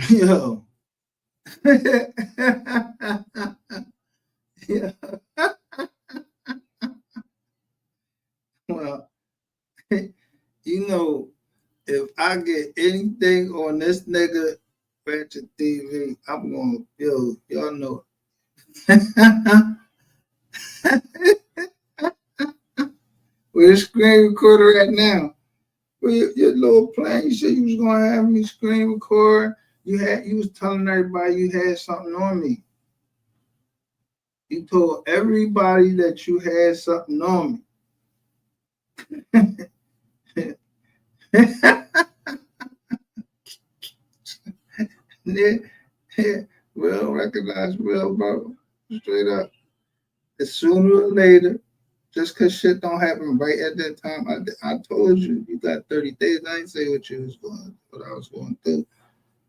Yo. Yeah. Well, you know, if I get anything on this nigga Ratchet TV, I'm gonna yo, y'all know. With a screen recorder right now. With your little plan, you said you was gonna have me screen record. You was telling everybody you had something on me. You told everybody that you had something on me. Real recognize real, bro. Straight up. It's sooner or later, just because shit don't happen right at that time. I told you, you got 30 days. I didn't say what I was going through.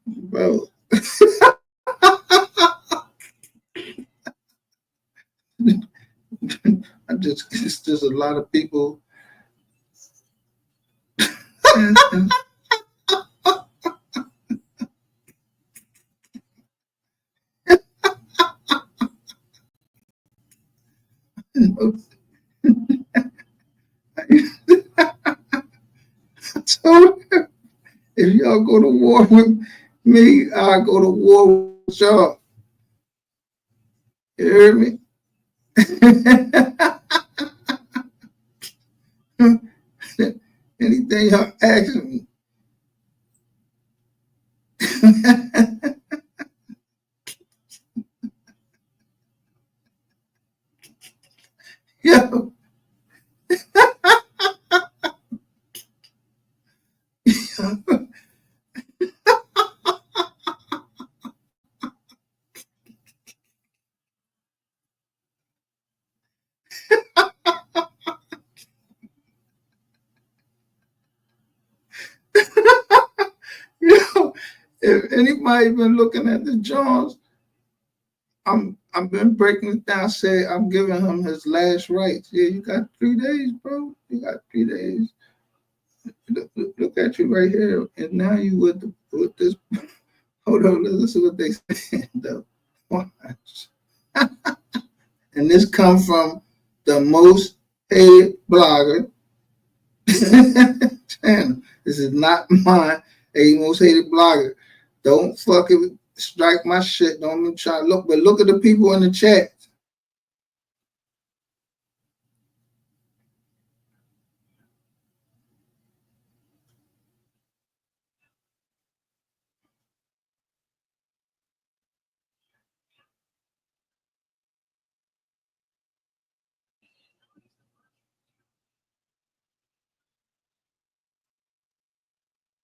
Bro. It's just a lot of people. I told him, if y'all go to war with me, I'll go to war with y'all. You hear me? Anything y'all ask me. Yo. Yo, if anybody been looking at the Jones, I've been breaking it down. Say I'm giving him his last rites. Yeah, you got 3 days, bro. You got 3 days. Look at you right here, and now you with this. Hold on, listen to what they say. Watch. And this comes from the most hated blogger channel. This is not mine. A most hated blogger. Don't fucking strike my shit. Don't even try to look, but look at the people in the chat.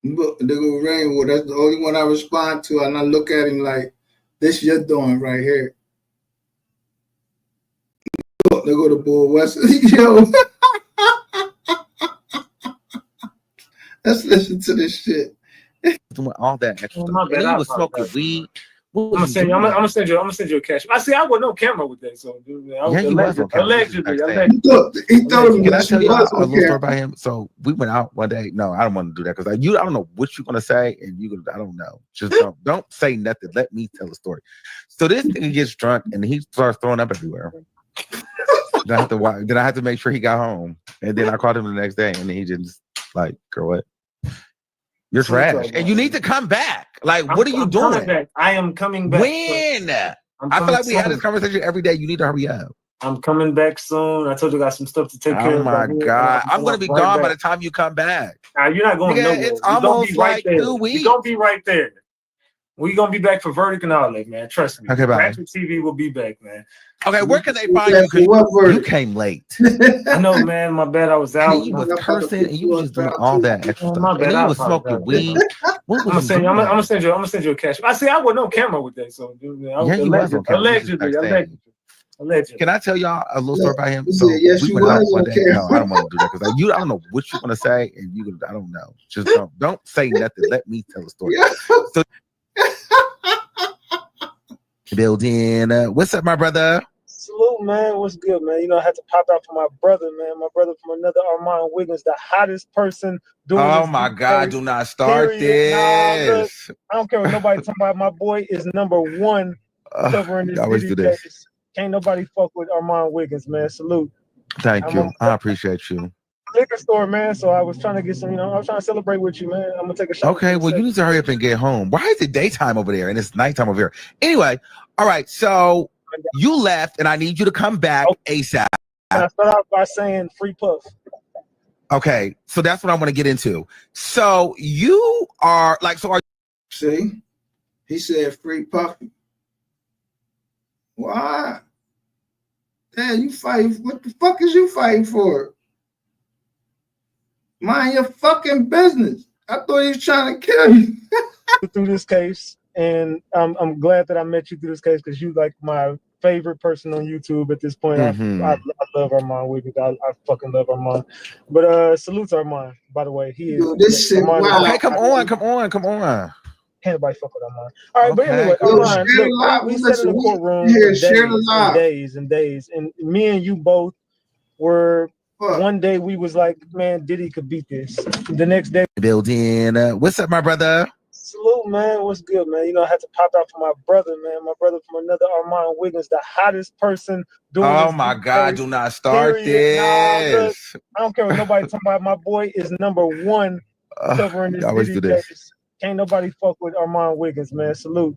Look, they go Rainbow. That's the only one I respond to, and I look at him like, "This you're doing right here." Look, they go to Bull West. Yo, let's listen to this shit. Doing all that extra stuff. And he was smoking weed. I'm gonna send you a cash. I see. I was no camera with that, so allegedly. He told me. Can I tell you a little story about him? So we went out one day. No, I don't want to do that because I don't know what you're gonna say, and I don't know. Just don't say nothing. Let me tell the story. So this nigga gets drunk and he starts throwing up everywhere. Then I have to make sure he got home, and then I called him the next day, and he just like, girl, what? You're trash, and you need to come back. Like, what are you doing? I am coming back. When? I feel like we had this conversation every day. You need to hurry up. I'm coming back soon. I told you I got some stuff to take care of. Oh my God. I'm going to be gone by the time you come back. You're not going nowhere. It's almost like 2 weeks. You're going to be right there. We're going to be back for Verdict and all that, man. Trust me. Okay, bye. Ratchet TV will be back, man. Okay, where can they find you? Because you came late. I know, man. My bad. I was out. He was cursing and you was just doing all that extra stuff. My bad. And he was smoking weed. I'm gonna send you a cash. I see. I was no camera with that, so allegedly. Can I tell y'all a little story about him? So yes, we went out one day. No, I don't want to do that because I don't know what you're gonna say, and I don't know. Just don't say nothing. Let me tell the story. So, building. What's up, my brother? Salute. Salute, man. What's good, man? You know, I had to pop out for my brother, man. My brother from another Armand Wiggins, the hottest person doing Oh this. my God, case, do not start period. Nah, look, this. I don't care what nobody talking about. My boy is #1 covering You this always Diddy do this. case. Can't nobody fuck with Armand Wiggins, man. Salute. Thank I'm you. on I appreciate you. the liquor store, man. So I was trying to get some, I was trying to celebrate with you, man. I'm gonna take a shot. Okay, well, you need to hurry up and get home. Why is it daytime over there and it's nighttime over here? Anyway, all right, so you left and I need you to come back ASAP. And I start out by saying free puff. Okay, so that's what I want to get into. So you are like, so are See, he said free puffy. Why? Damn, you fighting? What the fuck is you fighting for? Mind your fucking business. I thought he was trying to kill you. Through this case, and I'm glad that I met you through this case because you like my favorite person on YouTube at this point. I love Armand Wiggins. I fucking love Armand. But salutes Armand, by the way. He is Yo, this shit. Wow. Okay, come on. Can't nobody fuck with Armand. All right, but anyway, Yo, Armand, look, we sat in the courtroom for days and days, and me and you both were. One day we was like, man, Diddy could beat this. The next day, building. What's up, my brother? Salute, man. What's good, man? You know, I had to pop out for my brother, man. My brother from another Armand Wiggins, the hottest person doing this. Oh my God, do not start this. Nah, look, I don't care what nobody talking about. My boy is #1 covering this Diddy case. Can't nobody fuck with Armand Wiggins, man. Salute.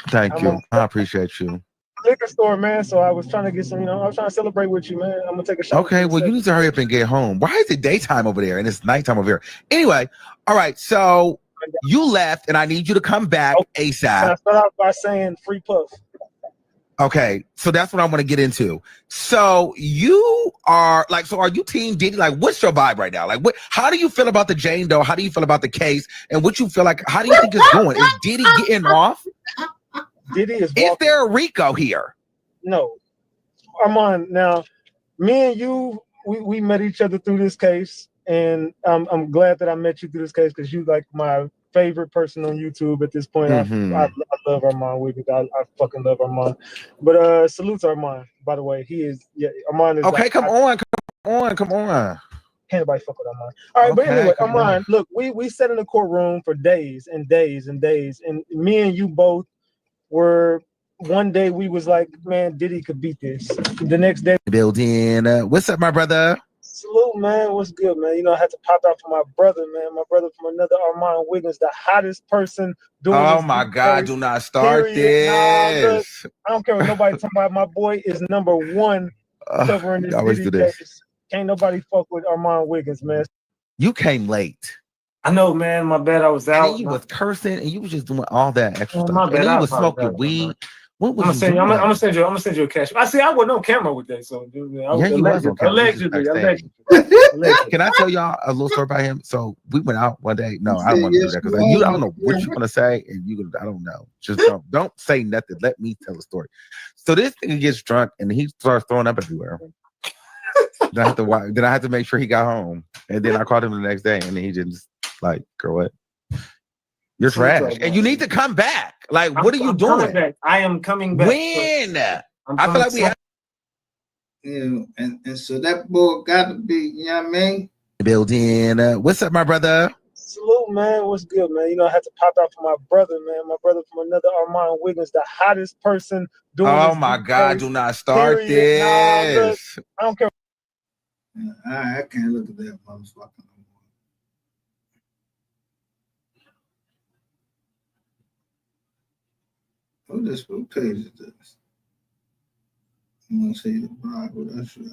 Thank you. I appreciate you. Liquor store, man. So I was trying to get some, I was trying to celebrate with you, man. I'm gonna take a shot. Okay, well, you need to hurry up and get home. Why is it daytime over there and it's nighttime over here? Anyway, all right, so you left and I need you to come back ASAP. I start out by saying free puff. Okay, so that's what I want to get into. So you are like, so are you team Diddy? Like, what's your vibe right now? Like, how do you feel about the Jane Doe? How do you feel about the case? And what you feel like? How do you think it's going? Is Diddy getting off? Diddy is there a Rico here? No. Armand, now me and you, we met each other through this case, and I'm glad that I met you through this case because you like my favorite person on YouTube at this point. I love Armand Wiggins. I fucking love Armand. But salutes Armand, by the way. He is Armand is okay. Come on. Can't nobody fuck with Armand. All right, but anyway, Armand, look, we sat in the courtroom for days and days and days, and me and you both were. One day we was like, man, Diddy could beat this. The next day, building. What's up, my brother? Salute, man. What's good, man? You know, I had to pop out for my brother, man. My brother from another Armand Wiggins, the hottest person doing this. Oh my God, do not start this. Nah, look, I don't care what nobody talking about. My boy is #1 covering this Diddy case. Can't nobody fuck with Armand Wiggins, man. You came late. I know, man. My bad. I was out. And you was cursing, and you was just doing all that extra stuff. My bad. And then you was smoking weed. What was I'm gonna send you a cash. I see. I wasn't on camera with that, so you was on camera. Allegedly. Can I tell y'all a little story about him? So we went out one day. No, I don't want to do that because I don't know what you're gonna say, and I don't know. Just don't say nothing. Let me tell the story. So this thing gets drunk, and he starts throwing up everywhere. Then I had to make sure he got home, and then I called him the next day, and then he just like, girl, what? You're trash, and you need to come back. Like, what are you doing? I am coming back. When? I feel like we have. And so that boy got to be, you know what I mean? Building. What's up, my brother? Salute, man. What's good, man? You know, I had to pop out for my brother, man. My brother from another Armand Wiggins, the hottest person doing this. Oh my God, do not start this. Nah, look, I don't care. I can't look at that motherfucker. What page is this? I'm gonna see the Bible. That's right.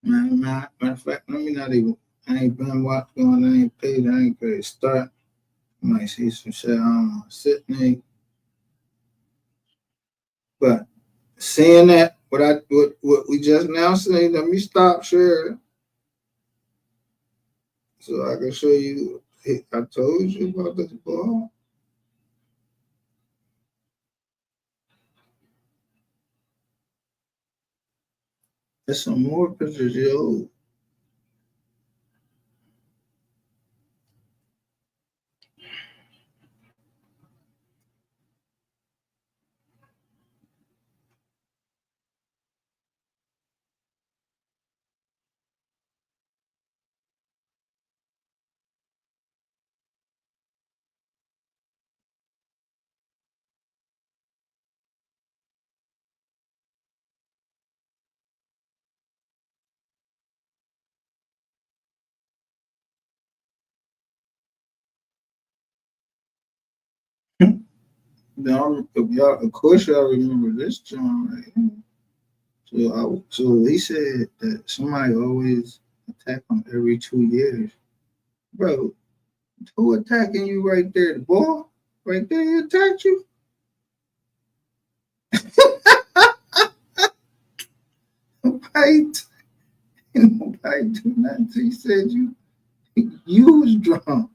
Matter of fact, let me not even. I ain't been watching on. I ain't paid. Start. I might see some shit on Sydney. But seeing that, what we just now saying, let me stop sharing so I can show you. I told you about this ball. There's some more pictures, yo. Y'all, of course, y'all remember this John, right? So he said that somebody always attack him every 2 years. Bro, who attacking you right there? The ball? Right there, he attacked you? Right? Nobody do nothing. He said you was drunk.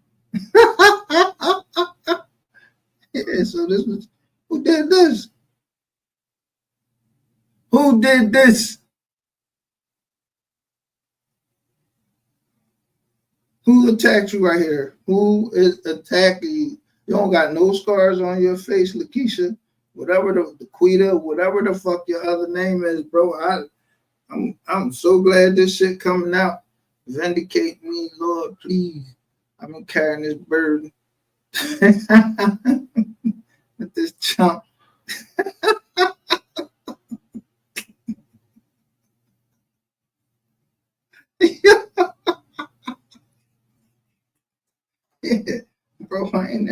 Yeah, so this was who did this? Who did this? Who attacked you right here? Who is attacking you? You don't got no scars on your face, Lakeisha. Whatever the Quita, whatever the fuck your other name is, bro. I'm so glad this shit coming out. Vindicate me, Lord, please. I've been carrying this burden. With this chump. Yeah, bro, I ain't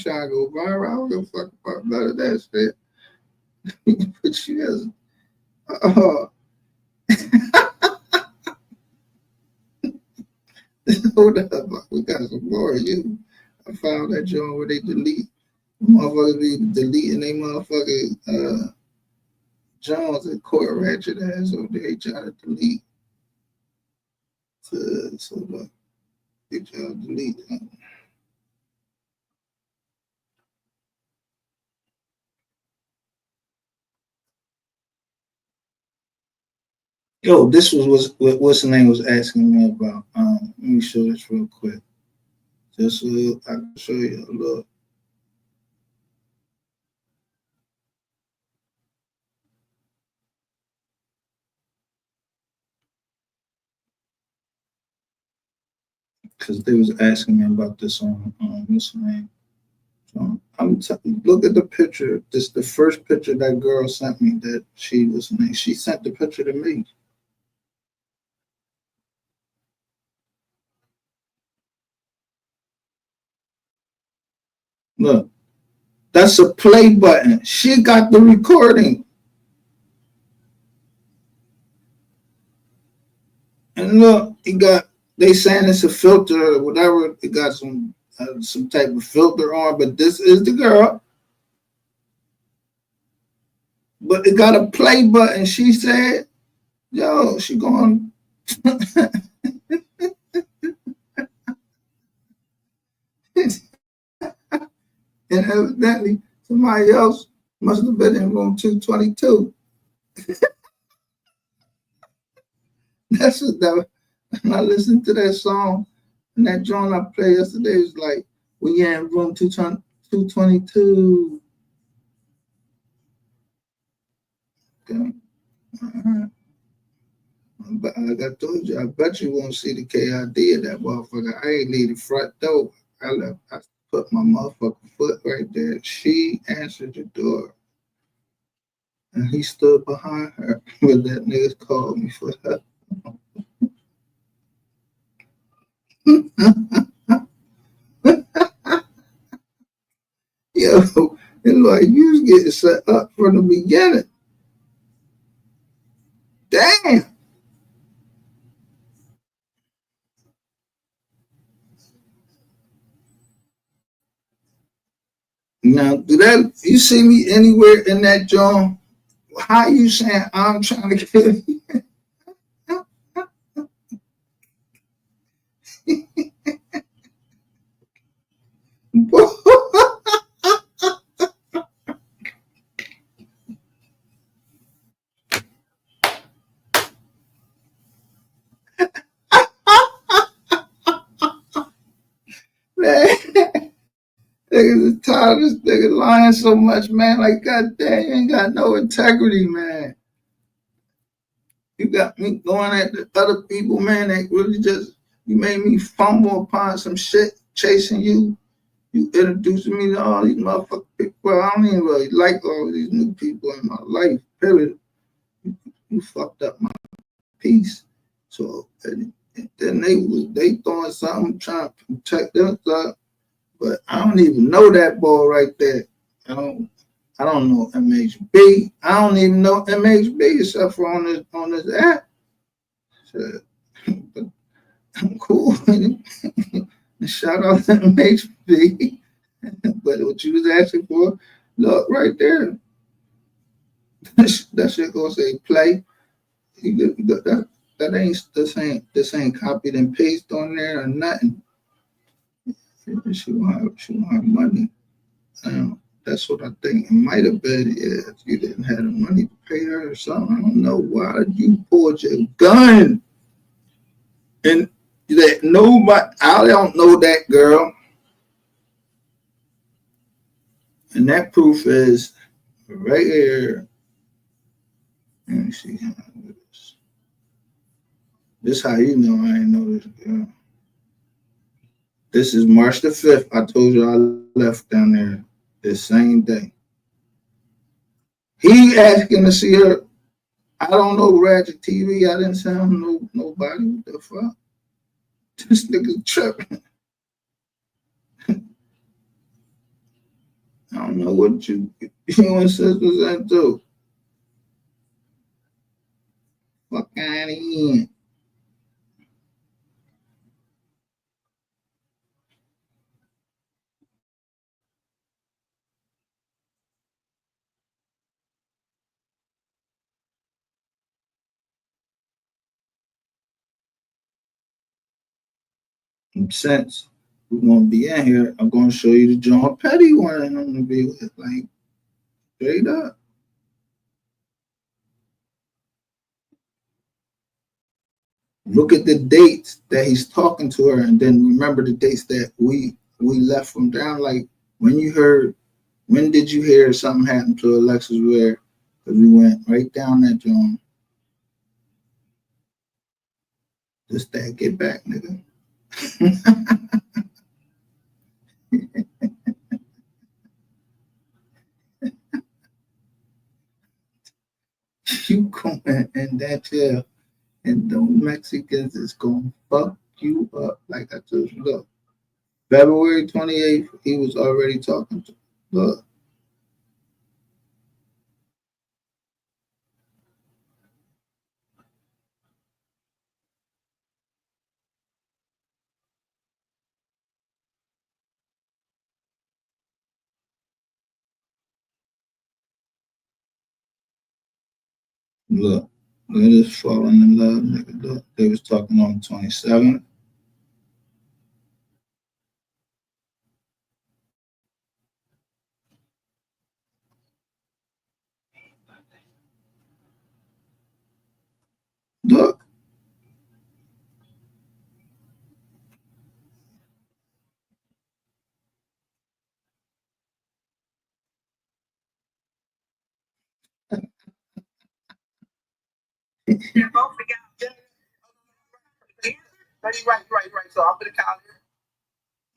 trying to go viral. I don't give a fuck about none of that shit. But you guys, hold up, we got some more of you. I found that joint where they delete motherfuckers be deleting they motherfucking Jones and court ratchet ass over there. They try to delete. So look, they try to delete. Yo, this was what's the name was asking me about. Let me show this real quick. Just so I can show you a little. Because they was asking me about this on what's the name. So look at the picture. This the first picture that girl sent me that she sent the picture to me. Look, that's a play button. She got the recording. And look, they saying it's a filter or whatever. It got some type of filter on, but this is the girl. But it got a play button. She said, yo, she going. And evidently, somebody else must have been in room 222. That's what that. When I listened to that song and that joint I played yesterday, was like, we in room 222. Okay. But like I told you, I bet you won't see the KID of that motherfucker. I ain't leave the front door. I put my motherfucking foot right there. She answered the door. And he stood behind her when that nigga called me for her. Yo, it's like you was getting set up from the beginning. Damn. Now, do that you see me anywhere in that joint? How you saying I'm trying to kill you? Niggas is tired of this nigga lying so much, man. Like, goddamn, you ain't got no integrity, man. You got me going at the other people, man. That really just, you made me fumble upon some shit chasing you. You introducing me to all these motherfucking people. I don't even really like all these new people in my life, period. You fucked up my peace. So and then they throwing something trying to protect themselves. But I don't even know that boy right there. I don't know MHB. I don't even know MHB except for on this app. So, but I'm cool with it. Shout out to MHB. But what you was asking for, look right there. That shit gonna say play. That ain't this ain't copied and paste on there or nothing. She won't have money. That's what I think it might have been. Yeah, if you didn't have the money to pay her or something, I don't know why you pulled your gun. And that nobody, I don't know that girl. And that proof is right here. Let me see. This how you know I ain't know this girl. This is March the 5th. I told you I left down there this same day. He asking to see her. I don't know Ratchet TV. I didn't sound nobody. What the fuck? This nigga tripping. I don't know what you and sisters into. Fuck out of here. Since we're gonna be in here, I'm gonna show you the John Petty one I'm gonna be with, like straight up. Look at the dates that he's talking to her, and then remember the dates that we left from down. Like when did you hear something happened to Alexis Ware? Because we went right down that John. Just that get back, nigga. You going in that jail, and the Mexicans is gonna fuck you up. Like I told you, look, February 28th, he was already talking to. Look, look, they're just falling in love, nigga. Look, they was talking on the 27th. Look,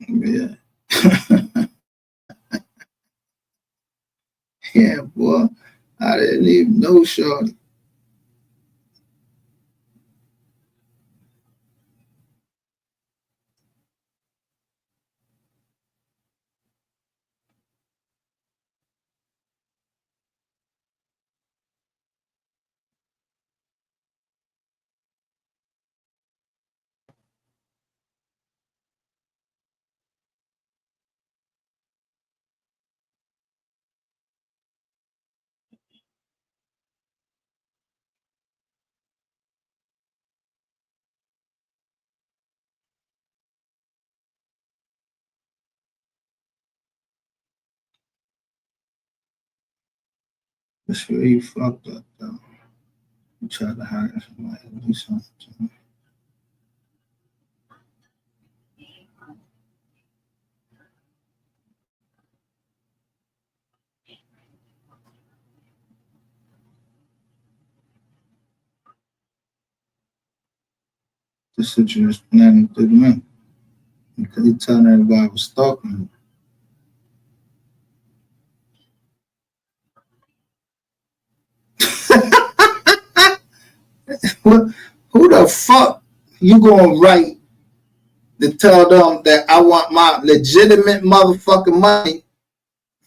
yeah, yeah, boy. I didn't even know, Shorty. That's where you fucked up, though. You tried to hire somebody to do something. This shit you was planning to do to me. Because he telling everybody I was stalking him. Who the fuck you gonna write to tell them that I want my legitimate motherfucking money?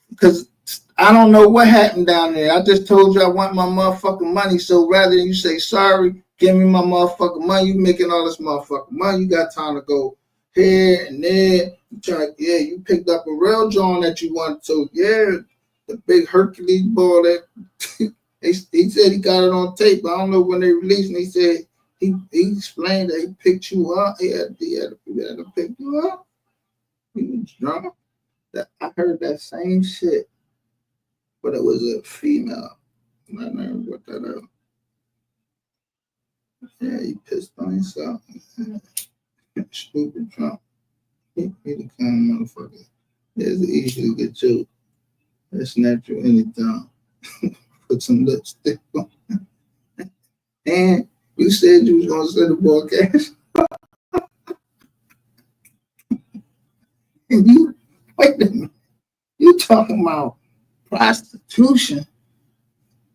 Because I don't know what happened down there. I just told you I want my motherfucking money. So rather than you say sorry, give me my motherfucking money. You making all this motherfucking money. You got time to go here and there. You picked up a real John that you wanted to. Yeah, the big Hercules ball that he said he got it on tape. I don't know when they released it. He said he explained that he picked you up. He had to pick you up. He was drunk. I heard that same shit, but it was a female. I never brought that up. Yeah, he pissed on himself. Stupid drunk. He the kind of motherfucker. It's easy to get you. It's natural anytime. Put some lipstick on. And you said you was gonna send the ball cash. And you wait a minute. You talking about prostitution?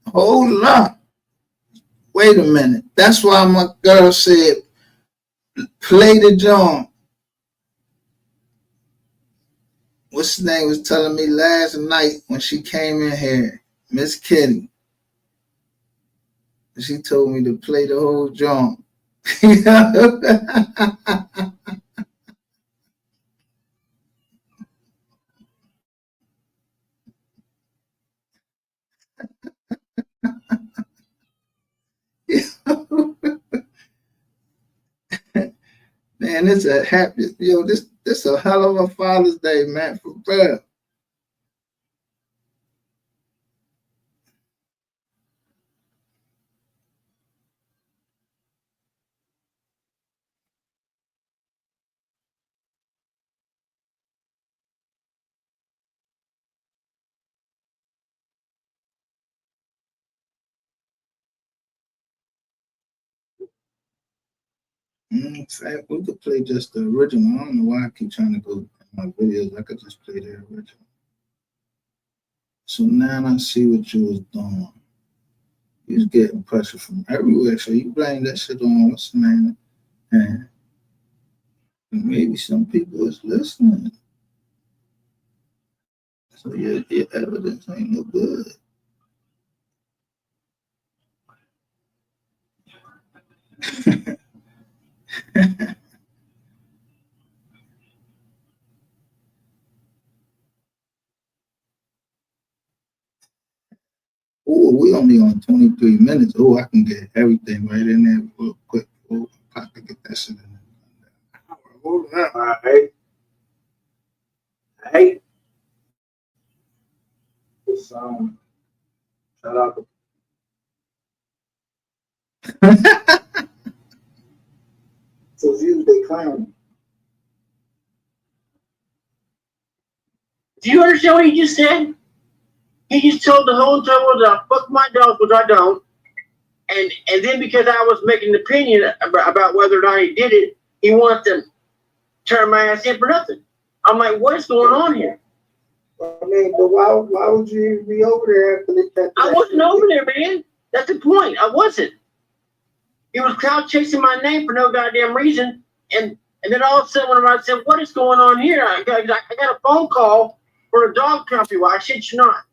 Hold up. Wait a minute. That's why my girl said play the John. What's his name was telling me last night when she came in here, Miss Kitty. She told me to play the whole John. Man, it's a happy, this a hell of a Father's Day, man, for real. In fact, we could play just the original. I don't know why I keep trying to go in my videos. I could just play the original. So now I see what you was doing. You was getting pressure from everywhere. So you blame that shit on what's the name? And maybe some people is listening. So your evidence ain't no good. Oh, we only on 23 minutes. Oh, I can get everything right in there real quick. Oh, I can get that shit in there. Hold on. All right. Hey. This shut up. So you they clown. Do you understand what he just said? He just told the whole entire world that I fuck my dogs, which I don't. And then because I was making an opinion about whether or not he did it, he wants to turn my ass in for nothing. I'm like, what is going on here? I mean, but why would you be over there after that? I wasn't over there, man. That's the point. I wasn't. He was crowd chasing my name for no goddamn reason. And then all of a sudden, when I said, what is going on here? I got a phone call for a dog company. Well, I shit you not.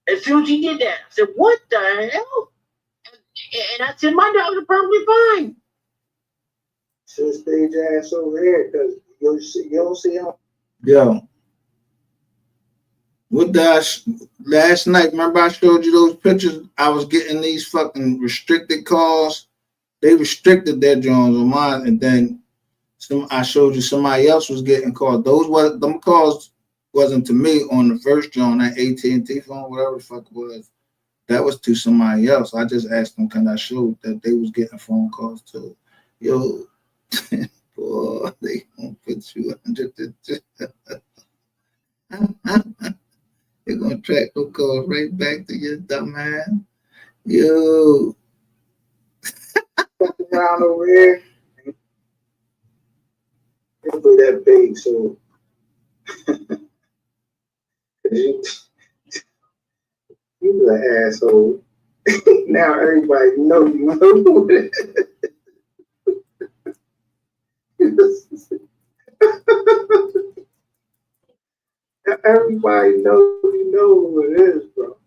As soon as he did that, I said, what the hell? And I said, my dogs are perfectly fine. Should stay your ass over here because you don't see him. Yo. What last night, remember I showed you those pictures? I was getting these fucking restricted calls. They restricted their Jones on mine, and then I showed you somebody else was getting called. Them calls wasn't to me on the first John, that AT&T phone, whatever the fuck it was. That was to somebody else. I just asked them, can I show that they was getting phone calls too? Yo, boy, they gonna put you under the they're gonna track those calls right back to your dumb ass. Yo, around over here. that big, so you an asshole. Now everybody know you know it. Everybody know you know who it is, bro.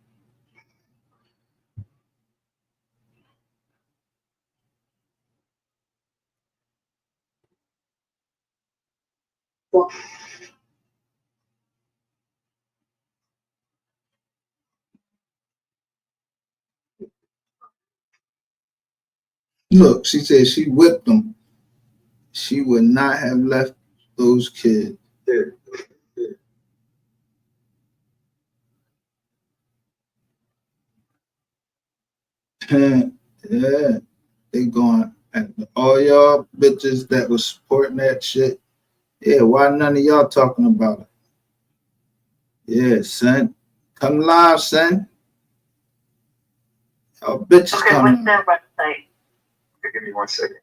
Fuck. Look, she said she whipped them. She would not have left those kids. Yeah, they going. And all y'all bitches that was supporting that shit. Yeah, why none of y'all talking about it? Yeah, son. Come live, son. Y'all bitches Okay, coming. what's their website? Okay, give me 1 second.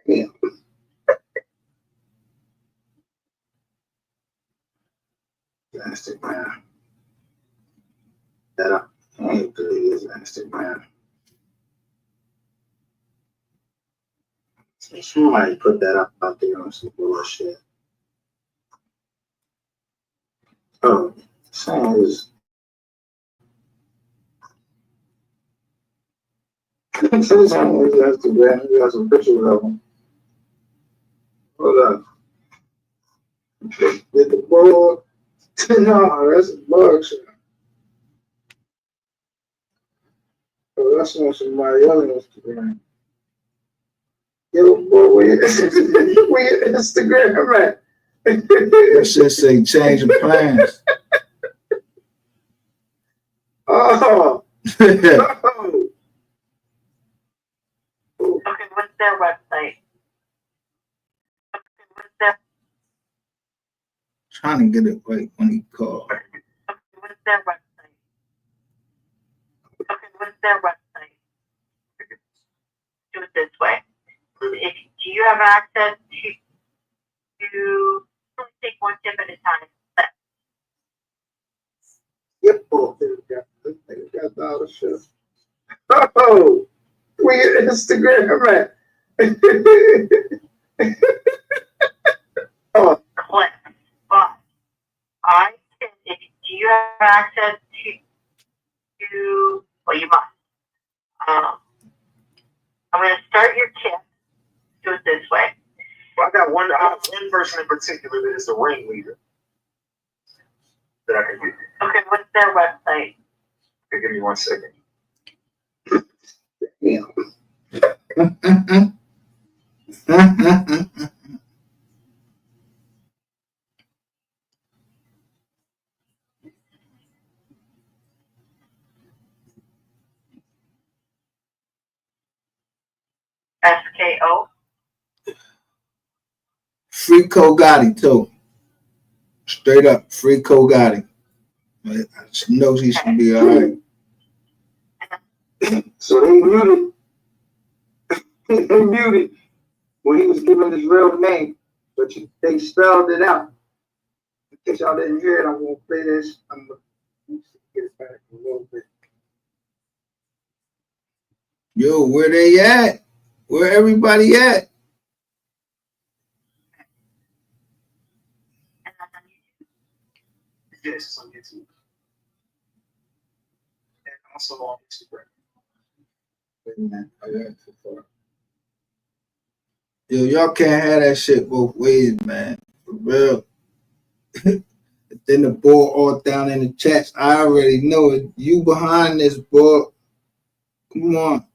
Damn. Plastic man. That I ain't good is plastic man. Somebody put that up out there on some bullshit. Oh, saying is Instagram. You got some pictures of them. Hold up. Did the ball? No, that's a bug shot. Oh, that's on somebody else's Instagram. Yo, boy, where your Instagram at? That shit say change of plans. Oh. Okay, what's their website? Okay, what's their Trying to get it right when he called. what's their website? Okay, what's their website? Do it this way. If do you have access to only take one tip at a time? Yep, oh, they got all the shit. Oh, where your Instagram at? Oh, Click. But I can if do you have access to well you must. I'm gonna start your tip. Do it this way. Well, I got one person in particular that is the ringleader that I can get. Okay, what's their website? Okay, give me 1 second. SKO. Free Gotti too. Straight up, free Gotti. I just know he should be all right. So they muted. They muted when he was giving his real name, but they spelled it out. In case y'all didn't hear it, I'm gonna play this. I'm gonna get it back a little bit. Yo, where they at? Where everybody at? Yes, it's on YouTube. And also on Instagram. Wait a minute, I got too far. Yo, y'all can't have that shit both ways, man. For real. Then the ball all down in the chats. I already know it. You behind this ball. Come on.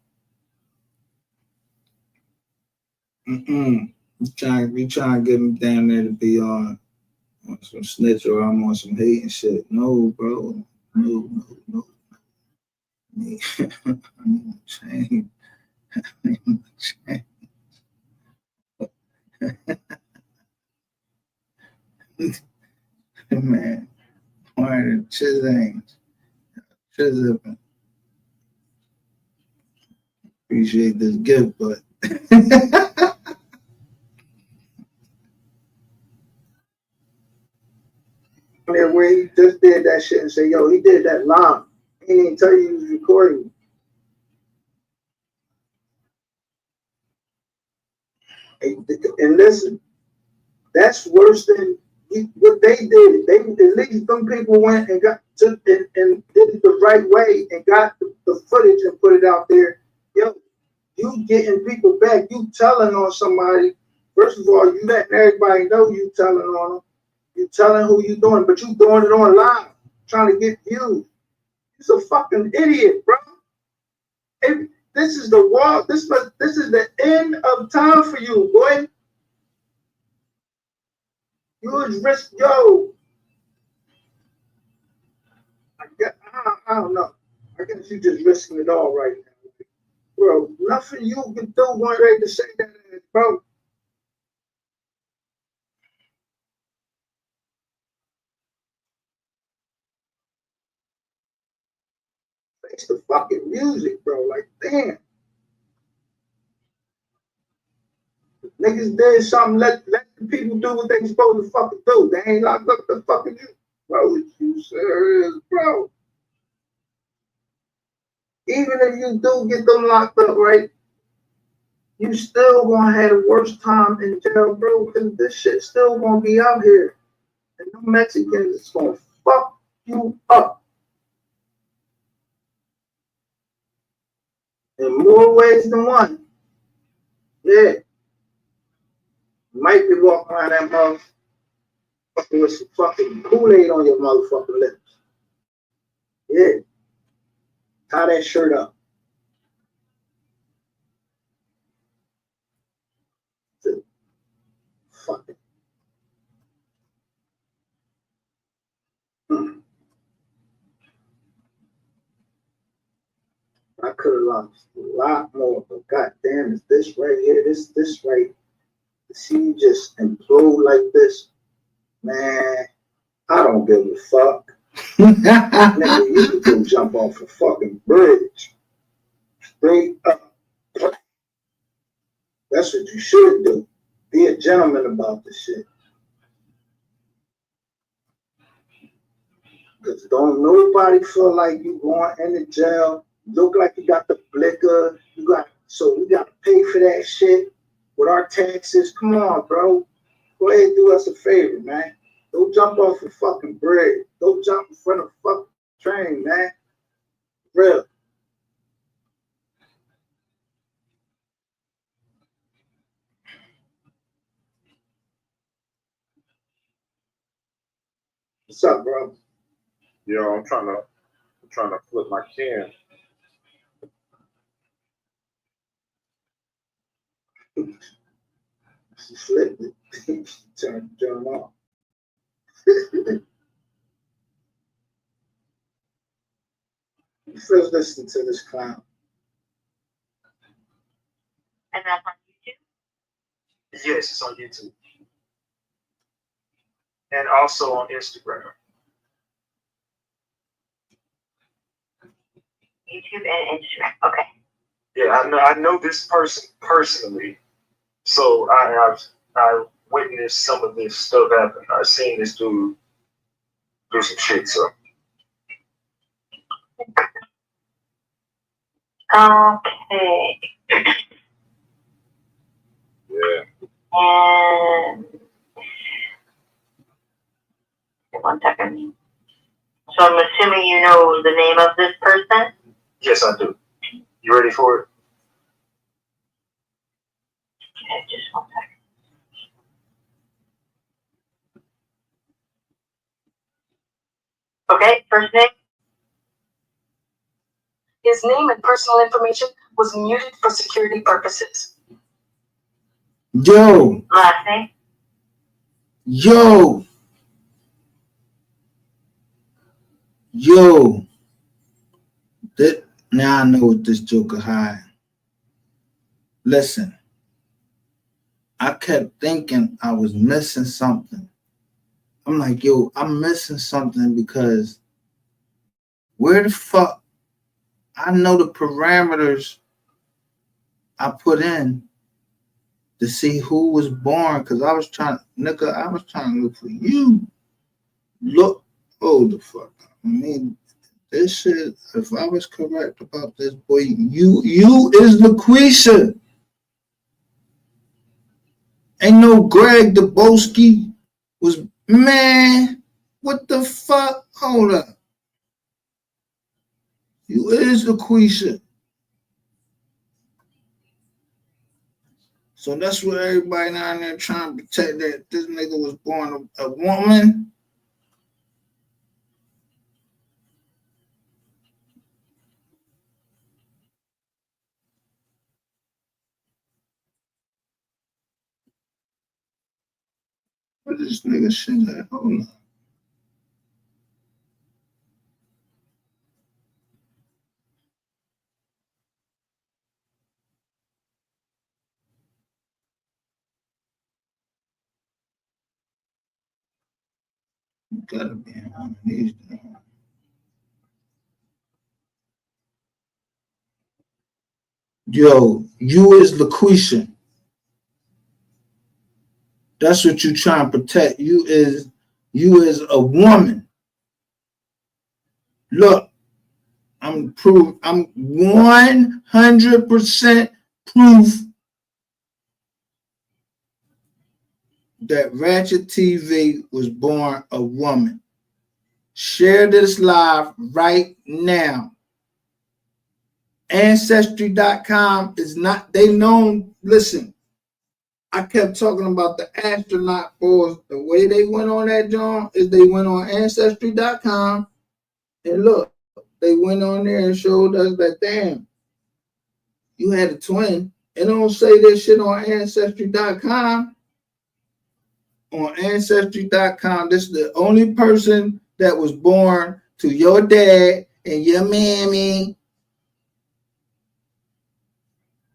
We trying to get him down there to be on some snitch or I'm on some hate and shit. No, bro. No. I'm gonna change. Man, why the chiz up? Appreciate this gift, but where he just did that shit and say, yo, he did that live. He didn't even tell you he was recording. And listen, that's worse than what they did. They at least some people went and got to and did it the right way and got the footage and put it out there. Yo, you getting people back. You telling on somebody. First of all, you letting everybody know you telling on them. You telling who you doing, but you doing it on live, trying to get views. You're a fucking idiot, bro. This is the wall. This is the end of time for you, boy. You was risk, yo. I don't know. I guess you just risking it all right now, bro. Nothing you can do one day to say that, bro. Face the fucking music, bro. Like, damn. Niggas did something. Let the people do what they supposed to fucking do. They ain't locked up the fucking you, bro. You serious, bro? Even if you do get them locked up, right? You still gonna have the worst time in jail, bro. Because this shit still gonna be out here, and the Mexicans is gonna fuck you up in more ways than one. Yeah. Might be walking around that motherfucker with some fucking Kool-Aid on your motherfucking lips. Yeah. Tie that shirt up. Fuck it. I could have lost a lot more, but goddamn, is this right here? This right. See you just implode like this, man. I don't give a fuck. Nigga, you could go jump off a fucking bridge. Straight up. That's what you should do. Be a gentleman about this shit. Because don't nobody feel like you going into jail. Look like you got the blicker. So we got to pay for that shit with our taxes. Come on, bro. Go ahead and do us a favor, man. Don't jump off a fucking bridge. Don't jump in front of a fucking train, man. Real. What's up, bro? Yo, I'm trying to flip my can. She flipped it. Turn them off. You first listen to this clown. And that's on YouTube? Yes, it's on YouTube. And also on Instagram. YouTube and Instagram. Okay. Yeah, I know this person personally, so I witnessed some of this stuff happen. I've seen this dude do some shit. So okay. yeah. And 1 second. So I'm assuming you know the name of this person? Yes, I do. You ready for it? Okay, just 1 second. Okay, first name? His name and personal information was muted for security purposes. Yo. Last name? Yo. Now I know what this joker hiding. Listen. I kept thinking I was missing something. I'm like, yo, I'm missing something because where the fuck? I know the parameters I put in to see who was born because I was trying to look for you. Look, hold the fuck up. I mean, this shit, if I was correct about this, boy, you is LaQuisha. Ain't no Greg Dubowski was, man, what the fuck? Hold up. You is LaQuisha. So that's what everybody down there trying to protect, that this nigga was born a woman. What this nigga shit at? Hold on. Gotta be on these things. Yo, you is LaQuisha. That's what you trying to protect. You is a woman. Look, I'm 100% proof that Ratchet TV was born a woman. Share this live right now. Ancestry.com is not, they known, listen, I kept talking about the astronaut boys. The way they went on that joint is they went on Ancestry.com and look, they went on there and showed us that, damn, you had a twin. And don't say this shit on Ancestry.com. On Ancestry.com, this is the only person that was born to your dad and your mammy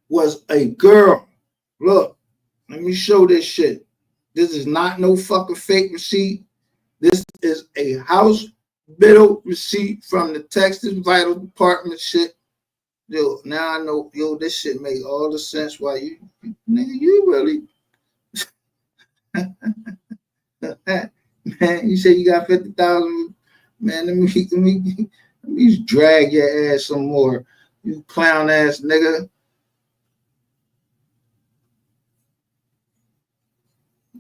was a girl. Look, let me show this shit. This is not no fucking fake receipt. This is a hospital receipt from the Texas Vital Department shit. Yo, now I know, yo, this shit make all the sense why you nigga, you really man, you say you got 50,000, man, let me drag your ass some more, you clown ass nigga.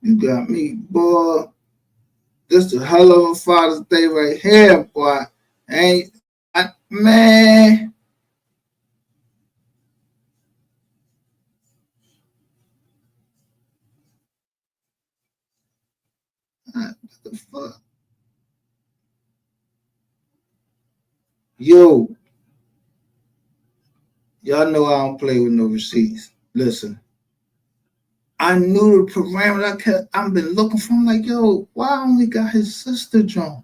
You got me, boy. This is a hell of a Father's Day right here, boy. Man. What the fuck? Yo. Y'all know I don't play with no receipts. Listen. I knew the parameter. I've been looking for him like, yo, why I only got his sister drawn?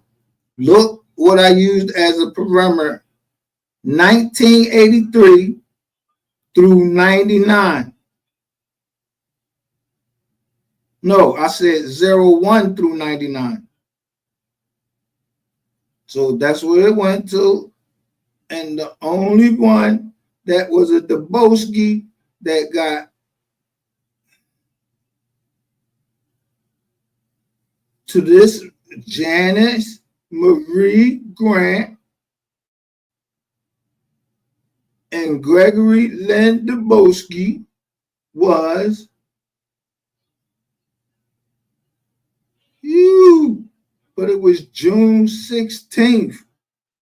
Look what I used as a parameter. 1983 through 99. No, I said 01 through 99. So that's where it went to. And the only one that was a Dubowski that got to this Janice Marie Grant and Gregory Lynn Dubowski was you, but it was June 16th.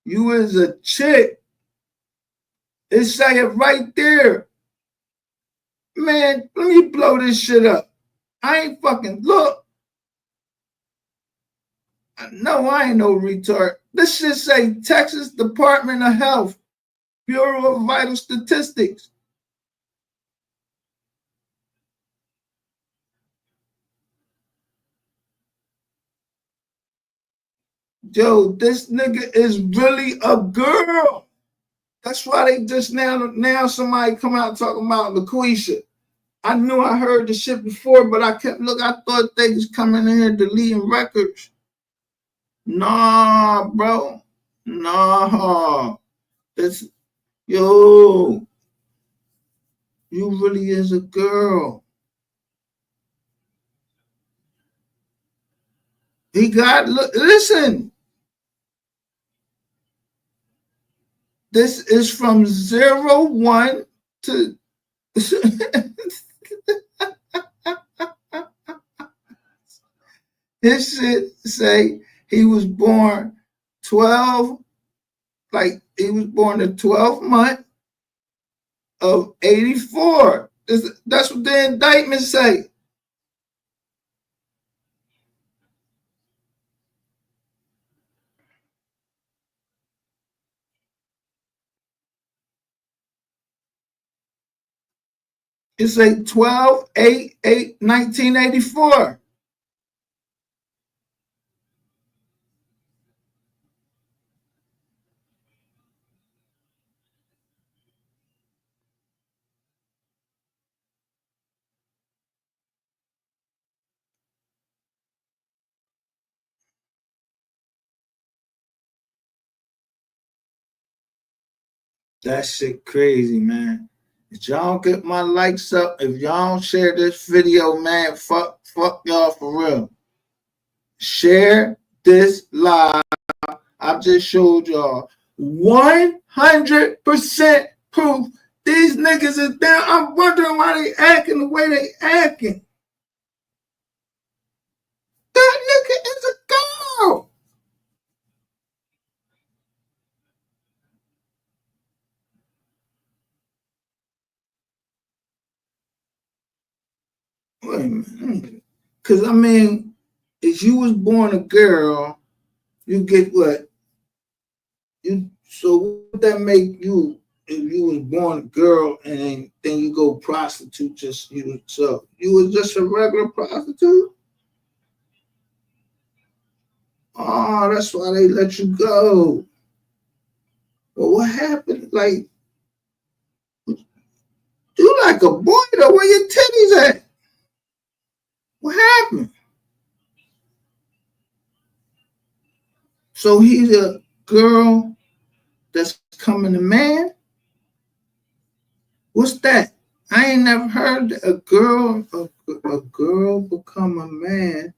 You was a chick. It say it right there. Man, let me blow this shit up. I ain't fucking look. No, I ain't no retard. This shit say Texas Department of Health, Bureau of Vital Statistics. Yo, this nigga is really a girl. That's why they just now somebody come out talking about LaQuisha. I knew I heard the shit before, but I kept looking. I thought they was coming in here deleting records. Nah, bro. Nah. That's, yo, you really is a girl. He got, listen. This is from 01 to his shit say he was born 12, like he was born the 12th month of 84. That's what the indictment say. It say 12/8/1984. That shit crazy, man. If y'all get my likes up, if y'all don't share this video, man, fuck y'all for real. Share this live. I just showed y'all 100% proof these niggas is down. I'm wondering why they acting the way they acting. That nigga is a girl. Wait a minute. Because, I mean, if you was born a girl, you get what? So what would that make you if you was born a girl and then you go prostitute just yourself? You was just a regular prostitute? Oh, that's why they let you go. Well, what happened? Like, you like a boy though, where your titties at? What happened? So he's a girl that's becoming a man? What's that? I ain't never heard a girl become a man.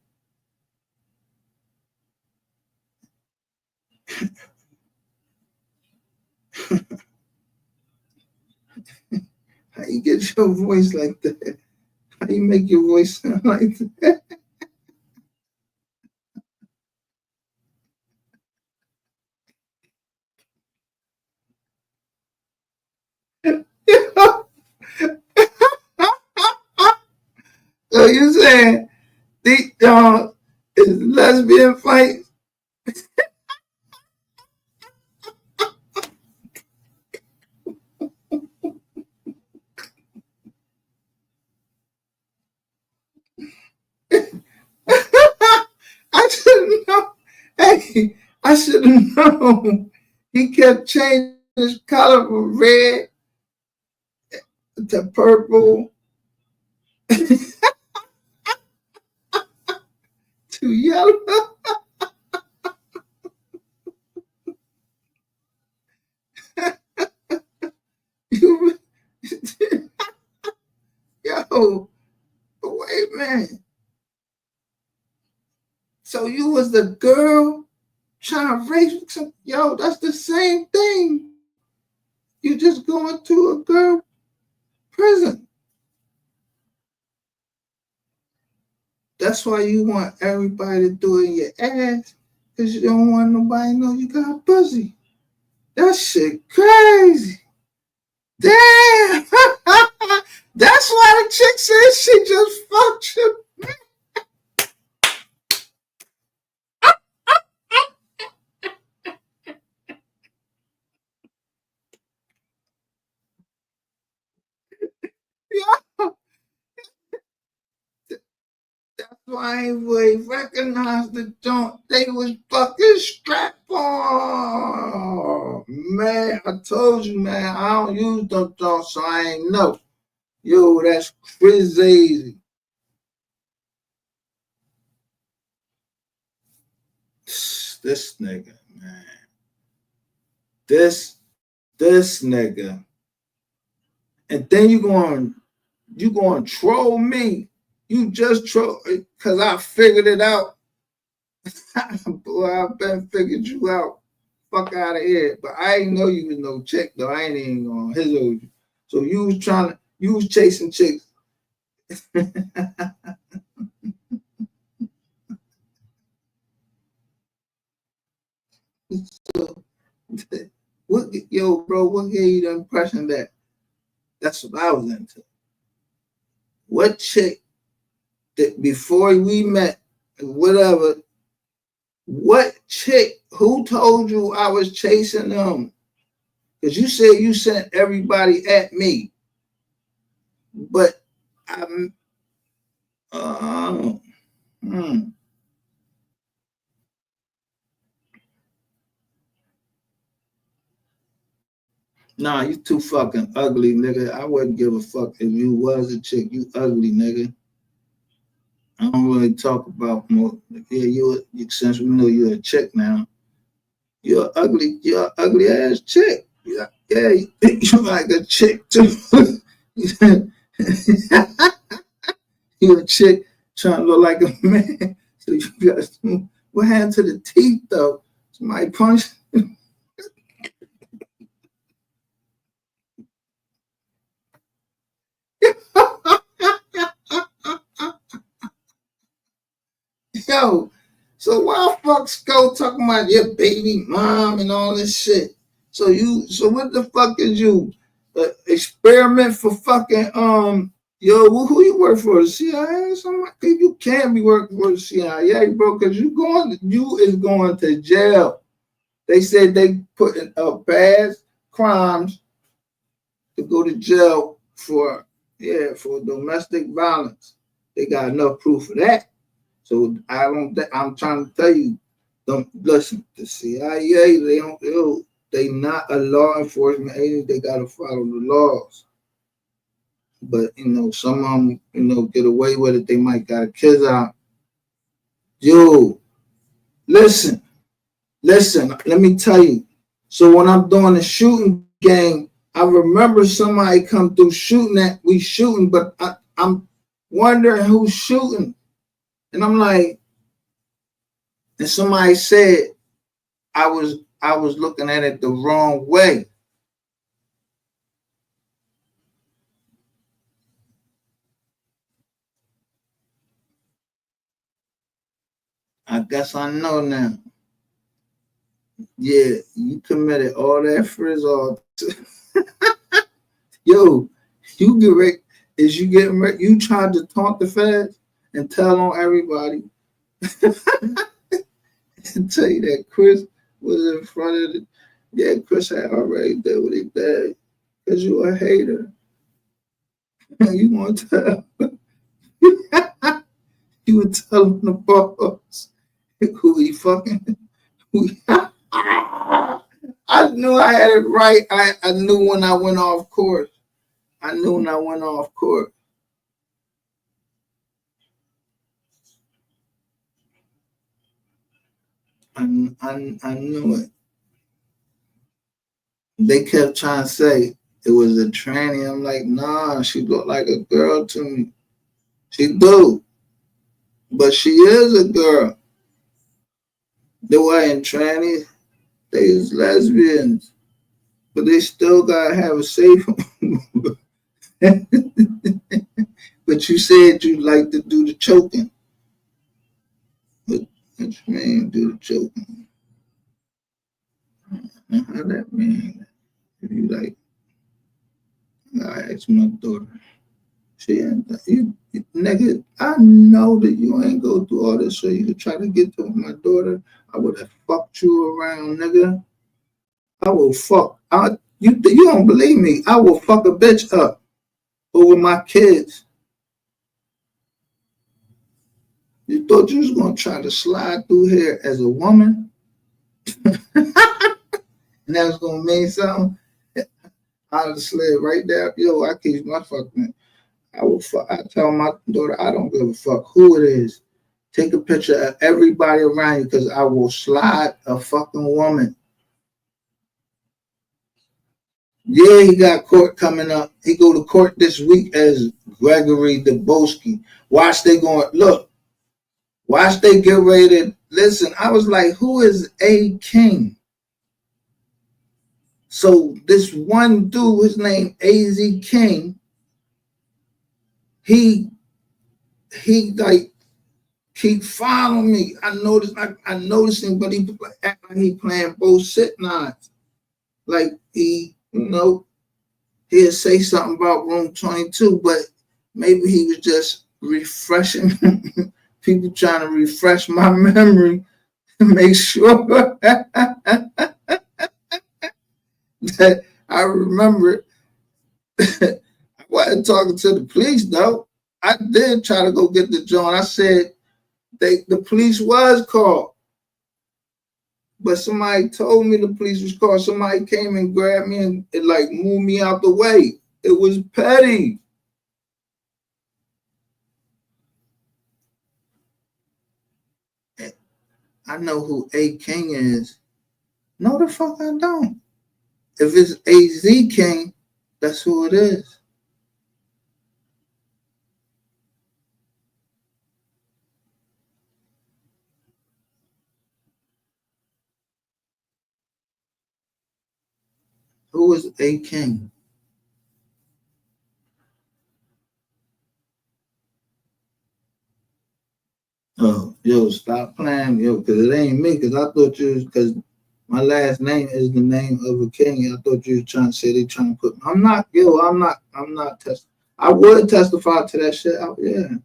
How you get your voice like that? How you make your voice sound like that? So you saying these is lesbian fight? I should know. Hey, I should have known. He kept changing his color from red to purple to yellow. Yo, wait, man. So you was the girl trying to rape some? Yo, that's the same thing. You just going to a girl prison. That's why you want everybody to do it in your ass, because you don't want nobody to know you got pussy. That shit crazy. Damn. That's why the chick said she just fucked you. Yeah. That's why I ain't really recognized the joint. They was fucking strapped on. Man, I told you, man, I don't use them joints, so I ain't know. Yo, that's crazy. This nigga, man. This nigga. And then you going to troll me. You just troll because I figured it out. Boy, I've been figured you out fuck out of here. But I ain't know you was no chick though. I ain't even on his old. So you was chasing chicks. So, what gave you the impression that that's what I was into? What chick that before we met, whatever, what chick, who told you I was chasing them? Because you said you sent everybody at me. But I'm, Nah, you too fucking ugly, nigga. I wouldn't give a fuck if you was a chick. You ugly, nigga. I don't really talk about more. Yeah, since we know you're a chick now, you're ugly ass chick. Yeah, you like a chick too. You're a chick trying to look like a man. So you got what happened to the teeth though? Somebody punched. Yo, so why fuck go talking about your baby mom and all this shit? So what the fuck is you experiment for fucking yo, who you work for, the CIA or something? You can't be working for the CIA, bro, because you is going to jail. They said they putting up bad crimes to go to jail for domestic violence. They got enough proof of that. So I'm trying to tell you, don't listen. The CIA, they not a law enforcement agency. They gotta follow the laws. But some of them, get away with it. They might got kids out. Yo, listen. Let me tell you. So when I'm doing the shooting game, I remember somebody come through we shooting, but I'm wondering who's shooting. And I'm like, and somebody said I was looking at it the wrong way. I guess I know now. Yeah, you committed all that frizzle. Yo, you get ready. Is you getting ready? You tried to taunt the feds and tell on everybody. And tell you that Chris was in front of it. Yeah, Chris had already did what he did. Because you a hater. You want to tell. You would tell him the boss who he fucking. I knew I had it right. I knew when I went off course. I knew it. They kept trying to say it was a tranny. I'm like, nah, she looked like a girl to me. She do. But she is a girl. They weren't trannies. They is lesbians. But they still gotta have a safe home. But you said you like to do the choking. What you mean do the choking? How that mean? If you like, I asked my daughter. She ain't, nigga, I know that you ain't go through all this so you could try to get to my daughter. I would have fucked you around, nigga. I will fuck. You don't believe me. I will fuck a bitch up over my kids. You thought you was going to try to slide through here as a woman? And that was going to mean something? I'd have slid right there. Yo, I keep my fucking. I tell my daughter, I don't give a fuck who it is. Take a picture of everybody around you because I will slide a fucking woman. Yeah, he got court coming up. He go to court this week as Gregory Dubowski. Watch they going, look. Watch they get ready to listen. I was like, who is A. King? So this one dude, his name AZ King, he like keep following me. I noticed him, but he act like he playing both sit nines. Like he, he'll say something about room 22, but maybe he was just refreshing people, trying to refresh my memory to make sure that I remember. I wasn't talking to the police though. I did try to go get the joint. I said the police was called, but somebody told me the police was called. Somebody came and grabbed me and like moved me out the way. It was petty. I know who A King is. No, the fuck I don't. If it's AZ King, that's who it is. Who is A King? Oh, yo, stop playing, yo, because it ain't me, because I thought you was, because my last name is the name of a king. I thought you was trying to say they trying to put me. I'm not testifying. I would testify to that shit out, yeah,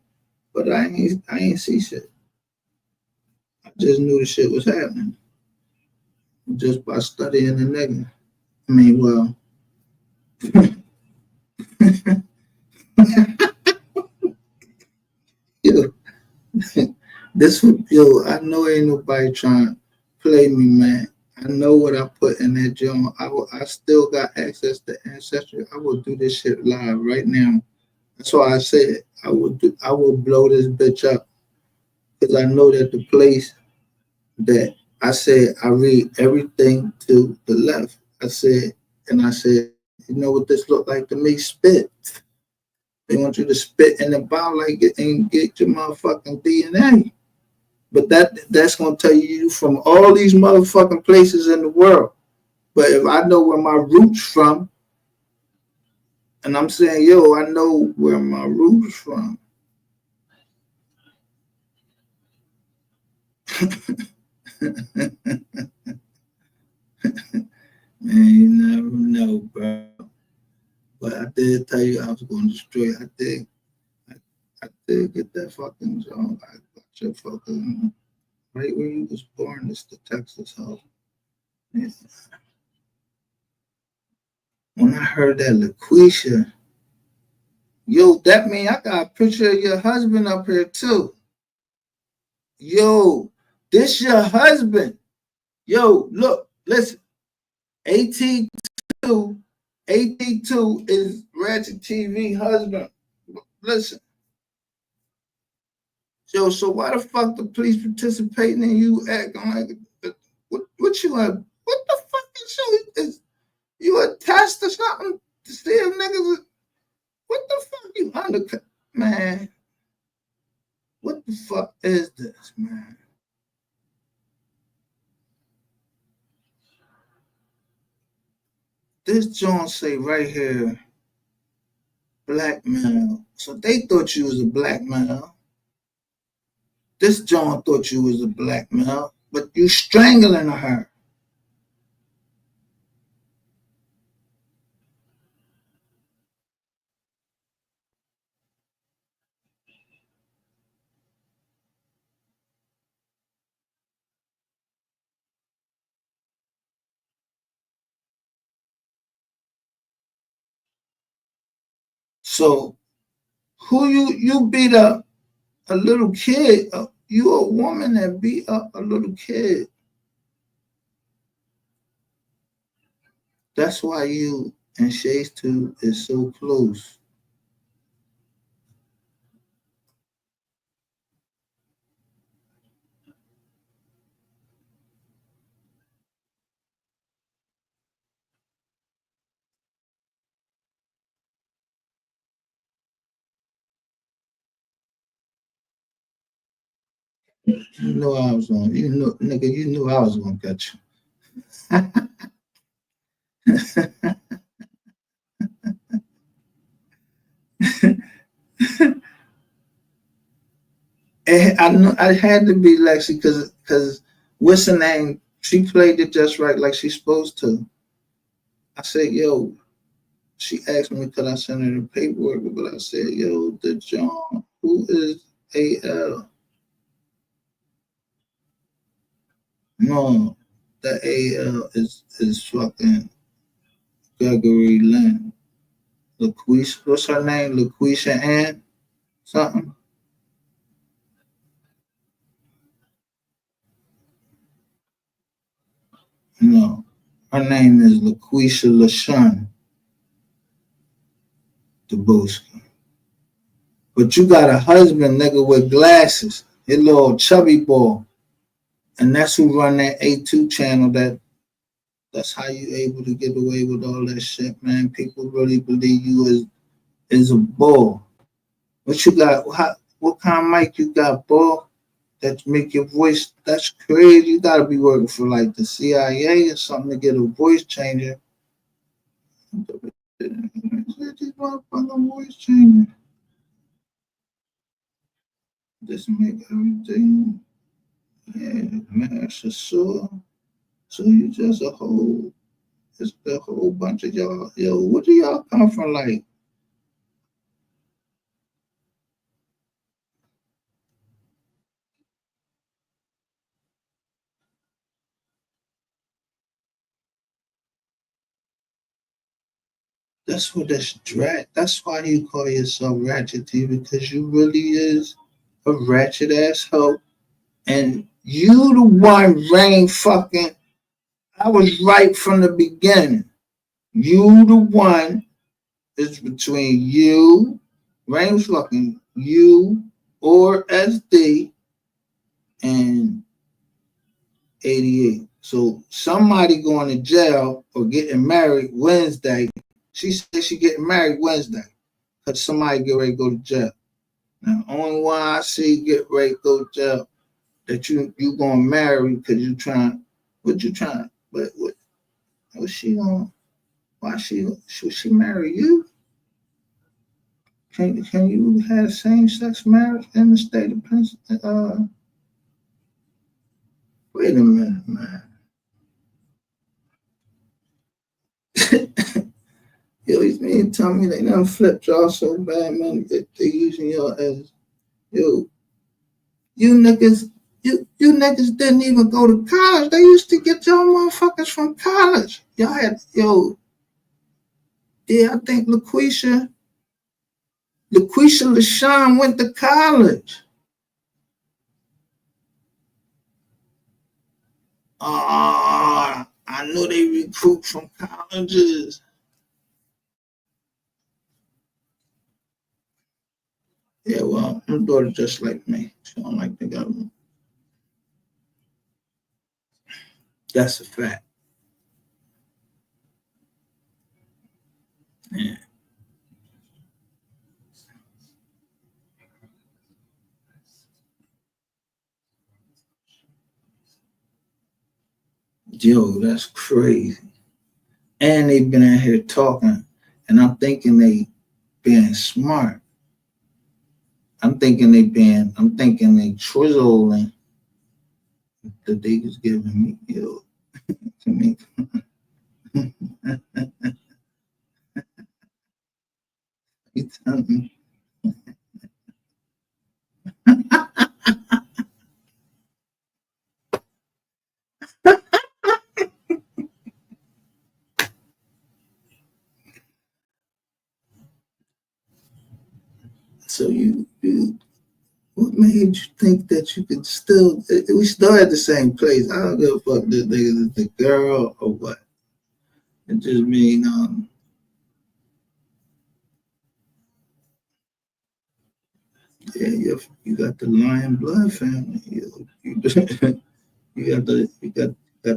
but I ain't see shit. I just knew the shit was happening just by studying the nigga. I mean, well, yo, I know ain't nobody trying to play me, man. I know what I put in that joint. I still got access to Ancestry. I will do this shit live right now. That's why I said I will blow this bitch up, because I know that the place that I said I read everything to the left. I said, you know what this look like to me? Spit. They want you to spit in the bottle like it and get your motherfucking DNA. But that's gonna tell you from all these motherfucking places in the world. But if I know where my roots from, and I'm saying, yo, I know where my roots from. Man, you never know, bro. But I did tell you I was going to destroy. I did get that fucking job. I got your fucking right where you was born. It's the Texas house. Yeah. When I heard that LaQuisha, yo, that mean I got a picture of your husband up here too. Yo, this your husband. Yo, look, listen. AT2 is Ratchet TV husband. Listen. Yo, so why the fuck the police participating in you acting like what you have? What the fuck is you a test or something to see if niggas? What the fuck you undercut, man? What the fuck is this, man? This joint say right here, blackmail. So they thought you was a blackmail. This joint thought you was a blackmail, but you strangling her. So who you beat up a little kid? You a woman that beat up a little kid. That's why you and Shay's 2 is so close. You know I was on. You know, nigga, you knew I was gonna catch you. And I knew I had to be Lexi because what's her name? She played it just right, like she's supposed to. I said, yo, she asked me could I send her the paperwork, but I said, yo, the John, who is AL? No, the AL is fucking Gregory Lynn. LaQuisha, what's her name? LaQuisha Ann? Something? No. Her name is LaQuisha LaShawn DeBoski. But you got a husband, nigga, with glasses. His little chubby boy. And that's who run that A2 channel. That's how you able to get away with all that shit, man. People really believe you is a bull. What you got? What kind of mic you got, bull? That make your voice, that's crazy. You gotta be working for like the CIA or something to get a voice changer. This motherfucking voice changer. This make everything. Yeah, man, it's a sore. So you just a whole, it's a whole bunch of y'all. Yo, where do y'all come from? Like, that's what that's drat. That's why you call yourself Ratchet T, because you really is a ratchet asshole. And you the one ran fucking. I was right from the beginning. You the one is between you, Rain was fucking you or SD and 88. So somebody going to jail or getting married Wednesday. She said she getting married Wednesday because somebody get ready to go to jail. Now, only one I see get ready to go to jail that you gonna marry because you trying. What you trying? What she gonna? Why should she marry you? Can you have same sex marriage in the state of Pennsylvania? Wait a minute, man. Yo, these men tell me they done flipped y'all so bad, man. They using y'all as yo. You niggas, you niggas didn't even go to college. They used to get y'all motherfuckers from college. Y'all had yeah, I think LaQuisha LaShawn went to college. I know they recruit from colleges. Yeah, well, my daughter just like me. She don't like the government. That's a fact. Yeah. Yo, that's crazy. And they've been out here talking, and I'm thinking they being smart. I'm thinking they trizzling that they was giving me, yo, to me. You tell me. So what made you think that you could still? We still at the same place. I don't give a fuck the girl or what. It just mean yeah, you got the lion blood family. You got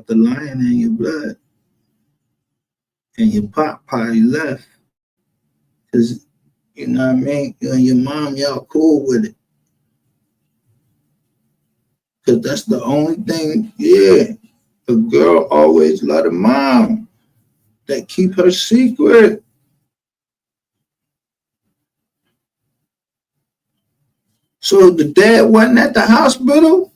the lion in your blood, and your pop probably left because you know what I mean. You and your mom, y'all cool with it, because that's the only thing. Yeah, the girl always love the mom. that keep her secret. So the dad wasn't at the hospital?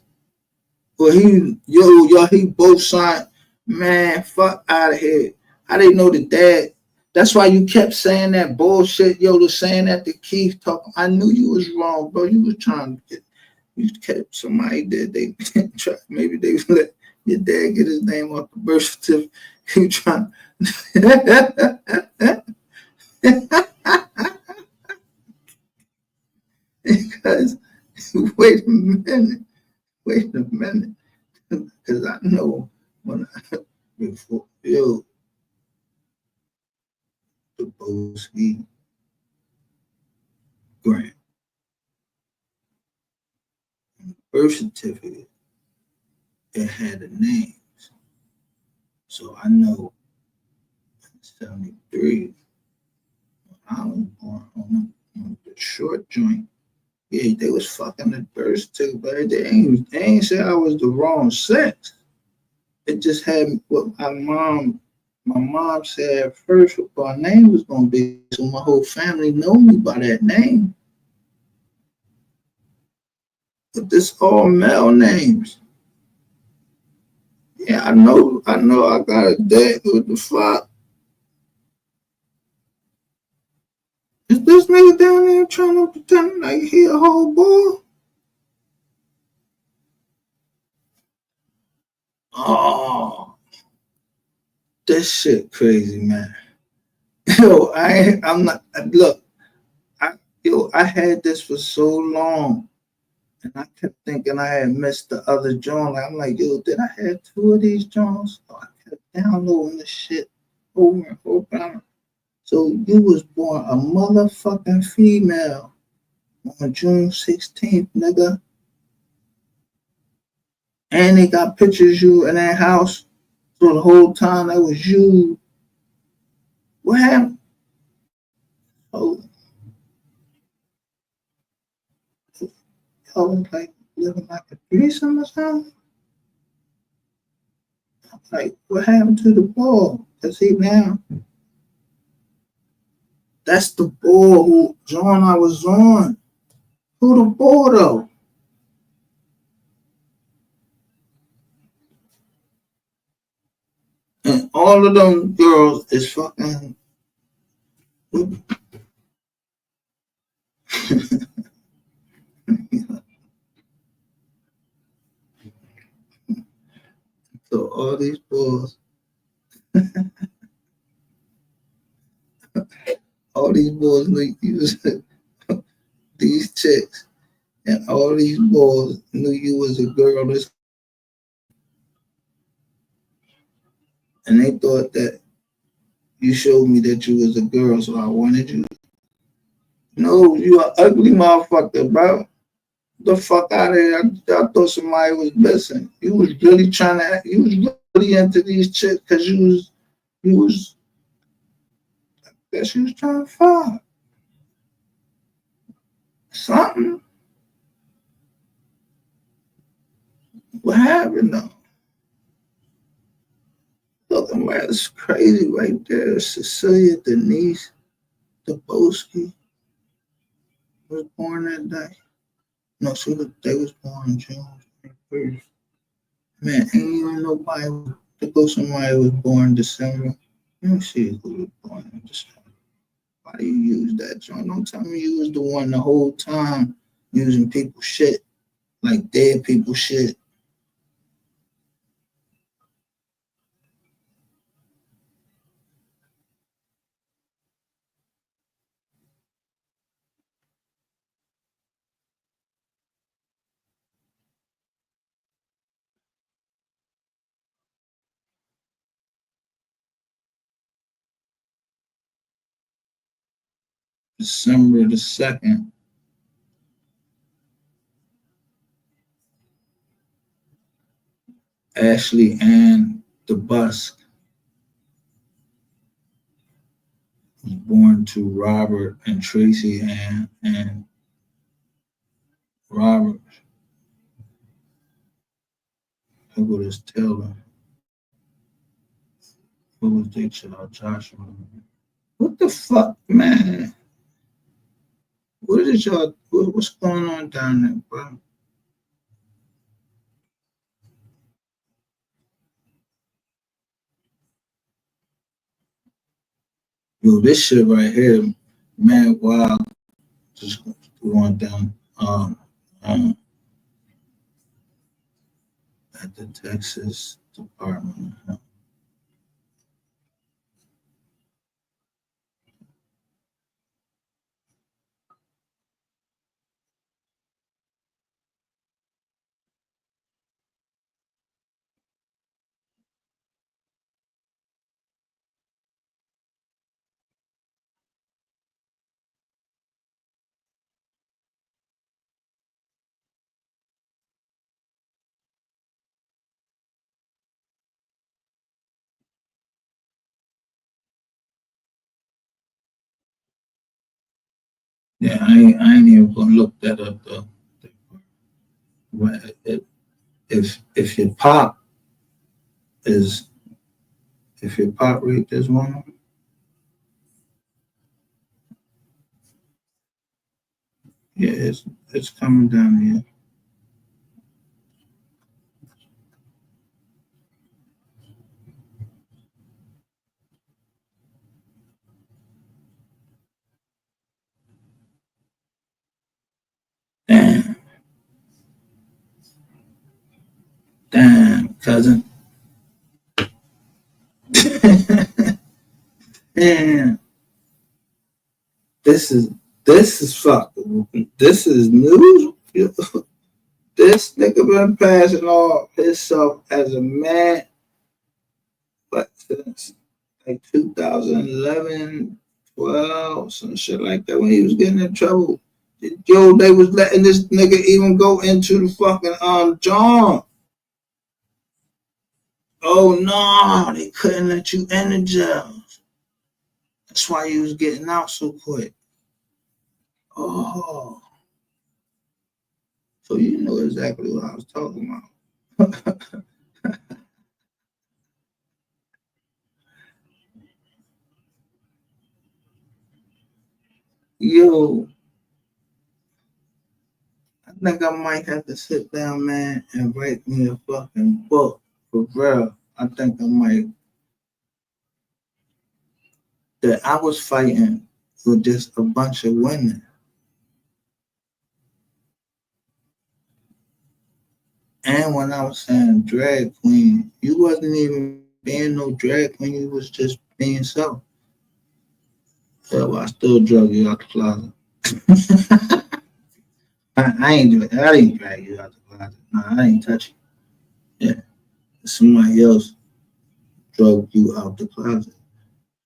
Well, he both signed. Man, fuck out of here. How they know the dad? That's why you kept saying that bullshit, saying that to Keith talking. I knew you was wrong, bro. You was trying to get, you kept somebody that they try, maybe they let your dad get his name off the birth certificate. You trying because wait a minute, because I know when before the Boski grant birth certificate, it had the names. So I know in 73, I was born on the short joint. Yeah, they was fucking the birth certificate, but they ain't say I was the wrong sex. It just had what my mom said at first what my name was gonna be, so my whole family know me by that name. But this all male names. Yeah, I know I got a dad. What the fuck? Is this nigga down there trying to pretend like he a whole boy? Oh, this shit crazy, man. Yo, I'm not, look, I had this for so long, and I kept thinking I had missed the other John. I'm like, yo, did I have two of these Johns? So I kept downloading this shit over and over. So you was born a motherfucking female on June 16th, nigga. And they got pictures of you in that house. So the whole time that was you. What happened? Oh, y'all was like living like a threesome or something? I'm like, what happened to the ball? Cause he now, that's the ball who John I was on. Who the ball though? And all of them girls is fucking. So all these balls, knew you was these chicks, and all these boys knew you was a girl. And they thought that you showed me that you was a girl, so I wanted you. No, you an ugly motherfucker, bro. The fuck out of here. I thought somebody was missing. You was really trying to, you was really into these chicks because I guess you was trying to fuck. Something. What happened though? Looking like it's crazy right there. Cecilia Denise Daboski was born that day. No, they was born June 21st. Man, ain't even nobody to go somebody was born December. Let me see who was born in December. Why do you use that, John? Don't tell me you was the one the whole time using people shit, like dead people shit. December the 2nd. Ashley Ann DeBusk was born to Robert and Tracy Ann and Robert. Look at this Taylor. What was they child? Joshua. What the fuck, man? What is y'all? What's going on down there, bro? Yo, this shit right here, man. Wow, just going down. At the Texas Department of Health. Yeah, I ain't even gonna look that up though. But if your pop is if your pop rate this one, yeah, it's coming down here. Damn, damn, cousin. Damn, this is this is fucking. This is news. This nigga been passing off himself as a man, but since like 2011, 12, some shit like that when he was getting in trouble. Yo, they was letting this nigga even go into the fucking John. Oh no, they couldn't let you in the jail. That's why you was getting out so quick. Oh, so you know exactly what I was talking about. Yo, I think I might have to sit down, man, and write me a fucking book for real. I think I might. That I was fighting with just a bunch of women. And when I was saying drag queen, you wasn't even being no drag queen, you was just being so. Yeah, well, I still drug you out the closet. I didn't drag you out the closet. No, I didn't touch you. Yeah. Somebody else drug you out the closet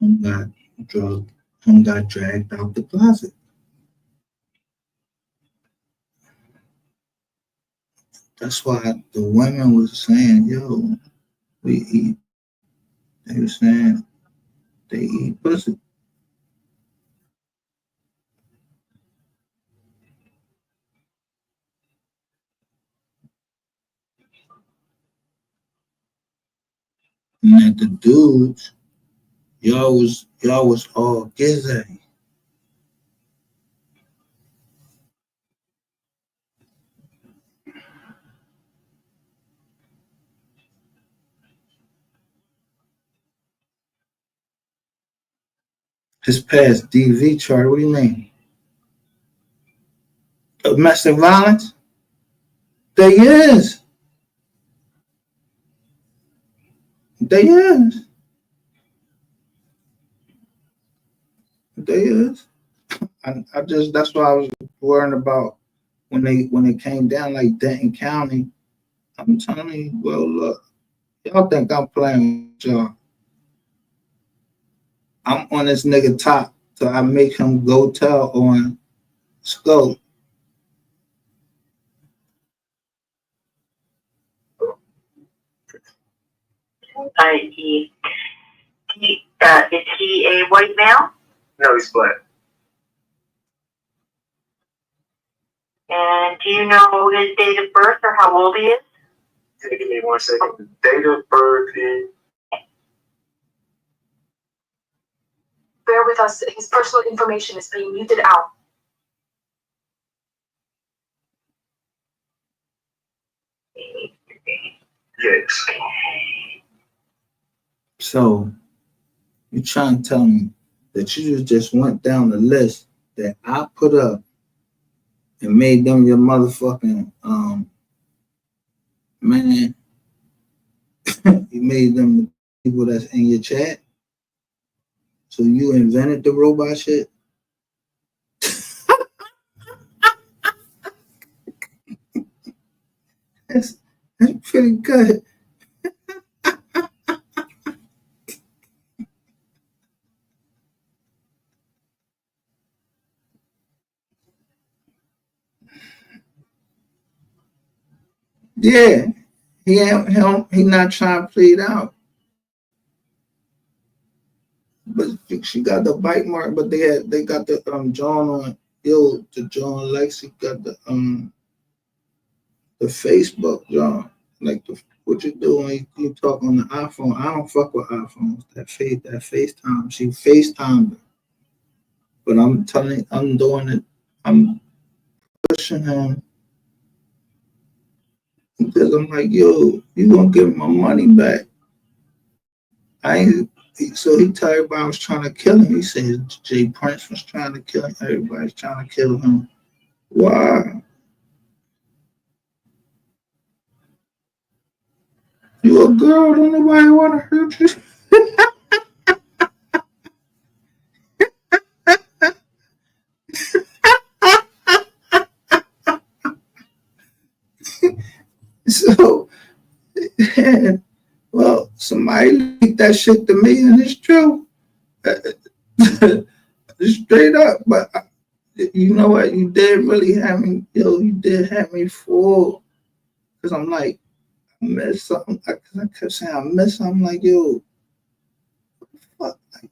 and got drugged and got dragged out the closet. That's why the women was saying, yo, we eat. They were saying they eat pussy. And that the dudes, y'all was all gizzy. His past DV chart, what do you mean? Domestic violence? They is. They is. They is. I just that's why I was worrying about when it came down like Denton County. I'm telling you, well look, y'all think I'm playing with y'all. I'm on this nigga top, so I make him go tell on Scope. Is he a white male? No, he's black. And do you know his date of birth or how old he is? Can you give me 1 second? The date of birth is Bear with us, his personal information is being muted out. Yes. So you trying to tell me that you just went down the list that I put up and made them your motherfucking man, you made them the people that's in your chat. So you invented the robot shit? That's pretty good. Yeah, he not trying to play it out. But she got the bite mark, but they got the John on the John Lexi got the Facebook John. Like what you doing? You talk on the iPhone. I don't fuck with iPhones. That FaceTime. She FaceTimed, but I'm doing it. I'm pushing him because I'm like, yo, you gonna give my money back? I ain't. So he told everybody I was trying to kill him. He said Jay Prince was trying to kill him. Everybody's trying to kill him. Why? You a girl? Don't nobody want to hurt you. So, well, somebody leaked that shit to me, and it's true. Straight up. But you know what? You did really have me, you did have me fooled. Because I'm like, I missed something. I kept saying, I missed something. I'm like, yo, fuck? Like,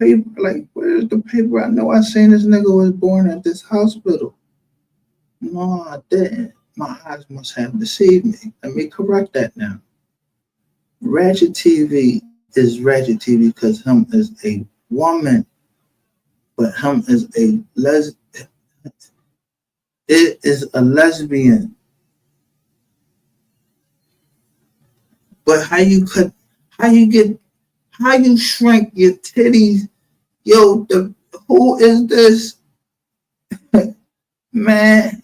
paper, like, where's the paper? I know I seen this nigga was born at this hospital. No, I didn't. My eyes must have deceived me. Let me correct that now. Ratchet TV is Ratchet TV because him is a woman, but him is it is a lesbian. But how you shrink your titties? Yo, who is this? Man.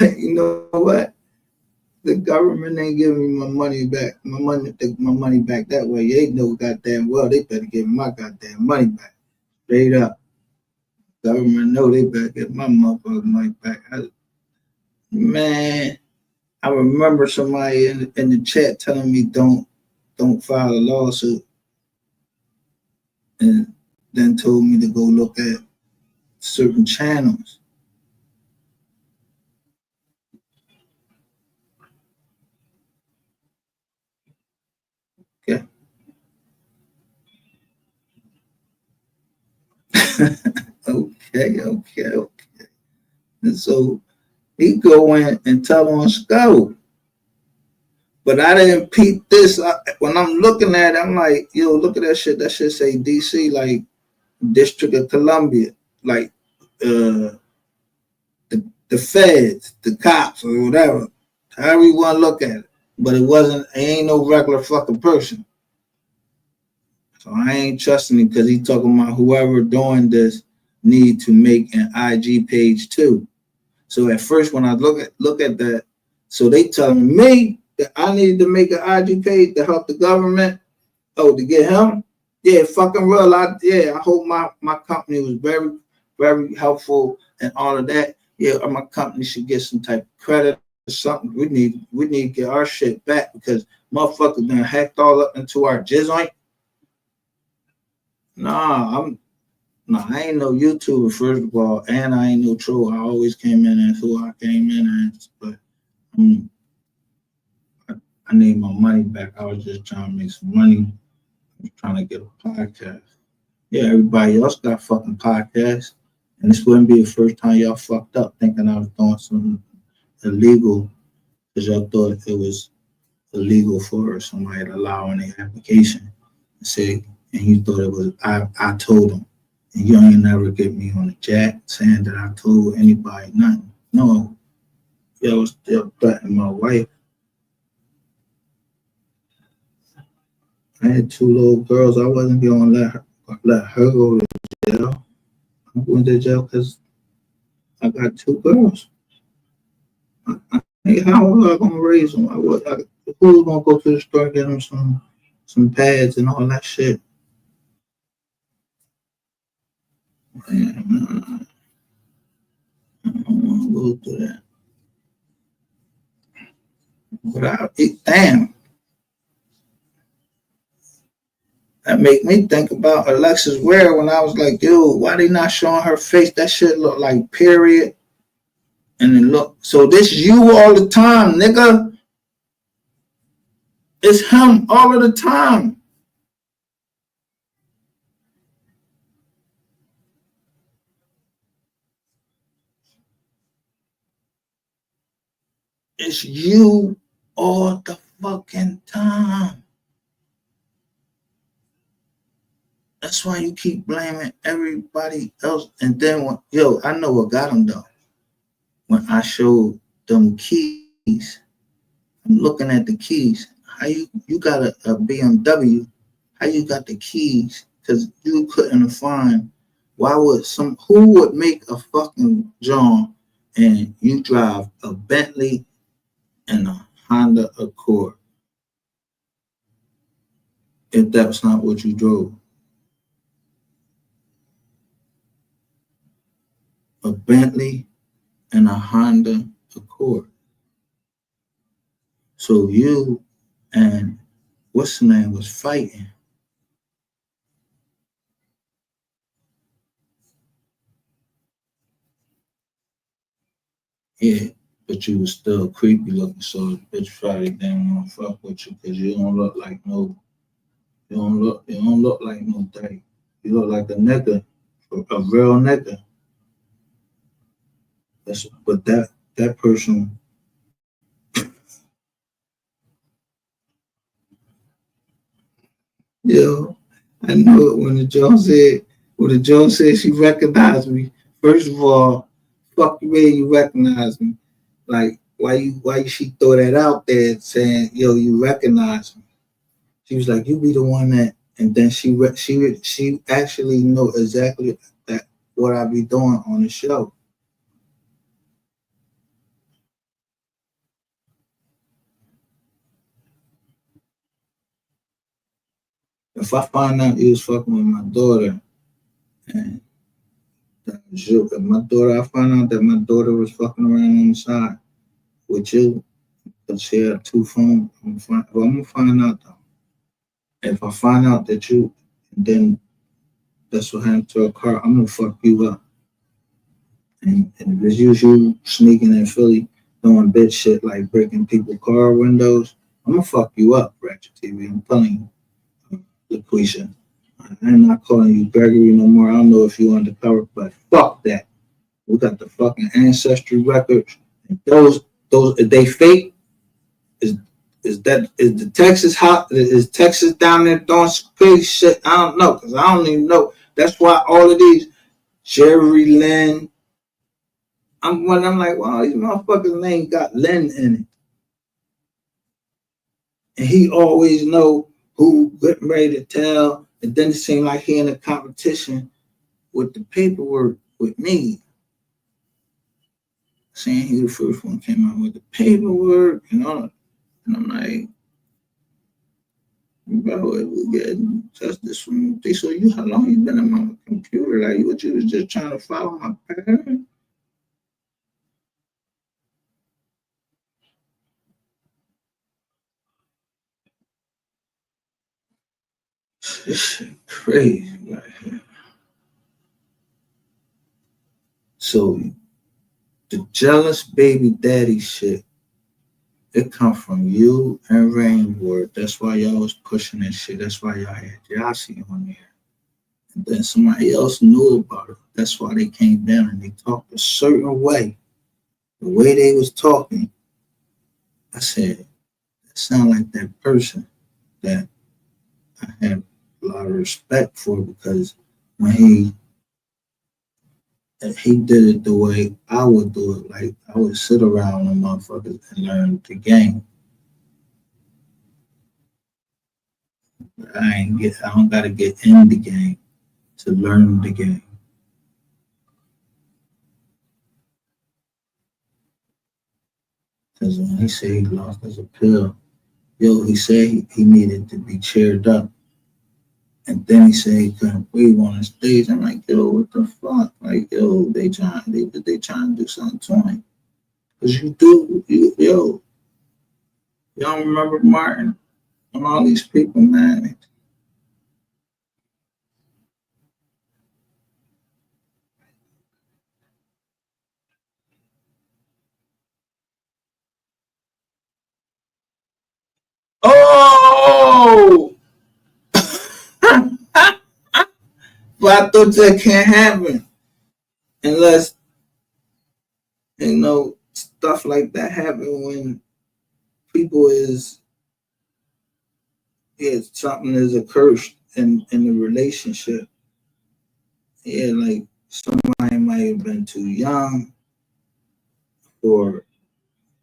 You know what? The government ain't giving me my money back. My money back that way. They know goddamn well they better give me my goddamn money back. Straight up. Government know they better get my motherfucking money back. Man, I remember somebody in the chat telling me don't file a lawsuit, and then told me to go look at certain channels. Okay. Okay. And so he go in and tell on Sco. But I didn't peep this. When I'm looking at it, I'm like, yo, look at that shit. That shit say DC, like District of Columbia, like the feds, the cops, or whatever. However you want to look at it. But it ain't no regular fucking person. So I ain't trusting him because he talking about whoever doing this need to make an IG page too. So at first when I look at that, so they telling me that I need to make an IG page to help the government. Oh, to get him? Yeah, fucking real. I hope my company was very, very helpful and all of that. Yeah, my company should get some type of credit or something. We need to get our shit back because motherfuckers done hacked all up into our jizzoint. I ain't no YouTuber, first of all, and I ain't no troll. I always came in as who I came in as, but I need my money back. I was just trying to make some money. I was trying to get a podcast. Yeah, everybody else got fucking podcasts, and this wouldn't be the first time y'all fucked up thinking I was doing something illegal because y'all thought it was illegal for somebody to allow in their application. Say, and you thought it was I told him, and you ain't never get me on the jack saying that I told anybody nothing. No, yo was still threatening my wife. I had 2 little girls. I wasn't gonna let her go to jail. I'm going to jail because I got 2 girls. How was I gonna raise them? Who was gonna go to the store and get them some pads and all that shit? Man, I don't want to go through that. But damn, that make me think about Alexis Ware when I was like, yo, why they not showing her face? That shit look like period. And then look, so this you all the time, nigga. It's him all of the time. It's you all the fucking time. That's why you keep blaming everybody else. And then, I know what got him though. When I showed them keys, I'm looking at the keys. How you got a BMW? How you got the keys? Because you couldn't find. Who would make a fucking John and you drive a Bentley and a Honda Accord if that's not what you drove? A Bentley and a Honda Accord. So you and what's the name was fighting. Yeah, but you was still creepy looking, so the bitch probably didn't want to fuck with you because you don't look like no dyke. You look like a nigga, a real nigga. But that person, yo, I know it when the Jones said she recognized me. First of all, fuck the way you recognize me. Like why she throw that out there saying, yo, you recognize me? She was like, you be the one that, and then she actually know exactly that what I be doing on the show. If I find out you was fucking with my daughter, and if my daughter, I find out that my daughter was fucking around on the side with you, because she had 2 phones, I'm gonna find out though. If I find out that you, then that's what happened to a car, I'm gonna fuck you up. And if it's you sneaking in Philly, doing bitch shit like breaking people's car windows, I'm gonna fuck you up, Ratchet TV. I'm telling you, LaQuisha. I'm not calling you Gregory no more. I don't know if you undercover, but fuck that. We got the fucking ancestry records. And those if they fake, is the Texas hot? Is Texas down there doing some crazy shit? I don't know, because I don't even know. That's why all of these Jerry Lynn. I'm like, wow, these motherfuckers' name got Lynn in it. And he always know who getting ready to tell. It doesn't seem like he in a competition with the paperwork with me. Saying he the first one came out with the paperwork and all. And I'm like, bro, we getting justice from you. So how long you been in my computer? Like, what you was just trying to follow my pattern? This shit crazy right here. So the jealous baby daddy shit, it come from you and Rainboard. That's why y'all was pushing that shit. That's why y'all had Yossi on there. And then somebody else knew about it. That's why they came down and they talked a certain way. The way they was talking, I said, sound like that person that I have a lot of respect for, because when he did it the way I would do it, like I would sit around with motherfuckers and learn the game. I don't gotta get in the game to learn the game. Because when he said he lost his appeal, he said he needed to be cheered up. And then he said he couldn't breathe on the stage. I'm like, yo, what the fuck? Like, yo, they trying to do something to him. Because y'all remember Martin and all these people, man. Oh! But I thought that can't happen unless, stuff like that happen when people something is accursed in the relationship. Yeah, like somebody might have been too young for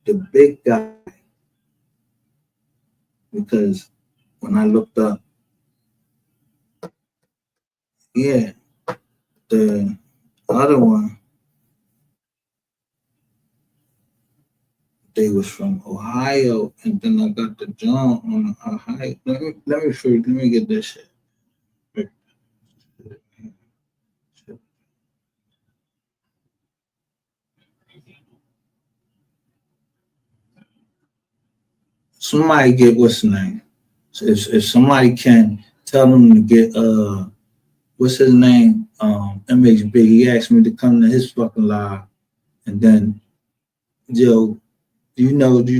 the big guy, because when I looked up, yeah, the other one, they was from Ohio, and then I got the John on Ohio. Let me get this shit. Somebody get what's the name? So if somebody can tell them to get what's his name? MHB. He asked me to come to his fucking live, and then you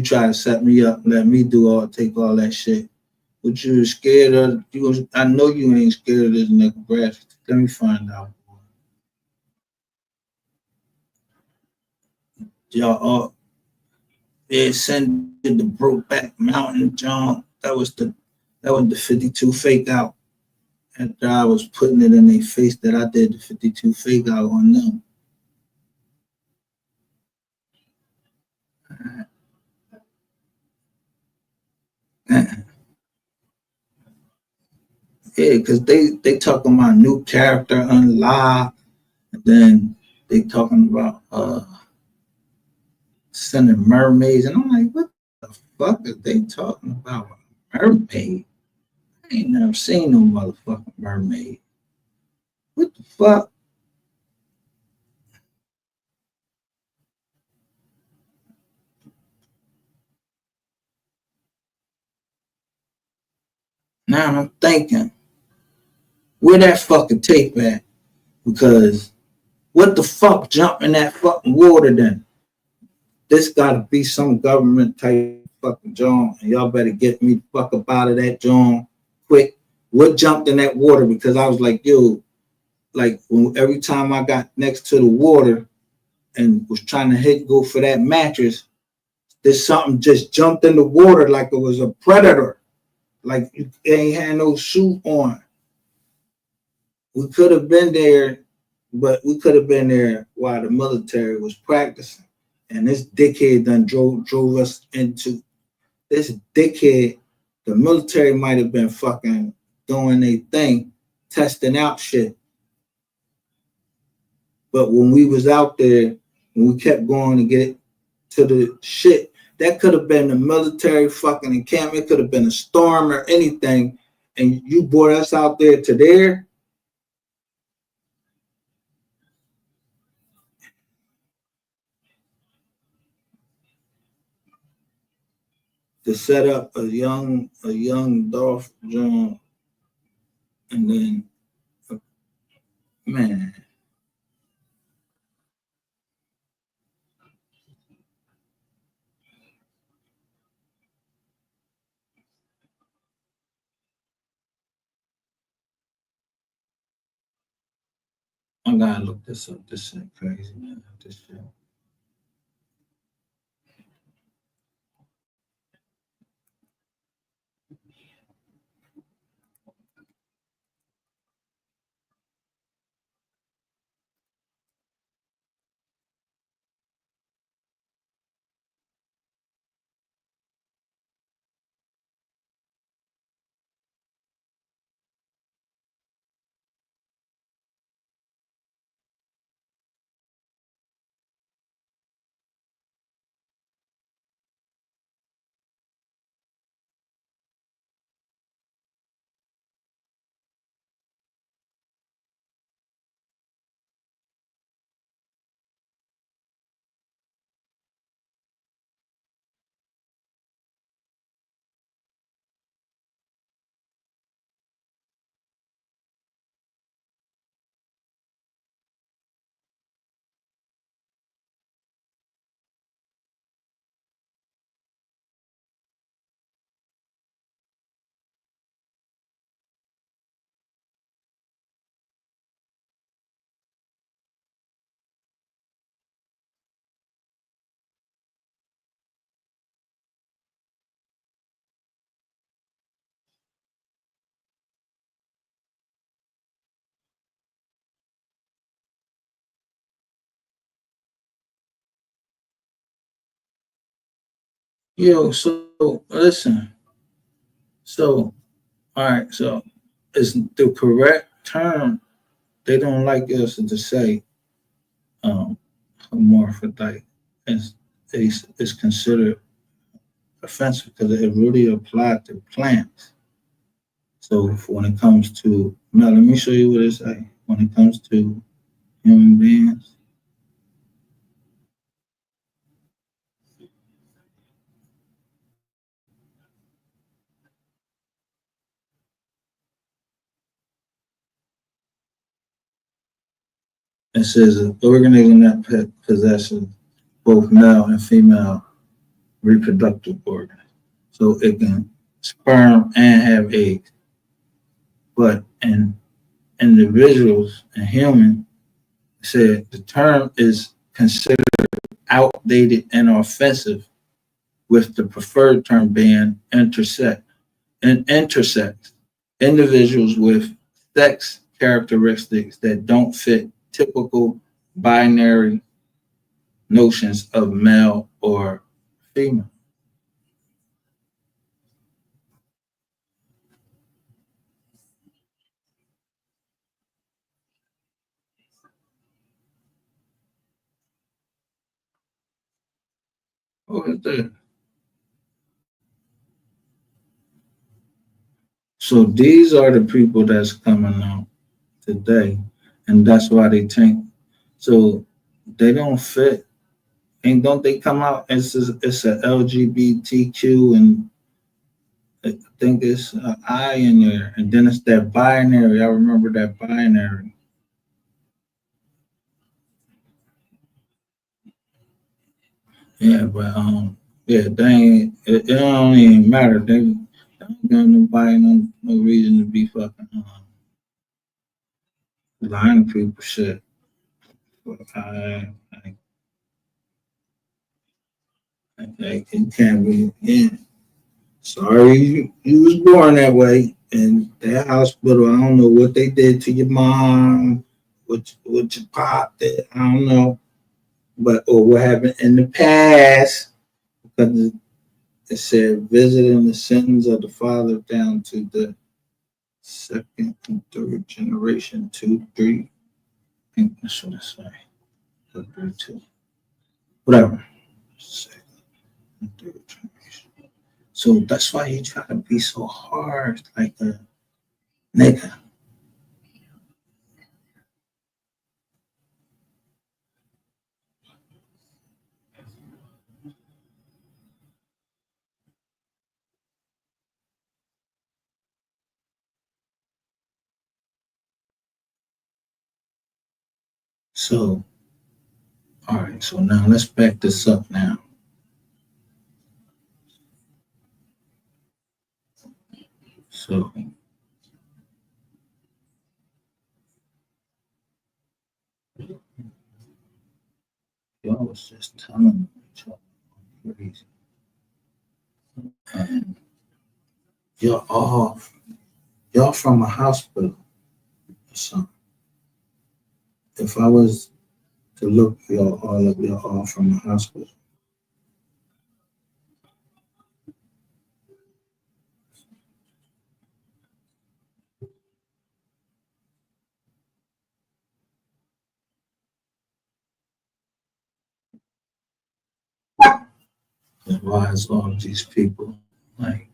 try to set me up, let me take all that shit. But you were scared of I know you ain't scared of this nigga Brad. Let me find out. Y'all all send the Brokeback Mountain John. That was the 52 fake out. After I was putting it in their face that I did the 52 fake out on them. Yeah, because they talking about new character unlocked, and then they talking about sending mermaids, and I'm like, what the fuck are they talking about? Mermaid? I ain't never seen no motherfucking mermaid. What the fuck? Now I'm thinking, where that fucking tape at? Because what the fuck jumped in that fucking water then? This gotta be some government type fucking John, and y'all better get me the fuck up out of that John quick. What jumped in that water? Because I was like, yo, like every time I got next to the water and was trying to go for that mattress, there's something just jumped in the water like it was a predator. Like you ain't had no suit on. We could have been there, but we could have been there while the military was practicing. And this dickhead done drove us into this dickhead. The military might have been fucking doing their thing, testing out shit. But when we was out there, when we kept going to get to the shit, that could have been the military fucking encampment. It could have been a storm or anything. And you brought us out there to there. To set up a young Dolph John, and then man, I gotta look this up. This shit crazy, man. This shit. Yo, so listen. So, all right. So, it's the correct term. They don't like us to say um, hermaphrodite. It's, it's considered offensive because it really applied to plants. So, when it comes to now, let me show you what it say. When it comes to human beings, it says an organism that possesses both male and female reproductive organs. So it can sperm and have eggs. But in individuals and human, said the term is considered outdated and offensive, with the preferred term being intersex and intersex individuals with sex characteristics that don't fit typical binary notions of male or female. What is that? So these are the people that's coming out today, and that's why they think. So they don't fit, and don't they come out? It's a LGBTQ, and I think it's an I in there, and then it's that binary. I remember that binary. Yeah, but yeah, they ain't. It don't even matter. They don't got nobody no reason to be fucking lying to people shit. I, it can't be. Yeah. Sorry, you was born that way, and that hospital. I don't know what they did to your mom, what your pop did. I don't know, but or what happened in the past, because it said visiting the sins of the father down to the second and third generation, two, three. I think that's what it say. Three, two, whatever. Second and third generation. So that's why you try to be so hard, like a nigga. So, all right. So now let's back this up now. So y'all was just telling each other crazy, and y'all all y'all from a hospital or something. If I was to look y'all all up, y'all all from a hospital. And why is all of these people like?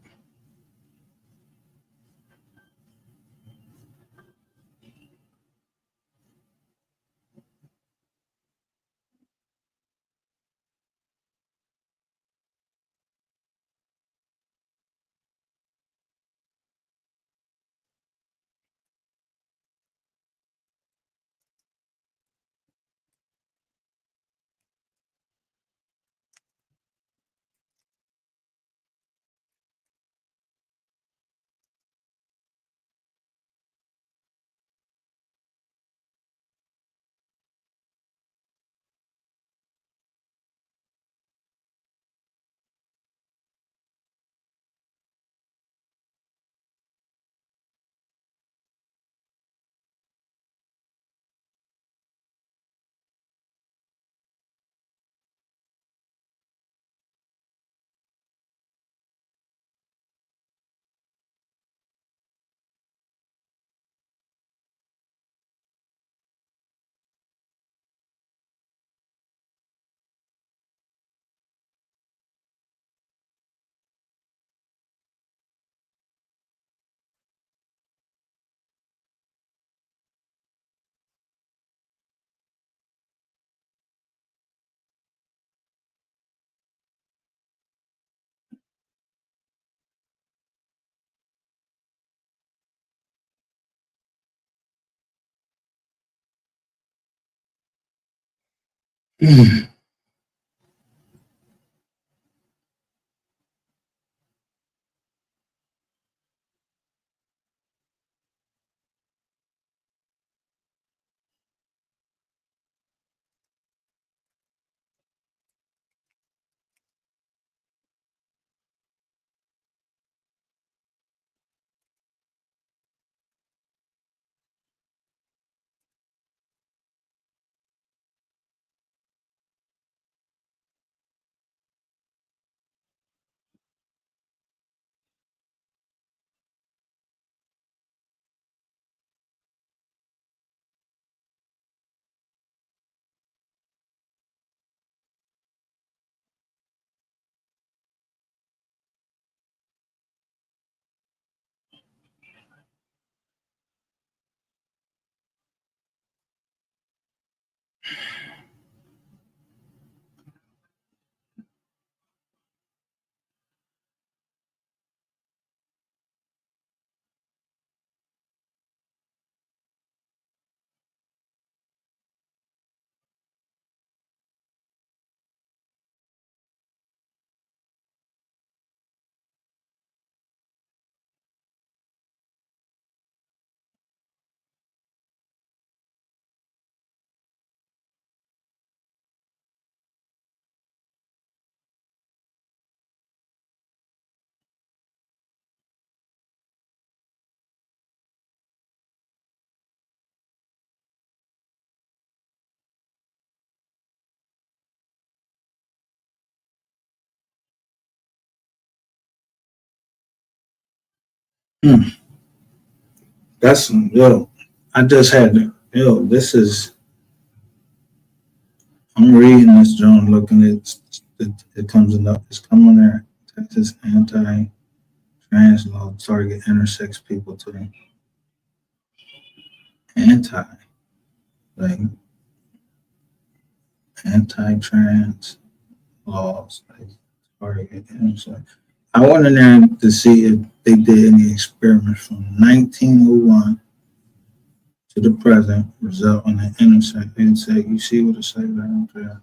That's yo. I just had to. Yo, this is. I'm reading this, John. Looking at it comes up. It's coming there. Texas anti-trans law target intersex people today. Like anti-trans laws. Like, target intersex. I went in there to see if they did any experiments from 1901 to the present, result in an intersect. They say, you see what it says right there?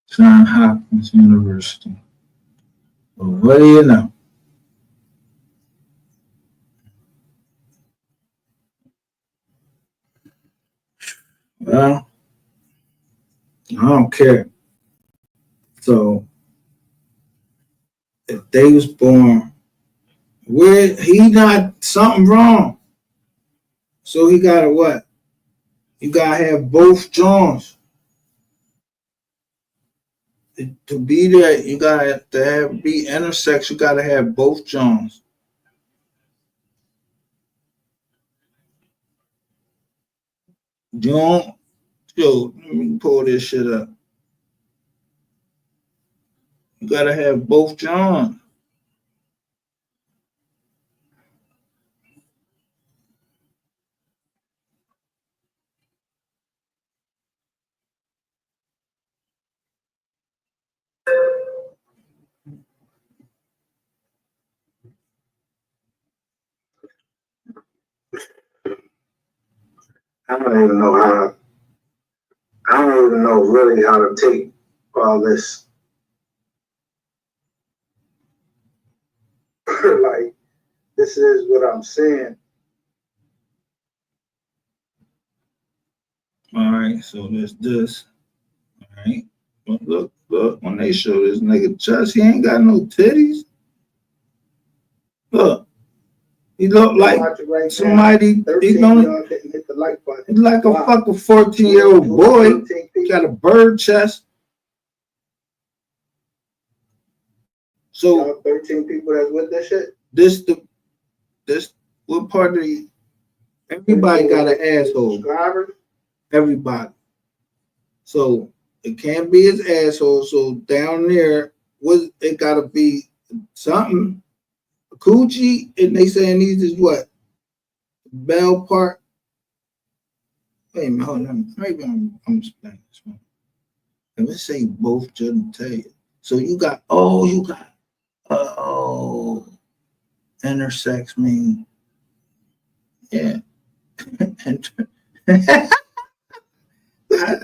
Johns Hopkins University. Well, what do you know? Well, I don't care. So if they was born, where he not something wrong. So he gotta what? You gotta have both Johns. To be there, you gotta be intersex, you gotta have both Johns. John, yo, let me pull this shit up. You gotta have both Johns. I don't even know how to, I don't even know really how to take all this. Like, this is what I'm saying. All right, so there's this. All right. But look, when they show this nigga chest, he ain't got no titties. Look, he look like right somebody, he's like a fucking 14-year-old boy. He got a bird chest. So 13 people that's with this shit. This what part of the everybody got an asshole. Everybody. So it can't be his asshole. So down there, was it gotta be something coochie? And they saying these is what? Bell Park. Wait a minute, hold on. Maybe I'm explaining this one. Let me say both just tell you. So you got intersex mean yeah.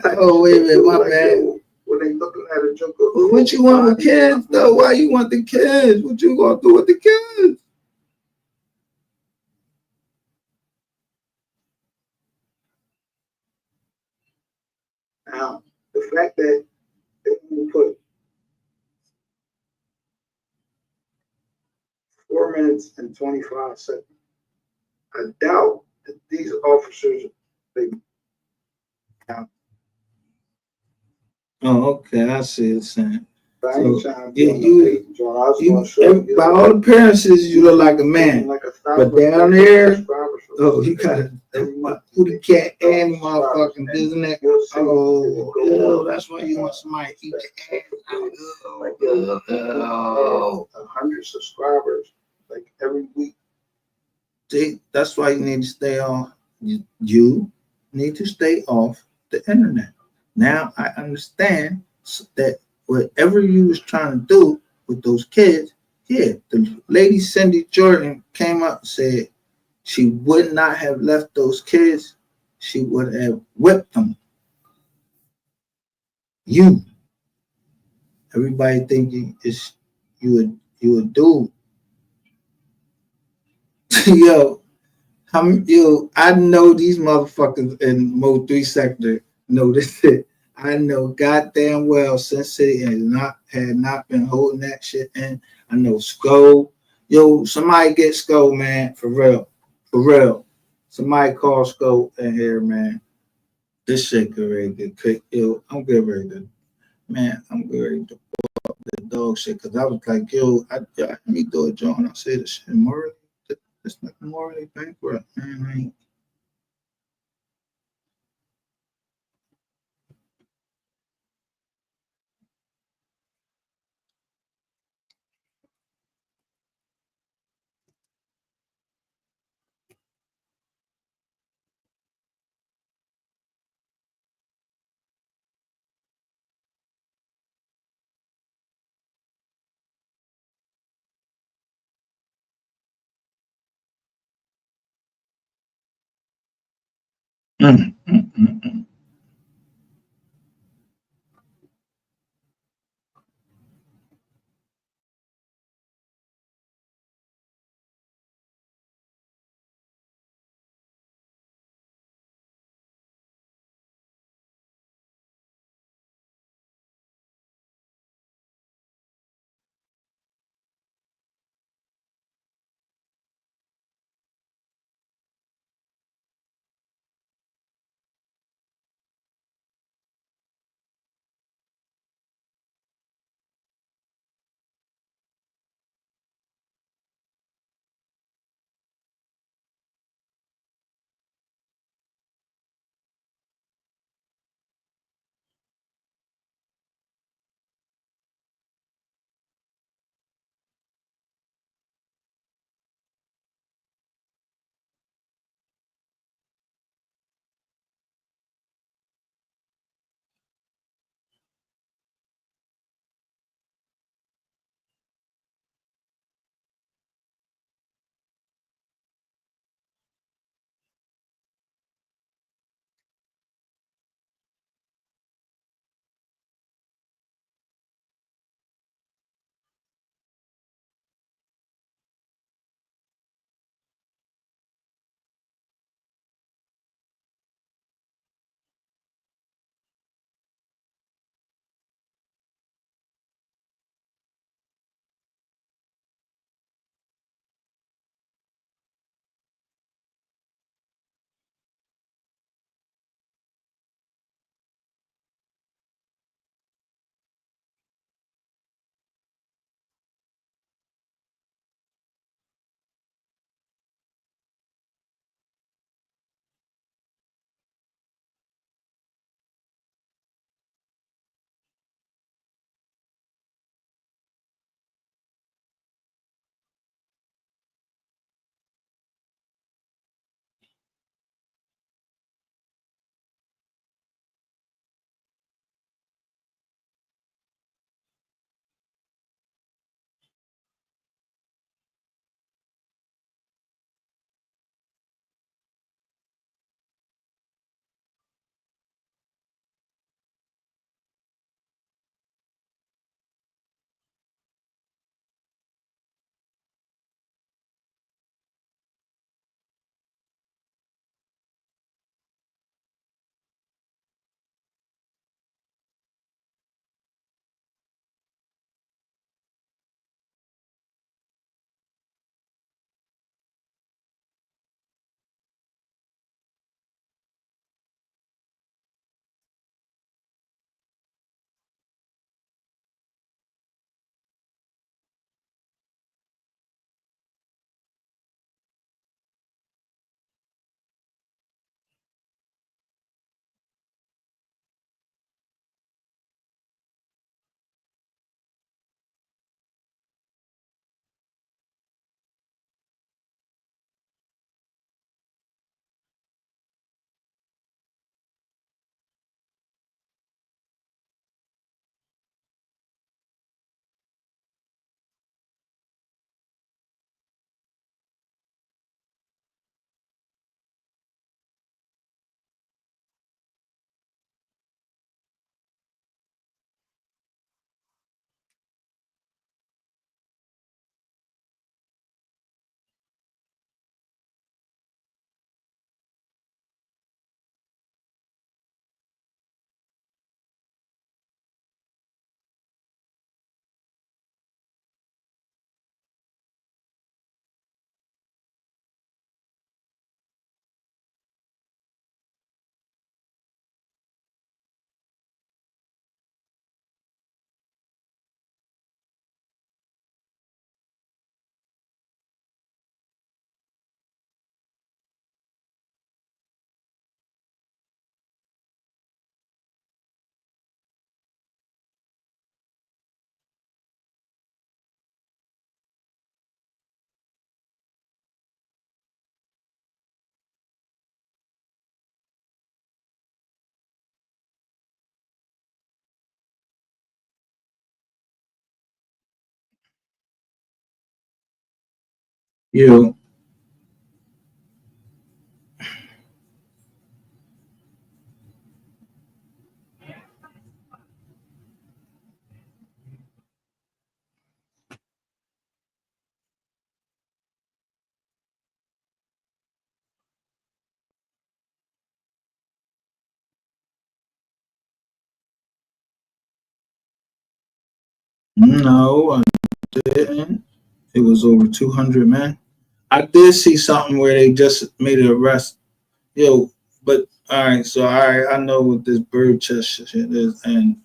Oh wait a minute, my bad. When they looking at a joker, what you want with kids though? Why you want the kids? What you gonna do with the kids? Now the fact that they put 4 minutes and 25 seconds, I doubt that these officers they count. Oh, okay, I see it saying. So, by all appearances, you look like a man, but down there, oh, you got a booty cat and motherfucking Disney. Oh, ew, that's why you want somebody to eat your ass. Oh, 100 subscribers like every week. See, that's why you need to stay off. You need to stay off the internet. Now I understand that whatever you was trying to do with those kids, yeah, the lady Cindy Jordan came up and said she would not have left those kids. She would have whipped them. You, everybody thinking it's you a dude. Yo, I know these motherfuckers in Mo 3 sector know this shit. I know goddamn well Sin City had not been holding that shit in. I know Skull. Yo, somebody get Skull, man, for real. For real. Somebody call Skull in here, man. This shit get ready to cook. Yo, I'm getting ready to, man, I'm getting ready to pull up the dog shit. Cause I was like, yo, let me do it, John. I said this shit morally. It's not morally bankrupt, man. I ain't. Mm, mm, mm, mm. You. No, I didn't. It was over 200 men. I did see something where they just made an arrest. Yo, but all right, so all right, I know what this bird chest shit is, and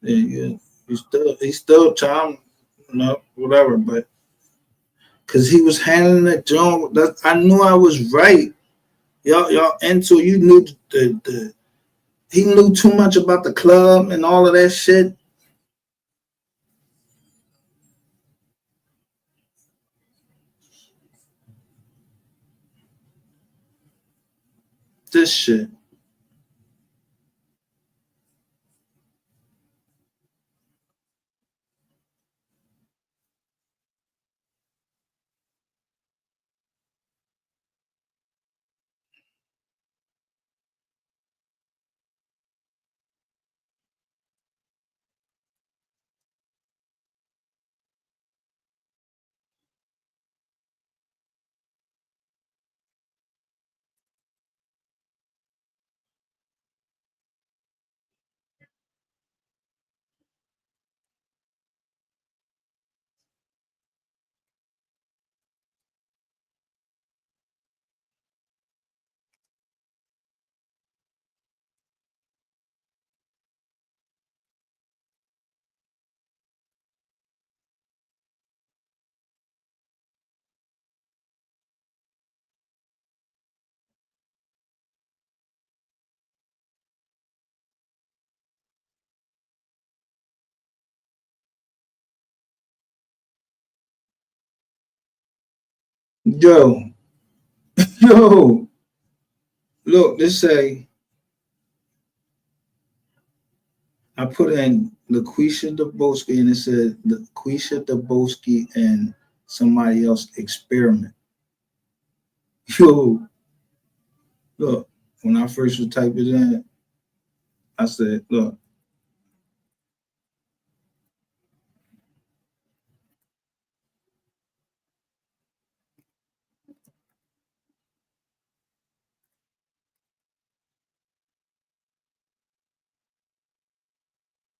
yeah, he's still trying, whatever, but because he was handling that joint, that I knew I was right. Y'all into you knew the he knew too much about the club and all of that shit. This shit. Yo, yo, look, this say I put in LaQuisha Daboski and it said LaQuisha Daboski and somebody else experiment. Yo, look, when I first would type it in, I said, look,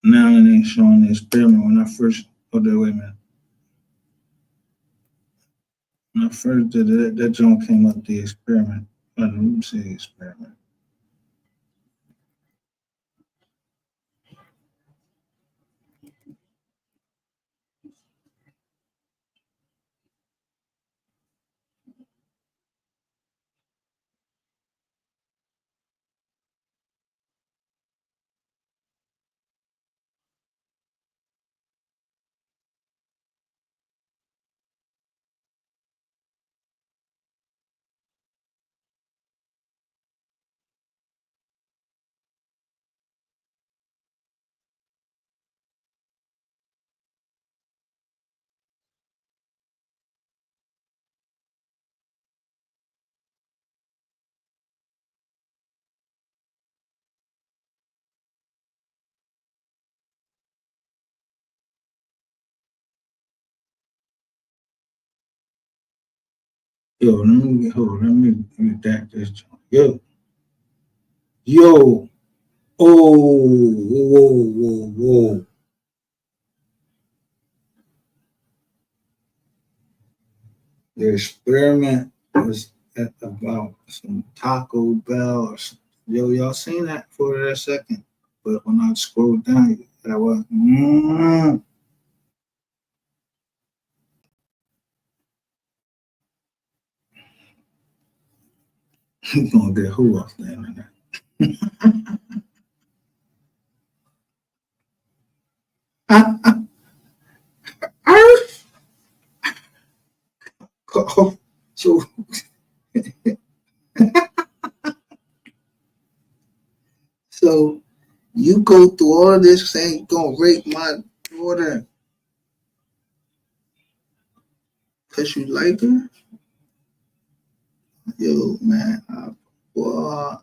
now it ain't showing the experiment. When I first, wait a minute. When I first did it, that joint came up the experiment. Let me see the experiment. Yo, let me redact this joint. Yo, whoa. The experiment was about some Taco Bell or some, y'all seen that for a second? But when I scrolled down, I was, you gonna get who else there? So, so you go through all of this saying you're gonna rape my daughter because you like her? Yo, man. Boy,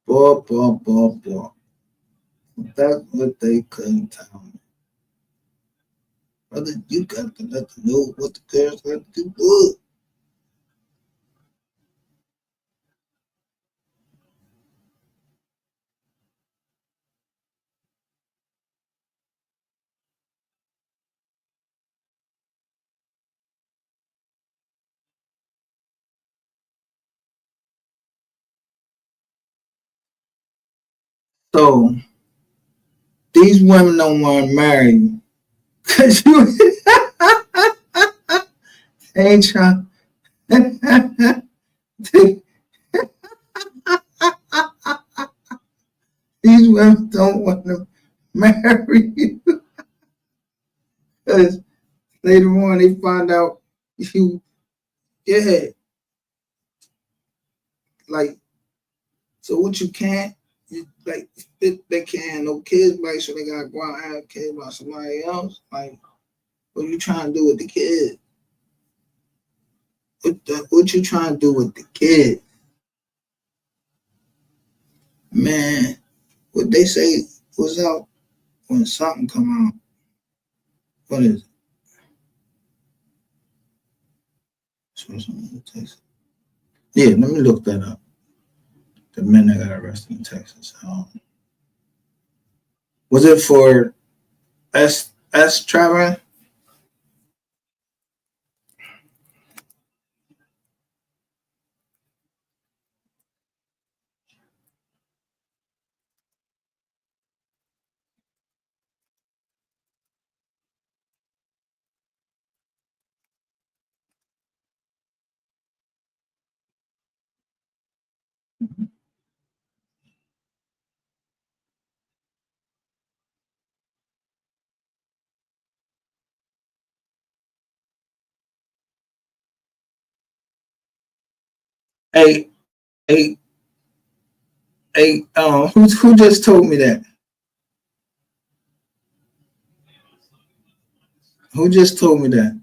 boy. That's what they couldn't tell me. Brother, you got to let them know what the girls got to do. Good. So these women don't want to marry you because you ain't trying. These women don't want to marry you because later on they find out you, yeah, like, so what you can't, you, like, they can't have no kids, like, so they got to go out and have kids by somebody else. Like, what you trying to do with the kid? What you trying to do with the kid? Man, what they say was out when something come out. What is it? Yeah, let me look that up. The men that got arrested in Texas. Was it for S Trevor? Hey, hey, hey, who just told me that? Who just told me that?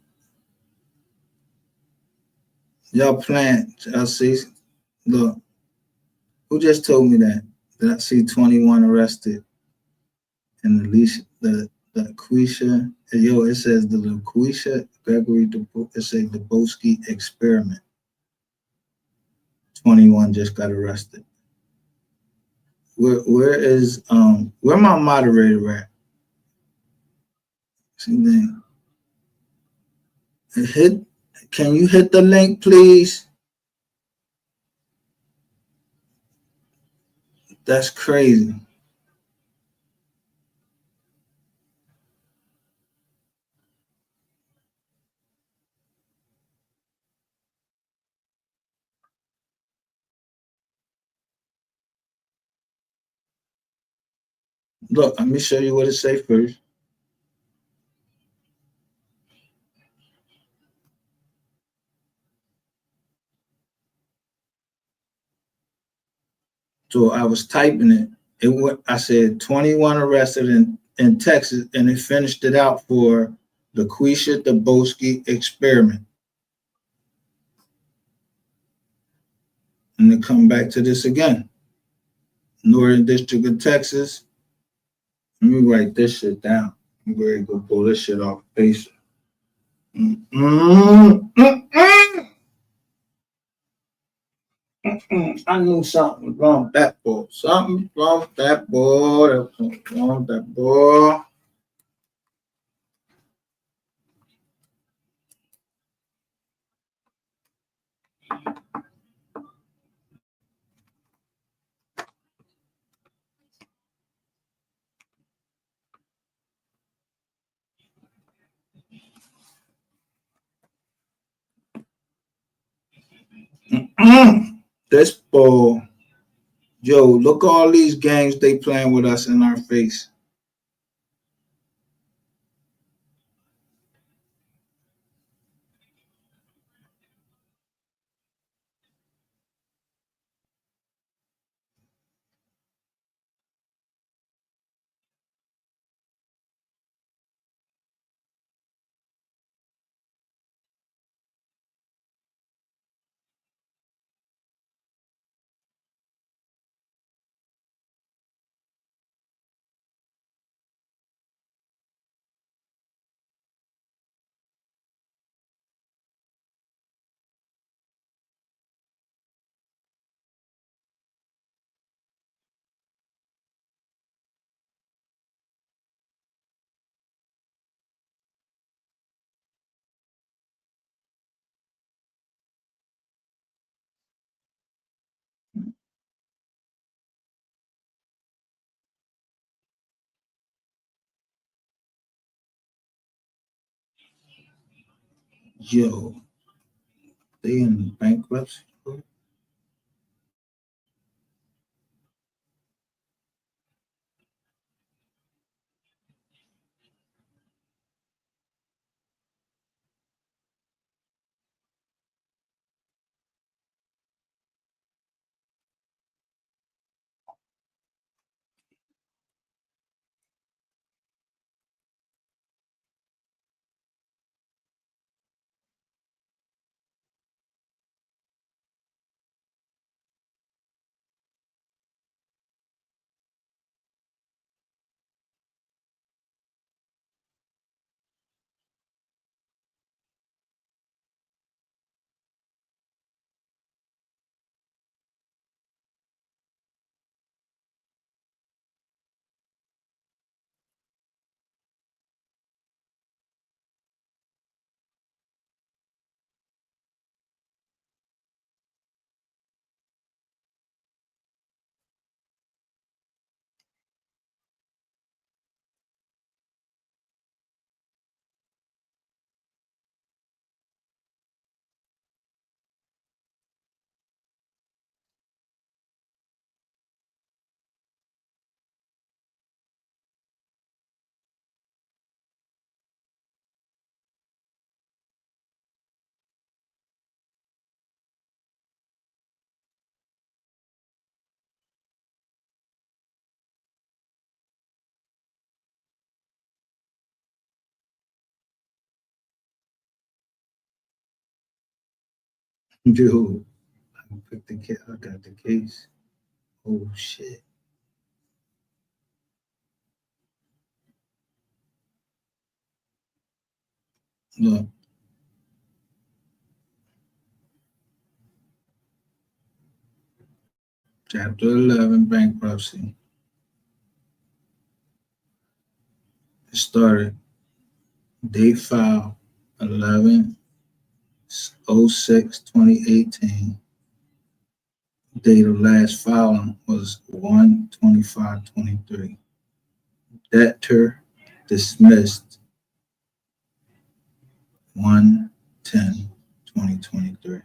Y'all playing, I see. Look, who just told me that? That I see 21 arrested in the Quisha. Yo, it says the LaQuisha Gregory, it says the Boski experiment. 21 just got arrested. Where my moderator at? See then. Can you hit the link, please? That's crazy. Look, let me show you what it say first. So I was typing it. I said 21 arrested in Texas, and it finished it out for the Quisha Boski experiment. And then come back to this again. Northern District of Texas. Let me write this shit down. I'm ready to go pull this shit off base. I knew something was wrong with that boy. Something wrong with that boy. Something wrong with that boy. This boy. Yo, look all these games they playing with us in our face. Yo, they in bankruptcy. Dude, I picked the case. I got the case. Oh shit. Look, Chapter 11, bankruptcy. It started date file 11 06 2018. Date of last filing was 1/25/23. Debtor dismissed 1/10/2023.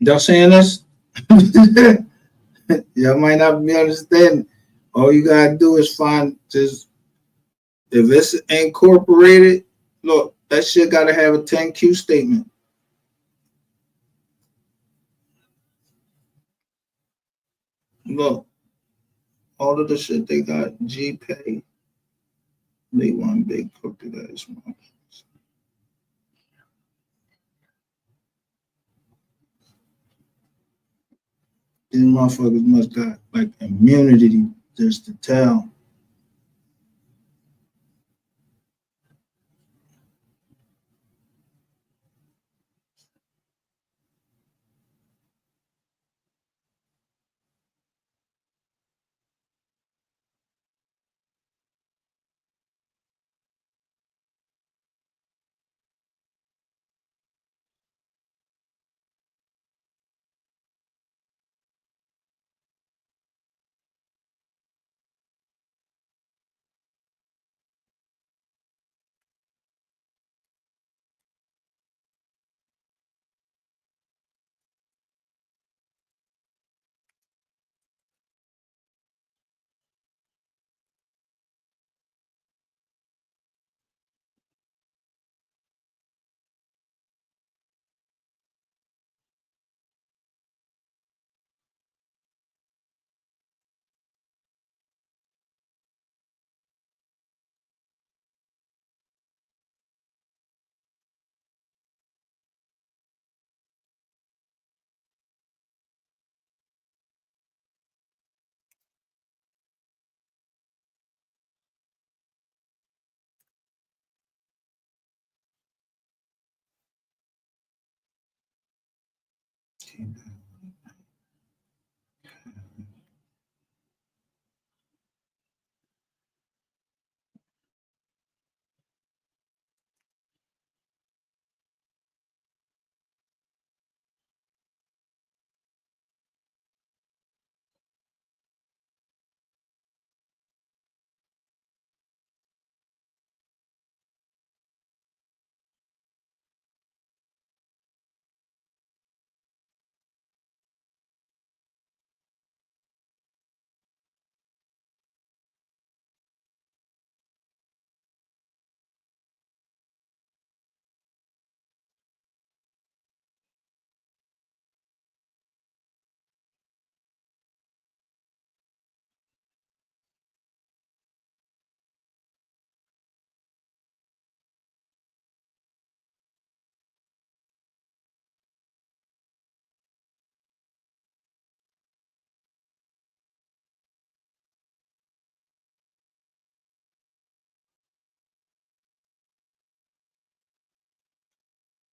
Y'all saying this? Y'all might not be understanding. All you gotta do is find just if it's incorporated. Look, that shit gotta have a 10Q statement. Look, all of the shit they got GPay. They one big crooked ass motherfucker. These motherfuckers must got like immunity just to tell.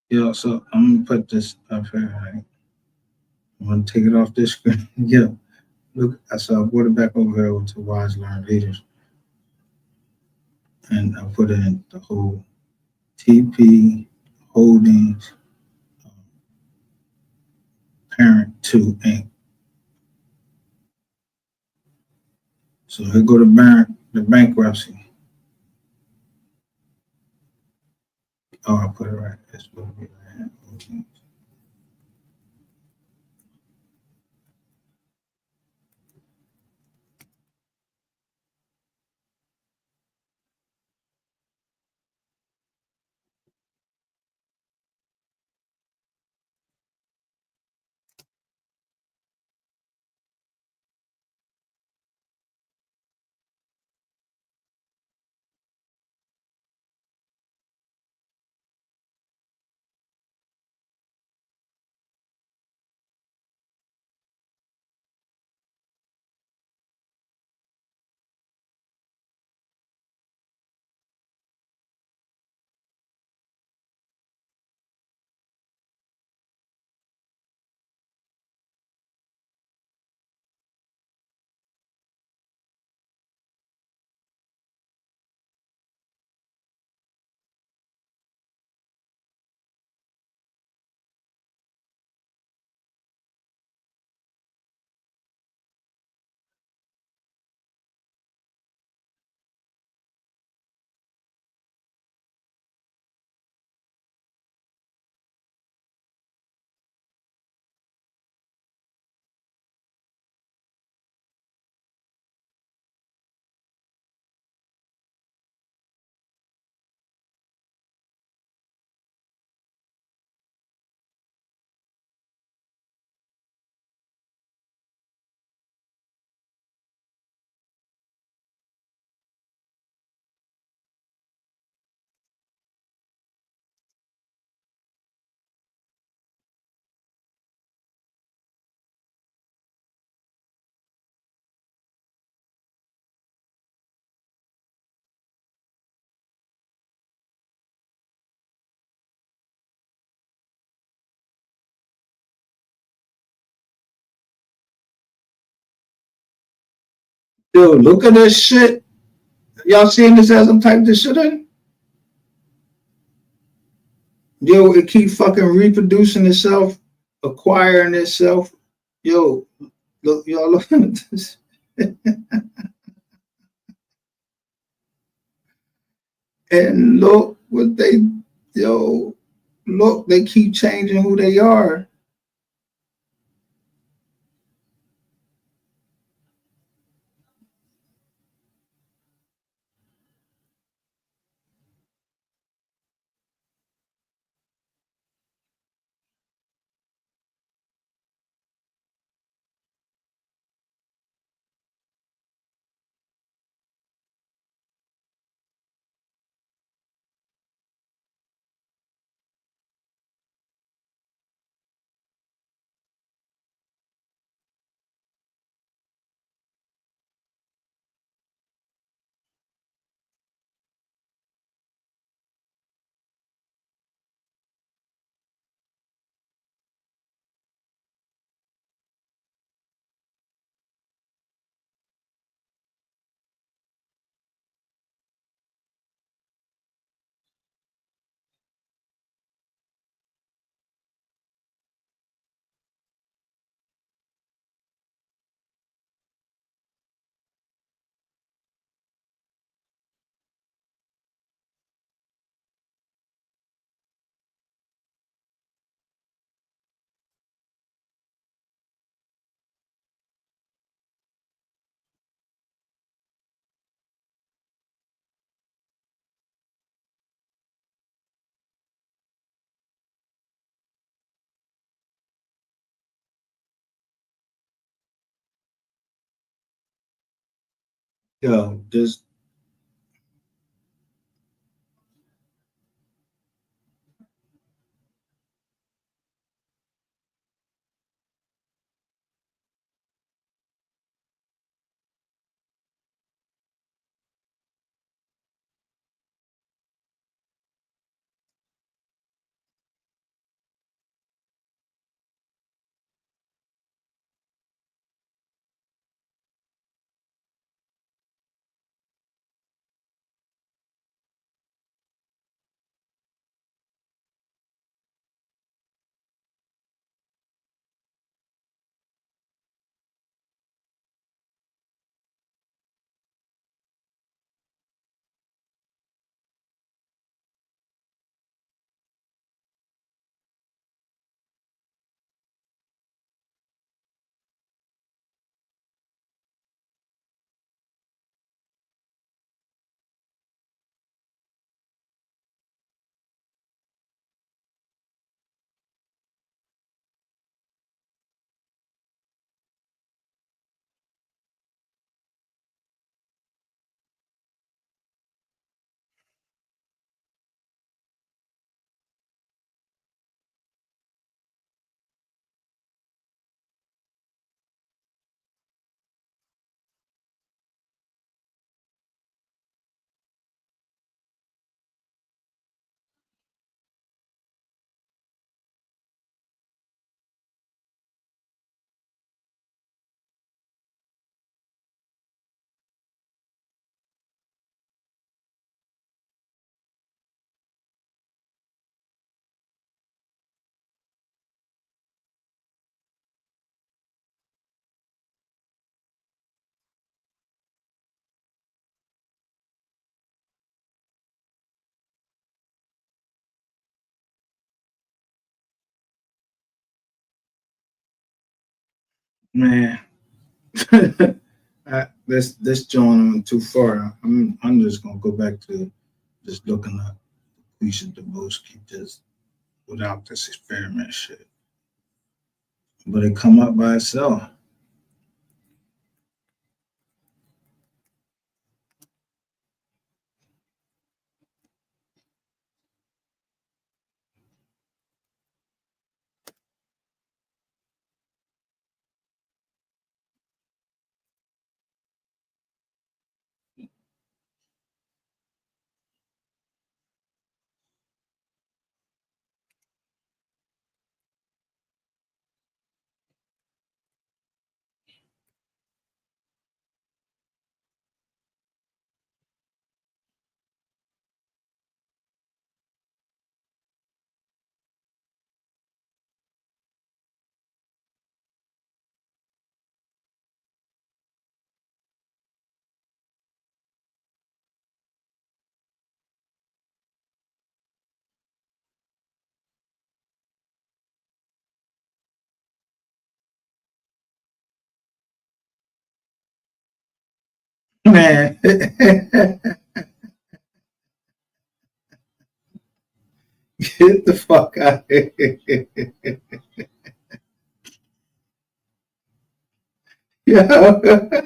Yeah, so I'm gonna put this up here, right? I'm gonna take it off this screen. Yeah. Look, I brought it back over here to Wise Learn Leaders, and I put in the whole TP Holdings parent to Inc. So here go the bankruptcy. Oh, I put it right. That's supposed to be right. Okay. Dude, look at this shit. Y'all seen this as I'm typing this shit in? Yo, it keep fucking reproducing itself, acquiring itself. Yo, look, y'all looking at this. And look what they, yo, look, they keep changing who they are. Yo, just man. This joint too far. I'm just gonna go back to just looking up Lisa Dabrowski just without this experiment shit. But it come up by itself. Man. Get the fuck out of here. Yeah.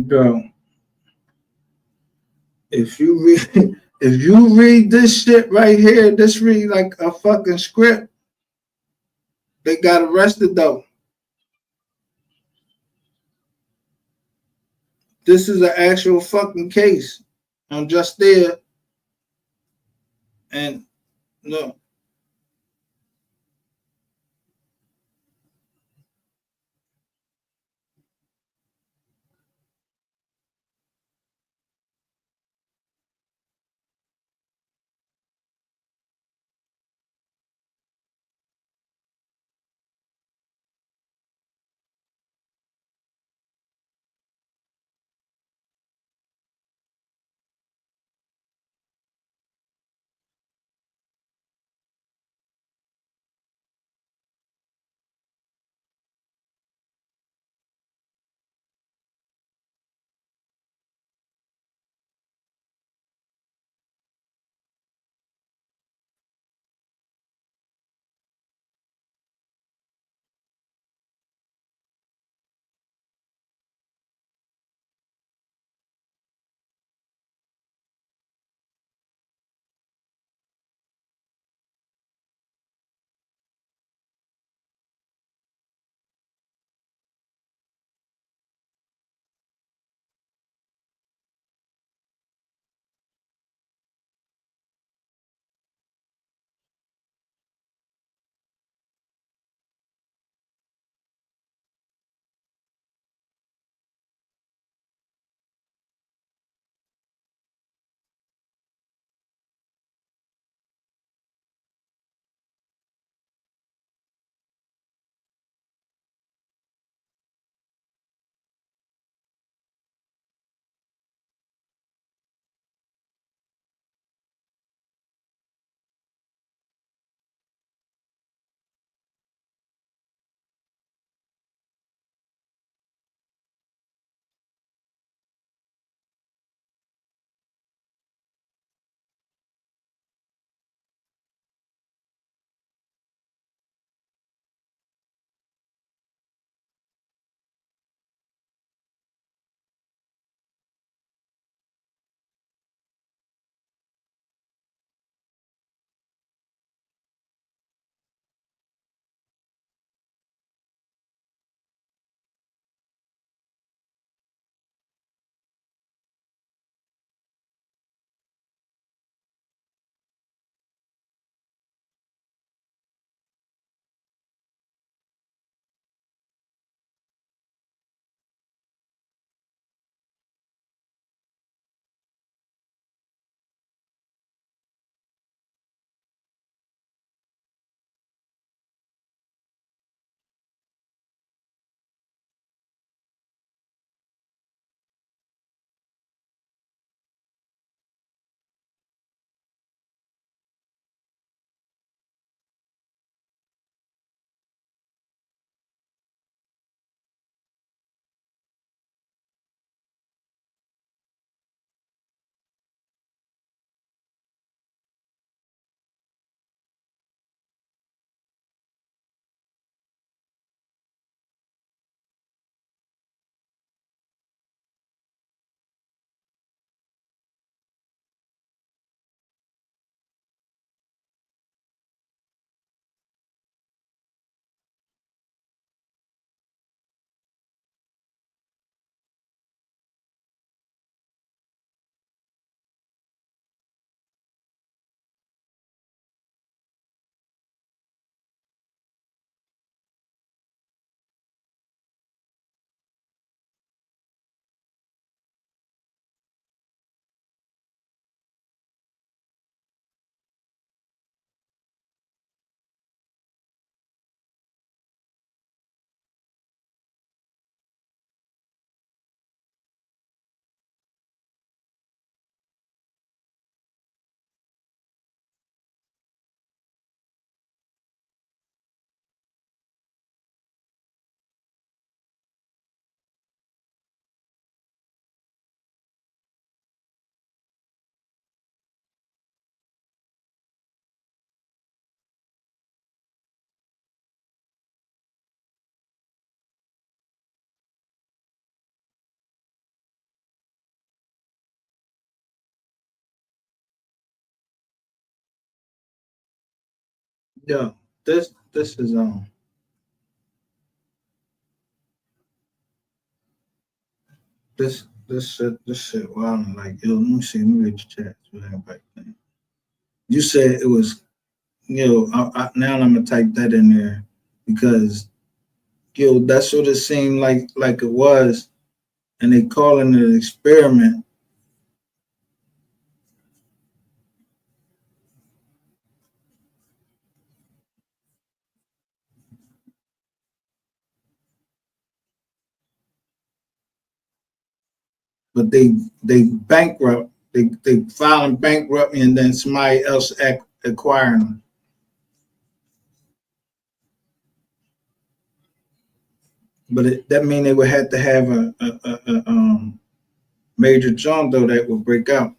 Bro, if you read if you read this shit right here, this read like a fucking script. They got arrested though. This is an actual fucking case. I'm just there, and look. Yeah, this is this shit. Wow, I'm like, yo, let me see, let me read the chat. So everybody think. You said it was, now I'm gonna type that in there because that's what it seemed like it was, and they calling it an experiment. But they bankrupt. They filing bankruptcy, and then somebody else acquiring them. But that mean they would have to have a major jump though that would break out.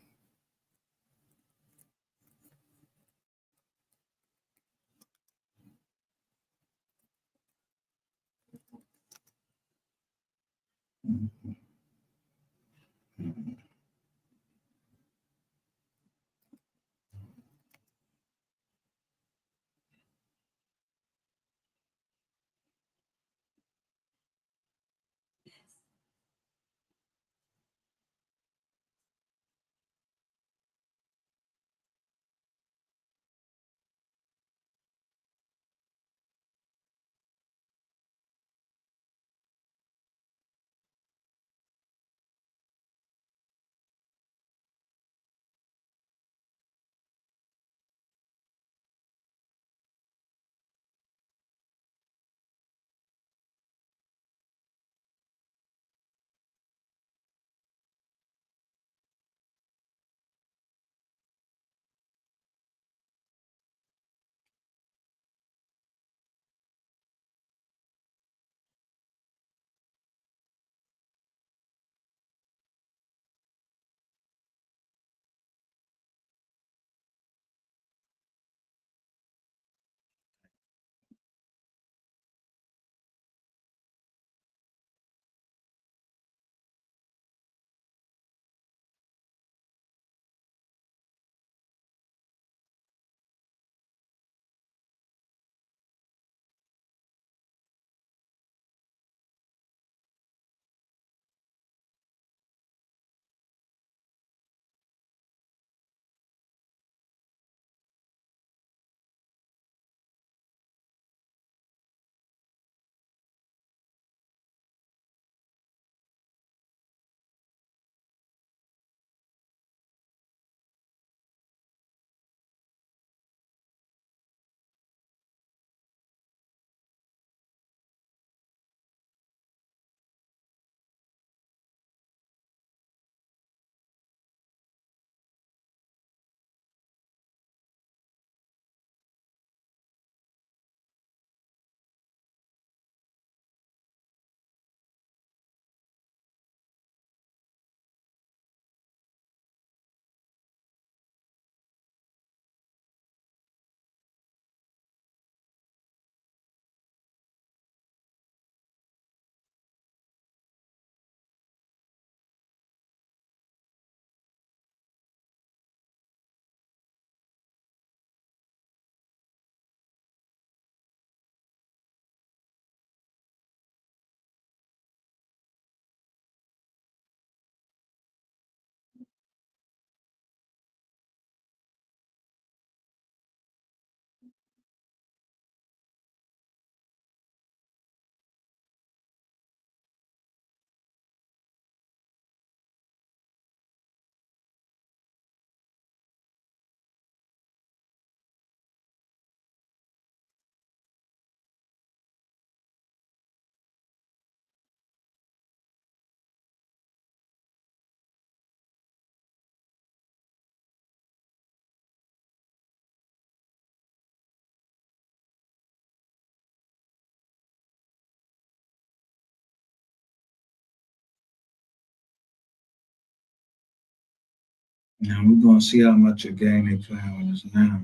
Now we're gonna see how much a game they playing with us now,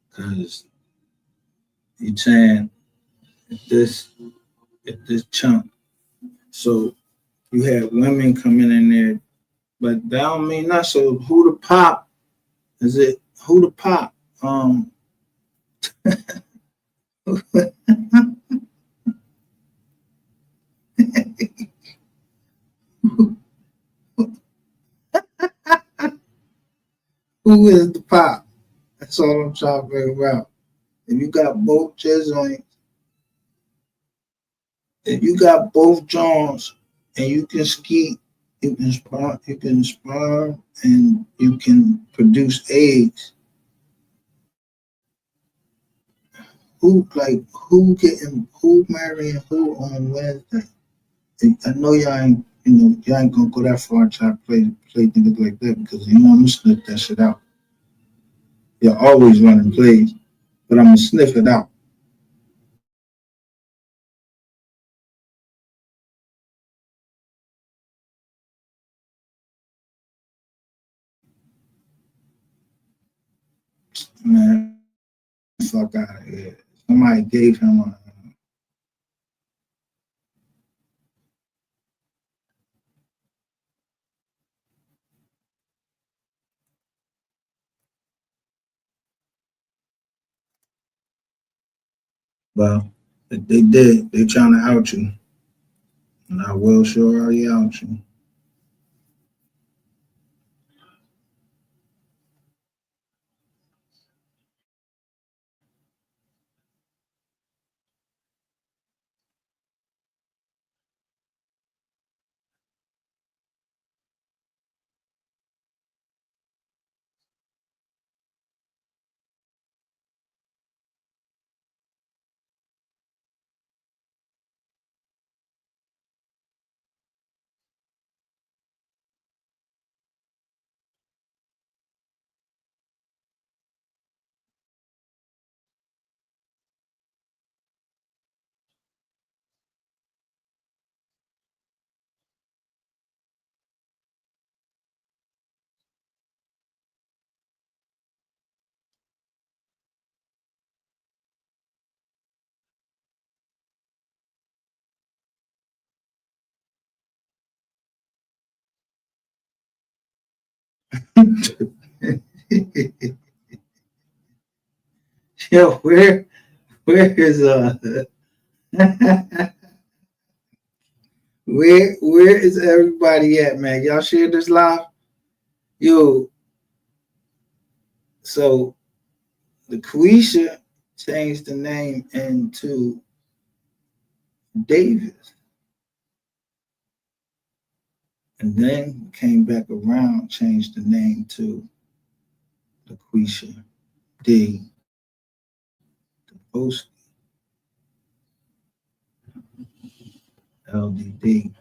because you saying if this chunk, so you have women coming in there, but that don't mean that. So who the pop? Is it who the pop? Who is the pop? That's all I'm trying to figure out. If you got both chairs on you, if you got both Johns and you can ski, you can sperm, and you can produce eggs. Who marrying who on Wednesday? I know y'all ain't y'all ain't gonna go that far and try to play things like that because you know I'm gonna sniff that shit out. You're always running plays, but I'm gonna sniff it out. Man, fuck out of here. Somebody gave him a. Well, they did. They trying to out you. And I will sure already out you. Yo, where is where is everybody at, man? Y'all share this live? Yo, so the Quisha changed the name into Davis, and then came back around, changed the name to LaQuisha D. Post LDD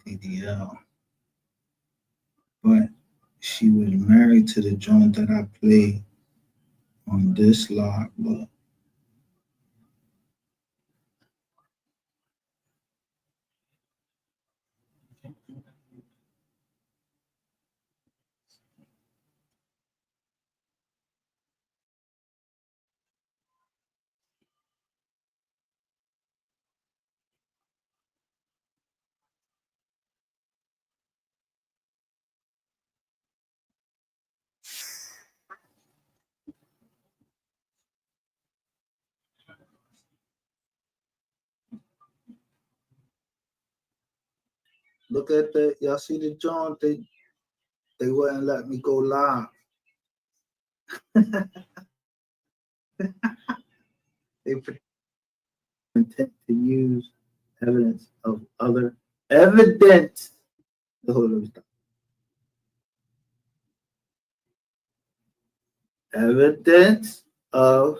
DDL. But she was married to the joint that I played on this lot, but look at that. Y'all see the joint? They wouldn't let me go live. They pretend to use evidence of other evidence. Hold on, stop. Evidence of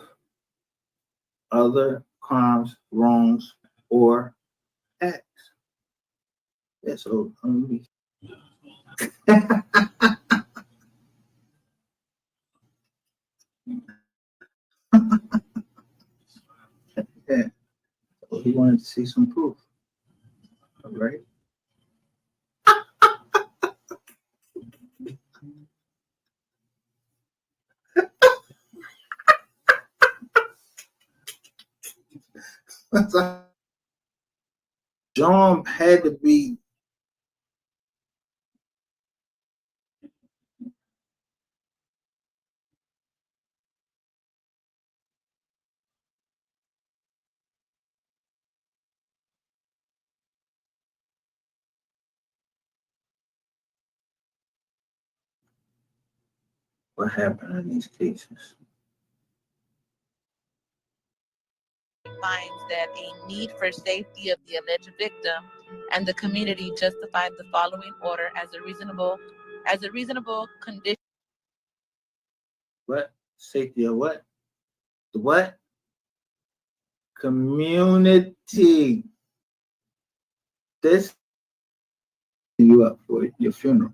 other crimes, wrongs, or acts. Yeah, so yeah. So he wanted to see some proof. All right. John had to be What happened in these cases? Finds that a need for safety of the alleged victim and the community justified the following order as a reasonable condition. What? Safety of what? The what? Community. This you up for your funeral.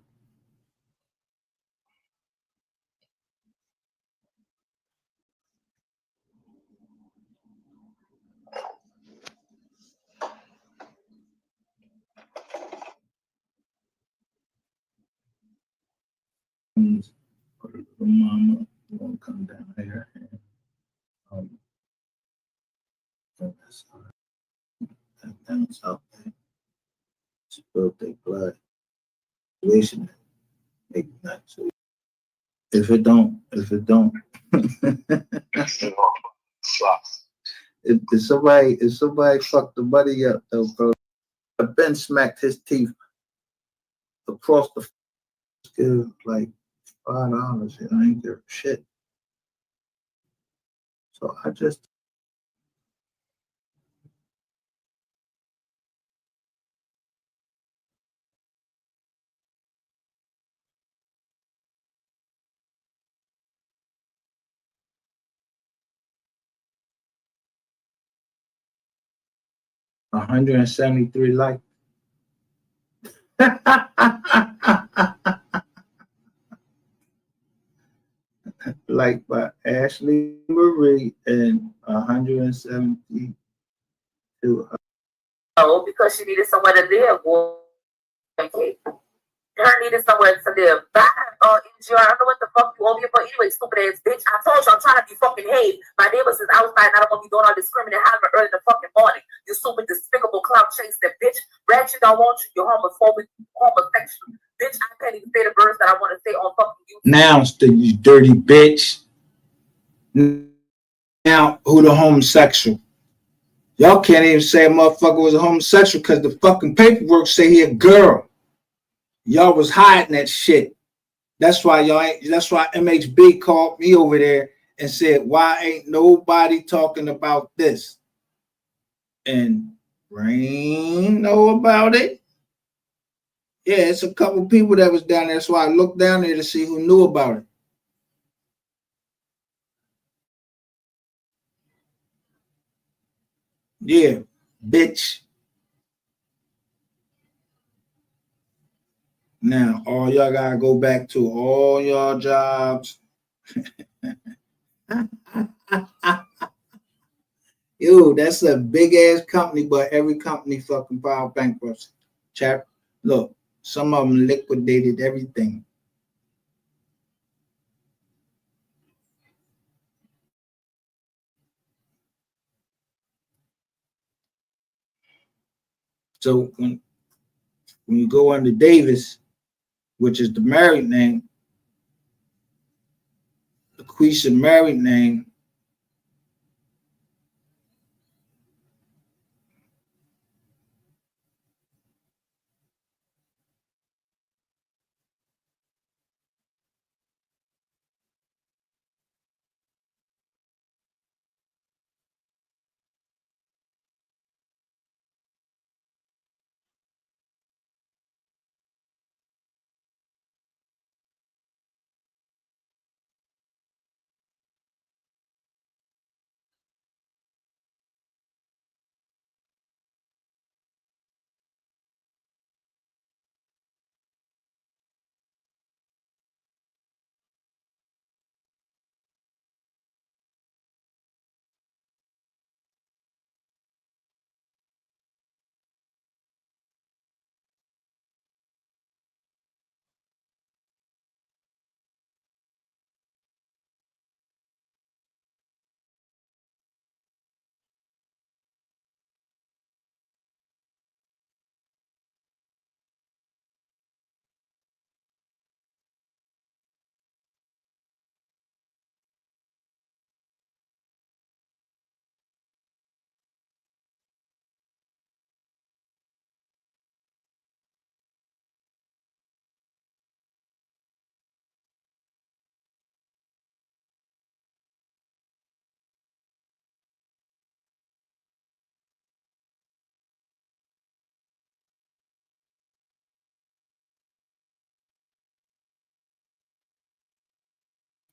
Or the little mama won't come down here and that's that down south there. Spilled their blood. Situation make not so if it don't if somebody fucked the buddy up though, bro. Ben smacked his teeth across the skill like $5 and I ain't give a shit. So I just 173 likes. Like by Ashley Marie and 172. Oh, because she needed somewhere to live. Boy. Her needed somewhere to live. Bye, NGR. I don't know what the fuck you over here for anyway, stupid ass bitch. I told you I'm trying to be fucking hay. My neighbors is outside and I don't want to be doing all discriminating hollering early in the fucking morning. You stupid, despicable clout chase that bitch. Ratchet don't want you. You're homophobic, homosexual. Bitch, I can't even say the words that I want to say on fucking you. Now, you dirty bitch. Now, who the homosexual? Y'all can't even say a motherfucker was a homosexual because the fucking paperwork say he a girl. Y'all was hiding that shit. That's why that's why MHB called me over there and said, why ain't nobody talking about this? And Rain know about it. Yeah, it's a couple people that was down there. So I looked down there to see who knew about it. Yeah, bitch. Now, all y'all gotta go back to all y'all jobs. Yo, that's a big ass company, but every company fucking filed bankruptcy. Chap, look, some of them liquidated everything. So when you go under Davis, which is the married name, the Quisha married name,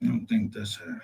I don't think that's her.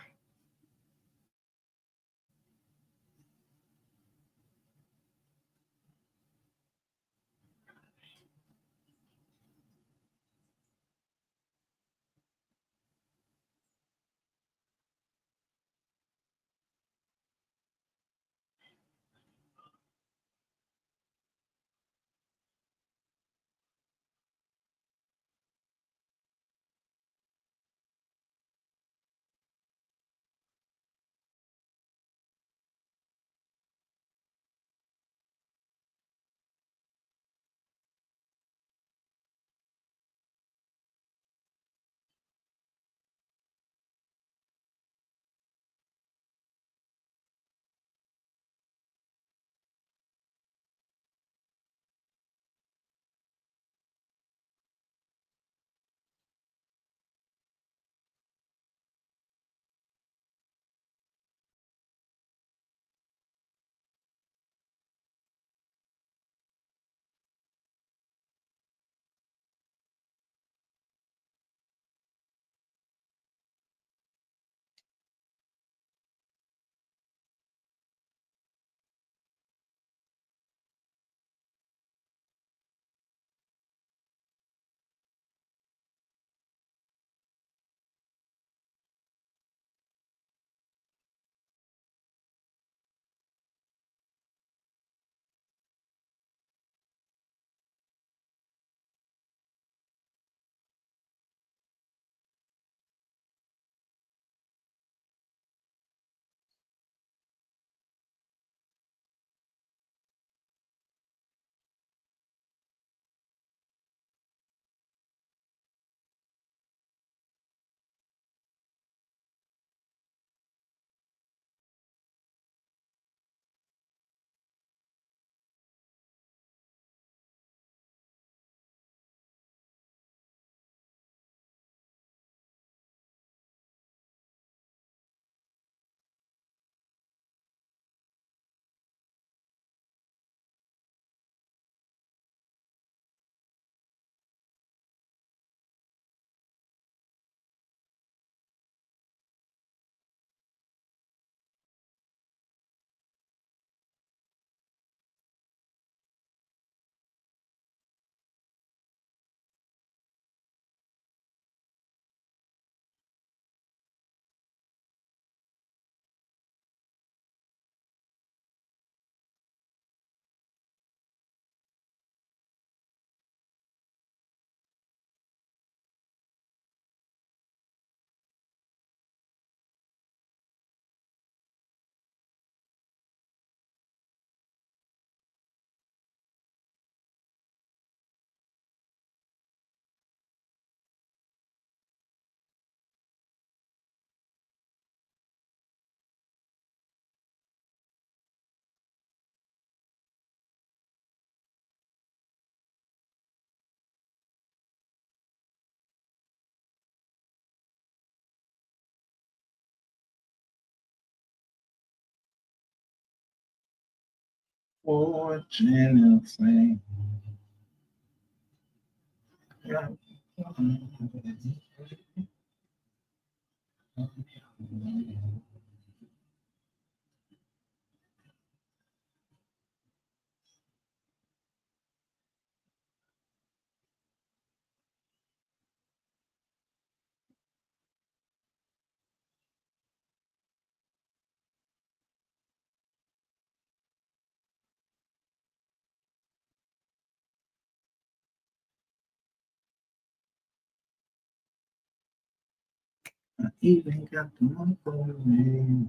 Fortune and fame. I even got the money for me.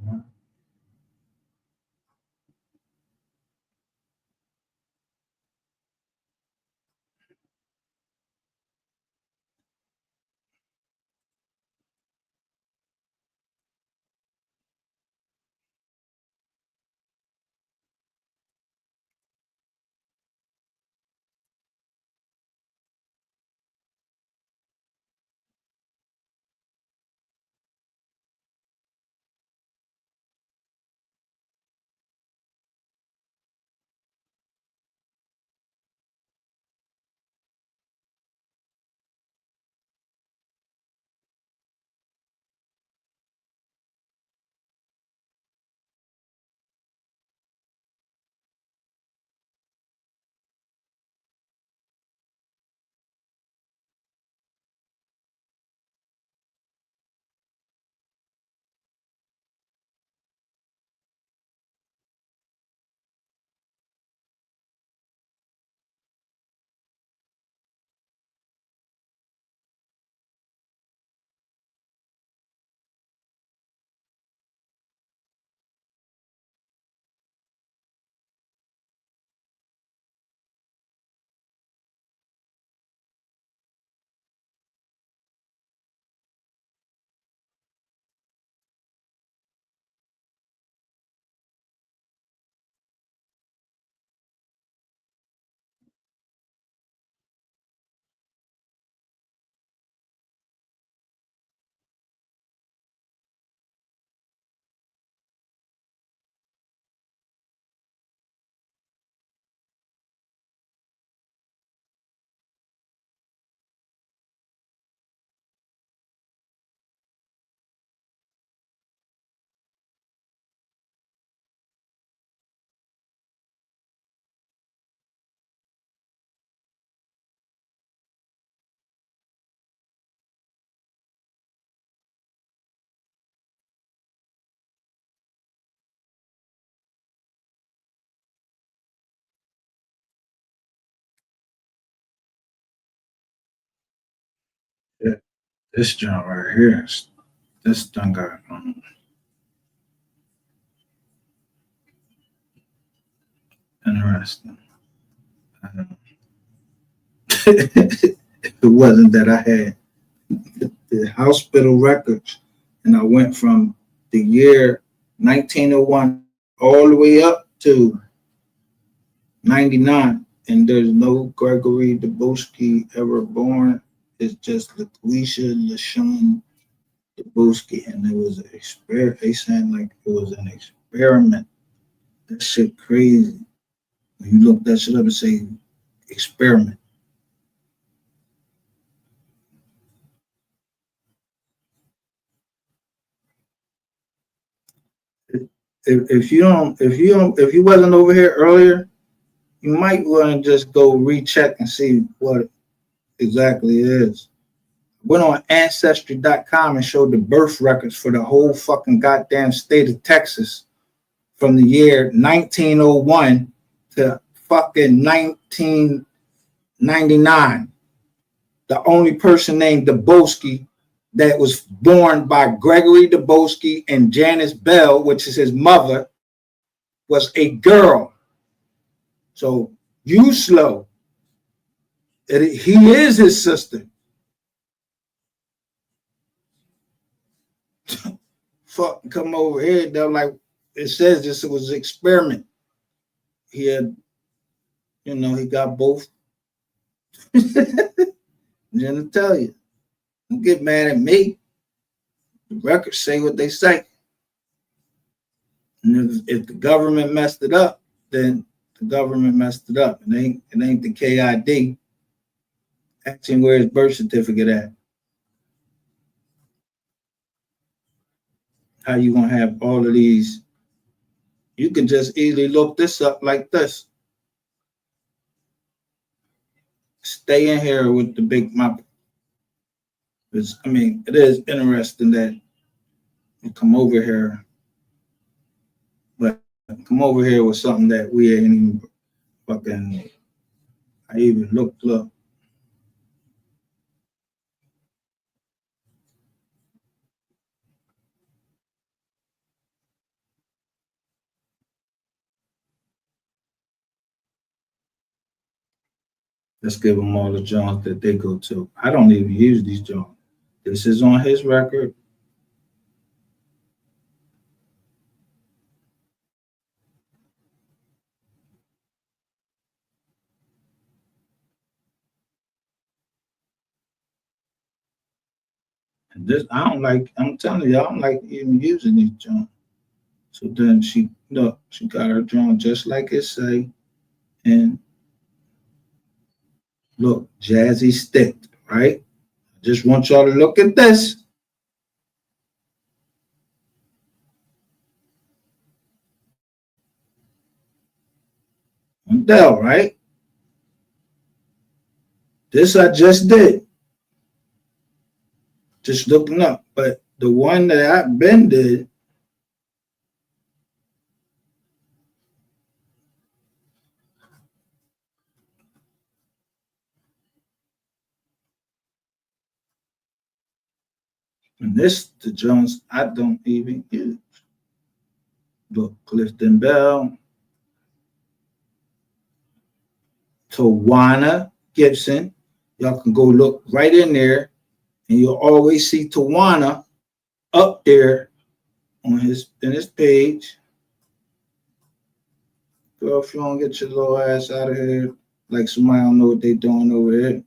This joint right here, this thing got interesting. It wasn't that I had the hospital records, and I went from the year 1901 all the way up to 99, and there's no Gregory Dubowski ever born. It's just Laquisha LaShawn Dubowski, and it was an experiment. They saying like it was an experiment. That shit crazy. When you look that shit up and say experiment. If you wasn't over here earlier, you might want to just go recheck and see what exactly it is. Went on Ancestry.com and showed the birth records for the whole fucking goddamn state of Texas from the year 1901 to fucking 1999. The only person named Dubowski that was born by Gregory Dubowski and Janice Bell, which is his mother, was a girl. So you slow. He is his sister. Fuck, come over here. They're like, it says this was an experiment. He had, he got both. I'm gonna tell you, don't get mad at me. The records say what they say. And if the government messed it up, then the government messed it up. It ain't the KID. Asking where his birth certificate at. How you gonna have all of these? You can just easily look this up like this. Stay in here with the big map. It is interesting that you come over here, but come over here with something that we ain't even fucking. I even looked up. Let's give them all the joints that they go to. I don't even use these joints. This is on his record. And this, I don't like, I'm telling you, I don't like even using these joints. So then she got her joint just like it say. And look, Jazzy Sticked, right? I just want y'all to look at this. Dell, right? This I just did. Just looking up. But the one that I've been did, and this, the Jones, I don't even use. Look, Clifton Bell, Tawana Gibson. Y'all can go look right in there, and you'll always see Tawana up there on his page. Girl, if you don't get your little ass out of here, like somebody don't know what they doing over here.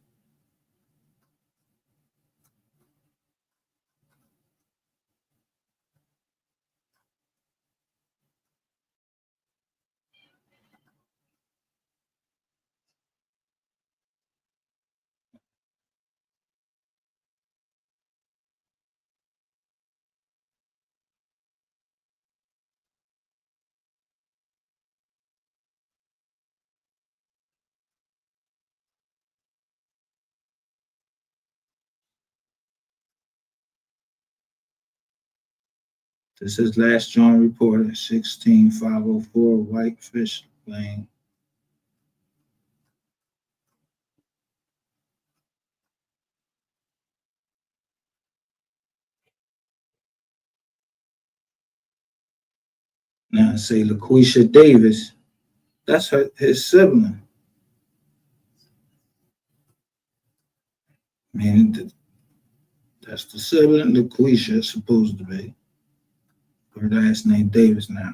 This is last joint reported, 16504 Whitefish Lane. Now say LaQuisha Davis, that's his sibling. I mean, that's the sibling LaQuisha is supposed to be. Her last name Davis now.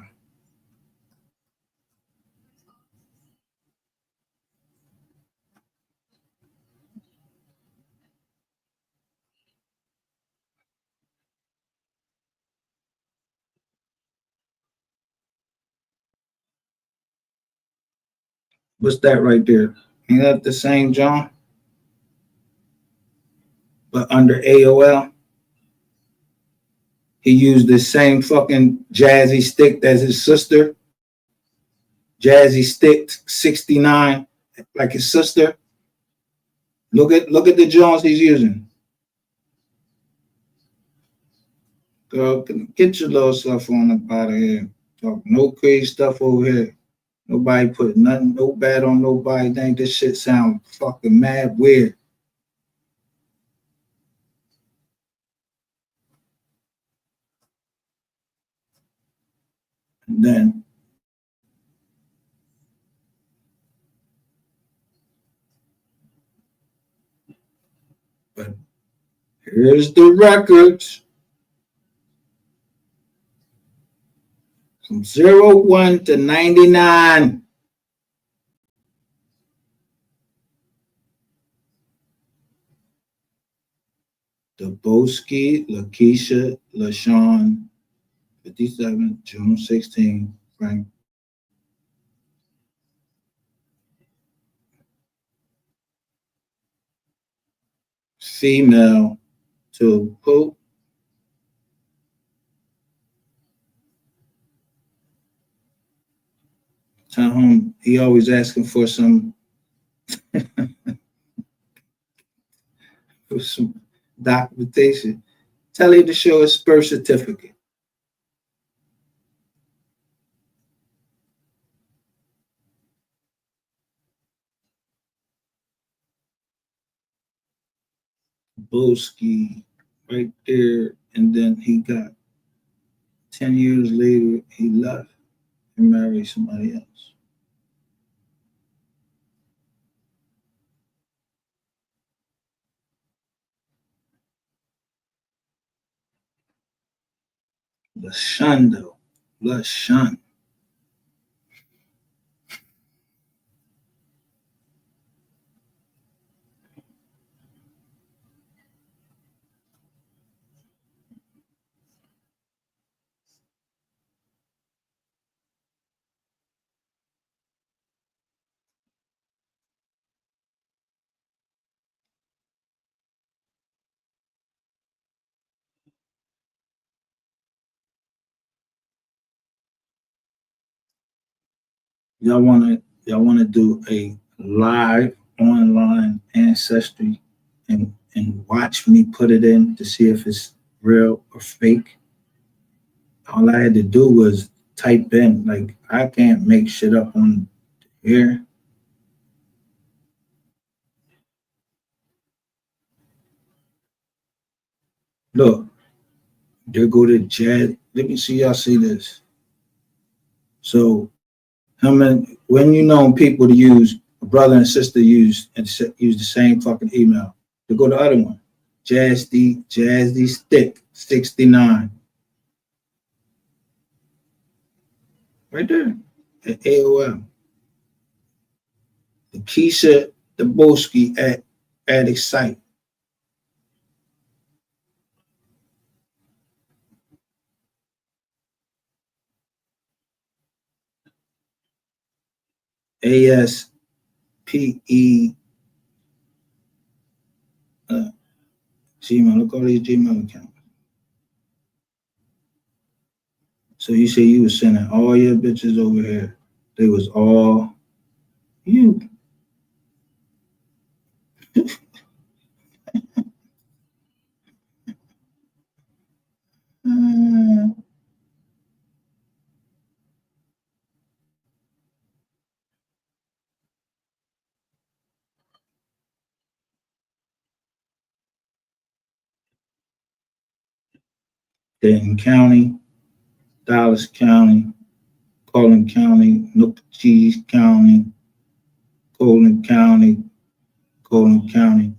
What's that right there? Ain't that the same John? But under AOL, he used the same fucking jazzy stick as his sister. Jazzy stick 69, like his sister. Look at the Jones he's using. Girl, get your little stuff on up out of here. Talk no crazy stuff over here. Nobody put nothing, no bad on nobody. Think this shit sound fucking mad weird. And then but here's the records from 01 to 99. Daboski, Lakeisha, LaShawn, 57, June 16, Frank. Female to who? Tell him he always asking for some for some documentation. Tell him to show his birth certificate. Boski right there, and then he got 10 years later he left and married somebody else. Lashando, Lashan. Y'all wanna do a live online ancestry and watch me put it in to see if it's real or fake. All I had to do was type in, like, I can't make shit up on here. Look, there go to Jazz. Let me see y'all see this. So when you know people to use, a brother and sister use the same fucking email. To go to the other one, Jazzy Stick 69. Right there at AOL. The Keisha Daboski at Excite. ASPE Gmail. Look all these Gmail accounts. So you say you was sending all your bitches over here. They was all you. Denton County, Dallas County, Collin County, Nocatee County, Collin County, Collin County.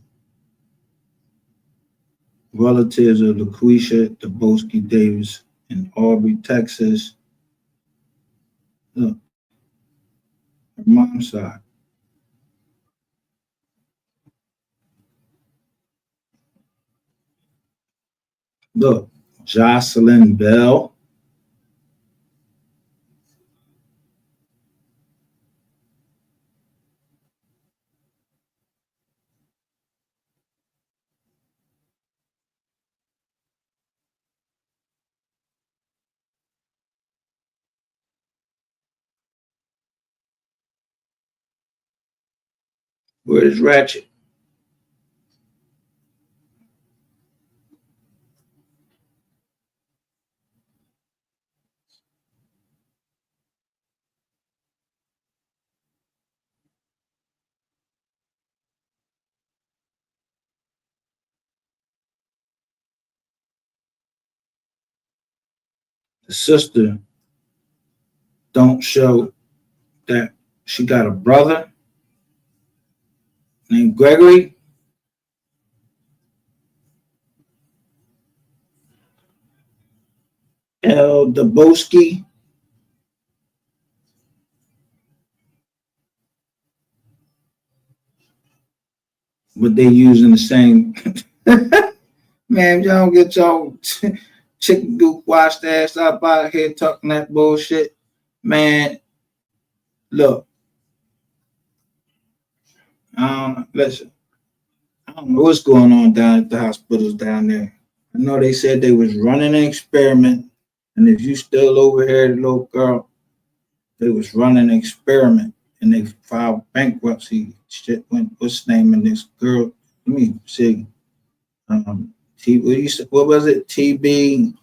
Relatives of LaQuisha Daboski Davis in Aubrey, Texas. Look, her mom's side. Look, Jocelyn Bell. Where's Ratchet? The sister don't show that she got a brother named Gregory. L. Daboski. But they using the same. Man, if y'all don't get y'all chicken goop washed ass up out here talking that bullshit, man, look, listen, I don't know what's going on down at the hospitals down there. I know they said they was running an experiment, and if you still over here, the little girl, they was running an experiment, and they filed bankruptcy. Shit went, what's the name of this girl? Let me see. What was it? TB.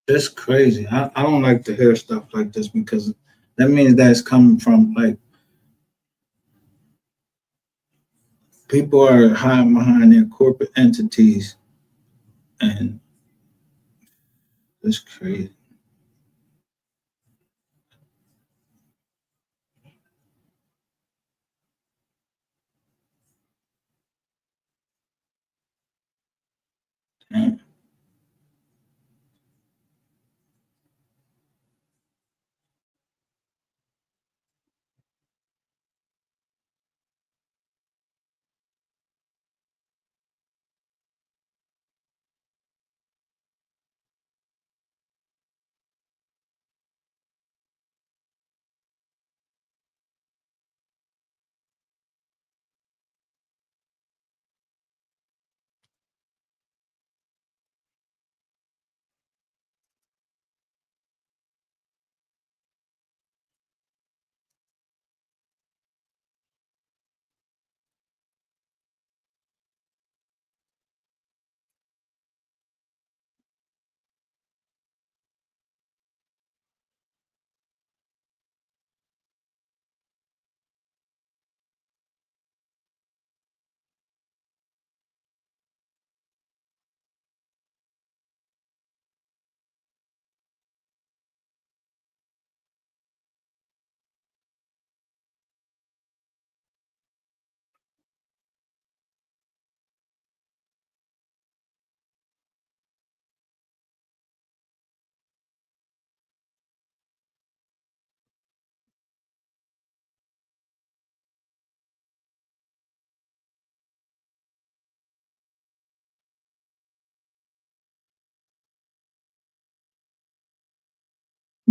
That's crazy. I don't like to hear stuff like this because that means that it's coming from like people are hiding behind their corporate entities, and it's crazy. Damn.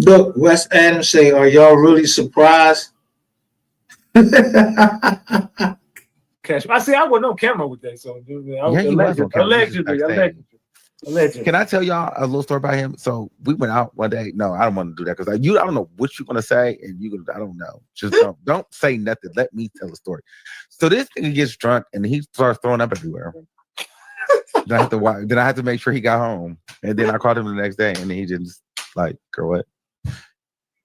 Look, Wes Adams say, "Are y'all really surprised?" Cash. I see. I wasn't on camera with that, so Yeah, you was on camera. You was just backstage. Allegedly. Can I tell y'all a little story about him? So we went out one day. No, I don't want to do that because I don't know what you're gonna say, and I don't know. Just don't say nothing. Let me tell the story. So this nigga gets drunk and he starts throwing up everywhere. Then I have to make sure he got home, and then I called him the next day, and he just like, girl, what?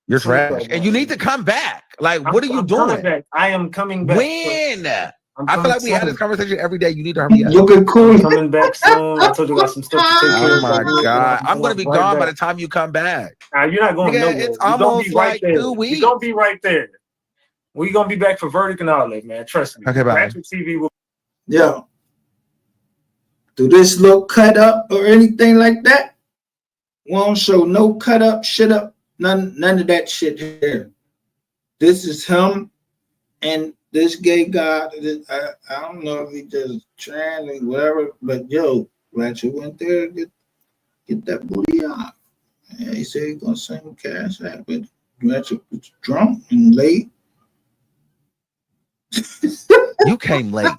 You're trash, and you need to come back. Like, what are you doing? I am coming back. When? I feel like we had this conversation every day. You need to hurry up. Looking cool. I'm coming back soon. I told you I got some stuff to take care of. Oh my God. I'm going to be gone by the time you come back. You're not going nowhere. It's almost like 2 weeks. You're going to be right there. We're going to be back for verdict and all that, man. Trust me. Okay, bye. Ratchet TV will. Yeah. Do this look cut up or anything like that? Won't show no cut up, shit up, none of that shit here. This is him and this gay guy. I don't know if he just trans or whatever, but yo, Ratchet went there to get that booty out. Yeah, he said he's gonna send him cash out, but Ratchet was drunk and late. You came late.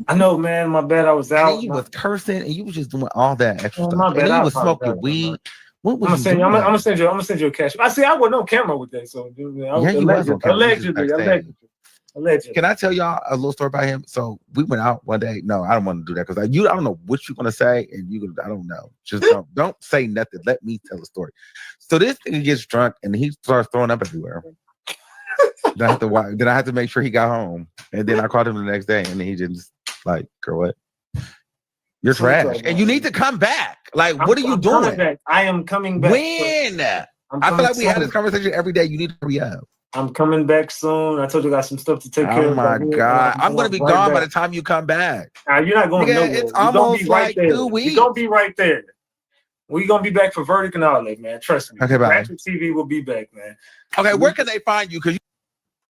I know, man. My bad. I was out. And you was cursing, and you was just doing all that extra stuff. My bad. And then you was smoking weed. What was I'm gonna send you a cash. I see. I wasn't on camera with that, so yeah, you was on camera. Allegedly. Can I tell y'all a little story about him? So we went out one day. No, I don't want to do that because I don't know what you're gonna say, and I don't know. Just don't say nothing. Let me tell the story. So this nigga gets drunk and he starts throwing up everywhere. Then I have to make sure he got home, and then I called him the next day, and he just like, girl, what? You're trash, and you need to come back. Like, what are you doing? I am coming back. When? I feel like we had this conversation every day. You need to hurry up. I'm coming back soon. I told you I got some stuff to take care of. Oh my God. I'm going to be gone by the time you come back. You're not going nowhere. It's almost like 2 weeks. You're going to be right there. We're going to be back for verdict and all that, man. Trust me. Okay, bye. Ratchet TV will be back, man. Okay, where can they find you? Because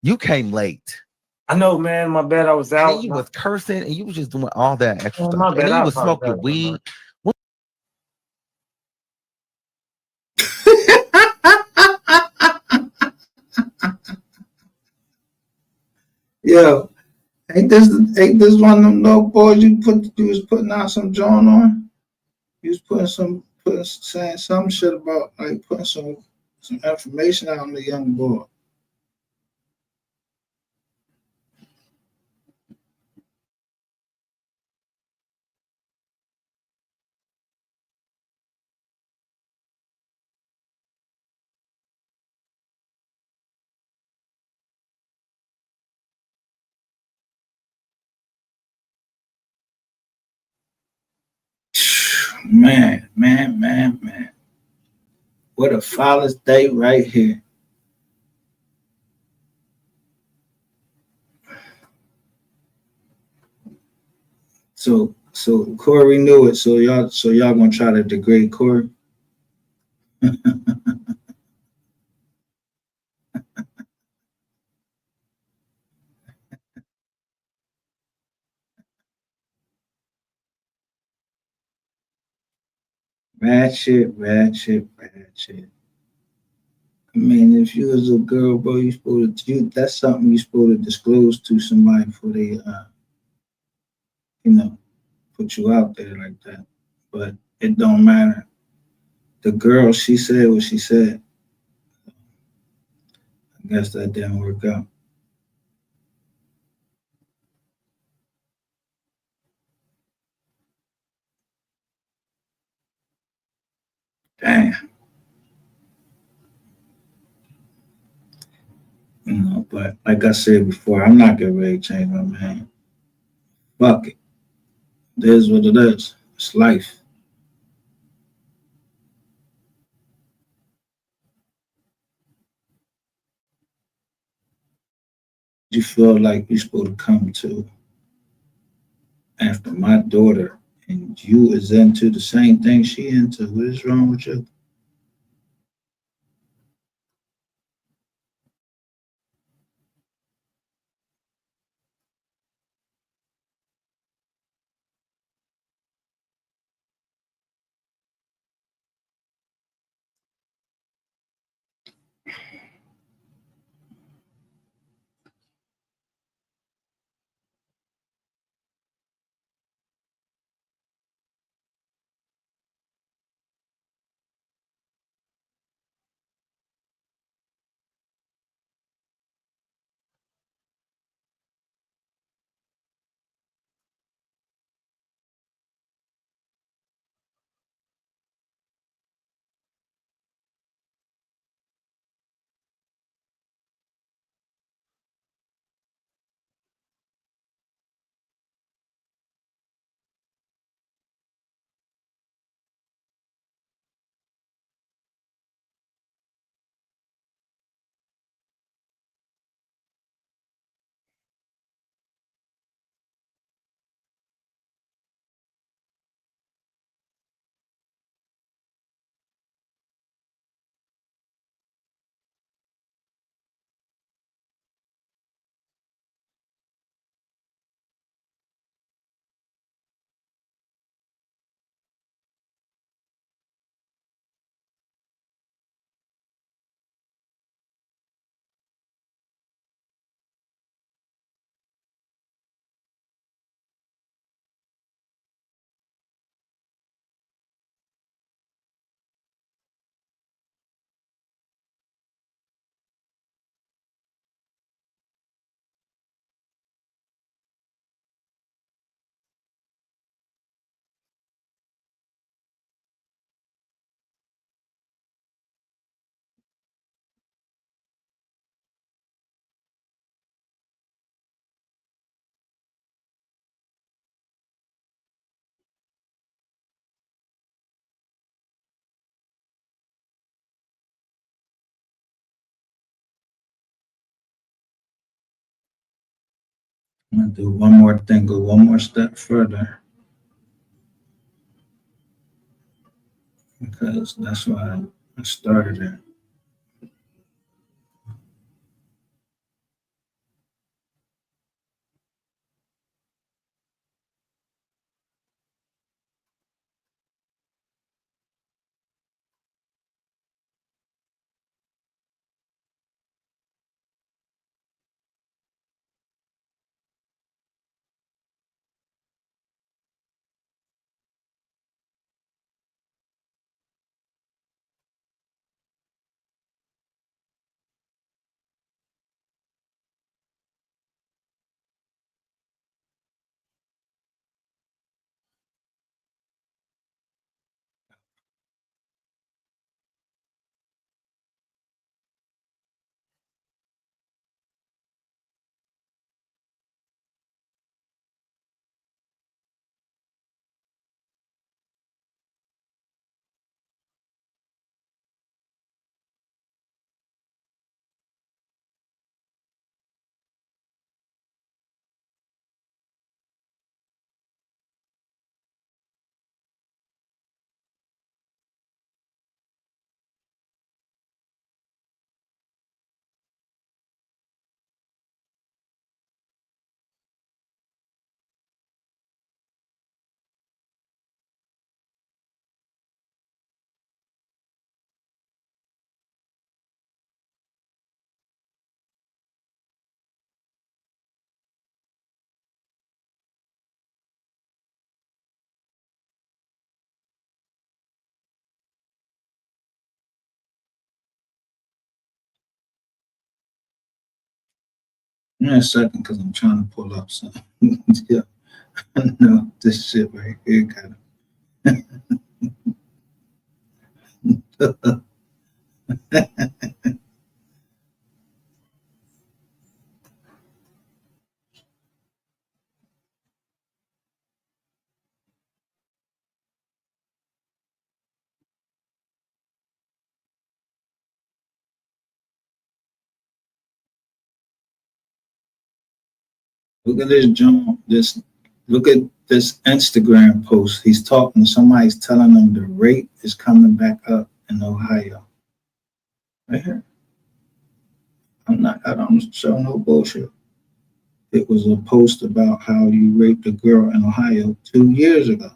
you came late. I know, man. My bad. I was out. And you was cursing, and you was just doing all that extra stuff. My bad. And then you was smoking weed. Yo, ain't this one of them little boys you was putting out some joint on? You was saying some shit about like putting some information out on the young boy. Man. What a Father's Day right here. So Corey knew it. So y'all gonna try to degrade Corey? Ratchet. I mean, if you was a girl, bro, you supposed to that's something you supposed to disclose to somebody before they you know, put you out there like that. But it don't matter. The girl, she said what she said. I guess that didn't work out. Damn. But like I said before, I'm not getting ready to change my mind. Fuck it. It is what it is. It's life. You feel like you're supposed to come to after my daughter and you is into the same thing she into. What is wrong with you? I'm gonna do one more thing, go one more step further because that's why I started it. Give me a second, because I'm trying to pull up something. Yeah, no, this shit right here got it. Look at this, John. Look at this Instagram post. He's talking. Somebody's telling him the rate is coming back up in Ohio. Right here. I don't show no bullshit. It was a post about how you raped a girl in Ohio 2 years ago.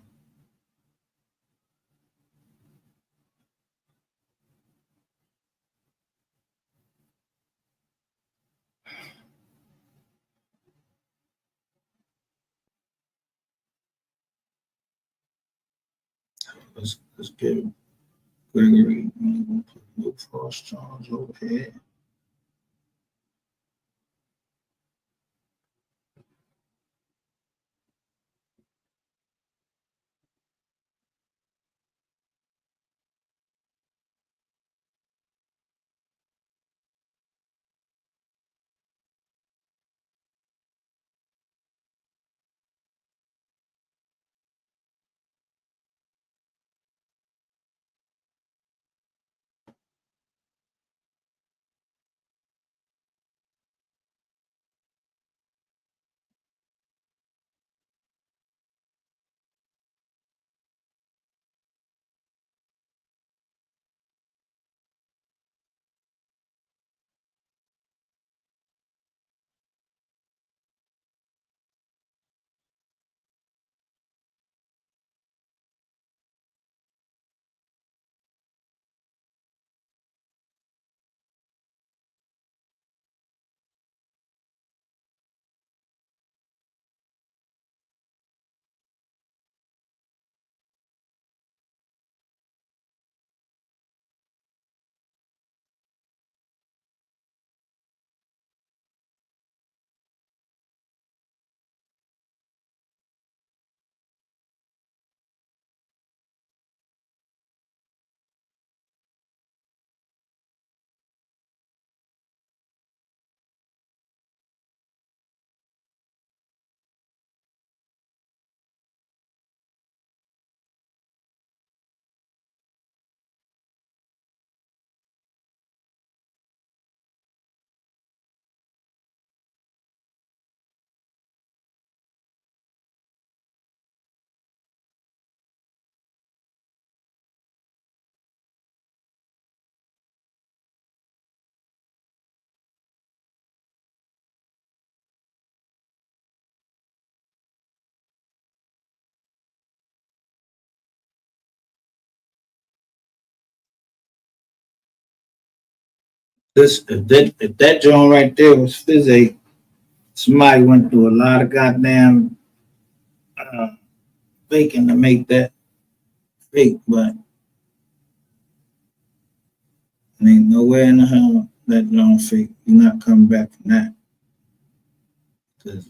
Let's get Gregory. Put no false charge over here. If that joint right there was physics, somebody went through a lot of goddamn faking to make that fake, but there ain't nowhere in the hell that joint fake. You're not coming back from that. 'Cause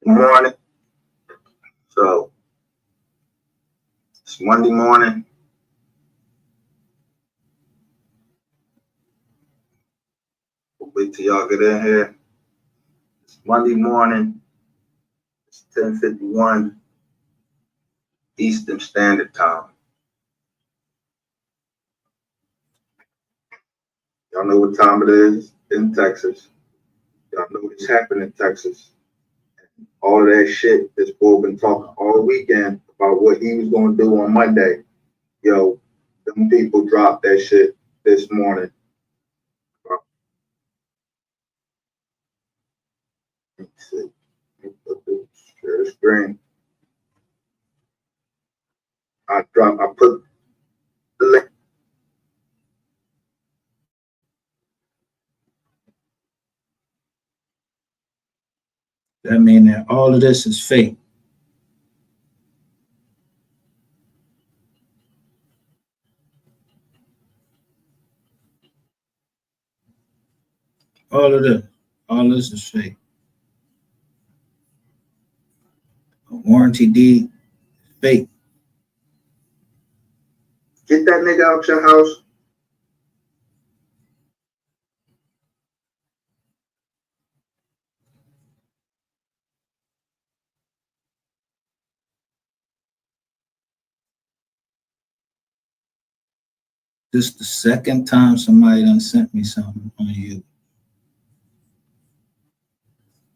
Morning. So it's Monday morning. We'll wait till y'all get in here. It's Monday morning. It's 10:51 Eastern Standard Time. Y'all know what time it is in Texas. Y'all know what's happening in Texas. All of that shit this boy been talking all weekend about what he was gonna do on Monday. Yo, them people dropped that shit this morning. Let's see. Share screen. I put the link. That means that all of this is fake. All this is fake. A warranty deed, fake. Get that nigga out your house. This is the second time somebody done sent me something on you.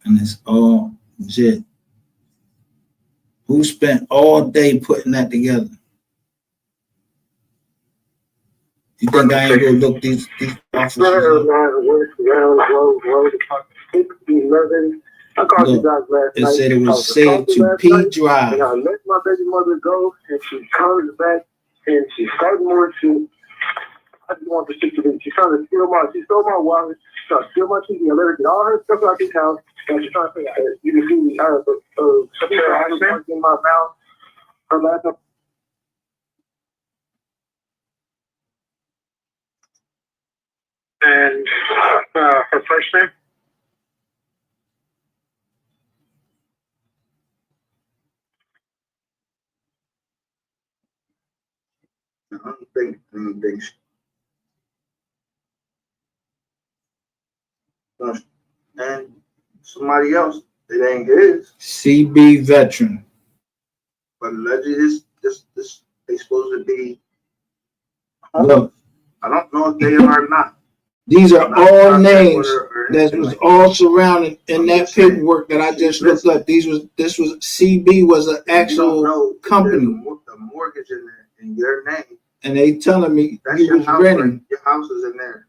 And it's all legit. Who spent all day putting that together? You think I ain't gonna look these officers up? I called you guys last night. It said it was saved to P Drive. And I let my baby mother go, and she comes back, and she started more to. I just want the shit to be. She's trying to steal she stole my wallet, she's trying to steal my TV, and let her get all her stuff out this house, and she's trying to figure out, you can see me, I was in my mouth, her laptop. And her first name? I don't think anything. And somebody else, it ain't his. CB veteran. But allegedly, this they supposed to be. Look, I don't know if they are or not. These are all names that was all surrounded in that paperwork that I just looked up. This was CB was an actual company. The mortgage in there in your name. And they telling me that's you was renting. Your house is in there.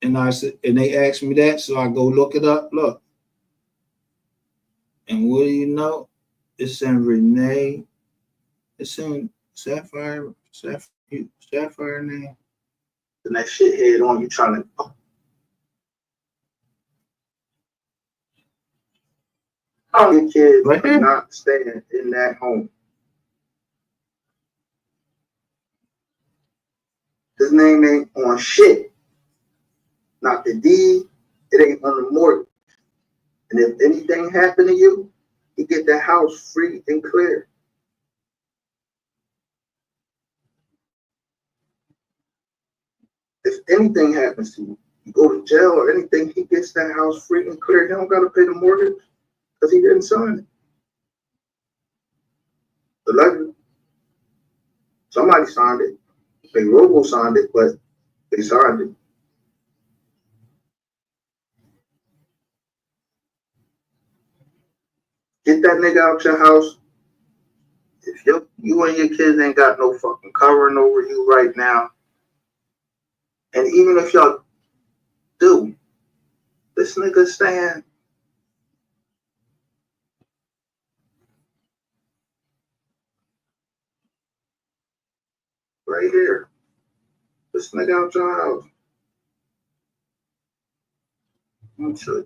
And I said, and they asked me that, so I go look it up. Look. And what do you know? It's in Renee. It's in Sapphire name. And that shit head on you trying to. Your kids right are not staying in that home. His name ain't on shit. Not the deed. It ain't on the mortgage. And if anything happened to you, you get that house free and clear. If anything happens to you, you go to jail or anything, he gets that house free and clear. He don't got to pay the mortgage because he didn't sign it. The legend. Somebody signed it. They robo signed it, but they signed it. Get that nigga out your house. If you and your kids ain't got no fucking covering over you right now, and even if y'all do, this nigga staying right here. This nigga out your house. I'm sure.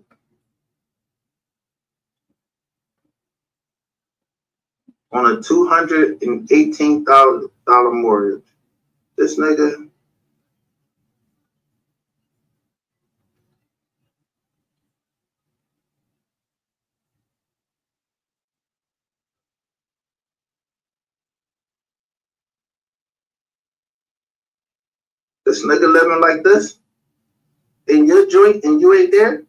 On a $218,000 mortgage. This nigga. This nigga living like this in your joint and you ain't there?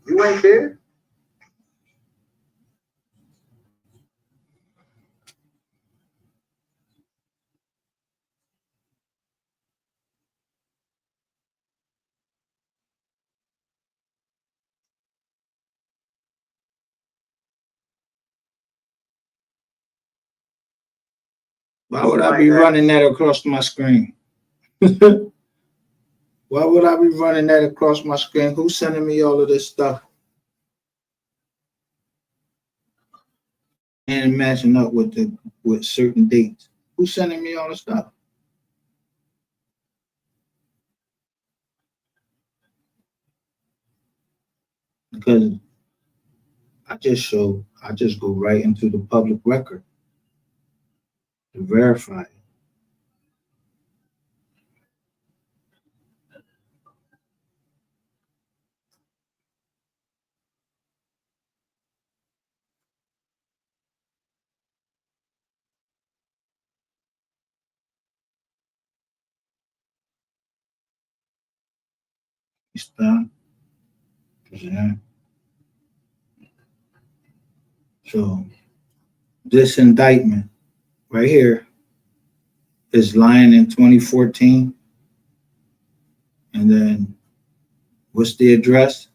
You ain't there? Why would I be running that across my screen? Why would I be running that across my screen? Who's sending me all of this stuff? And matching up with certain dates. Who's sending me all the stuff? Because I just go right into the public record to verify it. Stop. Present. So this indictment right here is lying in 2014. And then what's the address?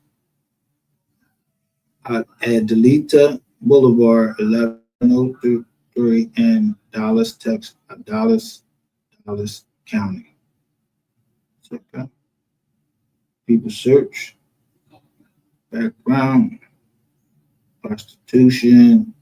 At Delita Boulevard, 1103 in Dallas, Texas, Dallas County. Okay. People search, background, prostitution.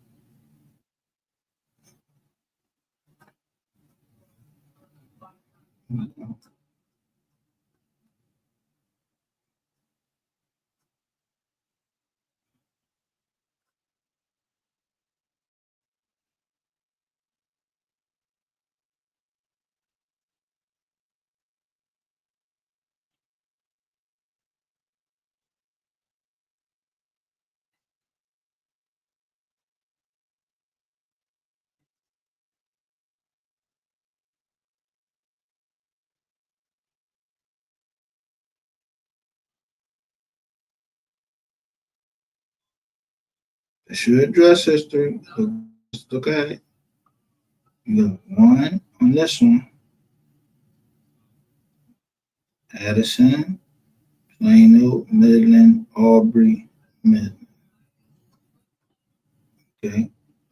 That's your address history. Let's look at it. You got one on this one. Addison, Plano, Midland, Aubrey, Midland. Okay.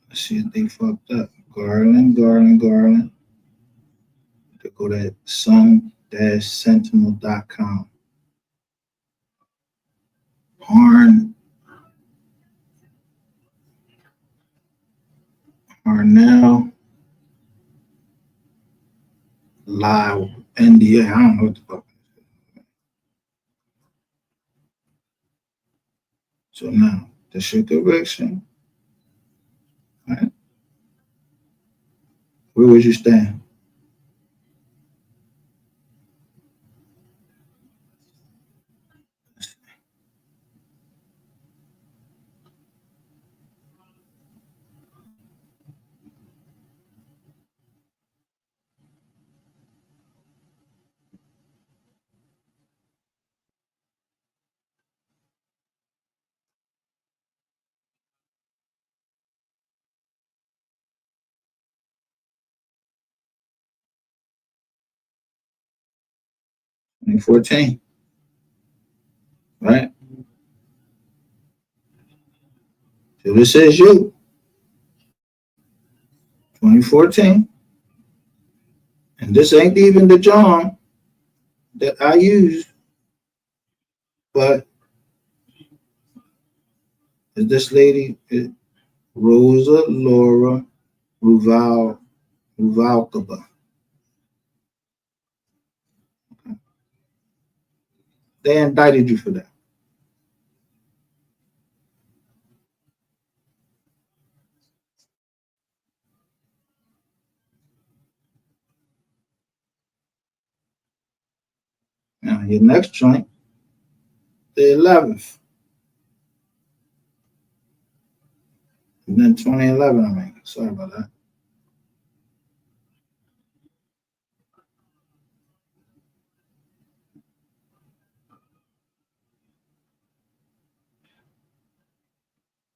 Let's see if they fucked up. Garland. To go to sun-sentinel.com. Harnell, Live, India. I don't know what the fuck. So now, the shit correction. Right? Where would you stand? In 2014, right? So this is you, 2014. And this ain't even the John that I use, but is this lady, Rosa Laura Ruvalcaba. They indicted you for that. Now, your next joint, the 11th. And then 2011, I mean. Sorry about that.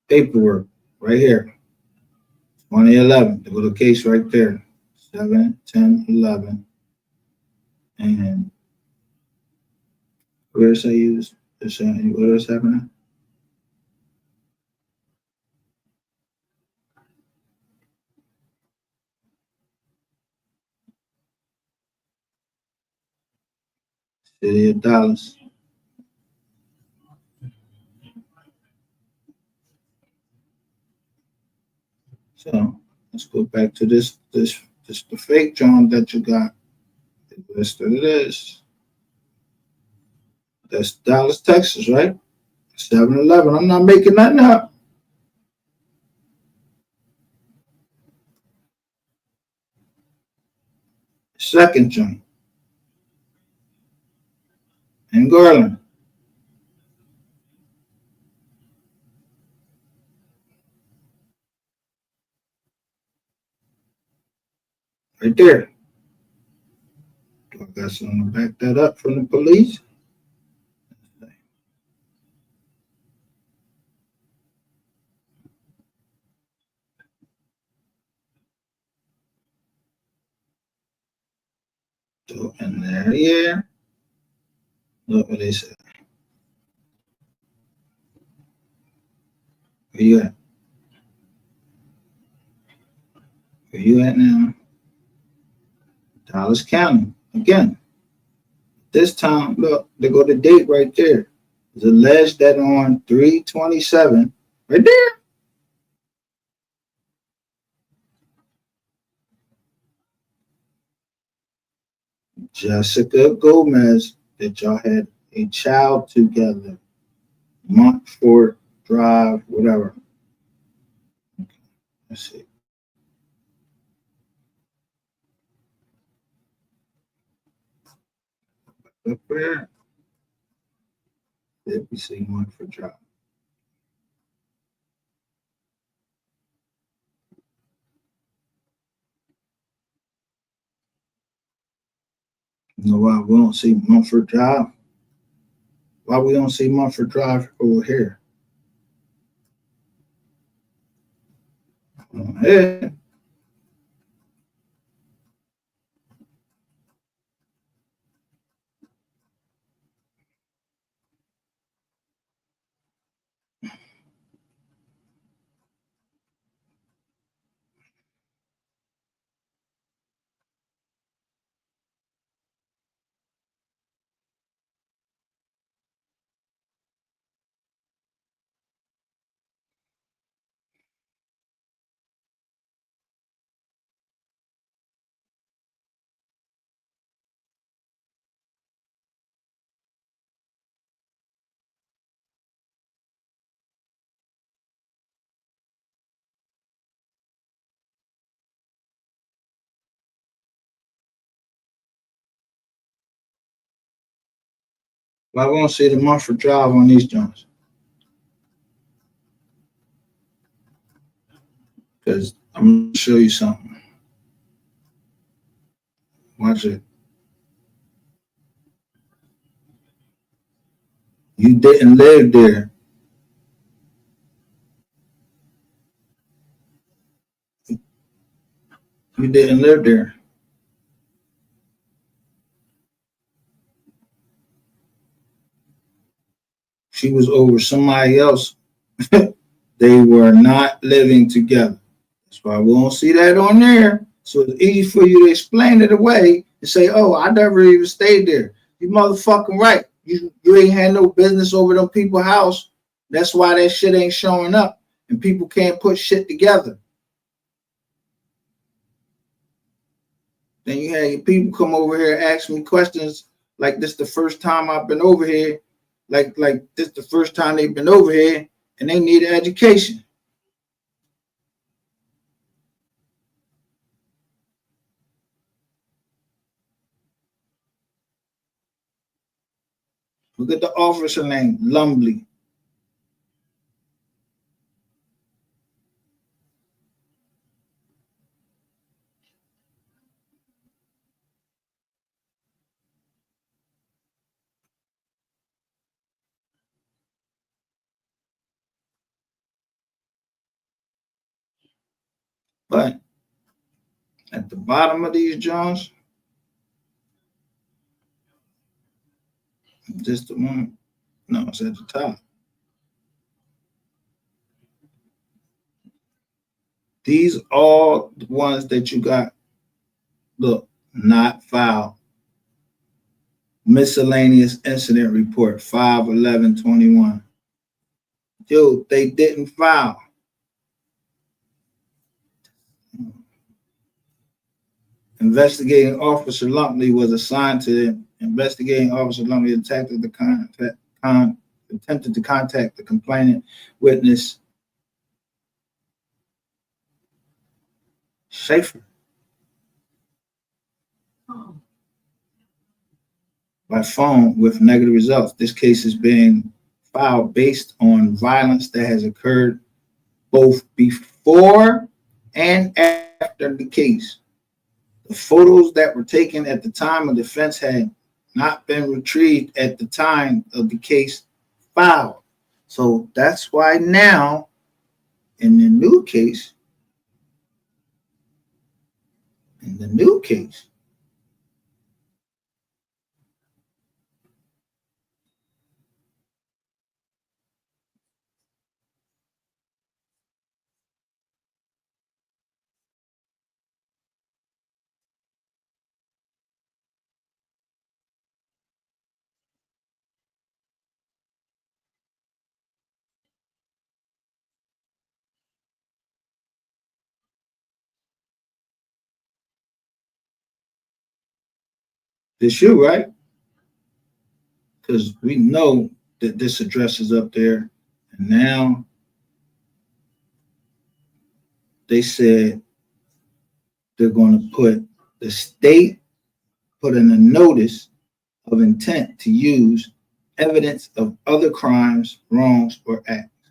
Paperwork, right here. 2011, the little case right there. 7, 10, 11. And where else I use? What else happening? City of Dallas. So let's go back to this the fake John that you got. Listen to this. That's Dallas, Texas, right? 7-Eleven. I'm not making nothing up. Second John in Garland. Right there. Do I got something to back that up from the police? So in there, yeah. Look what they said. Where you at? Where you at now? Dallas County. Again. This time, look, they go to date right there. It's alleged that on 3/27, right there. Jessica Gomez, that y'all had a child together. Montfort Drive, whatever. Okay, let's see. Up there. Let me see Montfort Drive. You know why we don't see Montfort Drive? Why we don't see Montfort Drive over here? Hey. Why we don't see the Montfort Drive on these joints? Because I'm going to show you something. Watch it. You didn't live there. You didn't live there. She was over somebody else. They were not living together. That's why we won't see that on there. So it's easy for you to explain it away and say, oh, I never even stayed there. You motherfucking right. You ain't had no business over them people's house. That's why that shit ain't showing up. And people can't put shit together. Then you had your people come over here and ask me questions like this the first time I've been over here. Like this the first time they've been over here and they need an education. Look at the officer name, Lumley. But at the bottom of these Johns, just the one, no, it's at the top. These are the ones that you got, look, not filed. Miscellaneous incident report 5/11/21. Yo, they didn't file. Investigating Officer Lumpley was assigned to investigating Officer Lumpley attempted to contact the complainant witness Schaefer by phone with negative results. This case is being filed based on violence that has occurred both before and after the case. The photos that were taken at the time of defense had not been retrieved at the time of the case filed. So that's why now, in the new case, this you, right? Because we know that this address is up there. And now they said they're going to put the state put in a notice of intent to use evidence of other crimes, wrongs, or acts.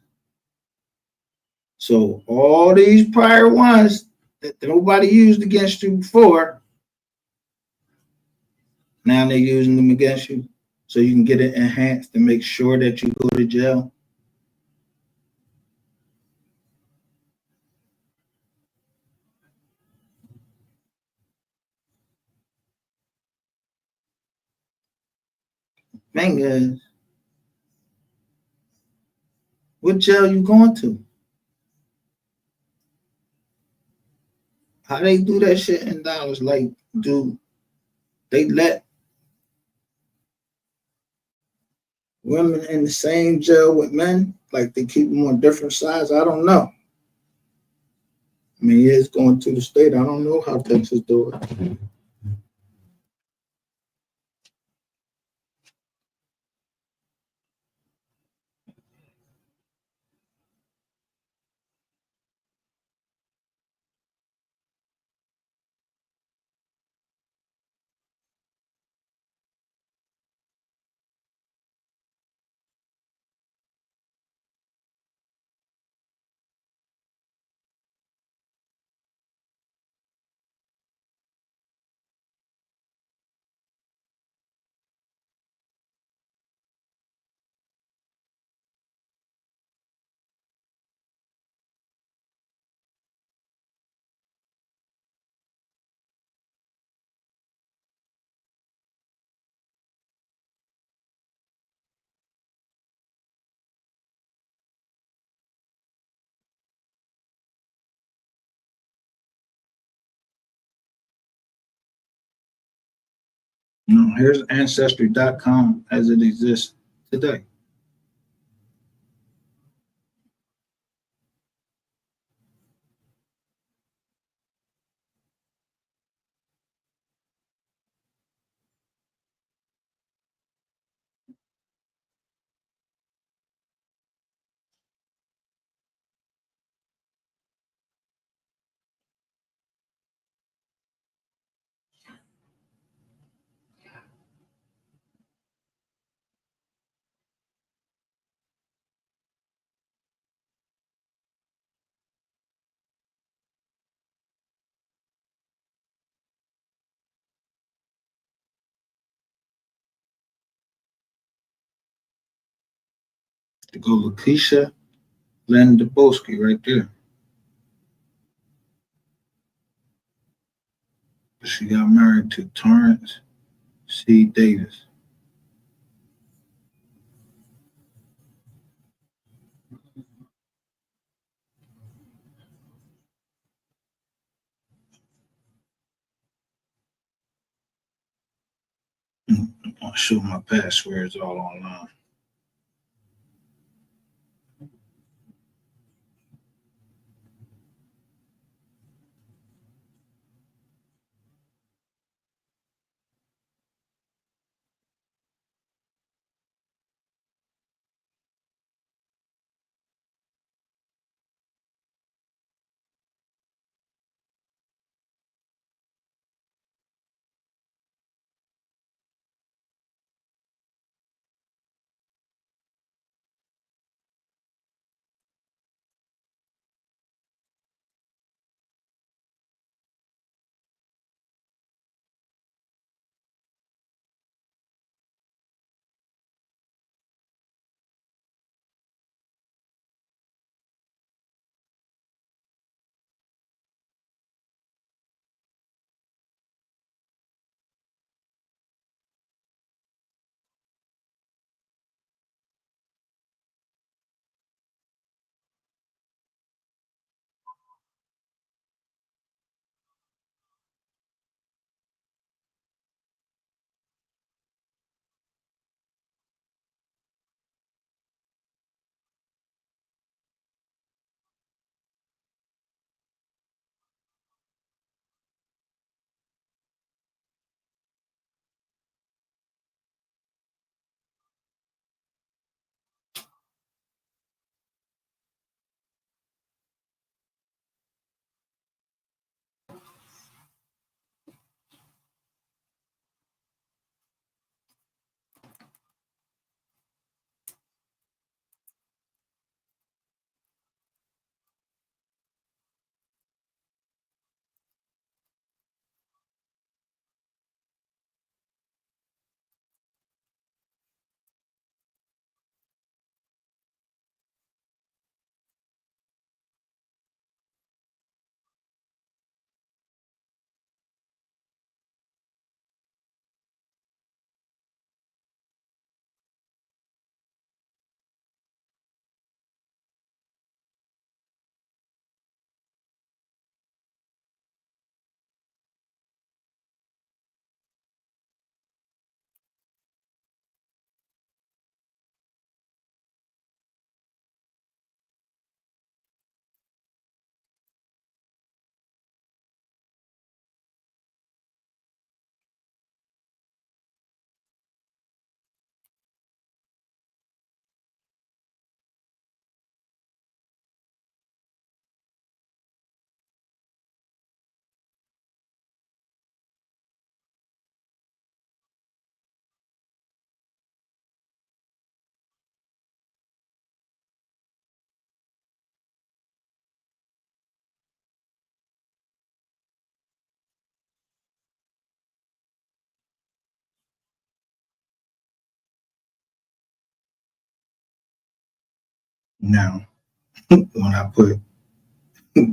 So all these prior ones that nobody used against you before, now they're using them against you, so you can get it enhanced to make sure that you go to jail. Thing is, what jail you going to? How they do that shit in Dallas? Like, do they let women in the same jail with men? Like they keep them on different sides? I don't know. I mean, yeah, it's going to the state. I don't know how Texas do it. No, here's Ancestry.com as it exists today. To go Lakeisha Lynn Dubowski right there. She got married to Torrance C. Davis. show my passwords all online. Now, when I put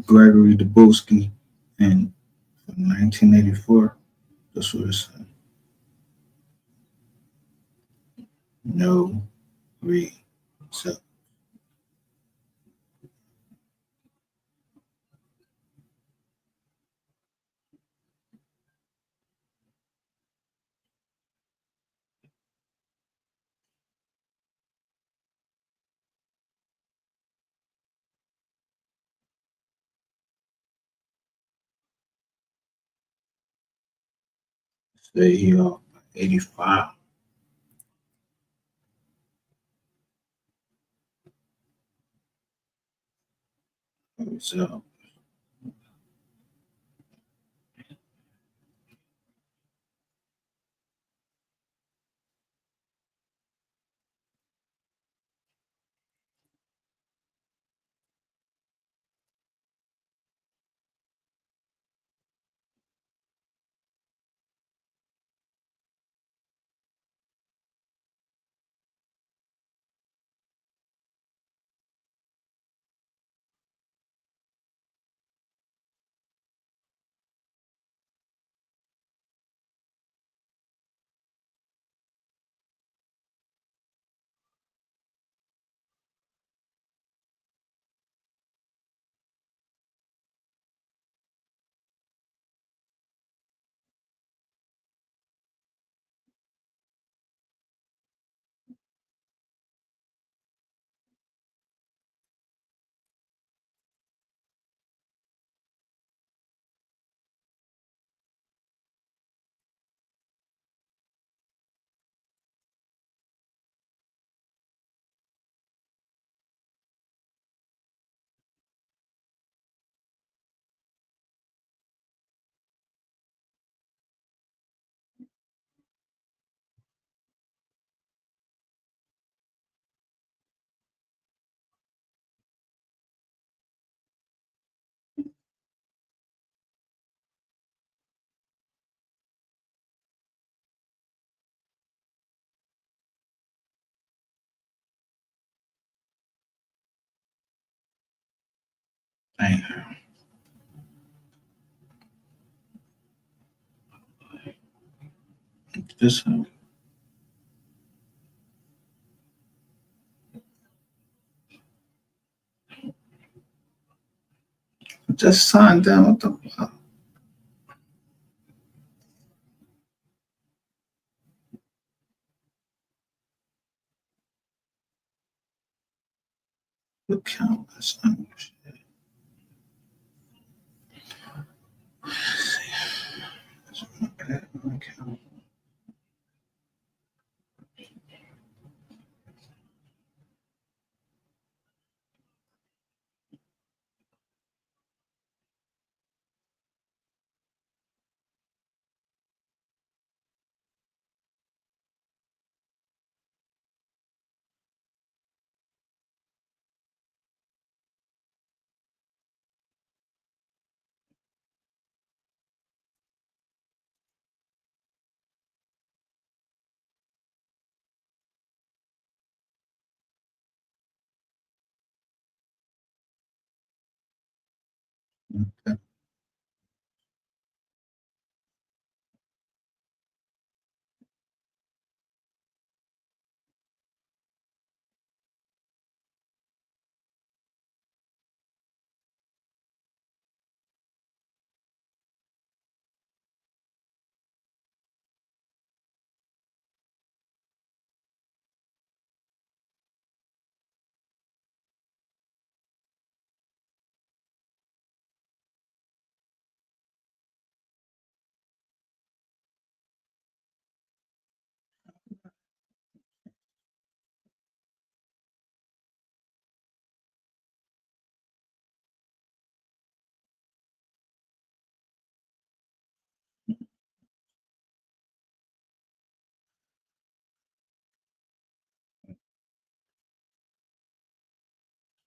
Gregory Dubowski in from 1984, that's what it said. No reset. Stay here 85. So Dang. This just signed down with the countless. Okay. Okay.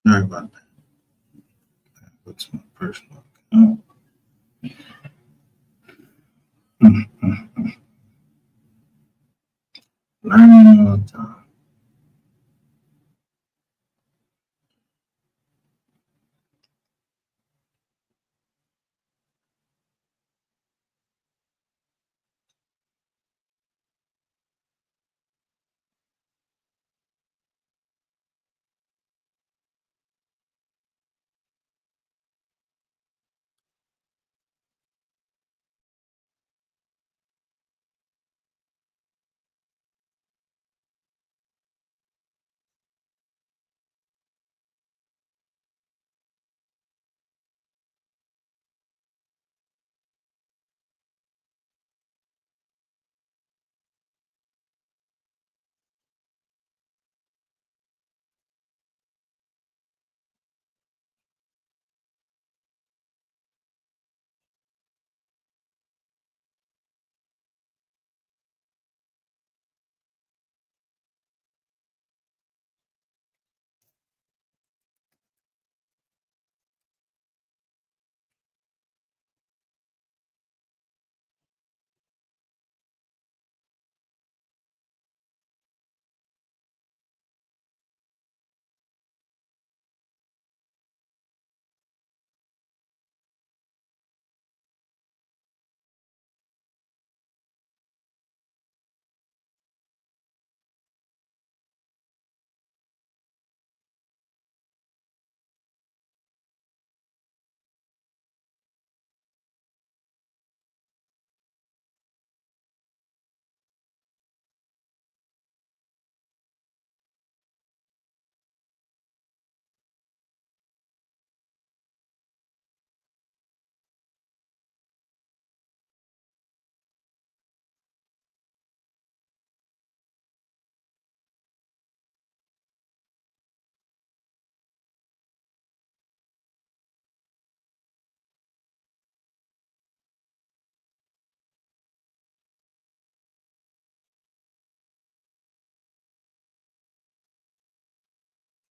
Sorry about that. What's my personal account? Learning all the time.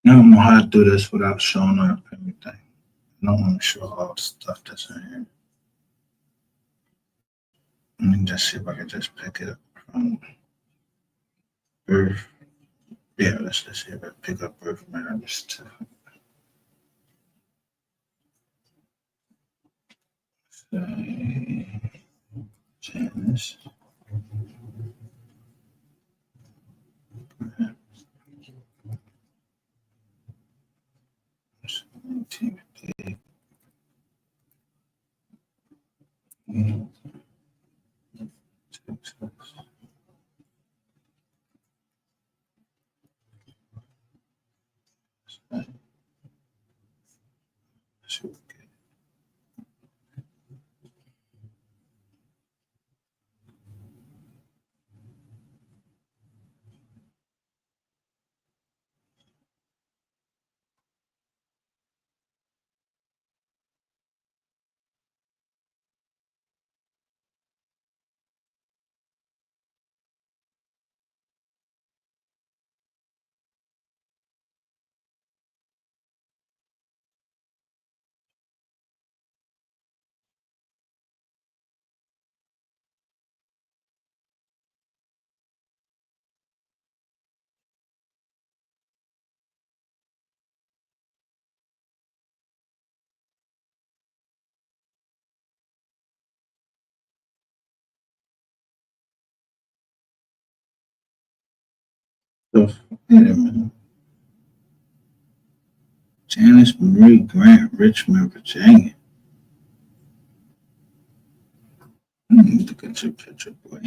I don't know how to do this without showing up everything. I don't want to show all the stuff that's in here. Let me just see if I can just pick it up from birth. Yeah, let's just see if I pick up birth matters too. Janice. So, wait a minute. Janice Marie Grant, Richmond, Virginia. Look at your picture, boy.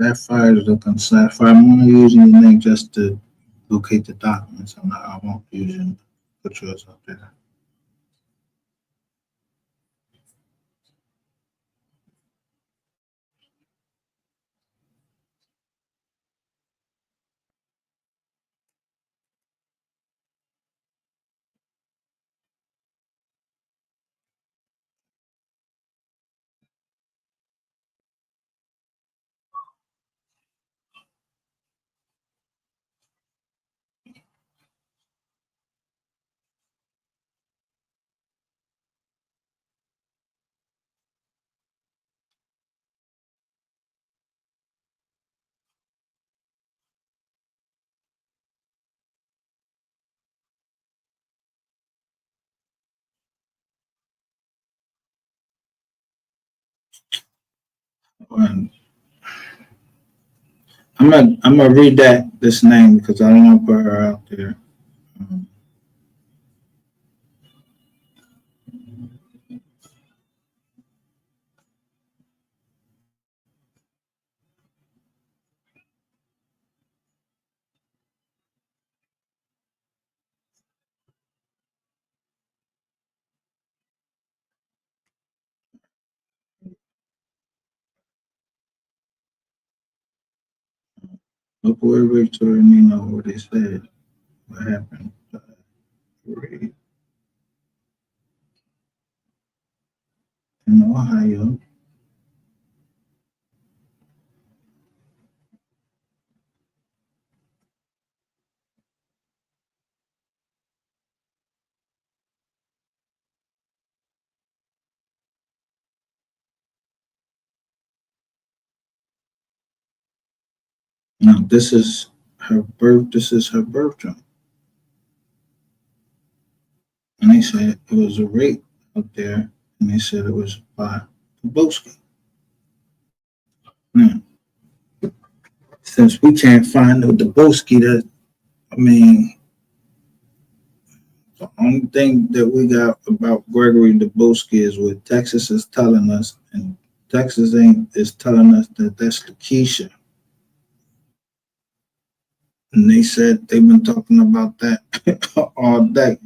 Sapphire is looking Sapphire. I'm only using your name just to locate the documents. I won't use you. Put yours up there. And I'm gonna read this name because I don't want to put her out there. Um, Look where Victor and Nino what they said. What happened? In Ohio. Now this is her birth. This is her birth joint. And they said it was a rape up there, and they said it was by Boski. Now, since we can't find the Boski, that I mean, the only thing that we got about Gregory Dubowski is what Texas is telling us, and Texas is telling us that that's Lakeisha. And they said they've been talking about that all day.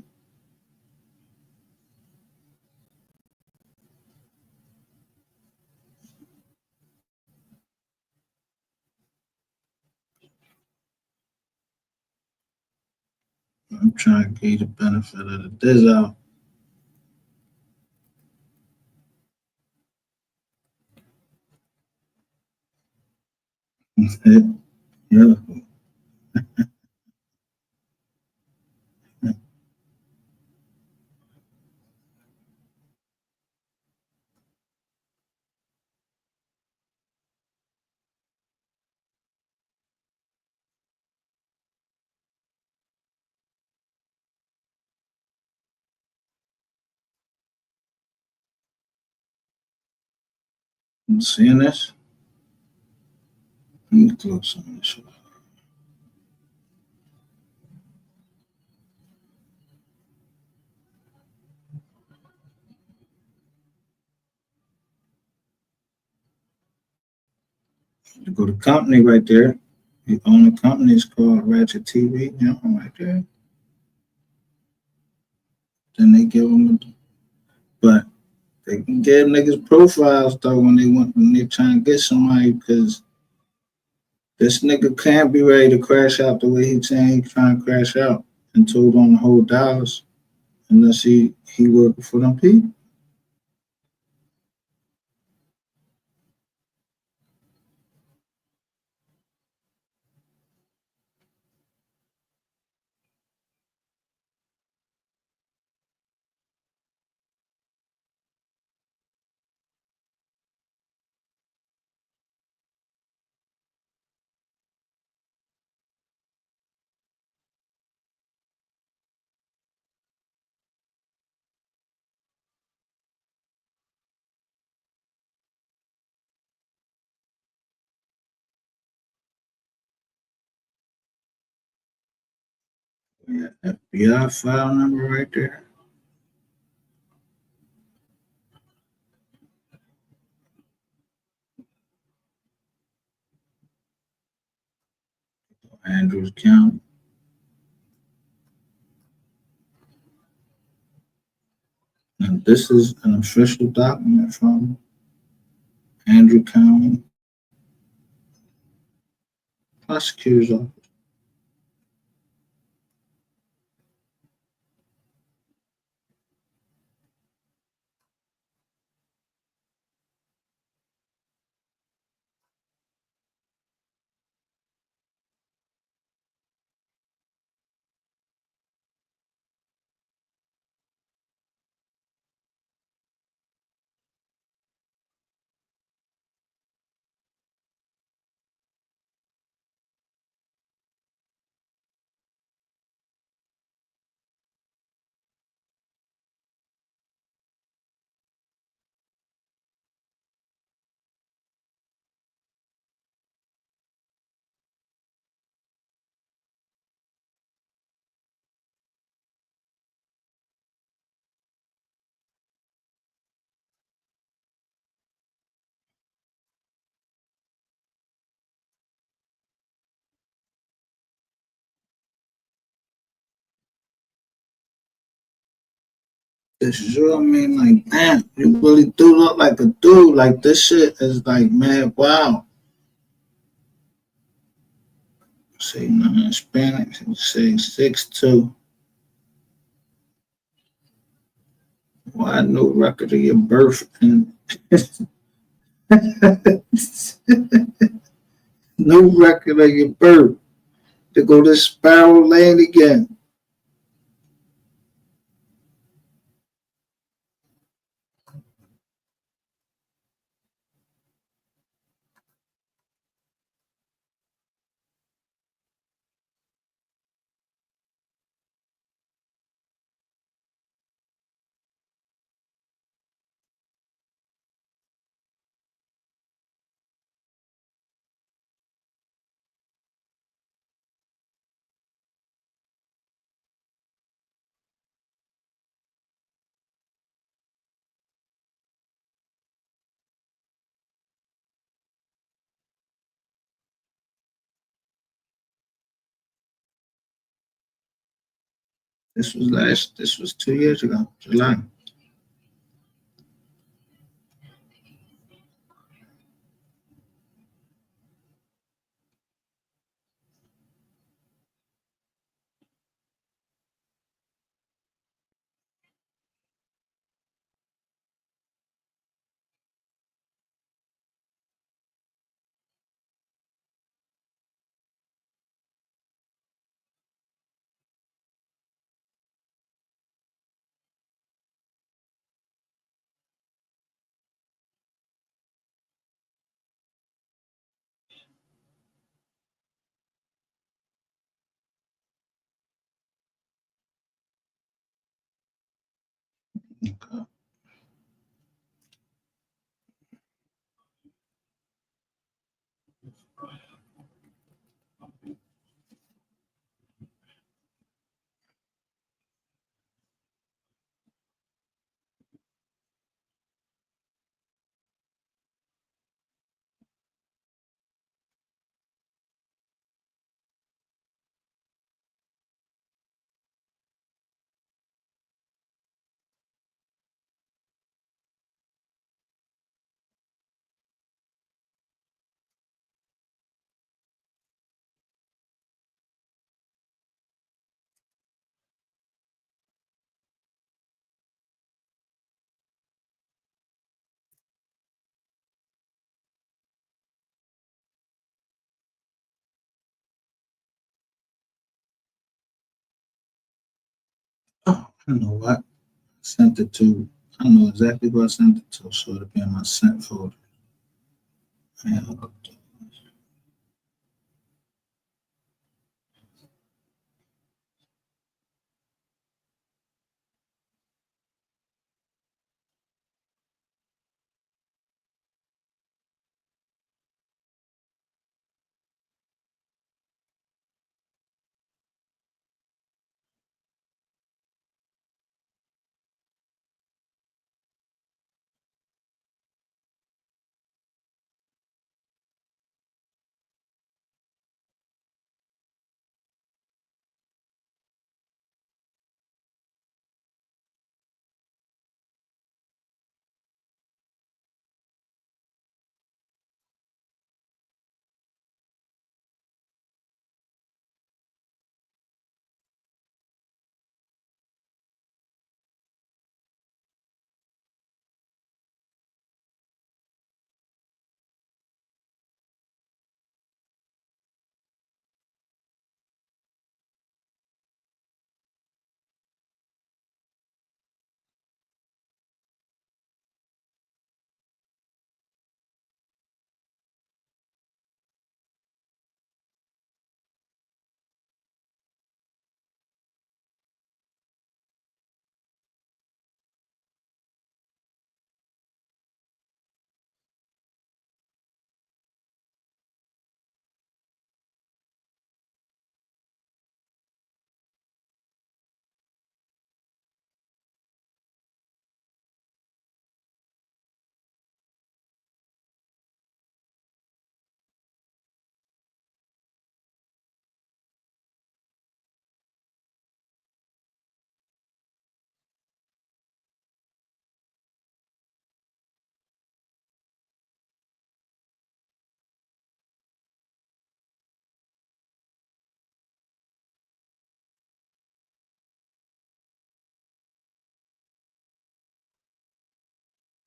I'm trying to get the benefit of the Dizzo. Yeah. You seeing this? Let me close on this. You go to company right there. You own a company. It's called Ratchet TV. You know, right there. Then they give them, but they can give niggas profiles though when they trying to get somebody, because this nigga can't be ready to crash out the way he's saying he's trying to crash out and told on the whole dollars unless he working for them people. Yeah, FBI file number right there. Andrews County. And this is an official document from Andrew County Prosecutor's Office. This is what I mean, like, damn, you really do look like a dude. Like, this shit is like, man, wow. Say non-Hispanic. Say 6'2". Why no record of your birth and no record of your birth to go to Sparrow Lane again? This was 2 years ago, July. Okay. Oh, I know what. I sent it to. I know exactly who I sent it to, so it'll be in my sent folder. Yeah,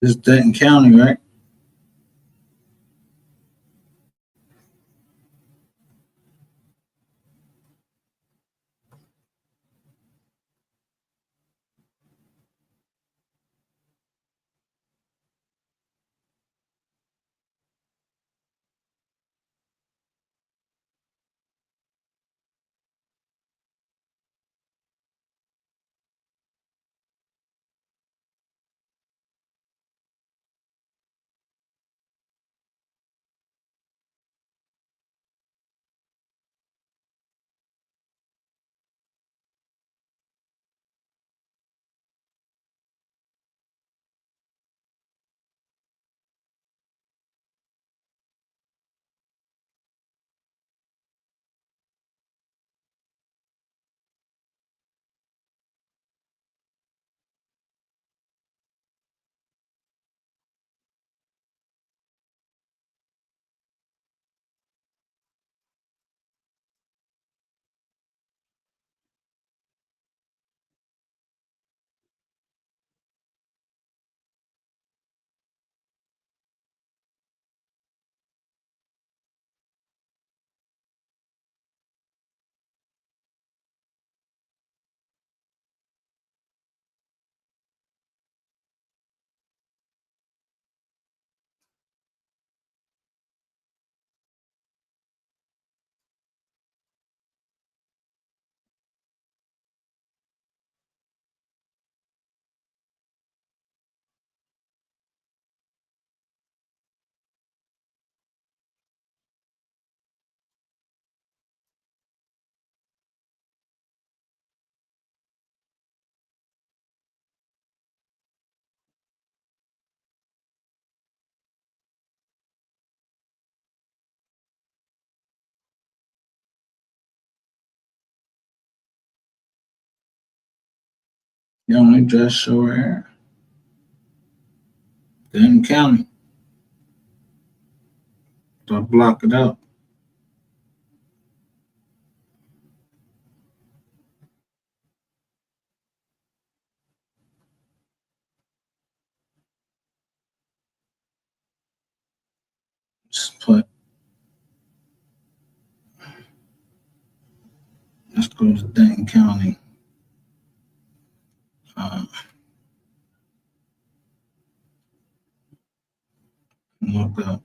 It's Denton County, right? You only dress short hair. Denton County. So block it out. Just put. Let's go to Denton County. Look up.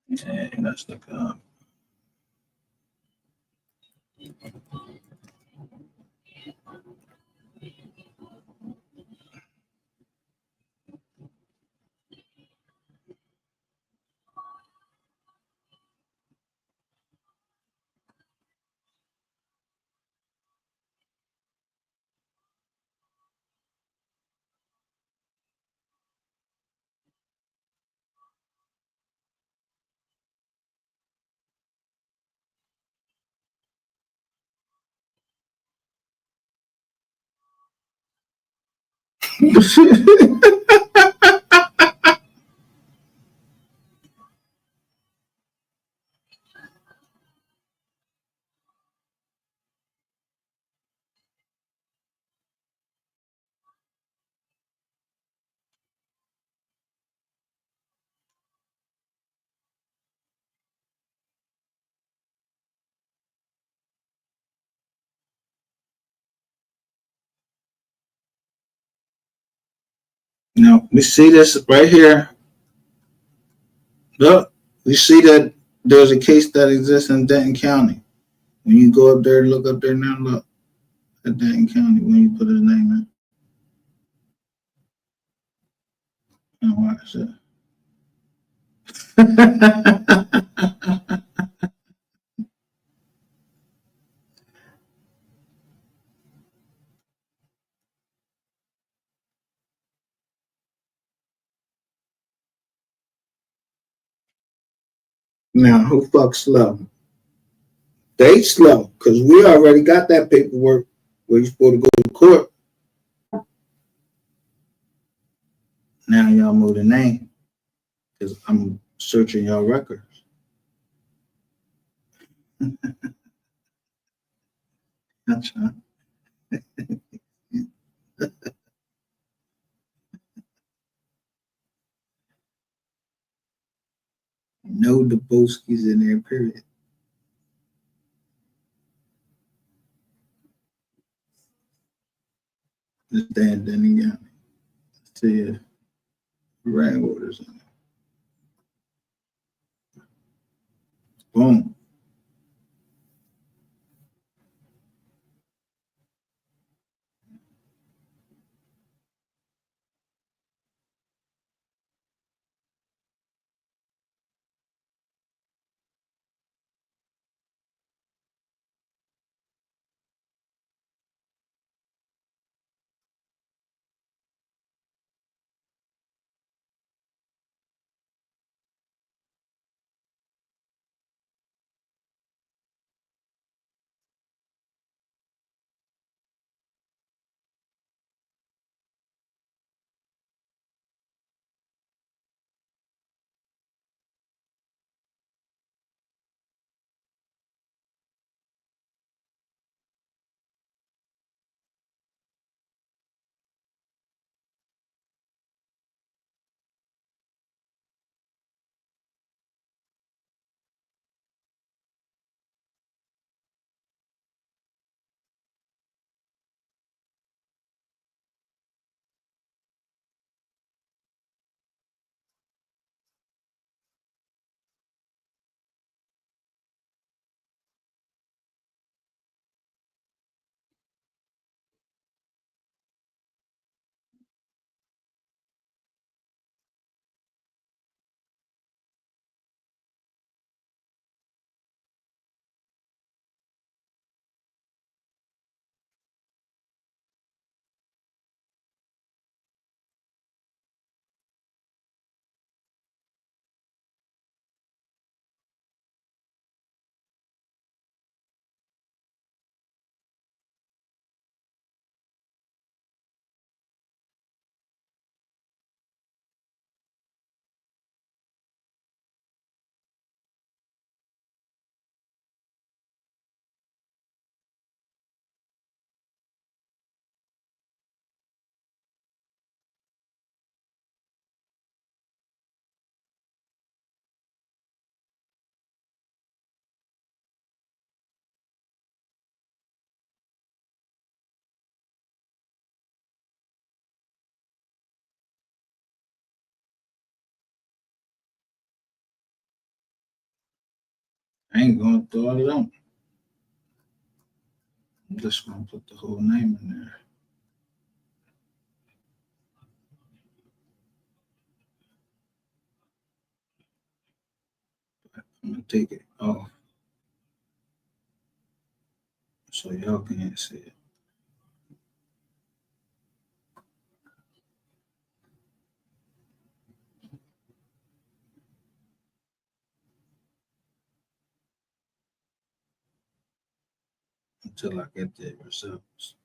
Yeah, let's look up. Now we see this right here. Look, we see that there's a case that exists in Denton County. When you go up there, look up there now, look at Denton County when you put his name in. And watch it. Now, who fucks slow? They slow because we already got that paperwork where you're supposed to go to court. Now y'all know the name because I'm searching y'all records. No Dubowski's in there, period. This Dan Denny got me. See rain waters in it. Boom. I ain't going through all of them. I'm just gonna put the whole name in there. I'm gonna take it off so y'all can't see it. Until I get the results.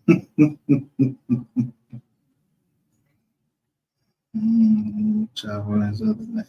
Child, what is other name?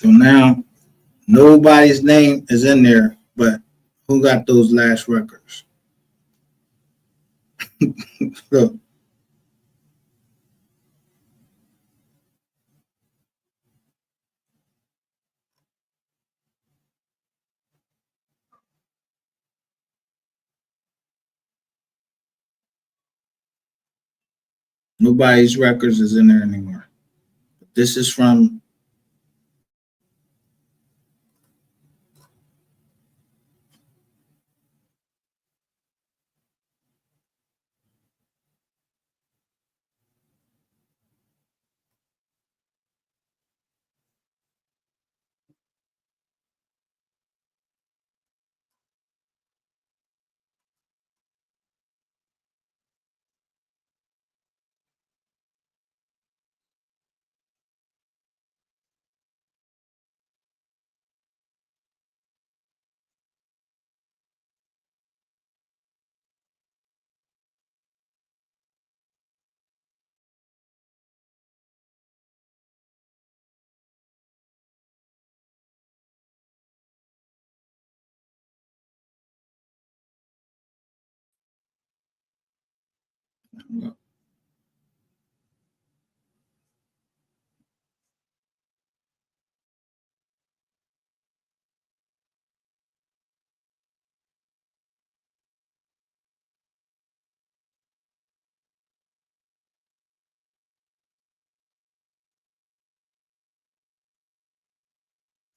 So now nobody's name is in there, but who got those last records? Look, nobody's records is in there anymore. This is from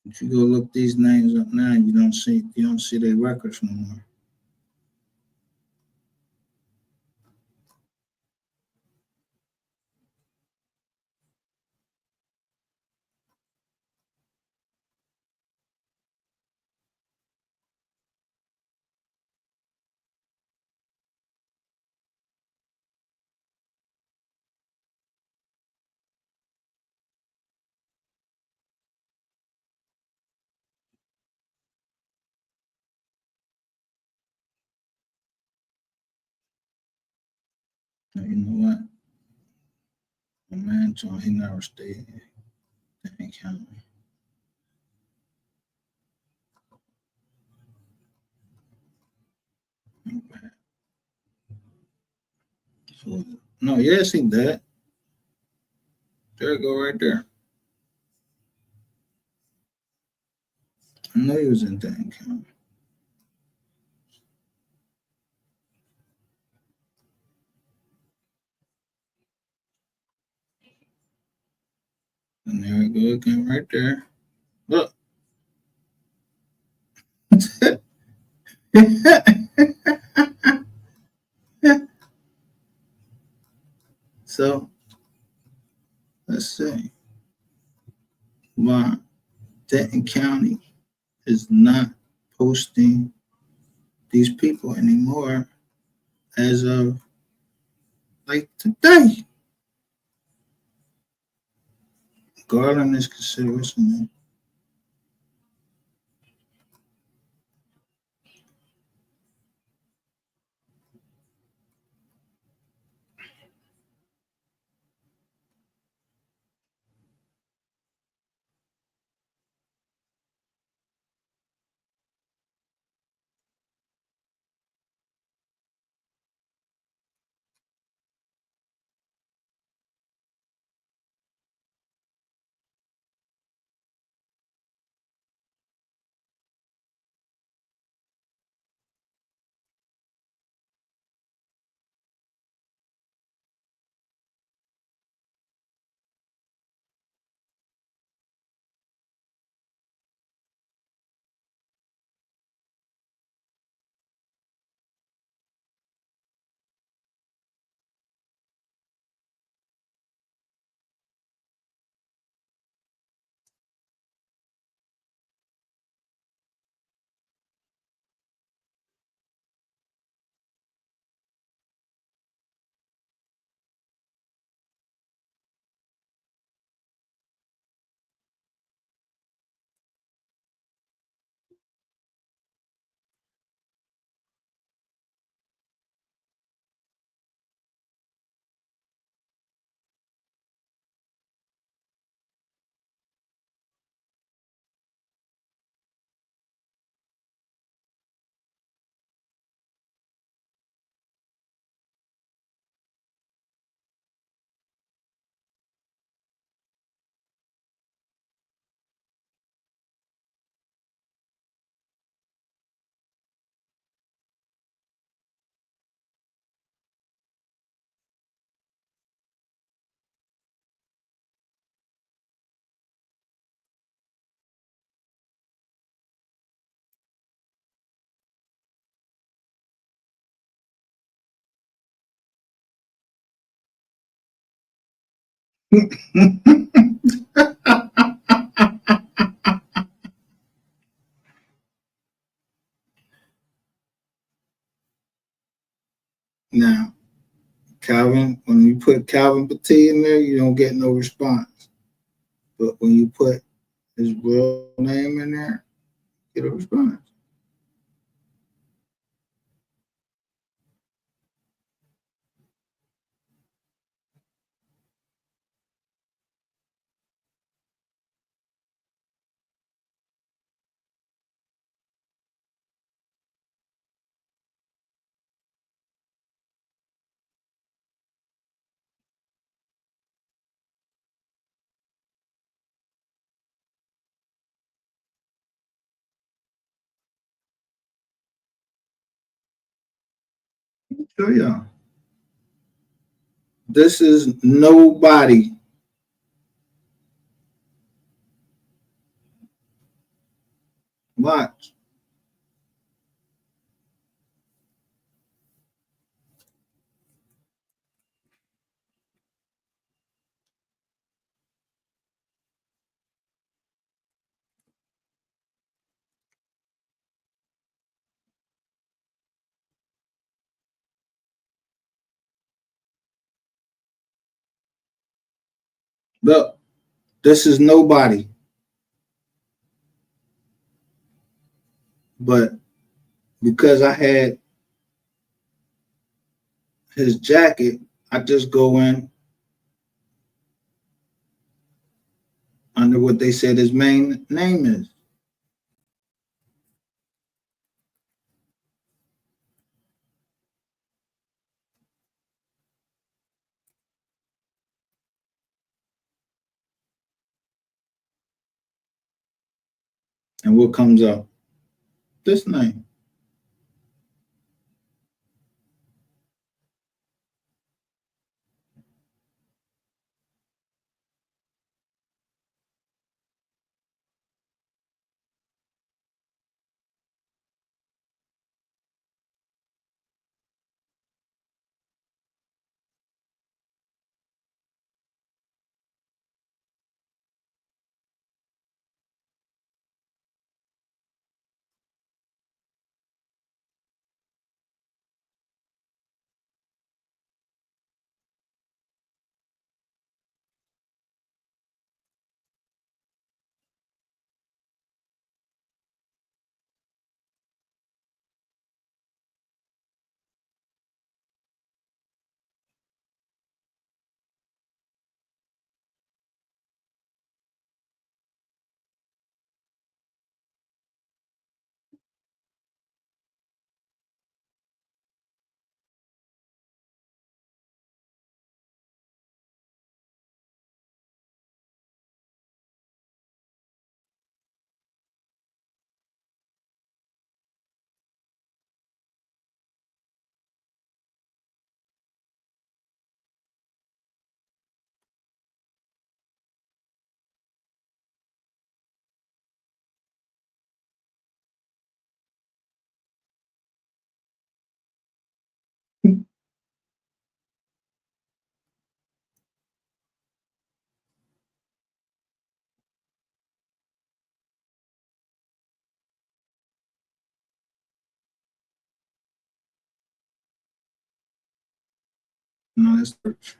if you go look these names up now, you don't see their records no more. Now, you know what? The man told he never stayed in county. So, no, yes, he did. There you go, right there. I know he was in Dane County. And there we go again, right there. Look. So let's see why Denton County is not posting these people anymore as of like today. Garland is considered what's the name? Now, Calvin, when you put Calvin Petit in there, you don't get no response. But when you put his real name in there, you get a response. Show y'all. This is nobody. Watch. Look, this is nobody. But because I had his jacket, I just go in under what they said his main name is. And what comes up? This name. No, that's search.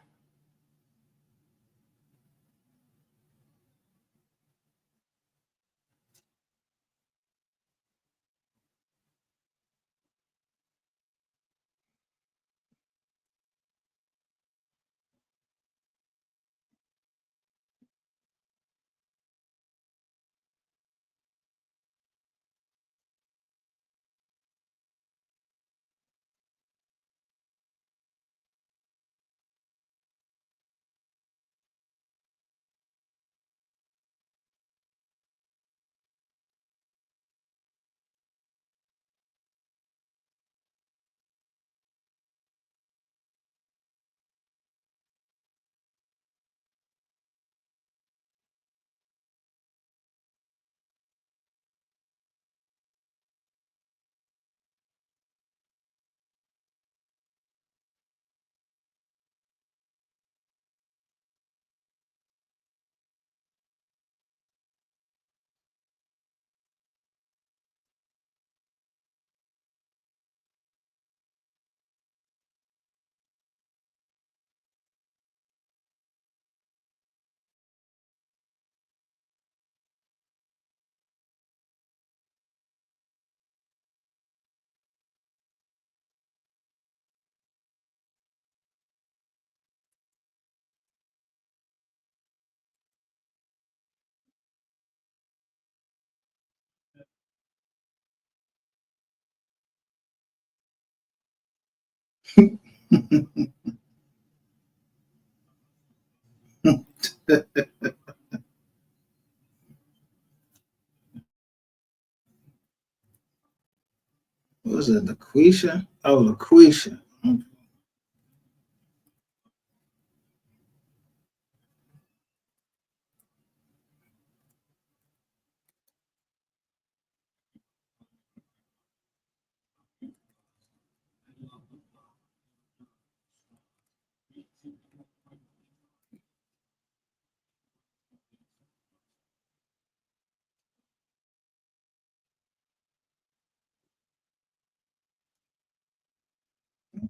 What was it, LaQuisha? Oh, LaQuisha.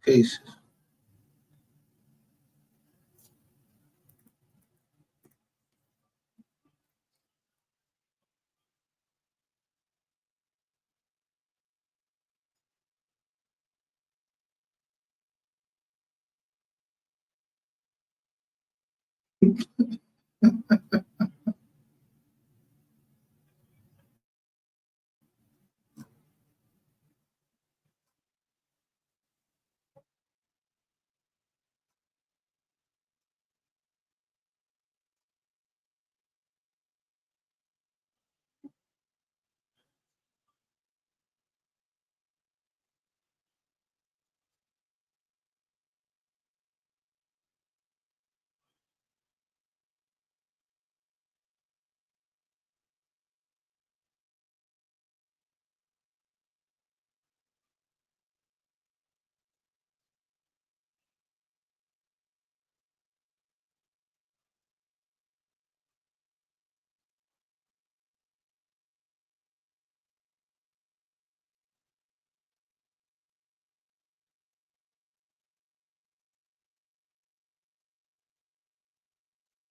Cases.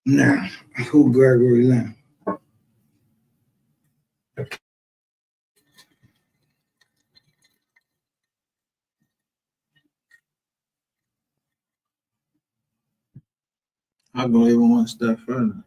Now, who Gregory Lamb? I'll go even one step further.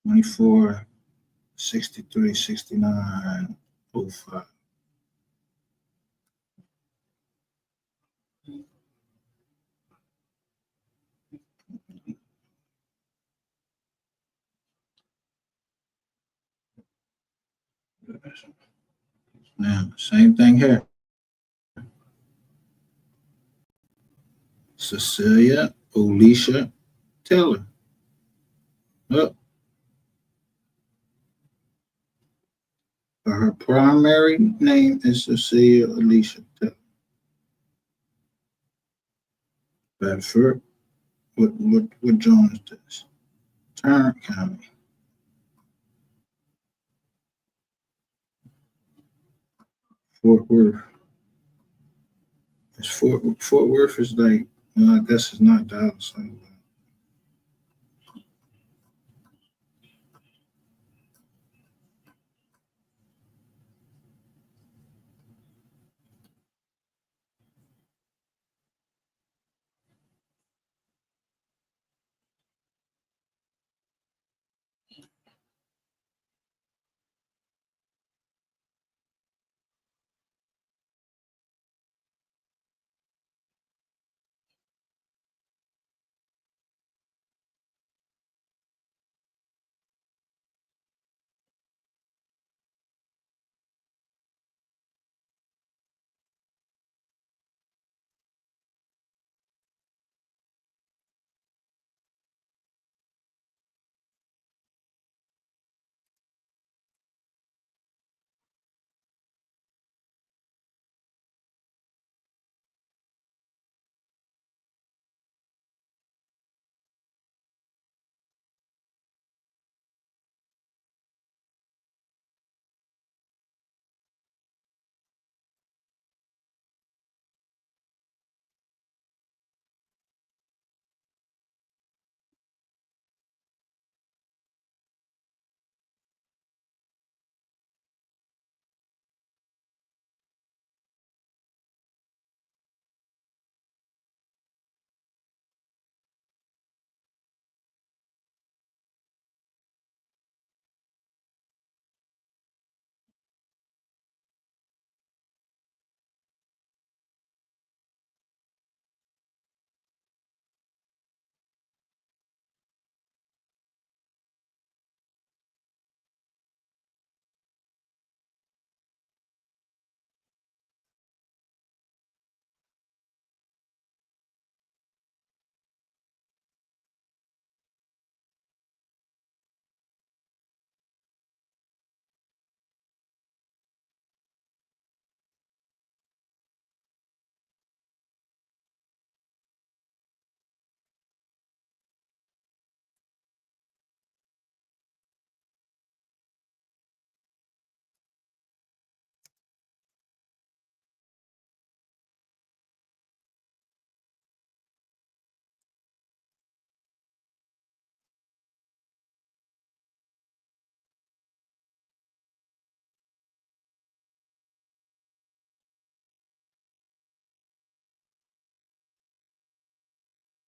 '24, 63, 69, 05. Now, same thing here. Cecilia Alicia Taylor. Look, her primary name is Cecilia Alicia Taylor. Bedford. What Jones does? Tarrant County. Fort Worth. It's Fort Worth is like, well, I guess it's not Dallas. Like,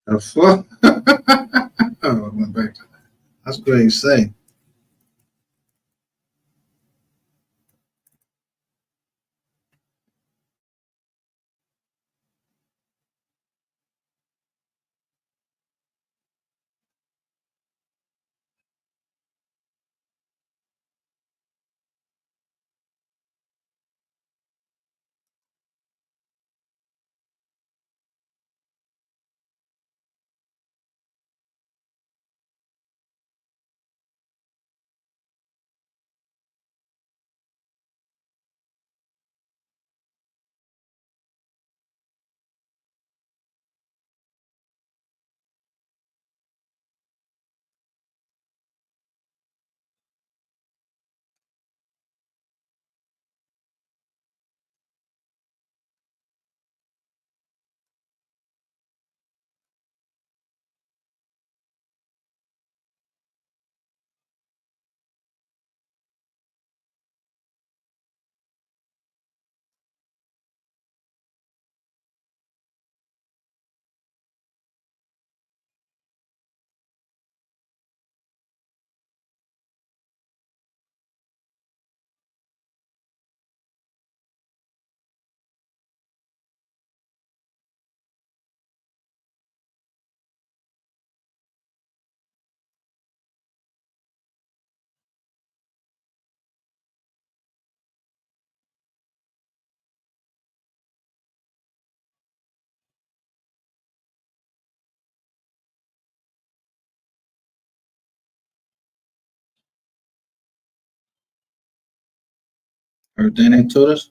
The fuck? Oh, I went back to that. That's great to say. Everything they told us.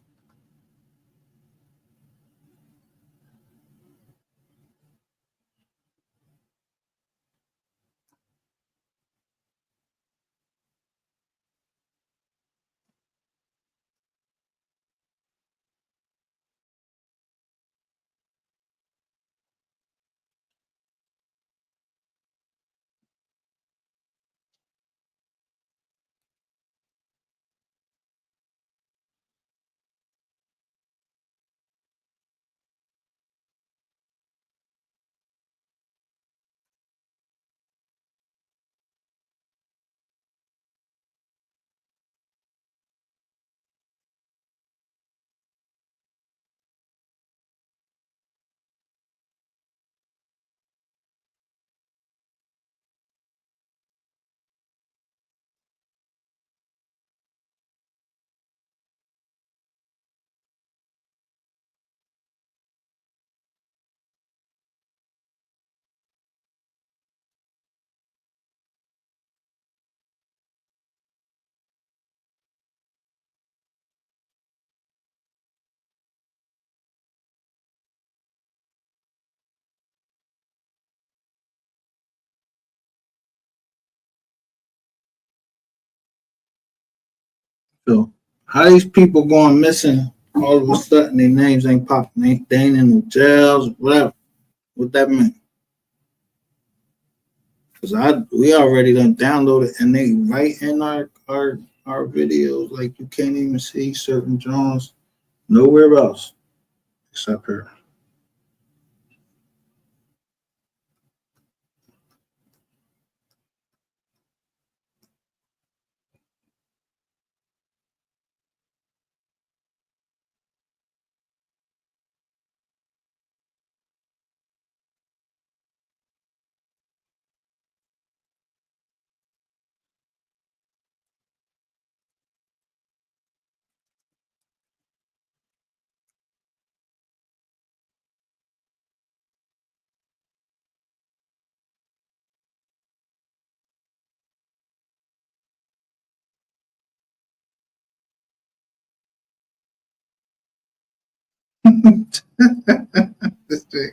So how these people going missing all of a sudden? Their names ain't popping. They ain't in the jails, whatever. What that mean? Cause we already done downloaded and they right in our videos. Like you can't even see certain Jones nowhere else except here. This thing.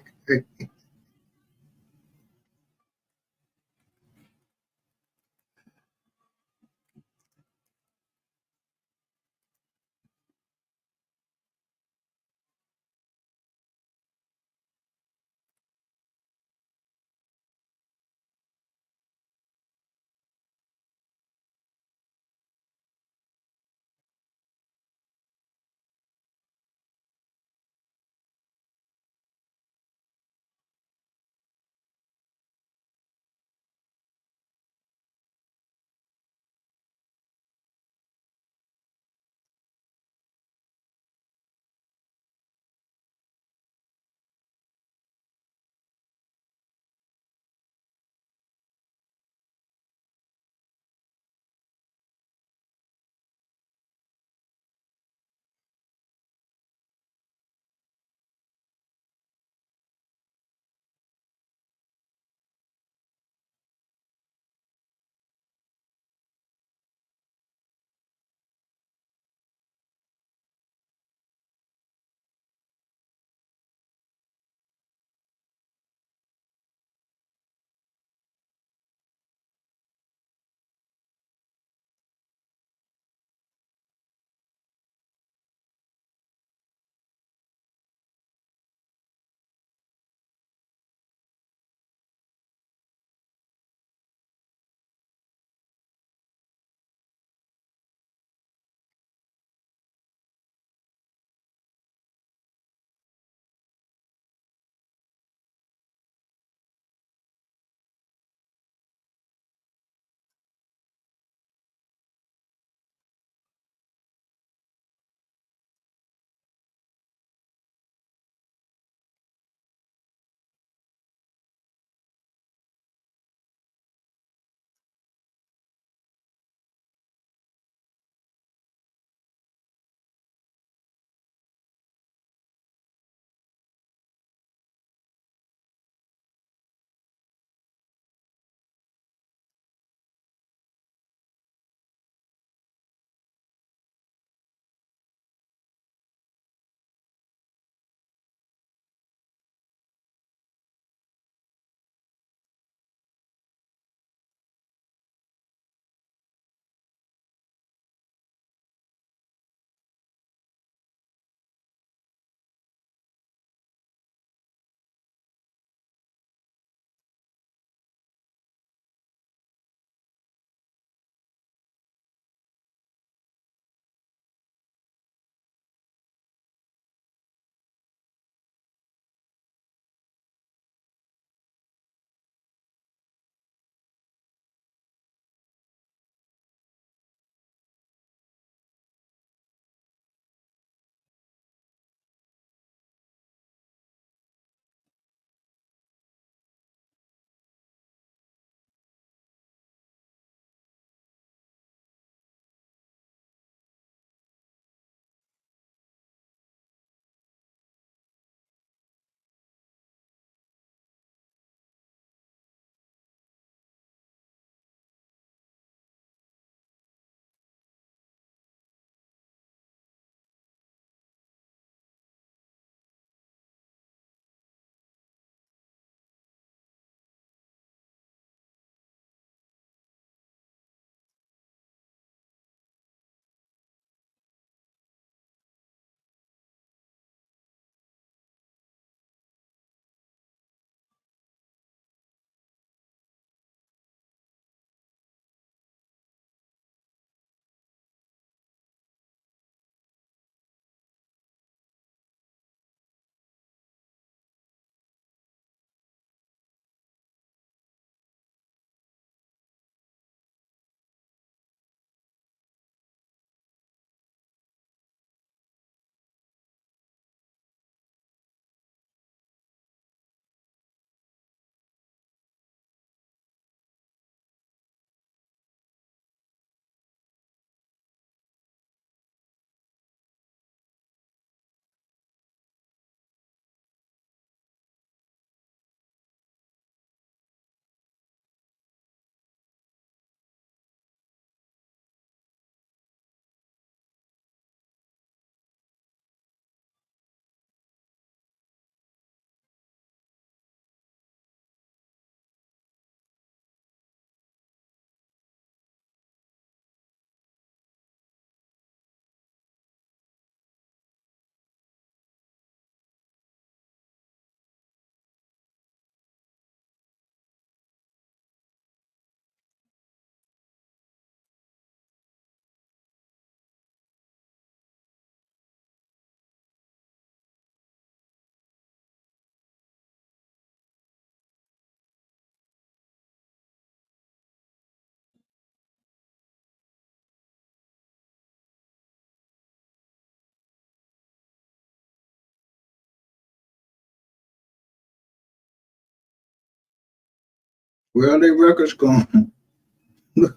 Where are their records going?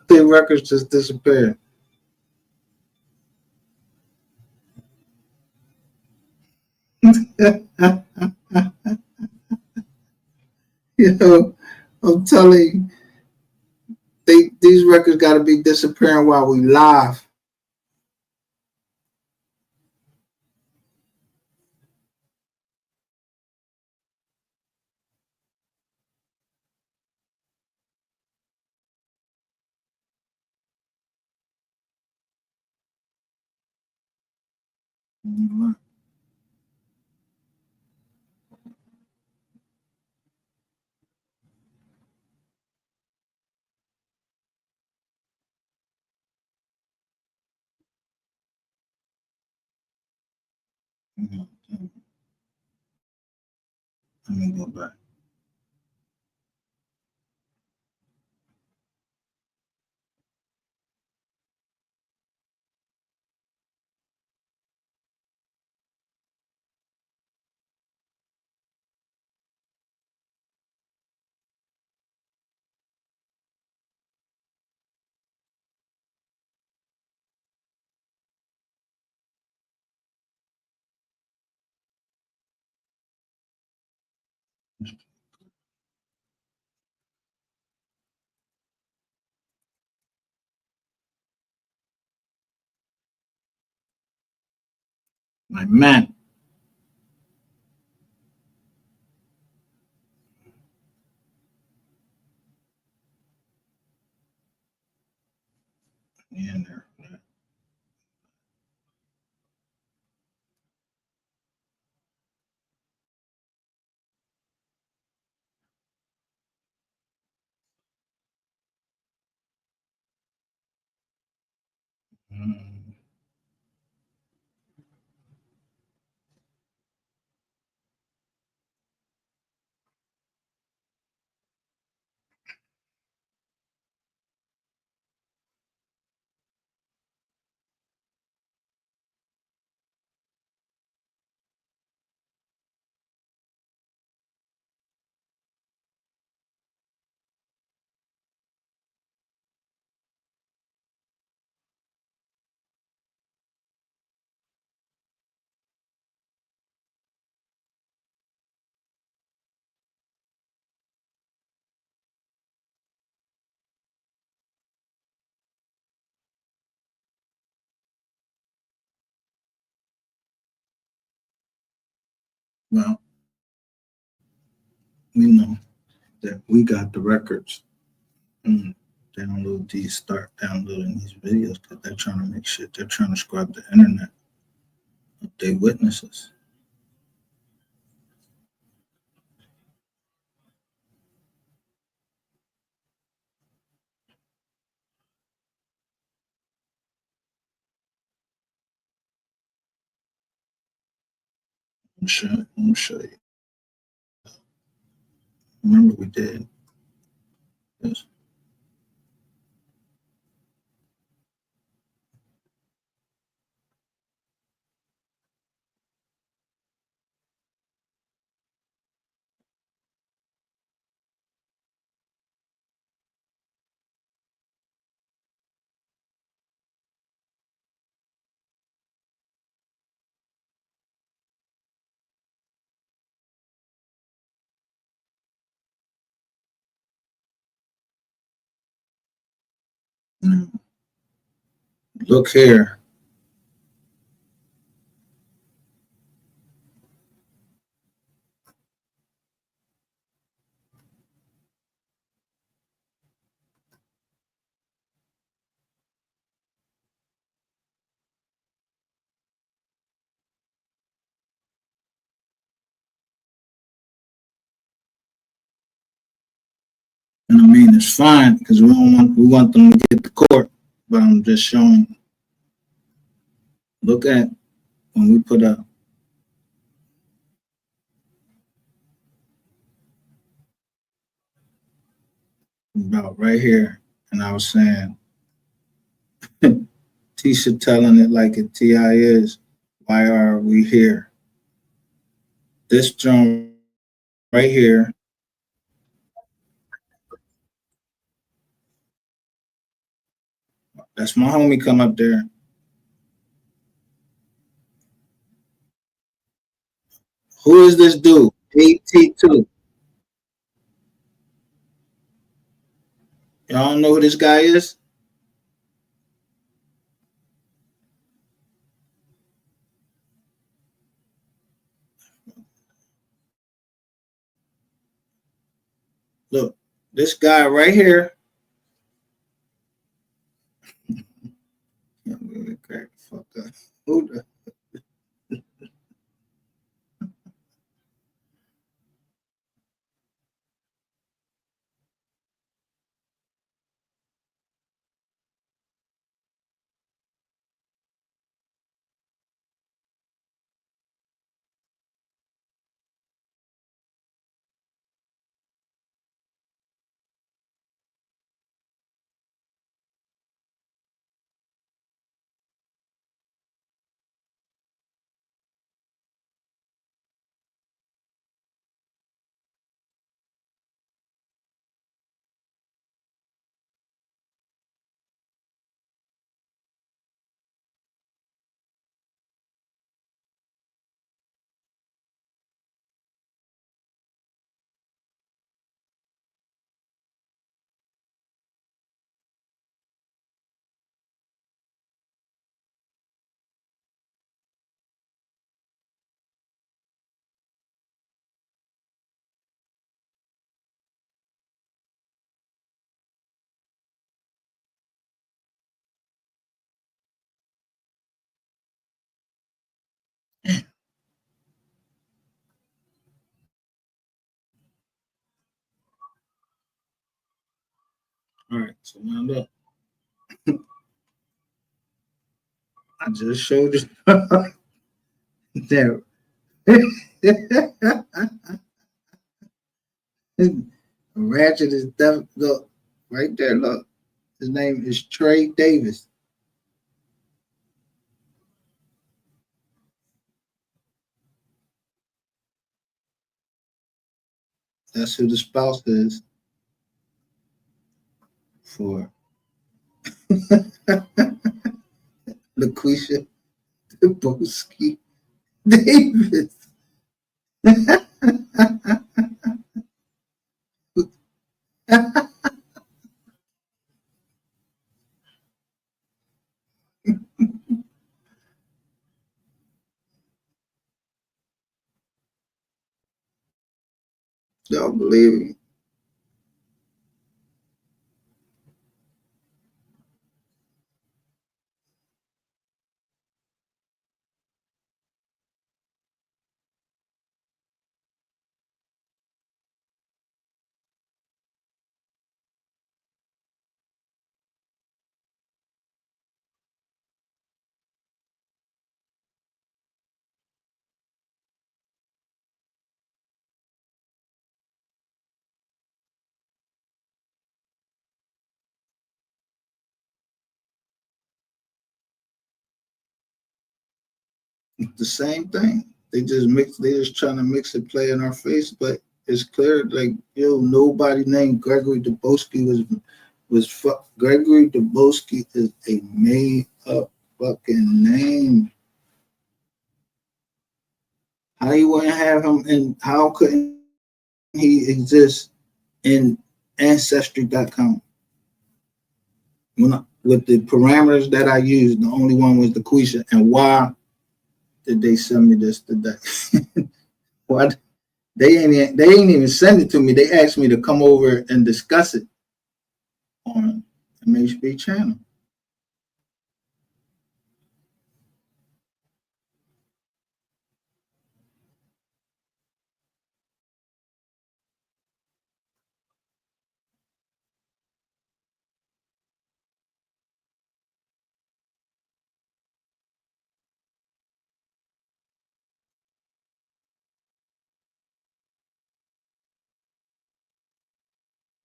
Their records just disappeared. You know, I'm telling you, these records got to be disappearing while we live. Let me go back. My man. Yeah, there. Well, we know that we got the records. Start downloading these videos because they're trying to make shit. They're trying to scrub the internet of their witnesses. I'm gonna show you. Remember we did this. Look here. And I mean, it's fine because we want them to get to court, but I'm just showing. Look at when we put up about right here, and I was saying, Tisha telling it like it Ti is. Why are we here? This drum right here. That's my homie come up there. Who is this dude? AT2. Y'all don't know who this guy is? Look, this guy right here. I'm gonna crack the fuck up. Who the? All right, so now look. I just showed you there. Ratchet is def- look right there. Look, his name is Trey Davis. That's who the spouse is for LaQuisha Deboski Davis. Don't believe me. It's the same thing. They just mix. They just trying to mix and play in our face, but it's clear. Like nobody named Gregory Deboski was Gregory Deboski is a made up fucking name. How you wouldn't have him, and how couldn't he exist in Ancestry.com? With the parameters that I used, the only one was the Quisha. And why did they send me this today? What? They ain't even send it to me. They asked me to come over and discuss it on MHB channel.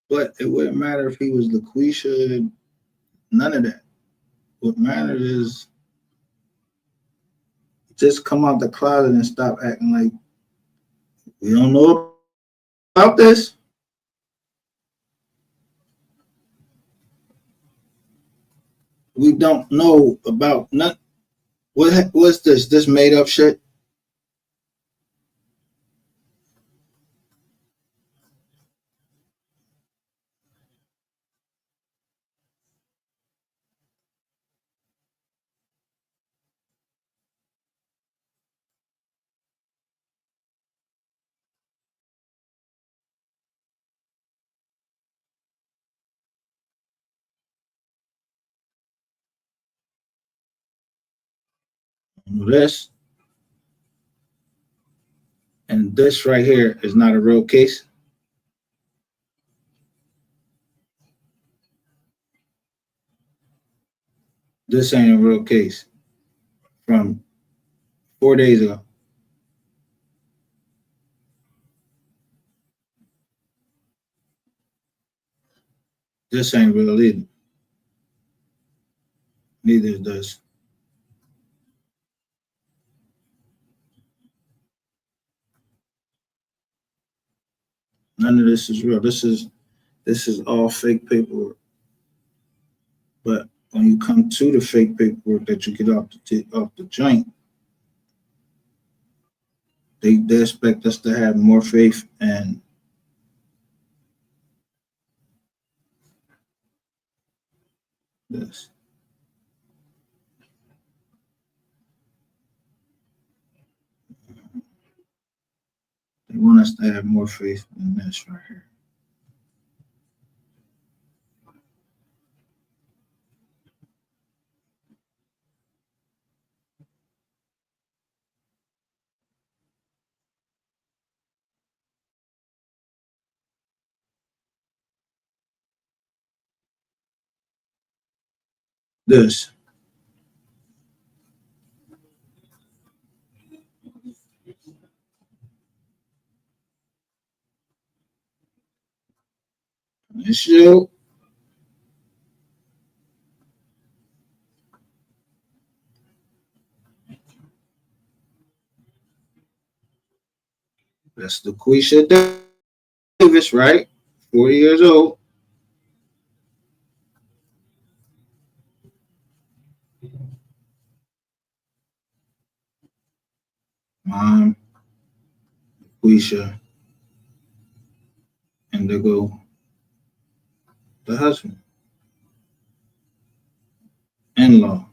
But it wouldn't matter if he was LaQuisha, none of that. What matters is just come out the closet and stop acting like we don't know about this. we don't know about none. What's this? This made up shit? This and this right here is not a real case. This ain't a real case from 4 days ago. This ain't real either. Neither is this. None of this is real. This is all fake paperwork. But when you come to the fake paperwork that you get off the joint, they expect us to have more faith and this. They want us to have more faith than this right here. This. This you. That's the Quisha Davis, right? 40 years old. Mom, Quisha, and they go the husband, in-law.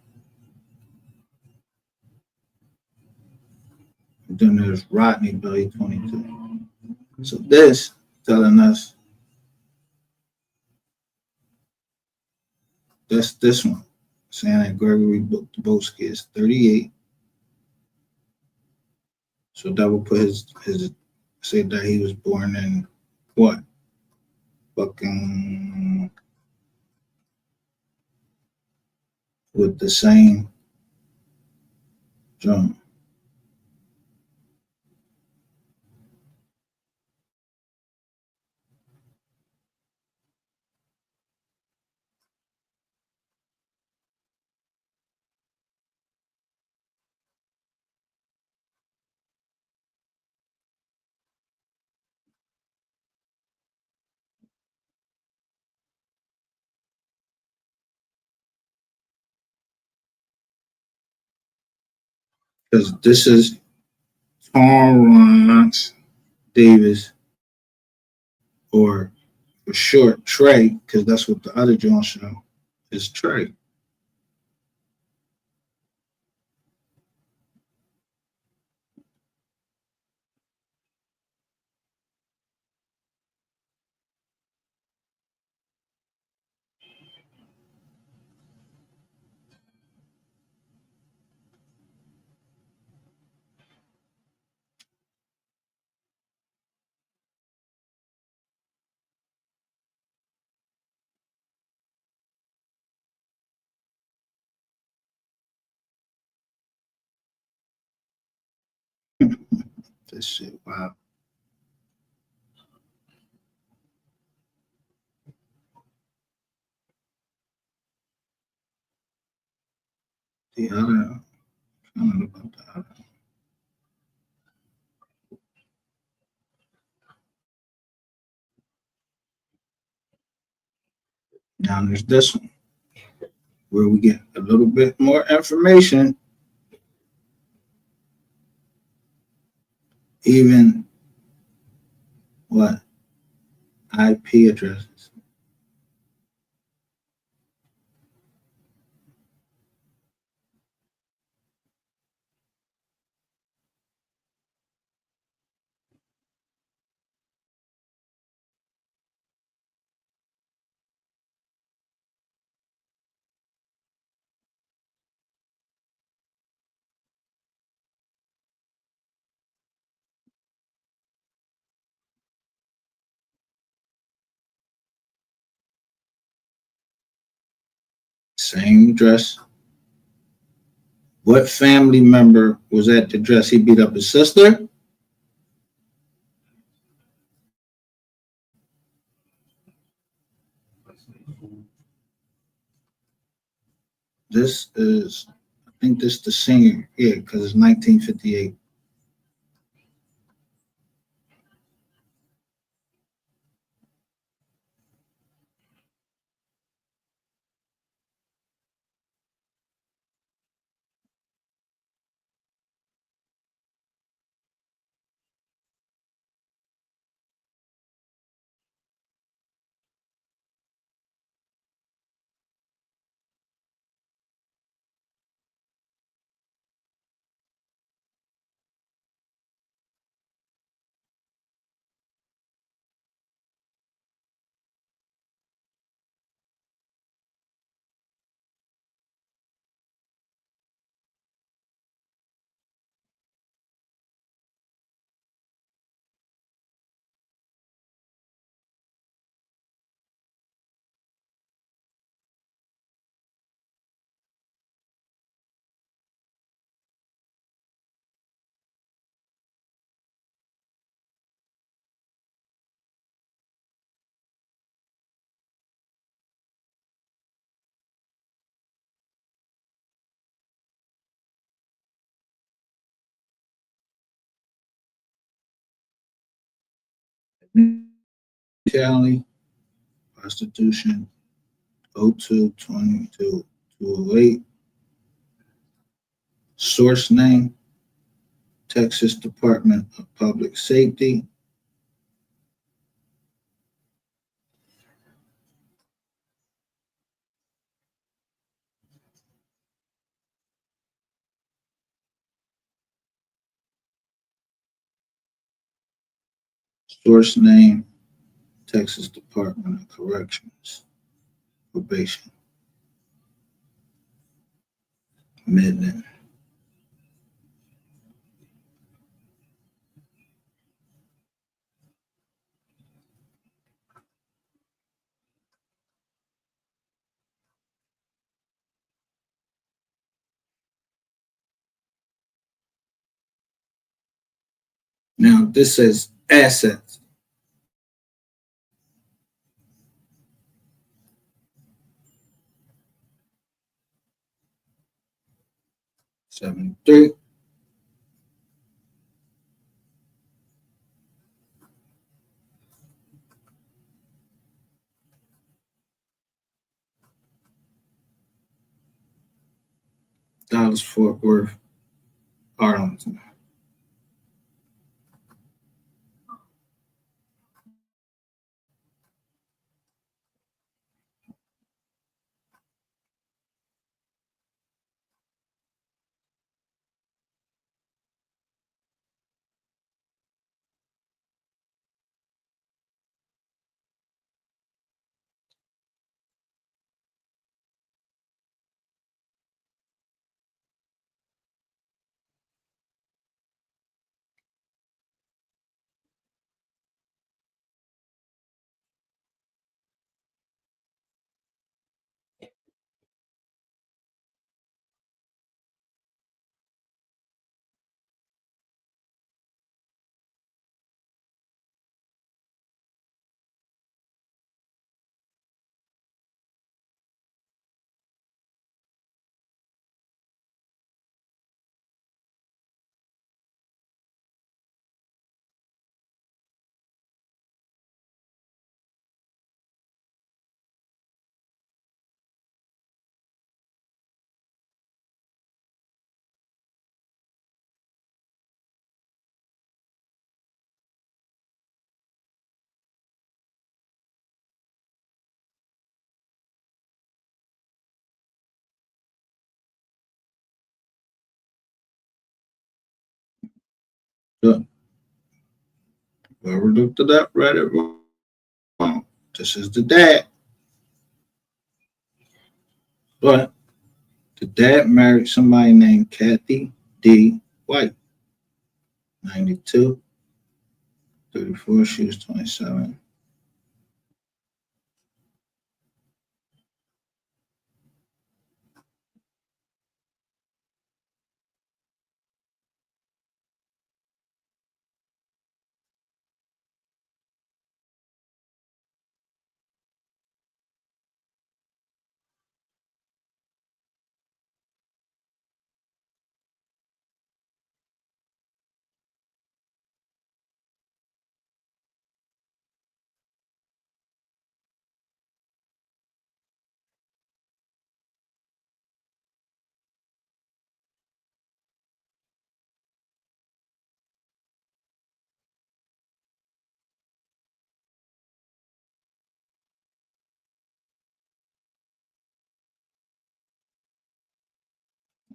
And then there's Rodney Billy 22. So this telling us that's this one. Saying that Gregory Dubowski is 38. So that would put his say that he was born in what? Fucking with the same drum. Because this is Torrance Davis, or for short Trey, because that's what the other John show is, Trey. This shit, wow. The other, I don't know about the other. Now there's this one where we get a little bit more information, even what IP addresses. Same address. What family member was at the address? He beat up his sister? This is, I think this is the senior. Yeah, because it's 1958. County, prostitution, 02-22-208. Source name, Texas Department of Public Safety. Source name, Texas Department of Corrections, Probation, Midland. Now, this says assets. $73. Dallas Fort Worth, Arlington. Whoever looked it up read it wrong. This is the dad. But the dad married somebody named Kathy D. White, 92, 34, she was 27.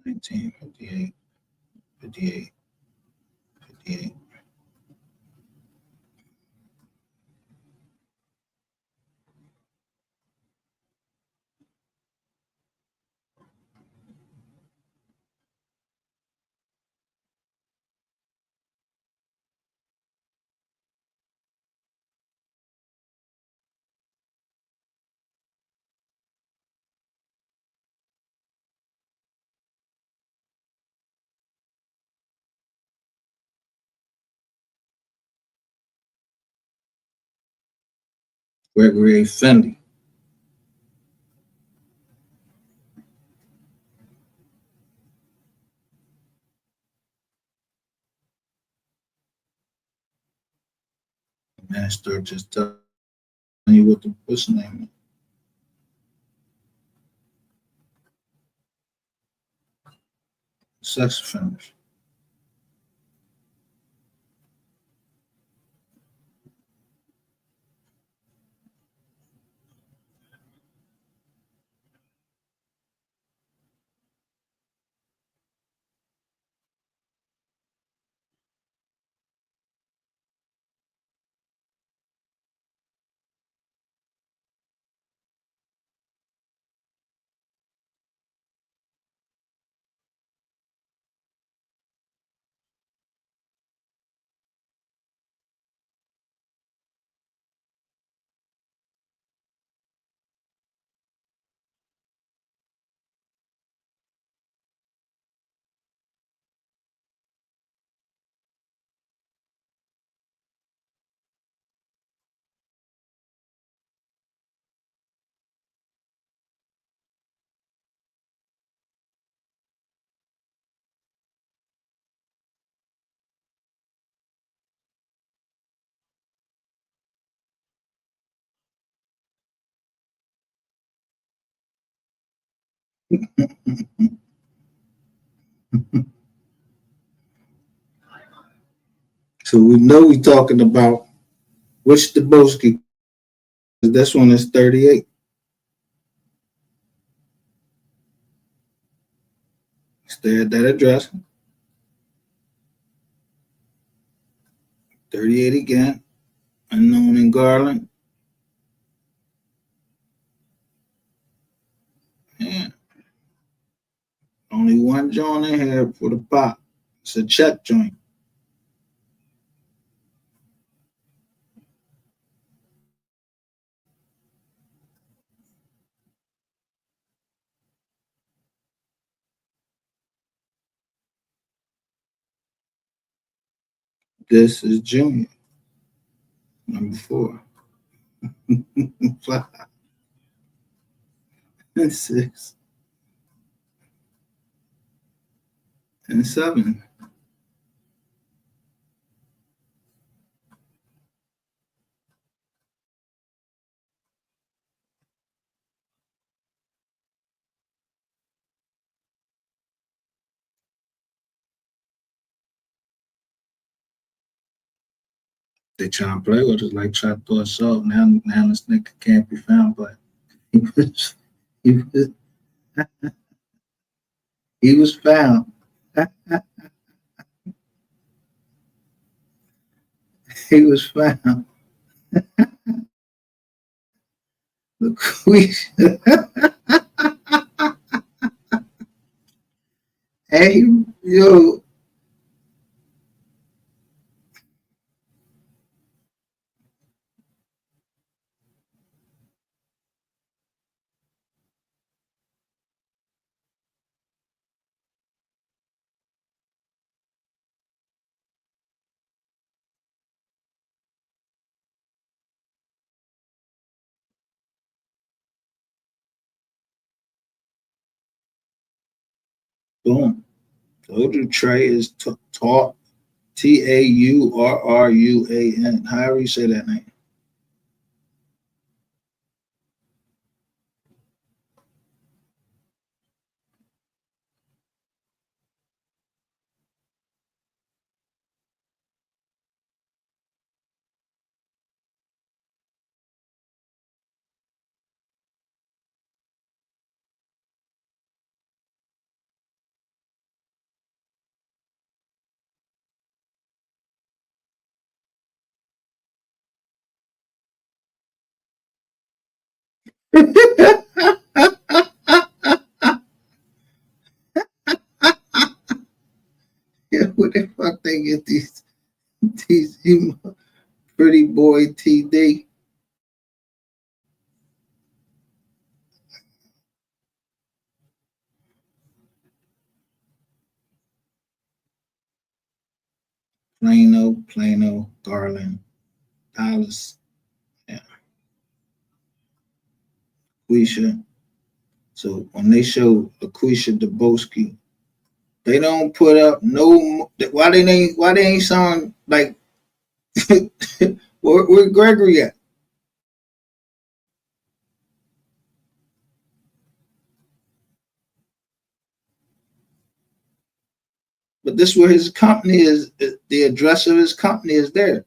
Nineteen 58, 58, 58. Gregory A. Fendi. Minister just telling you what the what's the name is. Sex offenders. So we know we're talking about which Debowski. This one is 38. Stay at that address. 38 again. Unknown in Garland. Yeah. Only one joint in here for the pot. It's a check joint. This is Junior, number 4. 5 and 6 and 7. They try to play with us like try to throw us off. Now this nigga can't be found, but he was he was he was found. He was found. LaQuisha. Hey, yo, boom. Told you Trey is taught Taurruan. However you say that name. Yeah, where the fuck they get these pretty boy TD? Plano, Garland, Dallas, yeah, Quisha. So when they show Laquisha Deboski, they don't put up no. Why they ain't sound like where Gregory at? But this where his company is. The address of his company is there.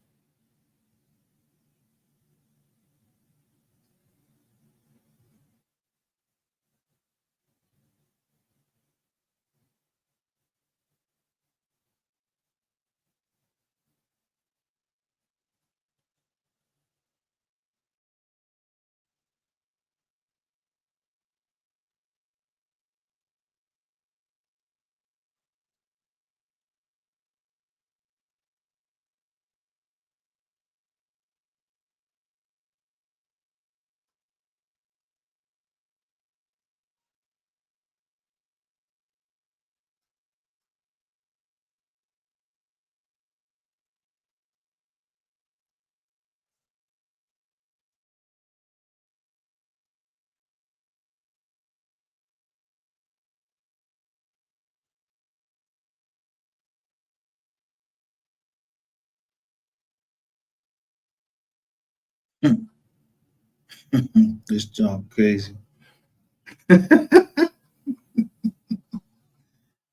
This junk crazy.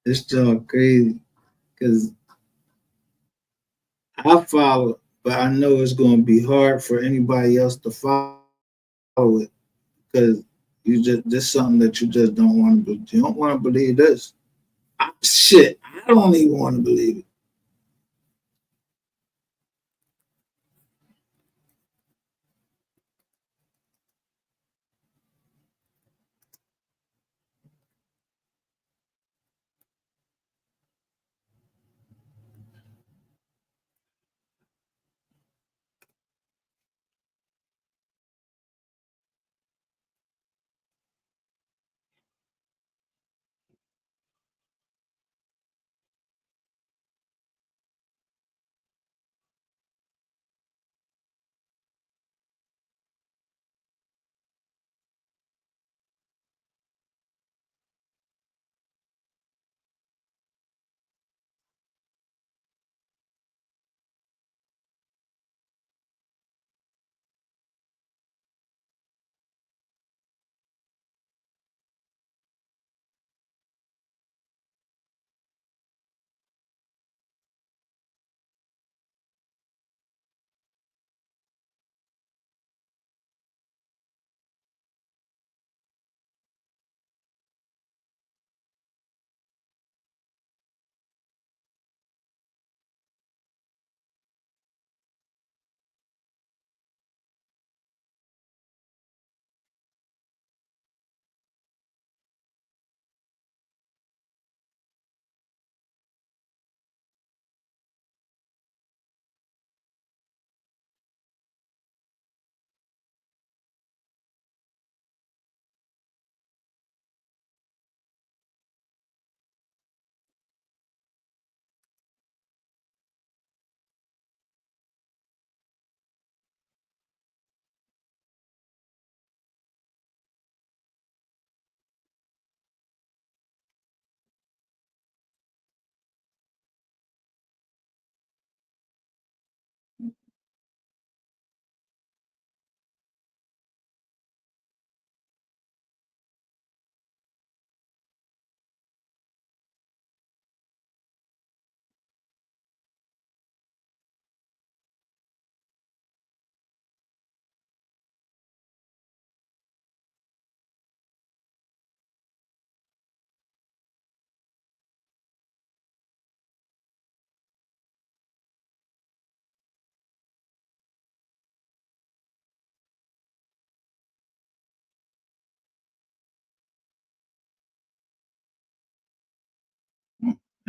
This junk crazy because I follow, but I know it's going to be hard for anybody else to follow it because you just this something that you just don't want to. You don't want to believe this. Shit, I don't even want to believe it.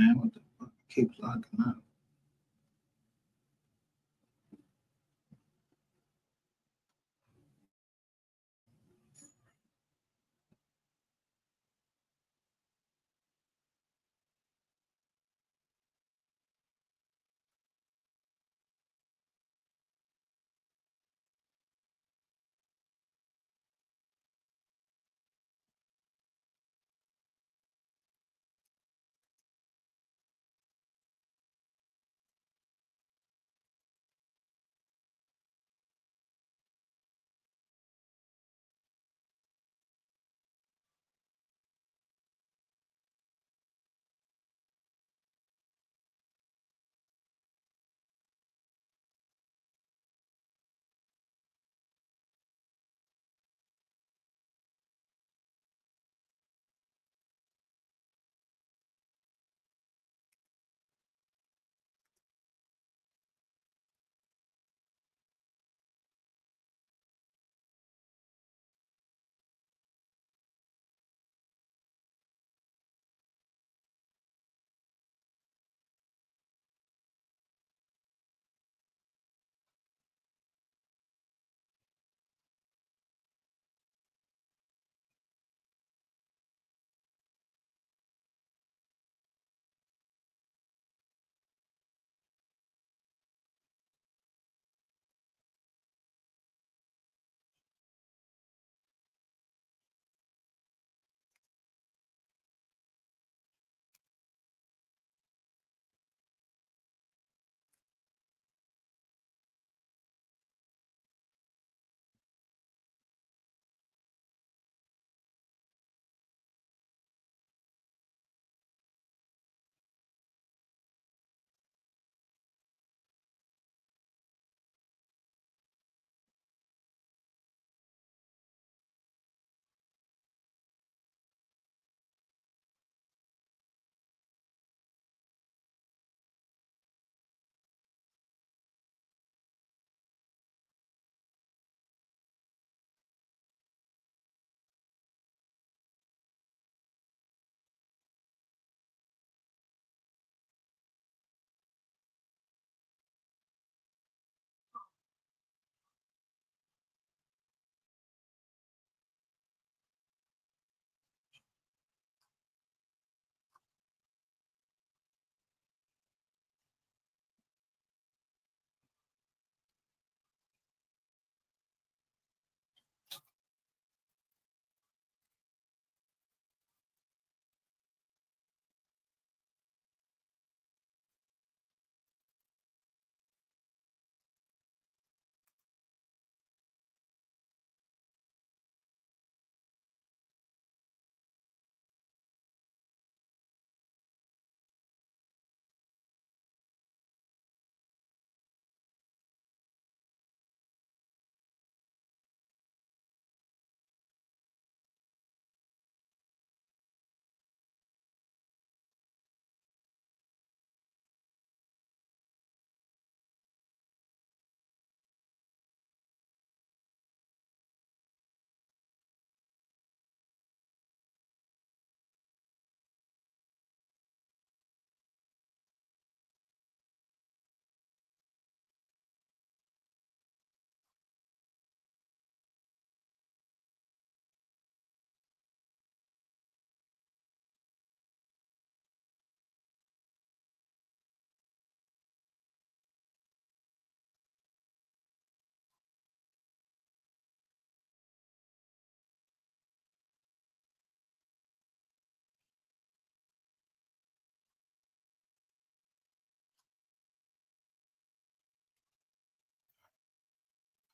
man. What the fuck keeps locking up?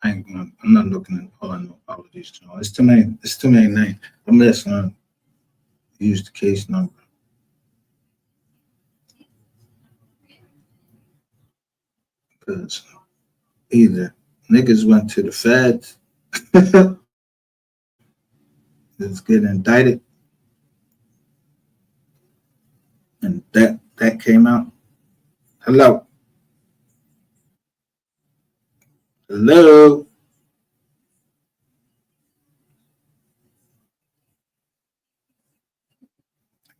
I'm not looking at all of these. It's too many. It's too many names. I'm just gonna use the case number because either niggas went to the feds, is getting indicted, and that came out. Hello, hello.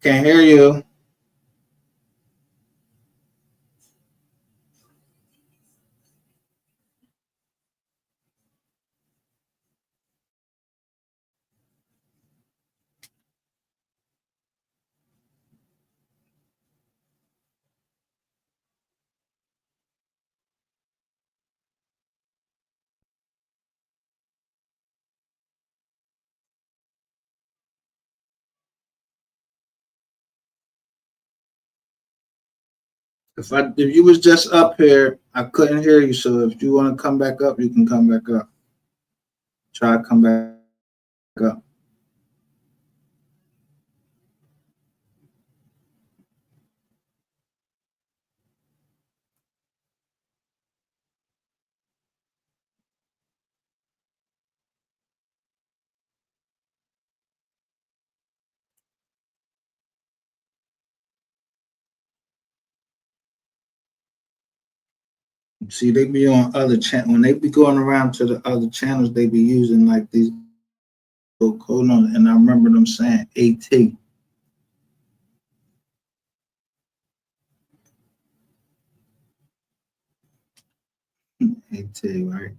Can't hear you. If you was just up here, I couldn't hear you. So if you want to come back up, you can come back up. Try to come back up. See, they be on other channels. When they be going around to the other channels, they be using like these little code on. And I remember them saying AT. AT, right?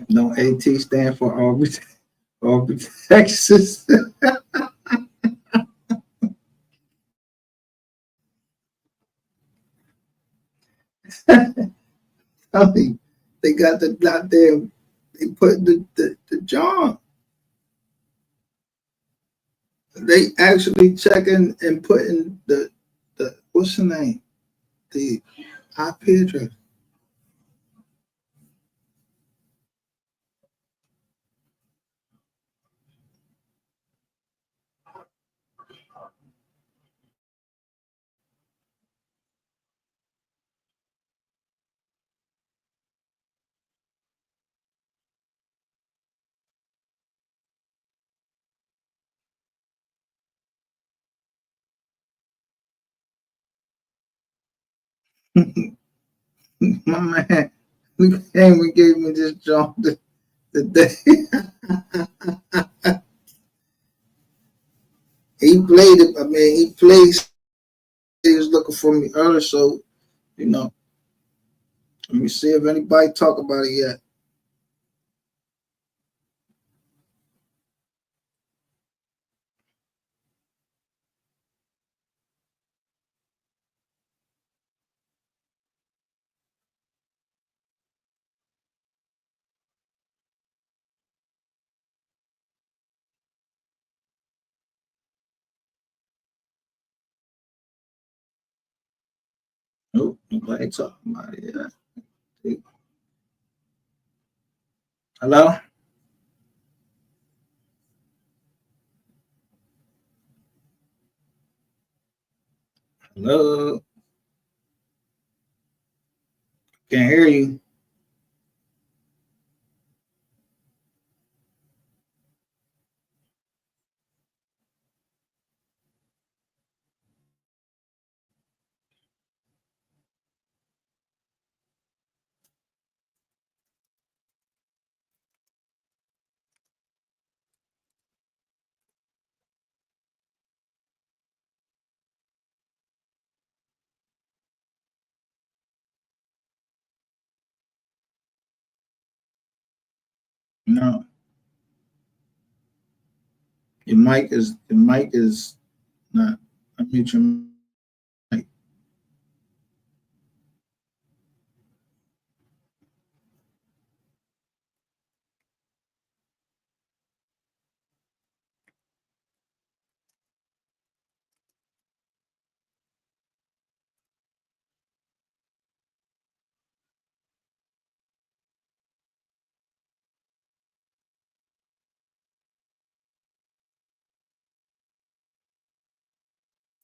No, AT stand for Aubrey, Texas. I mean, they got the goddamn. They put the John. They actually checking and putting the what's the name? The IP address. My man, we gave me this job today. He played it. I mean, he plays. He was looking for me earlier, so you know. Let me see if anybody talk about it yet. Nope, nobody talking about it yet. Hello? Hello? Can't hear you. No. Your mic is not. Unmute your mic.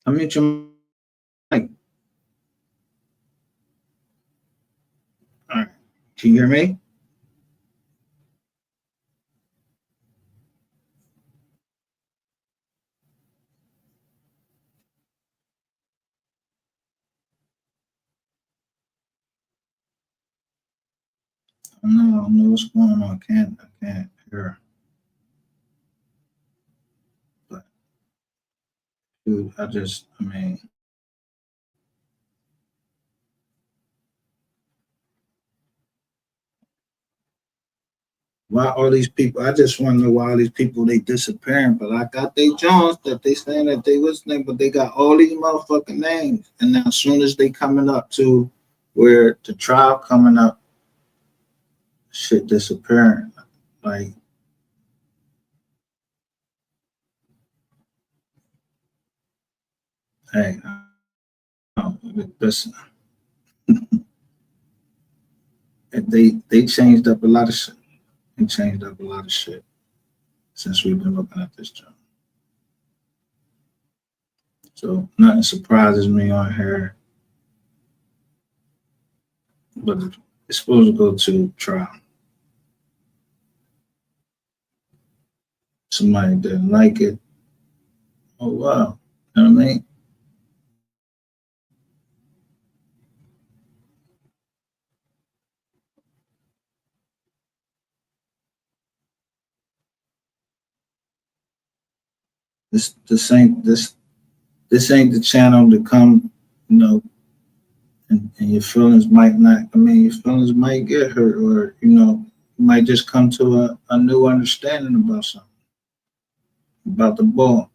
Unmute your mic. All right. Can you hear me? I don't know what's going on. I can't hear. But dude, I mean, why all these people? I just want to know why all these people they disappearing. But I got they Jones that they saying that they listening, but they got all these motherfucking names. And now as soon as they coming up to where the trial coming up, shit disappearing. Like, hey, listen, they changed up a lot of shit. They changed up a lot of shit since we've been looking at this job. So nothing surprises me on here, but it's supposed to go to trial. Somebody didn't like it. Oh wow, you know what I mean? This ain't the channel to come, you know, and your feelings might not. I mean, your feelings might get hurt, or you know, you might just come to a new understanding about something, about the ball.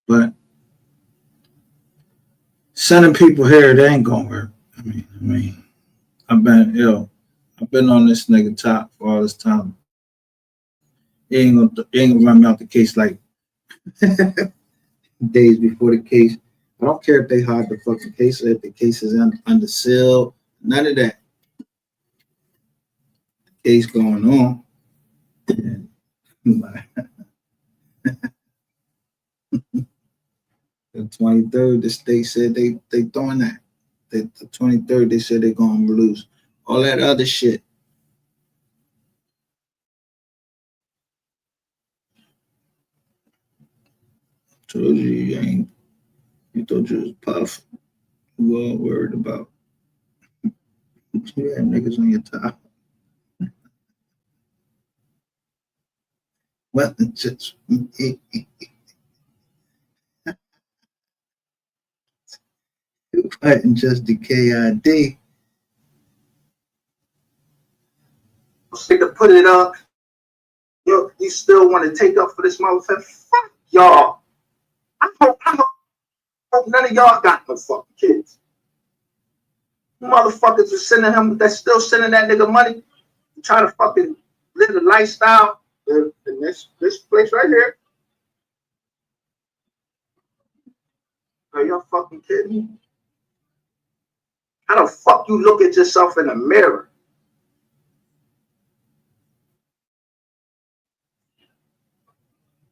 But sending people here, they ain't gonna work. I mean, I've been on this nigga top for all this time. He ain't gonna run me out the case like days before the case. I don't care if they hide the fucking case or if the case is under seal. None of that. Case going on. The 23rd, the state said they throwing that. The 23rd, they said they're going to lose. All that other shit. Told you ain't. You thought you was puff. You all worried about. You had niggas on your top. What just wasn't just the KID. To put it up, you still want to take up for this motherfucker? Fuck y'all. I hope none of y'all got no fucking kids. Motherfuckers are sending him, they're still sending that nigga money to try to fucking live the lifestyle in this place right here. Are y'all fucking kidding me? How the fuck you look at yourself in the mirror?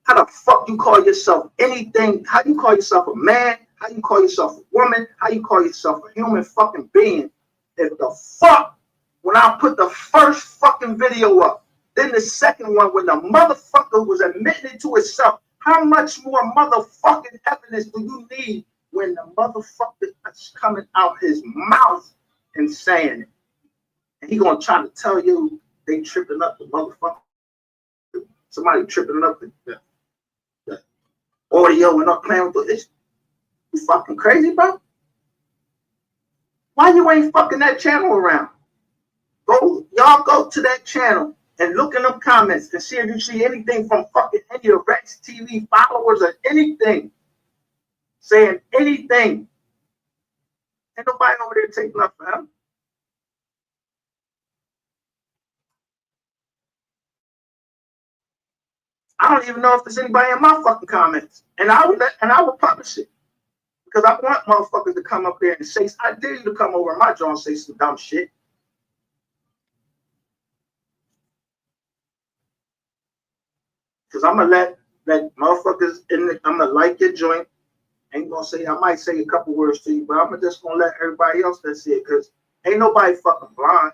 How the fuck you call yourself anything? How you call yourself a man? How you call yourself a woman? How you call yourself a human fucking being? If the fuck, when I put the first fucking video up, then the second one when the motherfucker was admitting to itself, how much more motherfucking evidence do you need when the motherfucker is coming out his mouth and saying it? And he gonna try to tell you they tripping up the motherfucker. Somebody tripping up the audio and not playing with it. You fucking crazy, bro? Why you ain't fucking that channel around? Y'all go to that channel and look in them comments and see if you see anything from fucking any of Rex TV followers or anything saying anything. Ain't nobody over there taking up for him. I don't even know if there's anybody in my fucking comments, and I would publish it because I want motherfuckers to come up here and say, I dare you to come over my jaw and say some dumb shit. Because I'm gonna let motherfuckers I'm gonna like your joint. Ain't gonna say, I might say a couple words to you, but I'm just gonna let everybody else that see it because ain't nobody fucking blind.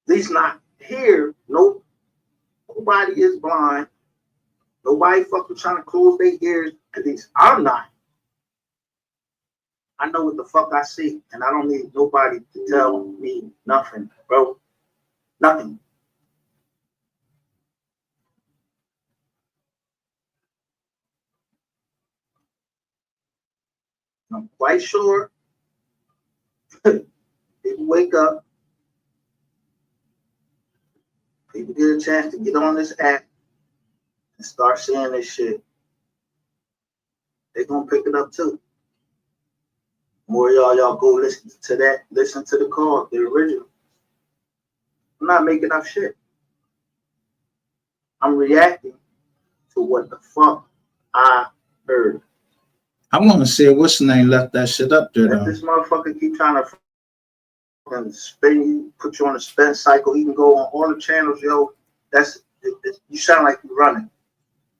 At least not here. Nobody is blind. Nobody fucking trying to close their ears. At least I'm not. I know what the fuck I see, and I don't need nobody to tell me nothing, bro. Nothing. I'm quite sure people wake up, people get a chance to get on this app and start seeing this shit. They're gonna pick it up too. More y'all go listen to that, listen to the call, the original. I'm not making up shit. I'm reacting to what the fuck I heard. I want to see what's the name left that shit up there If though. this motherfucker keep trying to fucking spin you, put you on a spin cycle, he can go on all the channels, yo. You sound like you're running.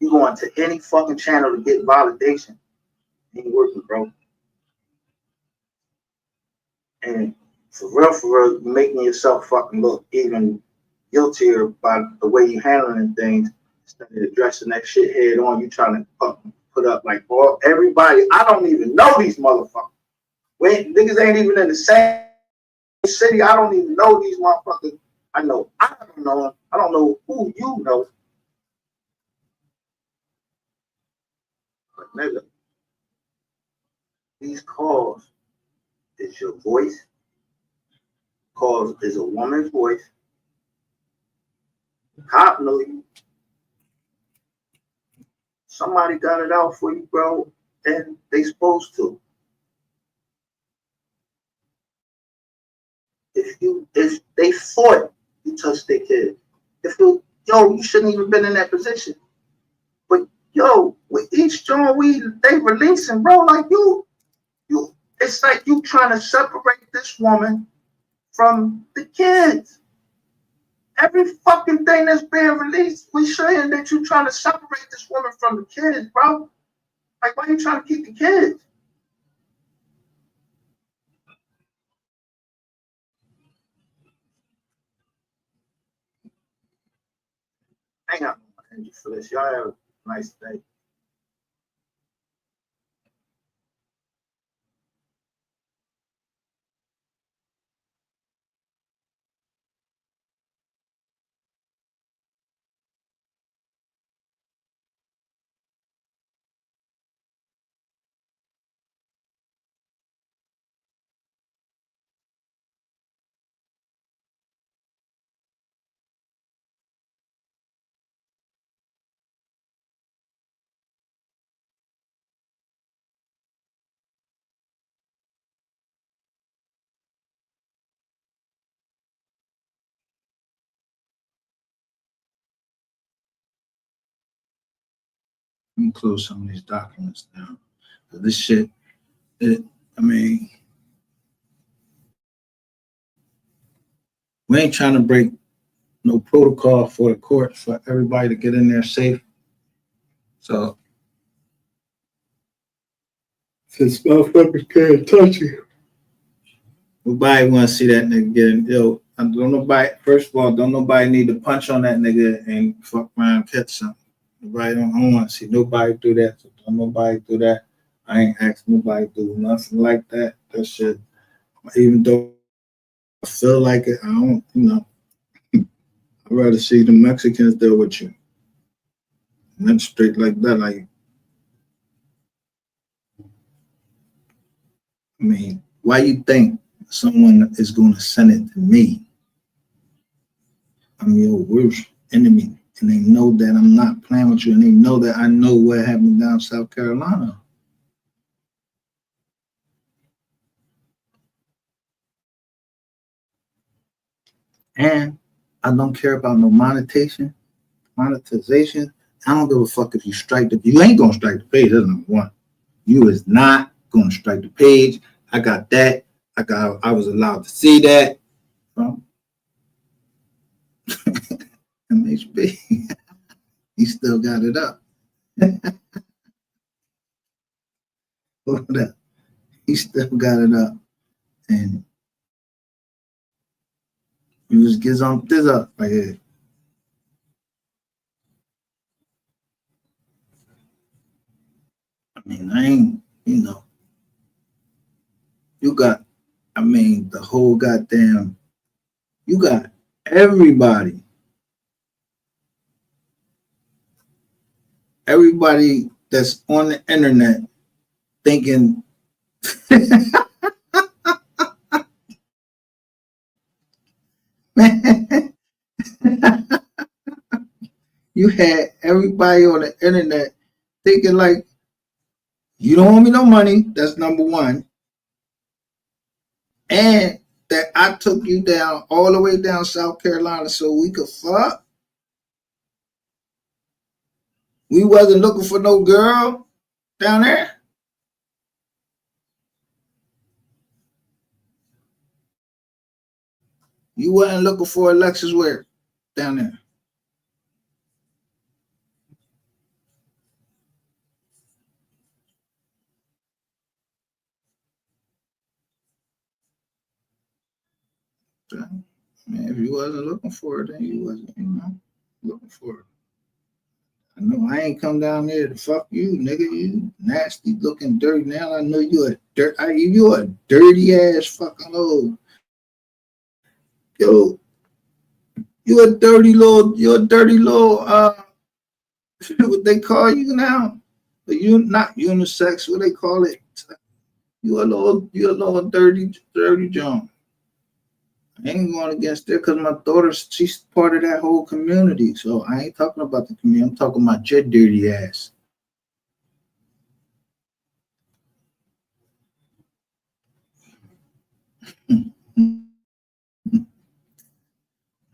You go into any fucking channel to get validation. Ain't working, bro. And for real, you're making yourself fucking look even guiltier by the way you're handling things instead of addressing that shit head on. You trying to fucking put up like everybody. I don't even know these motherfuckers. When niggas ain't even in the same city, I don't even know these motherfuckers. I don't know them. I don't know who you know. But nigga, these calls is your voice. Calls is a woman's voice. Cop know you. Somebody got it out for you, bro, and they supposed to. If they fought, you touched their kid. You shouldn't even been in that position. But yo, with each joint they releasing, bro, like you, it's like you trying to separate this woman from the kids. Every fucking thing that's being released, we saying that you trying to separate this woman from the kids, bro. Like, why you trying to keep the kids? Hang on, energy for this. Y'all have a nice day. Let me close some of these documents down. This shit, we ain't trying to break no protocol for the court for everybody to get in there safe. So, since motherfuckers can't touch you, nobody want to see that nigga getting ill. First of all, don't nobody need to punch on that nigga and fuck around and catch something. Nobody I don't want to see nobody do that. So don't nobody do that. I ain't asking nobody to do nothing like that. That shit, even though I feel like it, I don't, I'd rather see the Mexicans deal with you. Not straight like that. Like, why you think someone is going to send it to me? I'm your worst enemy. And they know that I'm not playing with you. And they know that I know what happened down South Carolina. And I don't care about no monetization. I don't give a fuck if you you ain't gonna strike the page. That's number one. You is not gonna strike the page. I got that. I was allowed to see that. MHB. He still got it up. Hold up. He still got it up. And he just gets on this up right here. I ain't, you got, the whole goddamn, you got everybody that's on the internet thinking Man, you had everybody on the internet thinking like, you don't owe me no money. That's number one. And that I took you down all the way down South Carolina so we could fuck. We wasn't looking for no girl down there. You wasn't looking for Alexis Ware down there. So, man, if you wasn't looking for it, then you wasn't, looking for it. I know I ain't come down there to fuck you, nigga. You nasty looking dirty. Now I know you a dirty ass fucking old. Yo, you're a dirty little what they call you now? But you not unisex, what they call it. You a little dirty John. I ain't going against it because my daughter, she's part of that whole community. So I ain't talking about the community. I'm talking about your dirty ass.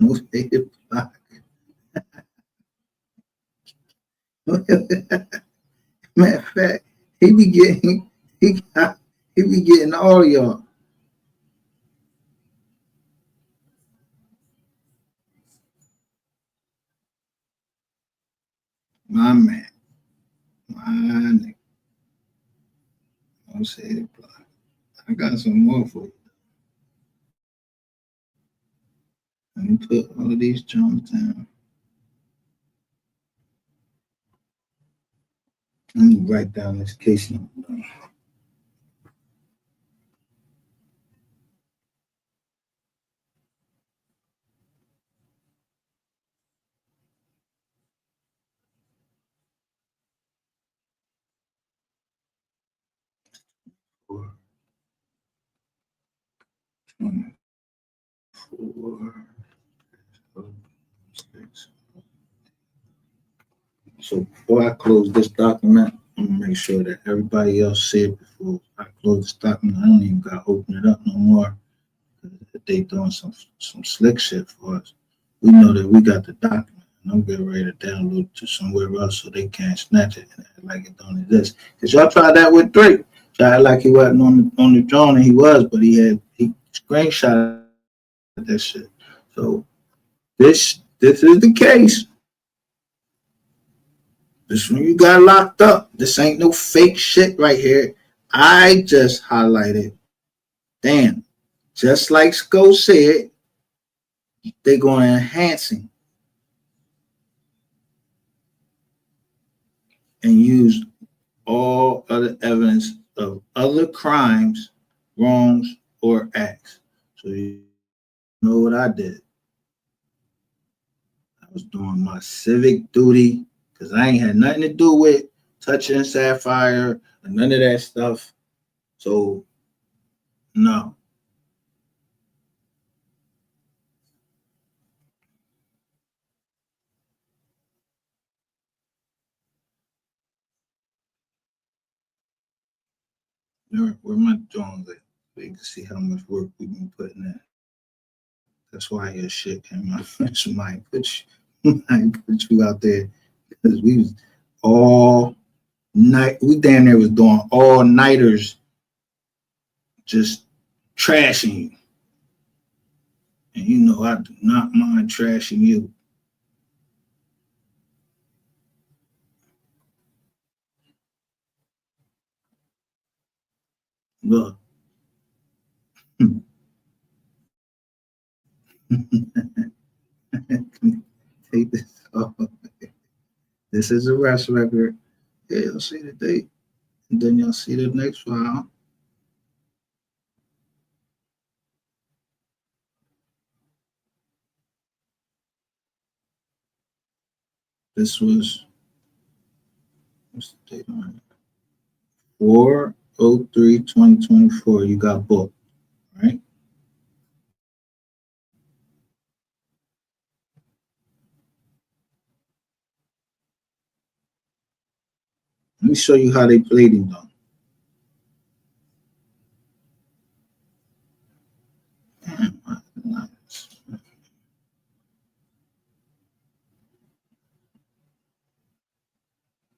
No hated block. Matter of fact, he be getting all y'all. My man. My nigga. Don't say it, block. I got some more for you. Let me put all of these jumps down. Let me write down this case number. Four, 24, 6. So before I close this document, I'm gonna make sure that everybody else see it before I close this document. I don't even gotta open it up no more. They doing some slick shit for us. We know that we got the document, and I'm getting ready to download it to somewhere else so they can't snatch it and act like it don't exist. Cause y'all tried that with Drake. Tried like he wasn't on the drone, and he was, but he screenshot that shit. So this is the case. This one you got locked up. This ain't no fake shit right here. I just highlighted. Damn. Just like Sco said, they're going to enhancing and use all other evidence of other crimes, wrongs, or acts. So you know what I did. I was doing my civic duty because I ain't had nothing to do with touching Sapphire and none of that stuff. So, no. Where my Jones at? So you can see how much work we've been putting in. That's why your shit came out. Somebody put you out there because we was all night. We damn near was doing all nighters, just trashing you. And you know I do not mind trashing you. Look. Take this off. This is a arrest record. Yeah, you'll see the date. And then you'll see the next file. This was, what's the date on it? 03/2024. You got booked, right? Let me show you how they played him though.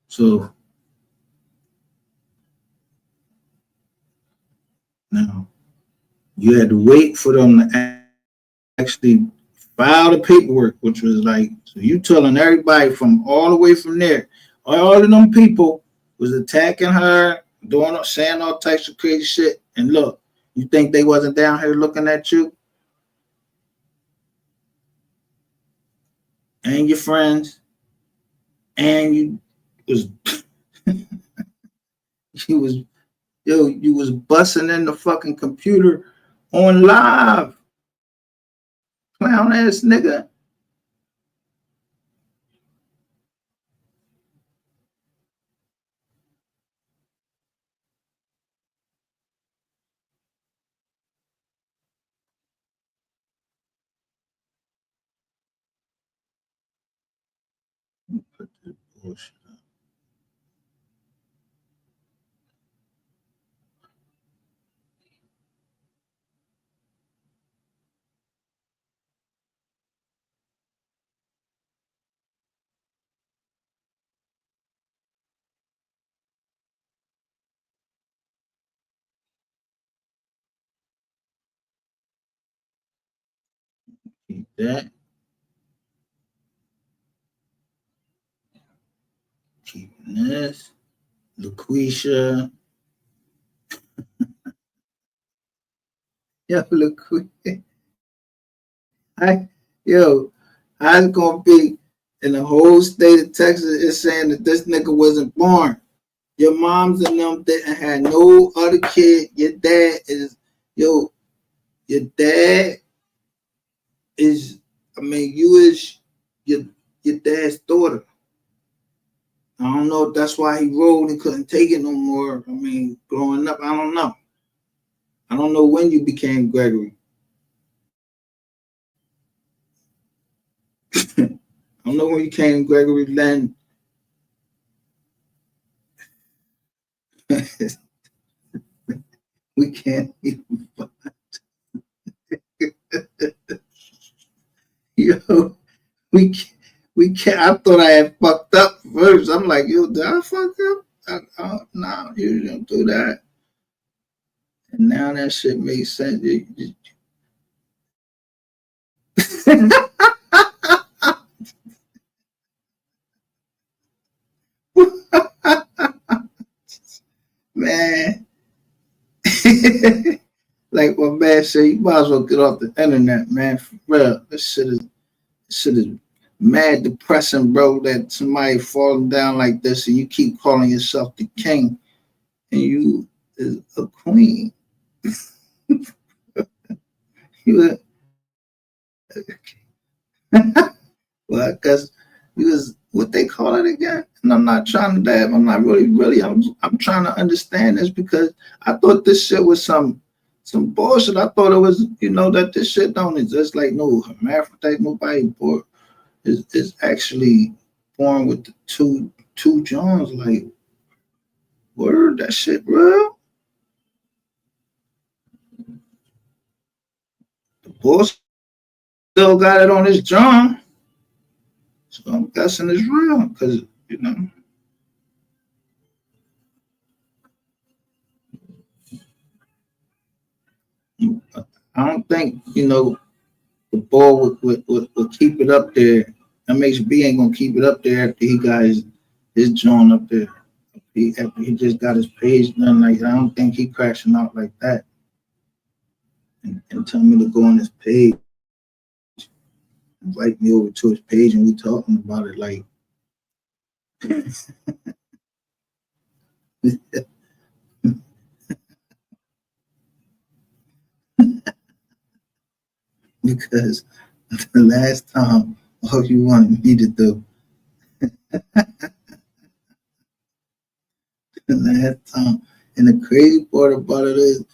So now you had to wait for them to actually file the paperwork, which was like, so you telling everybody from all the way from there, all of them people was attacking her, saying all types of crazy shit. And look, you think they wasn't down here looking at you and your friends, and you was you was busting in the fucking computer on live, clown ass nigga. Put this bullshit. Keep that. Keeping this. LaQuisha. Yo, LaQuisha. How's it gonna be in the whole state of Texas is saying that this nigga wasn't born? Your moms and them didn't have no other kid. Your dad is your dad is, I mean, you is your dad's daughter. I don't know if that's why he rolled and couldn't take it no more. I mean, growing up, I don't know. I don't know when you became Gregory. I don't know when you came Gregory Lynn. We can't even find. Yo, we can't. I thought I had fucked up first. I'm like, yo, did I fuck up? No, you didn't do that. And now that shit makes sense. Man. Like my man said, you might as well get off the internet, man. For real. This shit is mad depressing, bro, that somebody falling down like this and you keep calling yourself the king and you is a queen. You well, I guess you was what they call it again. And I'm not trying to dab. I'm not really. I'm trying to understand this because I thought this shit was some bullshit. I thought it was, that this shit don't exist. Like no hermaphrodite, nobody born is actually born with the two Johns. Like word, that shit real. The boy still got it on his John. So I'm guessing it's real because, I don't think, the ball would keep it up there. MHB ain't going to keep it up there after he got his John up there. After he just got his page done, like I don't think he crashing out like that. And tell me to go on his page. Invite me over to his page and we talking about it like because the last time all you wanted me to do the last time And the crazy part about it is,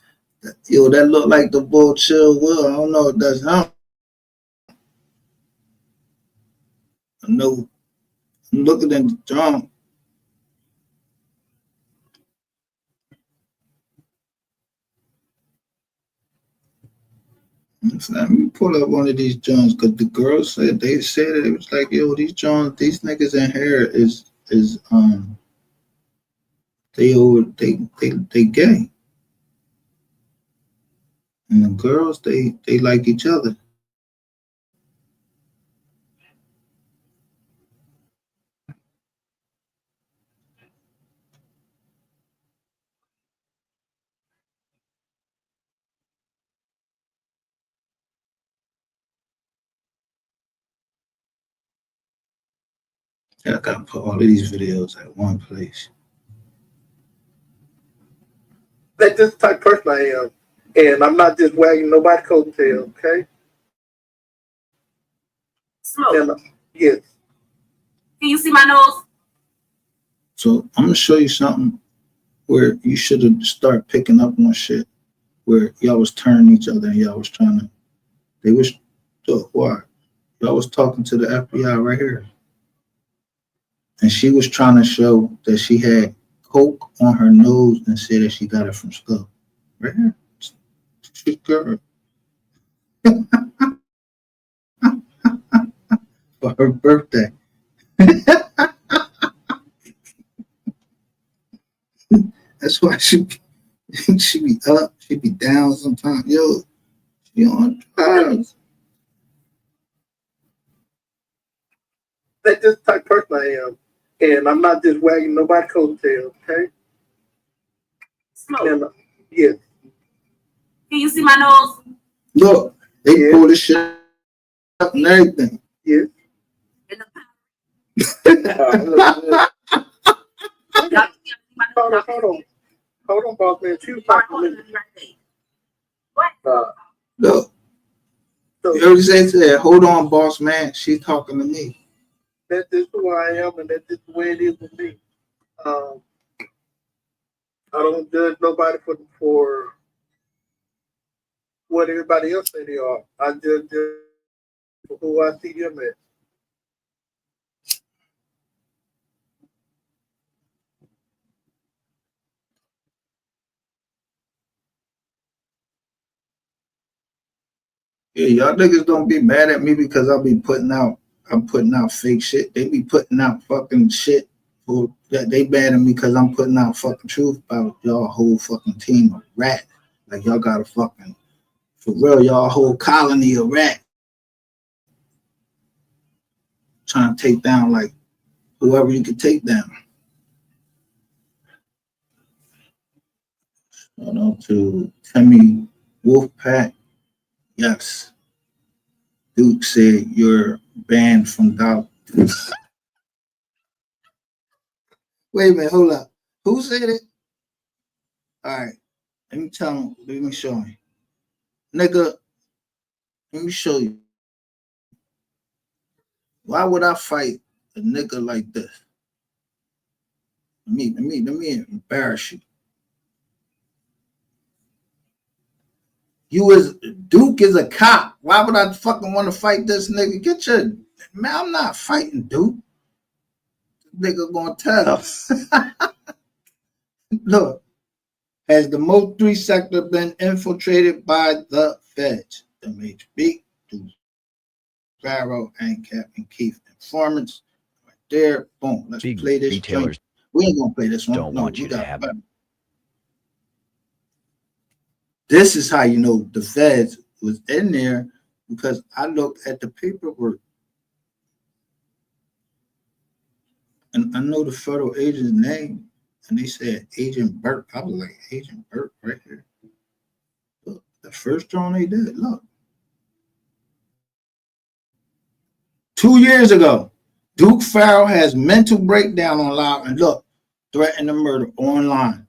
yo, that look like the bull chill will. I don't know if that's him. I know. I'm looking at the drum. Let me pull up one of these Johns because the girls said it was like, yo, these Johns, these niggas in here is they gay. And the girls they like each other. I gotta put all of these videos at one place. That's just the type of person I am. And I'm not just wagging nobody's coattail, okay? Smoke. And, yes. Can you see my nose? So I'm gonna show you something where you should have start picking up on shit where y'all was turning each other and y'all was trying to. They was what? Y'all was talking to the FBI right here. And she was trying to show that she had coke on her nose and said that she got it from Skull. Right here. She's girl. For her birthday. That's why she be up, she be down sometimes. Yo, she on drugs. That's just the type of person I am. And I'm not just wagging nobody's coattail, okay? Smoke. And, yes. Can you see my nose? Look, they pull this shit up and everything. Yes. In the Hold on, boss man. She was talking to me. What? Look, you already said, hold on, boss man. She's talking to me. That's just who I am, and that's just the way it is with me. I don't judge nobody for what everybody else say they are. I judge them for who I see them as. Yeah, y'all niggas don't be mad at me because I'm putting out fake shit. They be putting out fucking shit for that they mad at me because I'm putting out fucking truth about y'all whole fucking team of rats. Like y'all got a fucking, for real, y'all whole colony of rats. Trying to take down like whoever you can take down. Shout out to Timmy Wolfpack. Yes. Duke said you're banned from golf. Wait a minute, hold up. Who said it? All right. Let me tell him. Let me show him. Nigga, let me show you. Why would I fight a nigga like this? Let me embarrass you. Duke is a cop. Why would I fucking want to fight this nigga? Man, I'm not fighting Duke. This nigga gonna tell. Look, has the Mo 3 sector been infiltrated by the feds? MHB, Duke, Sparrow, and Captain Keith. Informants, right there. Boom. Let's play this. Retailers. We ain't gonna play this one. Don't want you to have it. This is how you know the feds was in there because I looked at the paperwork. And I know the federal agent's name, and they said Agent Burke. I was like, Agent Burke right here. Look, the first drawing they did, look. 2 years ago, Duke Farrell has mental breakdown on live and look, threatened to murder online.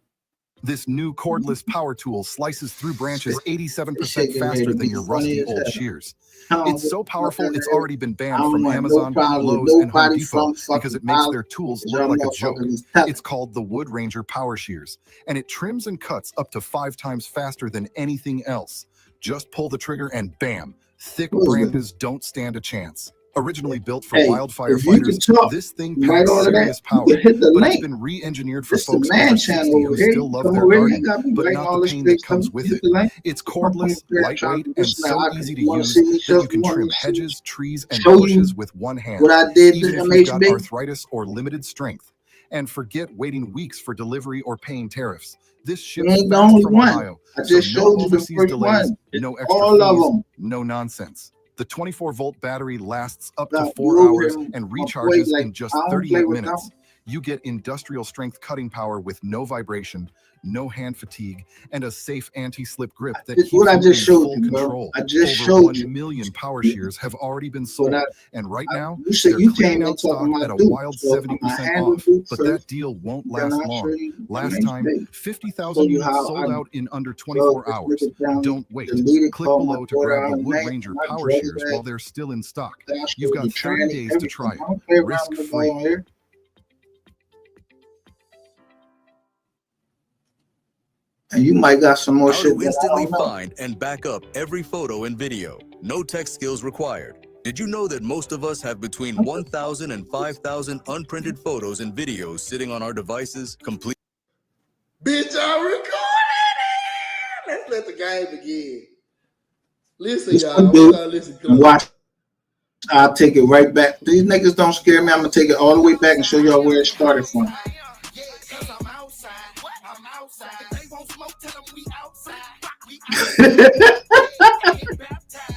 This new cordless power tool slices through branches 87% getting ready faster to than be your funny rusty as old hell. shears. Come It's so powerful, it's already been I banned don't from want no Amazon, problem with Lowe's, and Home nobody Depot from because it fucking makes Hollywood, their tools because look y'all like a joke. motherfuckers is tough. It's called the Wood Ranger Power Shears, and it trims and cuts up to 5 times faster than anything else. Just pull the trigger and bam, thick Who is that? branches don't stand a chance. Originally built for Hey, wildfire if you can fighters, talk, this thing write packs all of that, serious you power, can hit the but it's link. been re-engineered for This the folks man over channel 60 over who here. still You love come their over here, you garden, got me but writing not all the this pain great that stuff. comes with Hit it. the link. It's I'm coming cordless, here and trying lightweight, to and listen. Now so I easy to want to use see me that show you can want trim to see hedges, trees, and show bushes you with one hand, what I did even to if you've got MHB. arthritis or limited strength. And forget waiting weeks for delivery or paying tariffs. This You ships ain't the fast only from one. Ohio, I so just no showed you the overseas first delays, one. no extra All of fees, them. no nonsense. The 24-volt battery lasts up to Now, 4 you over hours here and on play recharges like in just I don't play 38 with them. minutes. You get industrial strength cutting power with no vibration, no hand fatigue, and a safe anti-slip grip that This keeps what I you in just showed full you, bro. control. I just Over showed 1 you. million power shears have already been But sold, and right now you said they're you clearing came in out stock talking at about a Duke, wild so I'm gonna 70% handle off. Duke But first, that deal won't then last I'll show long. you Last time, MHB. 50,000 Show you units how sold I out in under drug 24 this hours. nigga down, Don't wait. deleted, Click called my below to daughter grab out the of Wood name, Ranger and I Power drug Shears his while ass. they're still in stock. Then I You've showed got you 30 tranny, days to everything. try I it, don't play around with nobody risk-free. on here. And you might got some more How shit to that I instantly don't know. find and back up every photo and video. No tech skills required. Did you know that most of us have between 1,000 and 5,000 unprinted photos and videos sitting on our devices, complete? Bitch, I recorded it. Let's let the game begin. Listen, This y'all. I one want dude, y'all to listen and close. watch. I'll take it right back. These niggas don't scare me. I'm gonna take it all the way back and show y'all where it started from.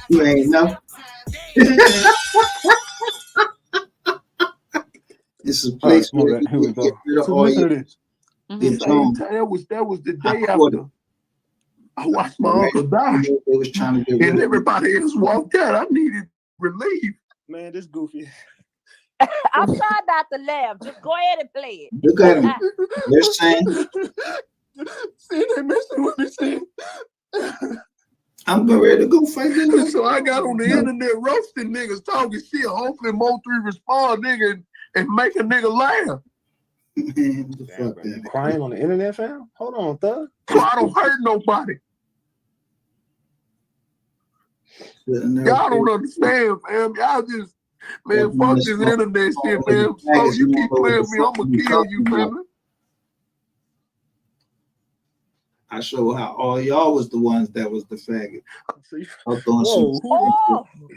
You ain't know. This is a place where you can get rid of So all listen your to this. your Same junk. time, that was the I day caught it. after I watched my Right? uncle die, They was trying to get rid and of everybody else walked out. I needed relief. Man, this goofy. I'm trying not to laugh. Just go ahead and play it. Look at them. They're saying, See, they messing with me. See, I'm getting ready to go fight them. so I got on the No. internet roasting niggas, talking shit. Hopefully, Mo3 respond, nigga, and make a nigga laugh. Man, the fuck that. Crying on the internet, fam? Hold on, thug. So I don't hurt nobody. Y'all don't understand, fam. Y'all just, man, fuck this internet shit, fam. So you keep playing with me, I'm gonna kill you, fam. I show how all y'all was the ones that was the faggot.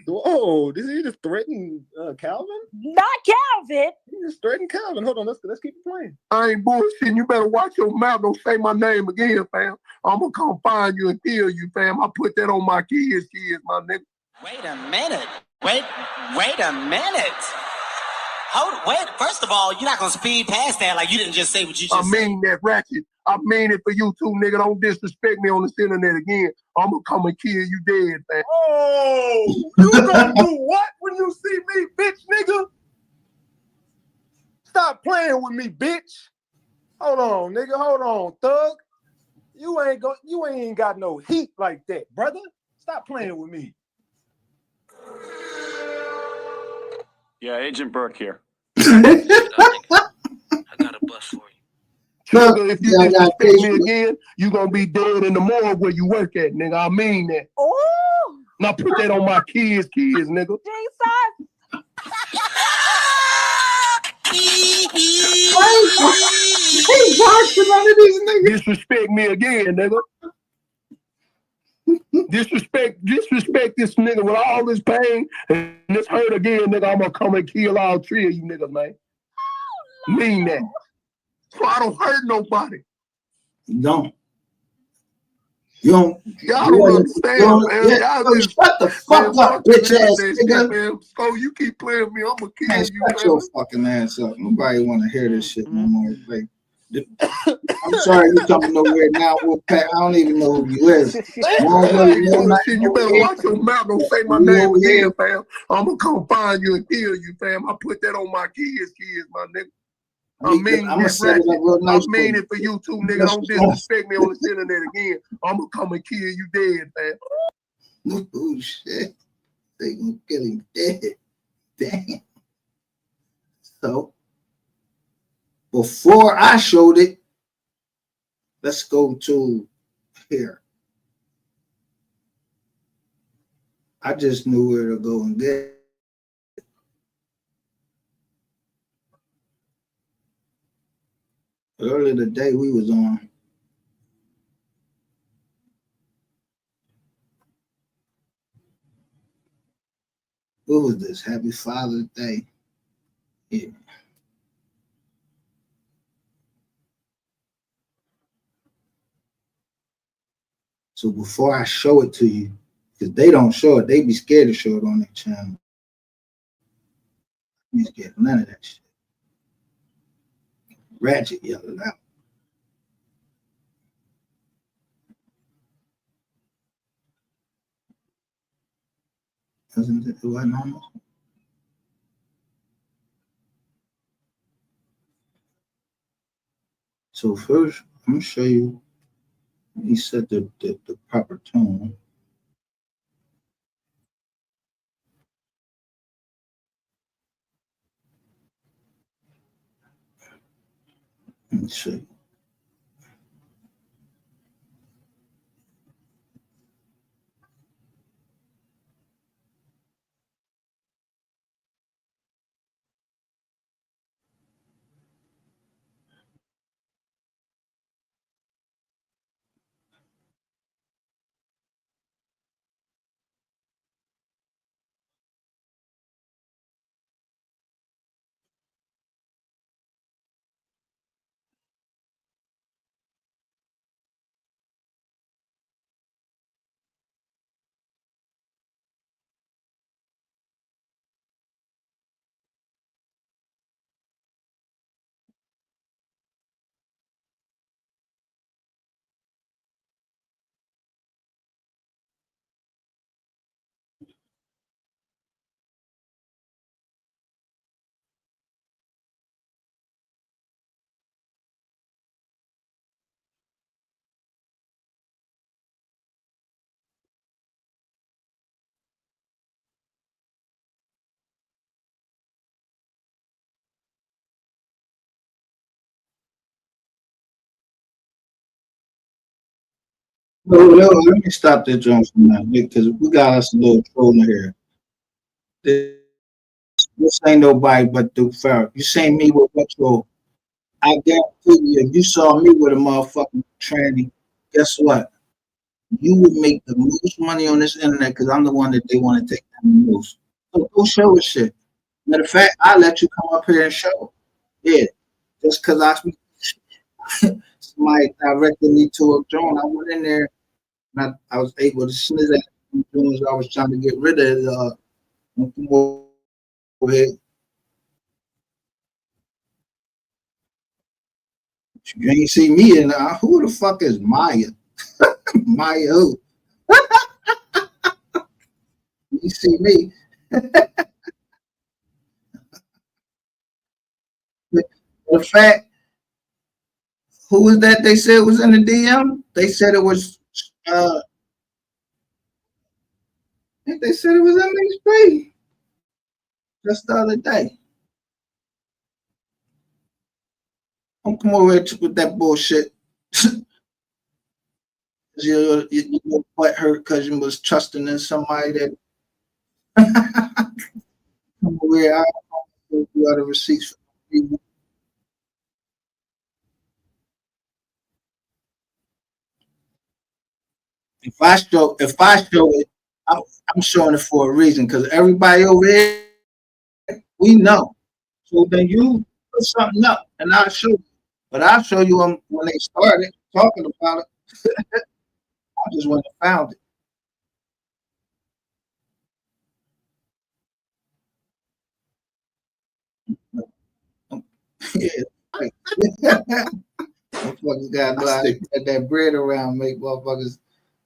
Whoa, did he just threaten Calvin? Not Calvin. He just threatened Calvin. Hold on, let's keep it playing. I ain't bullshitting. You better watch your mouth. Don't say my name again, fam. I'm gonna come find you and kill you, fam. I put that on my kids, my nigga. Wait a minute. Wait a minute. Wait, first of all, you're not gonna speed past that like you didn't just say what you just said. I mean that, Ratchet. I mean it for you too, nigga. Don't disrespect me on this internet again. I'm gonna come and kill you dead, man. Oh, you gonna do what when you see me, bitch, nigga? Stop playing with me, bitch. Hold on, nigga. Hold on, thug. You ain't got no heat like that, brother. Stop playing with me. Yeah, Agent Burke here. I got a bus for you. Sugar, if you disrespect me again, you gonna be dead in the morgue where you work at, nigga. I mean that. Oh. Now put that on my kids, nigga. Jesus. Disrespect me again, nigga. Disrespect this nigga with all this pain and this hurt again, nigga. I'm gonna come and kill all three of you niggas, man. Mean that. So I don't hurt nobody. Don't. Y'all don't understand, man. Y'all just shut the fuck up, bitch ass nigga. Man. So you keep playing with me, I'm gonna kill Man, you, shut your fucking ass up. Nobody want to hear this shit no more. Like, I'm sorry you coming nowhere now. I don't even know who you is. You better watch your mouth. Don't say my name again, fam. I'm gonna come find you and kill you, fam. I put that on my kids, my nigga. I mean I'm gonna get set it ratchet. up real I nice. mean it for you too, nigga. Don't disrespect me on this internet again. I'm gonna come and kill you dead, man. Oh shit. They gonna kill him dead. Damn. So before I showed it, let's go to here. I just knew where to go and get it. Earlier today we was on. What was this? Happy Father's Day. Yeah. So before I show it to you, because they don't show it, they be scared to show it on their channel. You scared none of that shit. Ratchet yelling out. Wasn't it? It wasn't on. So first, I'm gonna show you. He set the proper tone. Let me show you. No, let me stop that joint from now because we got us a little troll here. This ain't nobody but Duke Farrell. You seen me with what troll? I guarantee you, if you saw me with a motherfucking tranny, guess what? You would make the most money on this internet because I'm the one that they want to take down the most. So go show us shit. Matter of fact, I let you come up here and show. Yeah, just because somebody directed me to a drone, I went in there and I was able to sniz at the drones. I was trying to get rid of over here. You ain't see me in who the fuck is Maya? Maya who? You see me. The fact, who was that they said was in the DM? They said it was I think they said it was MHP just the other day. Don't come over here with that bullshit. Your butt hurt because you was trusting in somebody that come over here. I don't know other receipts for people. If I show it, I'm showing it for a reason because everybody over here, we know. So then you put something up and I'll show you. But I'll show you them when they started talking about it. I just went and found it. Yeah. Motherfuckers gotta know how to spread that bread around, make motherfuckers.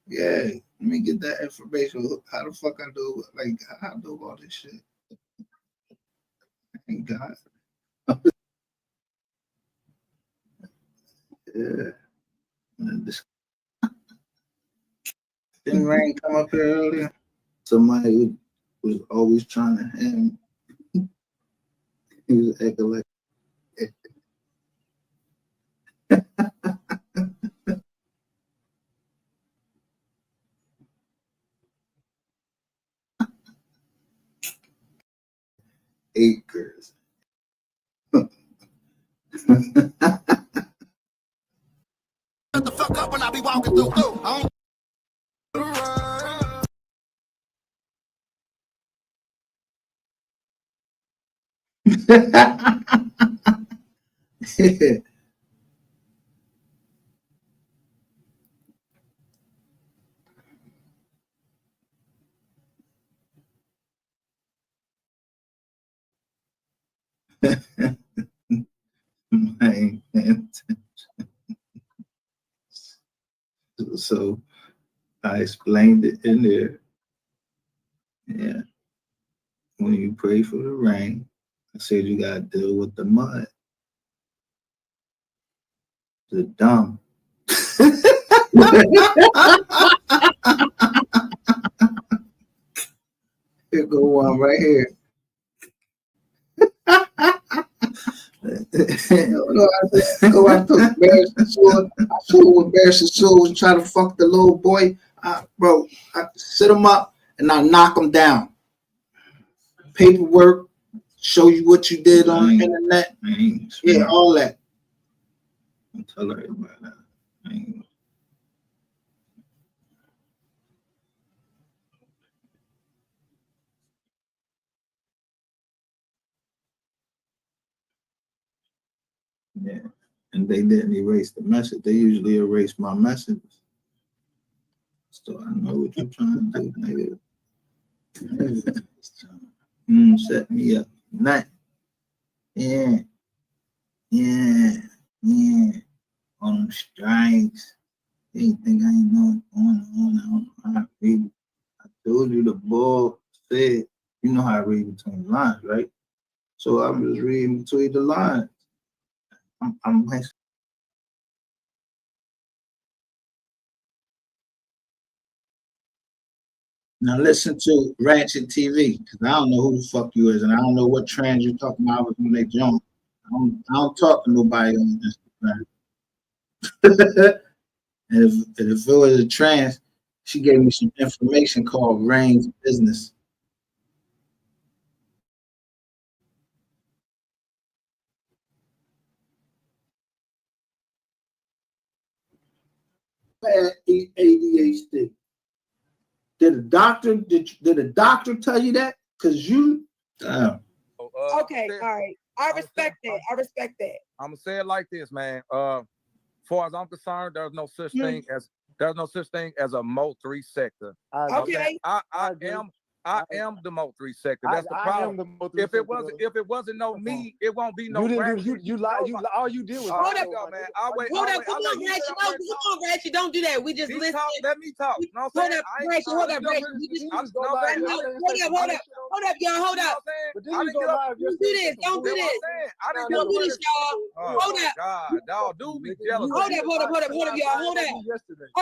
Yeah, let me get that information. How the fuck I do? Like, how I do all this shit? Thank God. Yeah. Didn't Rain come up here earlier? Somebody was always trying to have him. He was acting like 8 girls. Shut the fuck up when I be walking through. I don't So I explained it in there. Yeah. When you pray for the rain, I said you gotta deal with the mud. The dumb. Here go one right here. I took Bears and Sword. I flew with Bears and Sword and try to fuck the little boy. Bro, I sit him up and I knock him down. Paperwork, show you what you did on the internet. Yeah, all that. I tell everybody that. Yeah, and they didn't erase the message. They usually erase my messages. So I know what you're trying to do, nigga. Set me up. Night. Yeah. On them strikes. They think I ain't know what's going on. I told you the ball said, you know how I read between the lines, right? So I was reading between the lines. I'm like, now listen to Ratchet TV, because I don't know who the fuck you is, and I don't know what trans you're talking about with when they jump. I don't talk to nobody on Instagram. and if it was a trans, she gave me some information called Rain's Business. Bad ADHD. Did a doctor tell you that? Because you okay, all right. I respect that. I'm gonna say it like this, man. Far as I'm concerned, there's no such thing as a Mo 3 sector. Okay. I am the Mo 3 sector. That's the problem. If it wasn't no me, it won't be no. You lied. All you did was hold up, man. Hold up. Come on, Ratchet. Don't do that. We just listen. Let me talk. No, hold up, Ratchet. Hold up, Ratchet. Hold up, y'all. Hold up. Don't do this. Don't do this. Don't do this, y'all. Hold up. God, dog, dude be jealous. Hold up, y'all. Hold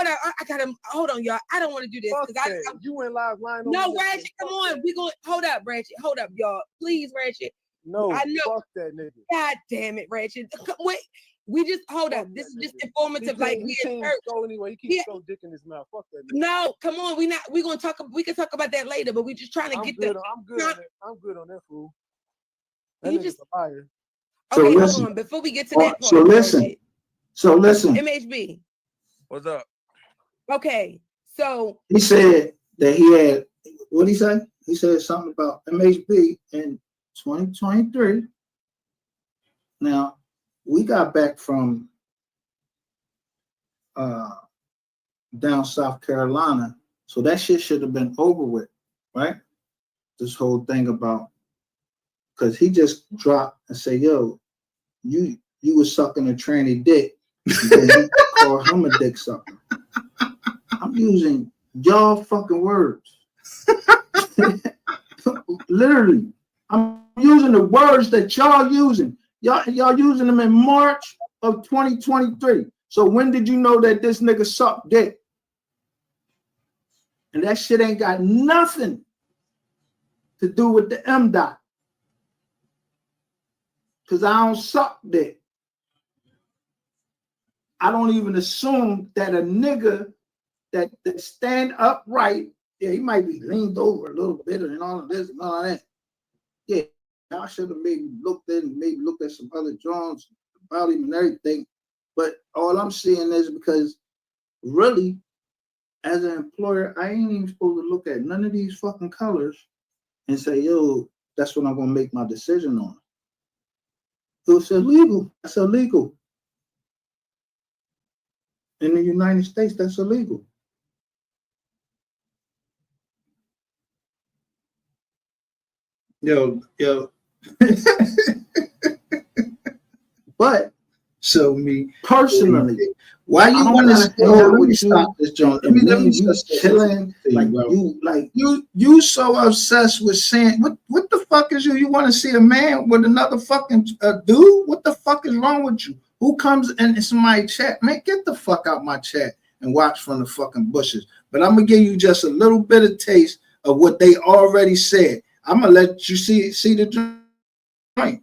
up. I gotta. Hold on, y'all. I don't want to do this because you went live lying. No, Ratchet. Come on. We going. Hold up, Ratchet. Hold up, y'all. Please, Ratchet. No, I know. Fuck that nigga. God damn it, Ratchet. Wait. We just hold up. This is just informative. Like he can't go anyway. He keeps throwing dick in his mouth. Fuck that nigga. No, come on. We gonna talk. We can talk about that later. But we just trying to get good. the. I'm good on that fool. That he nigga's just a liar. Okay, hold on. Before we get to that part. So listen. MHB. What's up? Okay, so he said that he had. What did he say? He said something about MHB in 2023. Now, we got back from down South Carolina, so that shit should have been over with, right? This whole thing about, because he just dropped and said, yo, you was sucking a tranny dick, and then he called him a dick sucker. I'm using y'all fucking words. Literally, I'm using the words that y'all using. Y'all using them in March of 2023. So when did you know that this nigga sucked dick? And that shit ain't got nothing to do with the M dot. Because I don't suck dick. I don't even assume that a nigga that stand upright, yeah, he might be leaned over a little bit and all of this and all of that. Yeah, I should have maybe looked at some other drawings about him and everything. But all I'm seeing is because really, as an employer, I ain't even supposed to look at none of these fucking colors and say, yo, that's what I'm gonna make my decision on. It's illegal. That's illegal. In the United States, that's illegal. Yo. But so me personally, why you want to let me stop this, John? Let me you killing like you so obsessed with saying what the fuck is you? You want to see a man with another fucking dude? What the fuck is wrong with you? Who comes in my chat? Man, get the fuck out my chat and watch from the fucking bushes. But I'm gonna give you just a little bit of taste of what they already said. I'm gonna let you see the joint.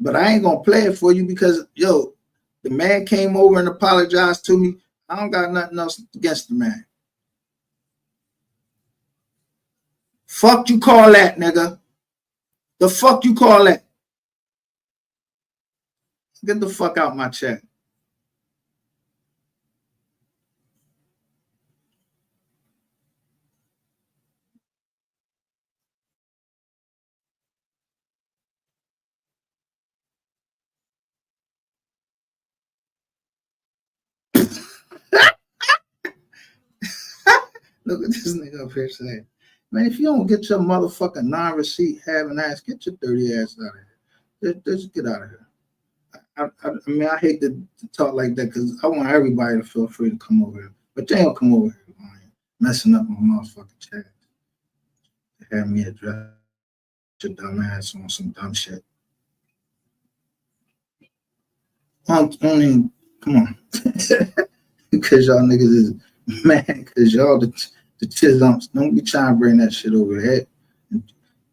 But I ain't gonna play it for you because, yo, the man came over and apologized to me. I don't got nothing else against the man. Fuck you call that, nigga? The fuck you call that? Get the fuck out my chat. Look at this nigga up here saying, man, if you don't get your motherfucking non-receipt having ass, get your dirty ass out of here. Just get out of here. I mean, I hate to talk like that because I want everybody to feel free to come over here. But they don't come over here, man, messing up my motherfucking chat. They have me address your dumb ass on some dumb shit. I don't even, come on. Because y'all niggas is mad because y'all the chisumps. Don't be trying to bring that shit over here and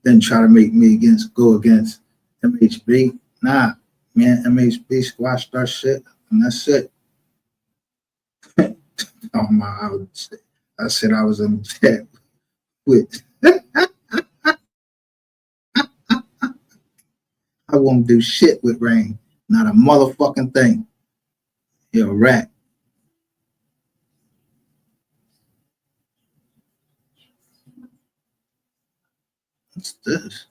then try to make me go against MHB. Nah, man, MHB squashed our shit and that's it. Oh my, I said I was in chat with. I won't do shit with Rain. Not a motherfucking thing. You're a rat. What's this?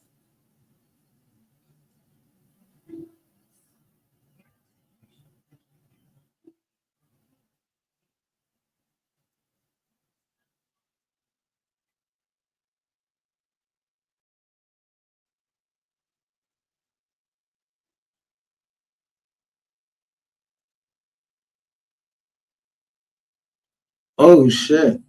Oh shit.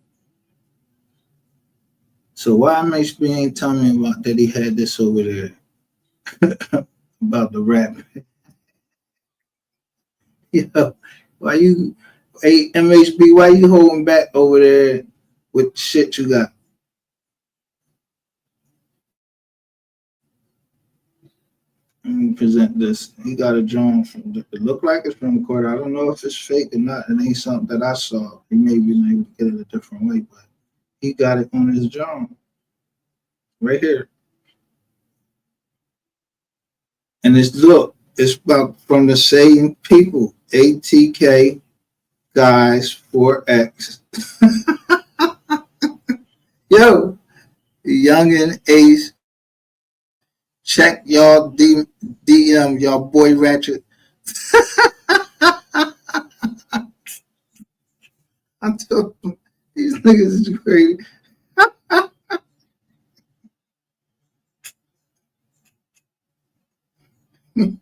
So why MHB ain't telling me about that he had this over there about the rap? Yo, why you, hey MHB, why you holding back over there with the shit you got? Let me present this. He got a drawing from it look like it's from the court. I don't know if it's fake or not. It ain't something that I saw. He may be able to get it a different way, but he got it on his drawing. Right here. And it's about from the same people. ATK guys 4X. Yo, Youngin Ace. Check y'all DM, y'all boy Ratchet. I told them, these niggas is crazy.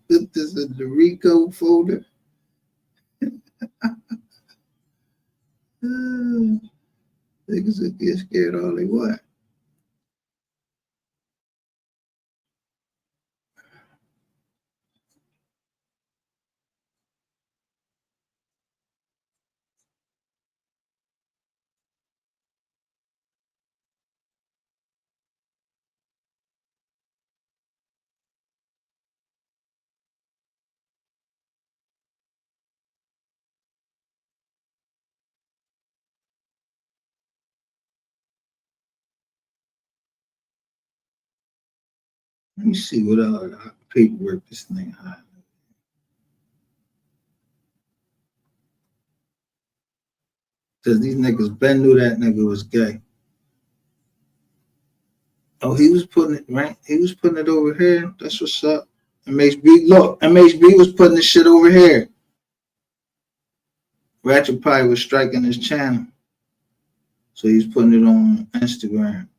Put this in the Rico folder. Niggas will get scared all they want. Let me see what other paperwork this thing had. Because these niggas Ben knew that nigga was gay. Oh, he was putting it, right? He was putting it over here. That's what's up. MHB, look, MHB was putting this shit over here. Ratchet Pie was striking his channel. So he's putting it on Instagram.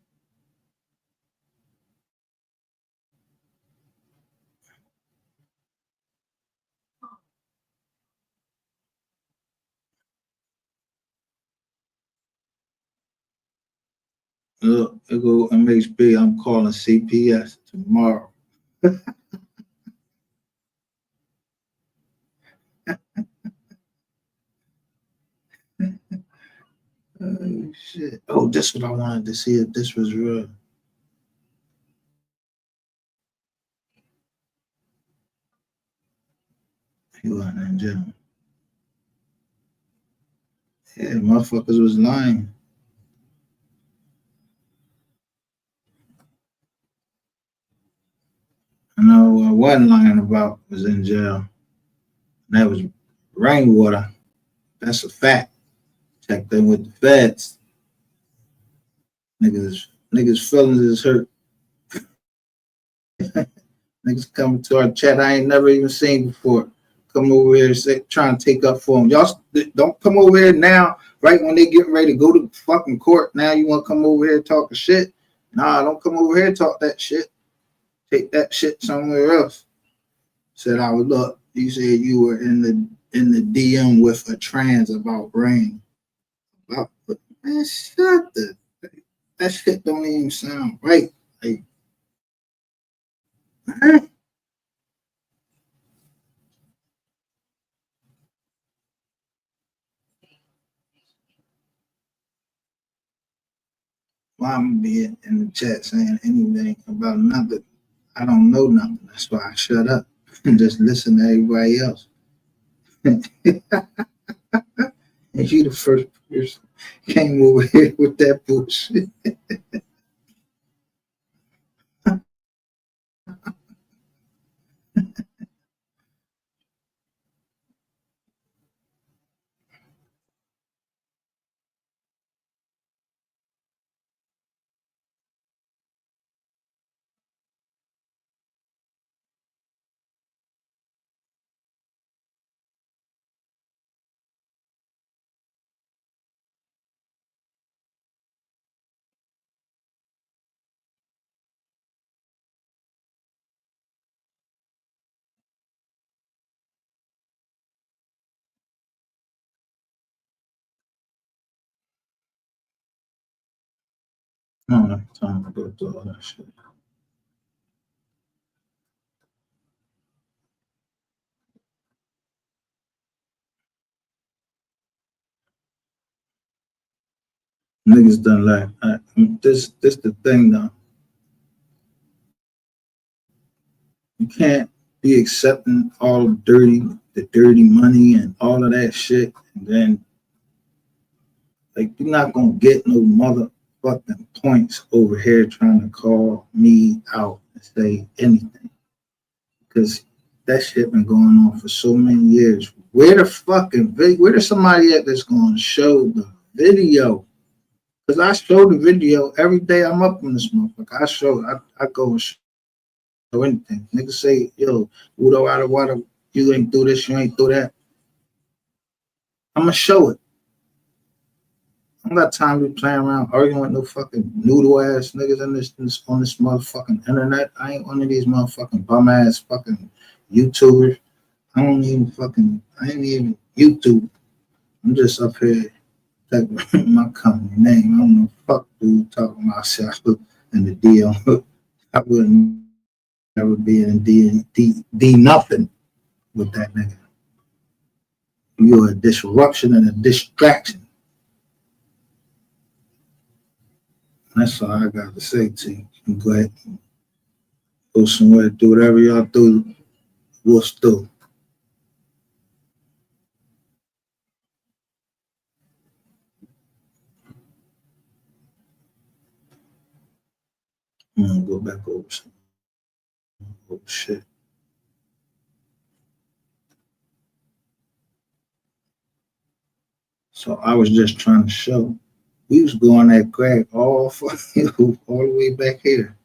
Look, it go MHB. I'm calling CPS tomorrow. Oh, shit. Oh, this is what I wanted to see if this was real. He wasn't in jail. Yeah, motherfuckers was lying. I know what I wasn't lying about was in jail. And that was rainwater. That's a fact. Checked in with the feds. Niggas' feelings is hurt. Niggas coming to our chat I ain't never even seen before. Come over here trying to take up for them. Y'all don't come over here now, right when they getting ready to go to fucking court. Now you want to come over here talking shit? Nah, don't come over here and talk that shit. Take that shit somewhere else. Said I would look. You said you were in the DM with a trans about rain. Man, shut the. That shit don't even sound right. Like, huh? Why I'm be in the chat saying anything about nothing. I don't know nothing. That's why I shut up and just listen to everybody else. And you the first person came over here with that bullshit. I don't have time to go through all that shit. Niggas done like this the thing though. You can't be accepting all the dirty money and all of that shit, and then like you're not gonna get no motherfucking points over here trying to call me out and say anything. Because that shit been going on for so many years. Where the fucking where there's somebody at that's gonna show the video? Because I show the video every day I'm up in this motherfucker. I go and show anything. Niggas say, yo, Udo out of water, you ain't do this, you ain't do that. I'm gonna show it. I don't got time to be playing around arguing with no fucking noodle ass niggas on this motherfucking internet. I ain't one of these motherfucking bum ass fucking YouTubers. I ain't even YouTube. I'm just up here taking my company name. I don't know fuck dude talking about myself in the deal. I wouldn't ever be in D nothing with that nigga. You're a disruption and a distraction. That's all I got to say to you. You go ahead and go somewhere, do whatever y'all do. We'll still. I'm gonna go back over. Oh shit. So I was just trying to show we was going that crack all fucking all the way back here.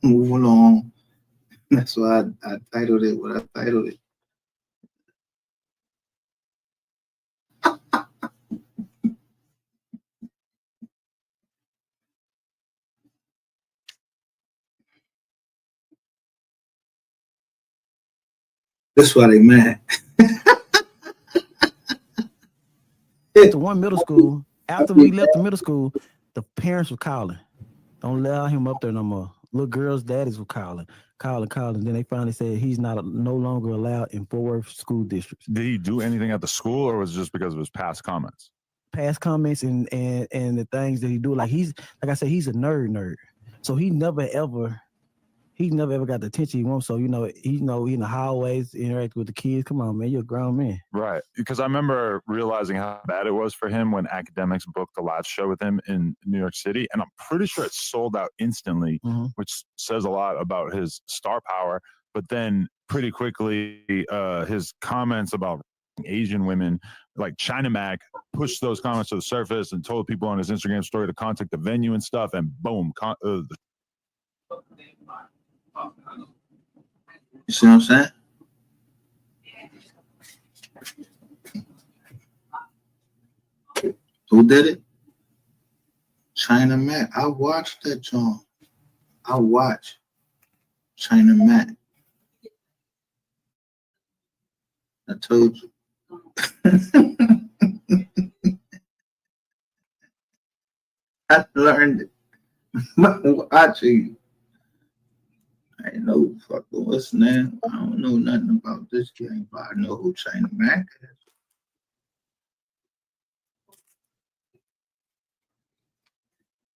Move along. That's why I titled it what I titled it. That's why they mad. To one middle school. After we left the middle school, the parents were calling. Don't allow him up there no more. Little girls' daddies were calling. Then they finally said he's no longer allowed in Fort Worth school districts. Did he do anything at the school, or was it just because of his past comments? Past comments and the things that he do. Like I said, he's a nerd. So he never ever got the attention he wants. So he in the hallways interacting with the kids. Come on, man, you're a grown man. Right. Because I remember realizing how bad it was for him when Academics booked the last show with him in New York City. And I'm pretty sure it sold out instantly, which says a lot about his star power. But then pretty quickly, his comments about Asian women, like China Mac, pushed those comments to the surface and told people on his Instagram story to contact the venue and stuff. And boom, You see what I'm saying? Who did it? China Mac. I watched that John. I watched China Mac. I told you. I learned it by watching. I ain't know fucking what's name. I don't know nothing about this game, but I know who China Mac is.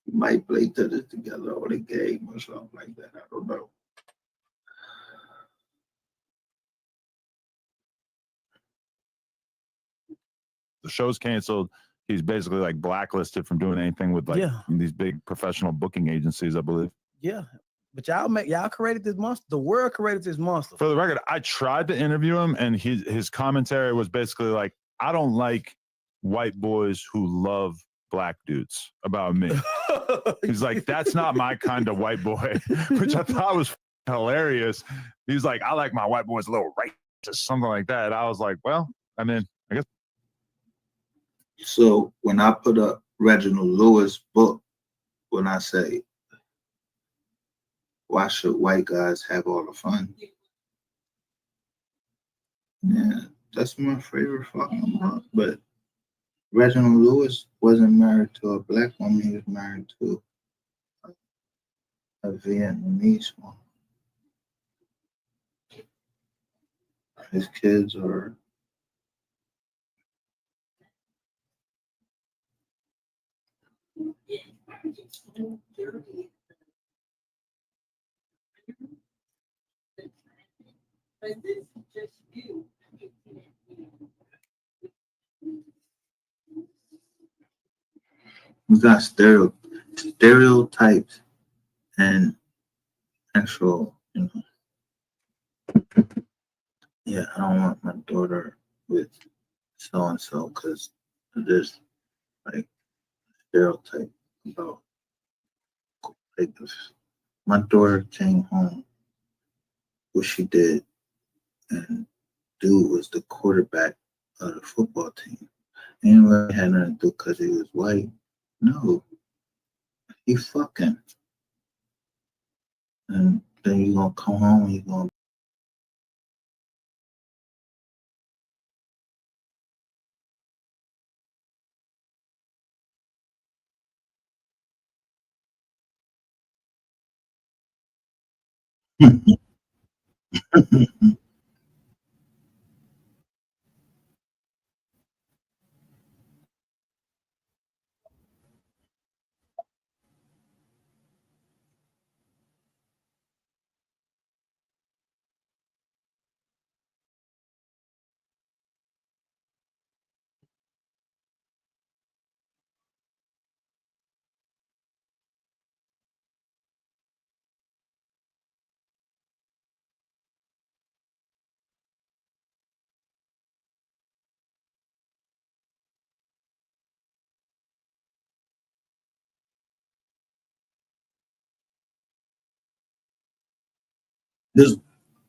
We might play to this together or the game or something like that. I don't know. the show's canceled. He's basically like blacklisted from doing anything with like these big professional booking agencies, I believe. Yeah. But y'all created this monster. The world created this monster. For the record, I tried to interview him, and his commentary was basically like, I don't like white boys who love black dudes about me. He's like, that's not my kind of white boy, which I thought was hilarious. He's like, I like my white boys a little righteous, something like that. I was like, well, I mean, I guess. So when I put up Reginald Lewis' book, when I say, why should white guys have all the fun? Yeah, that's my favorite fucking book. But Reginald Lewis wasn't married to a black woman. He was married to a Vietnamese woman. his kids are we got stereotypes and actual, yeah, I don't want my daughter with so and so because there's like stereotype about like if my daughter came home, what she did, and dude was the quarterback of the football team. Ain't really had nothing to do because he was white. No, he fucking. And then you gonna come home and you gonna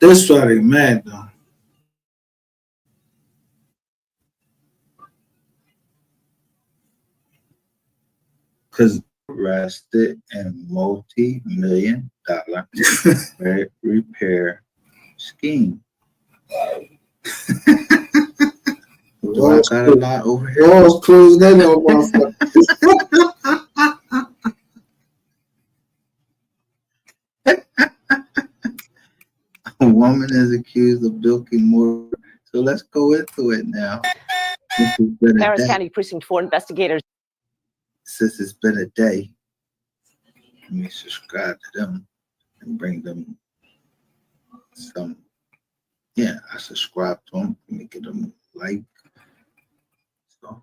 this why they mad though. Cause arrested in multi-million-dollar repair scheme. Do I got a lot over here? Walls closed that on motherfucker. A woman is accused of bilking more. So let's go into it now. Harris County Precinct 4 investigators. Since it's been a day, let me subscribe to them and bring them some. Yeah, I subscribe to them. Let me get them a like. So,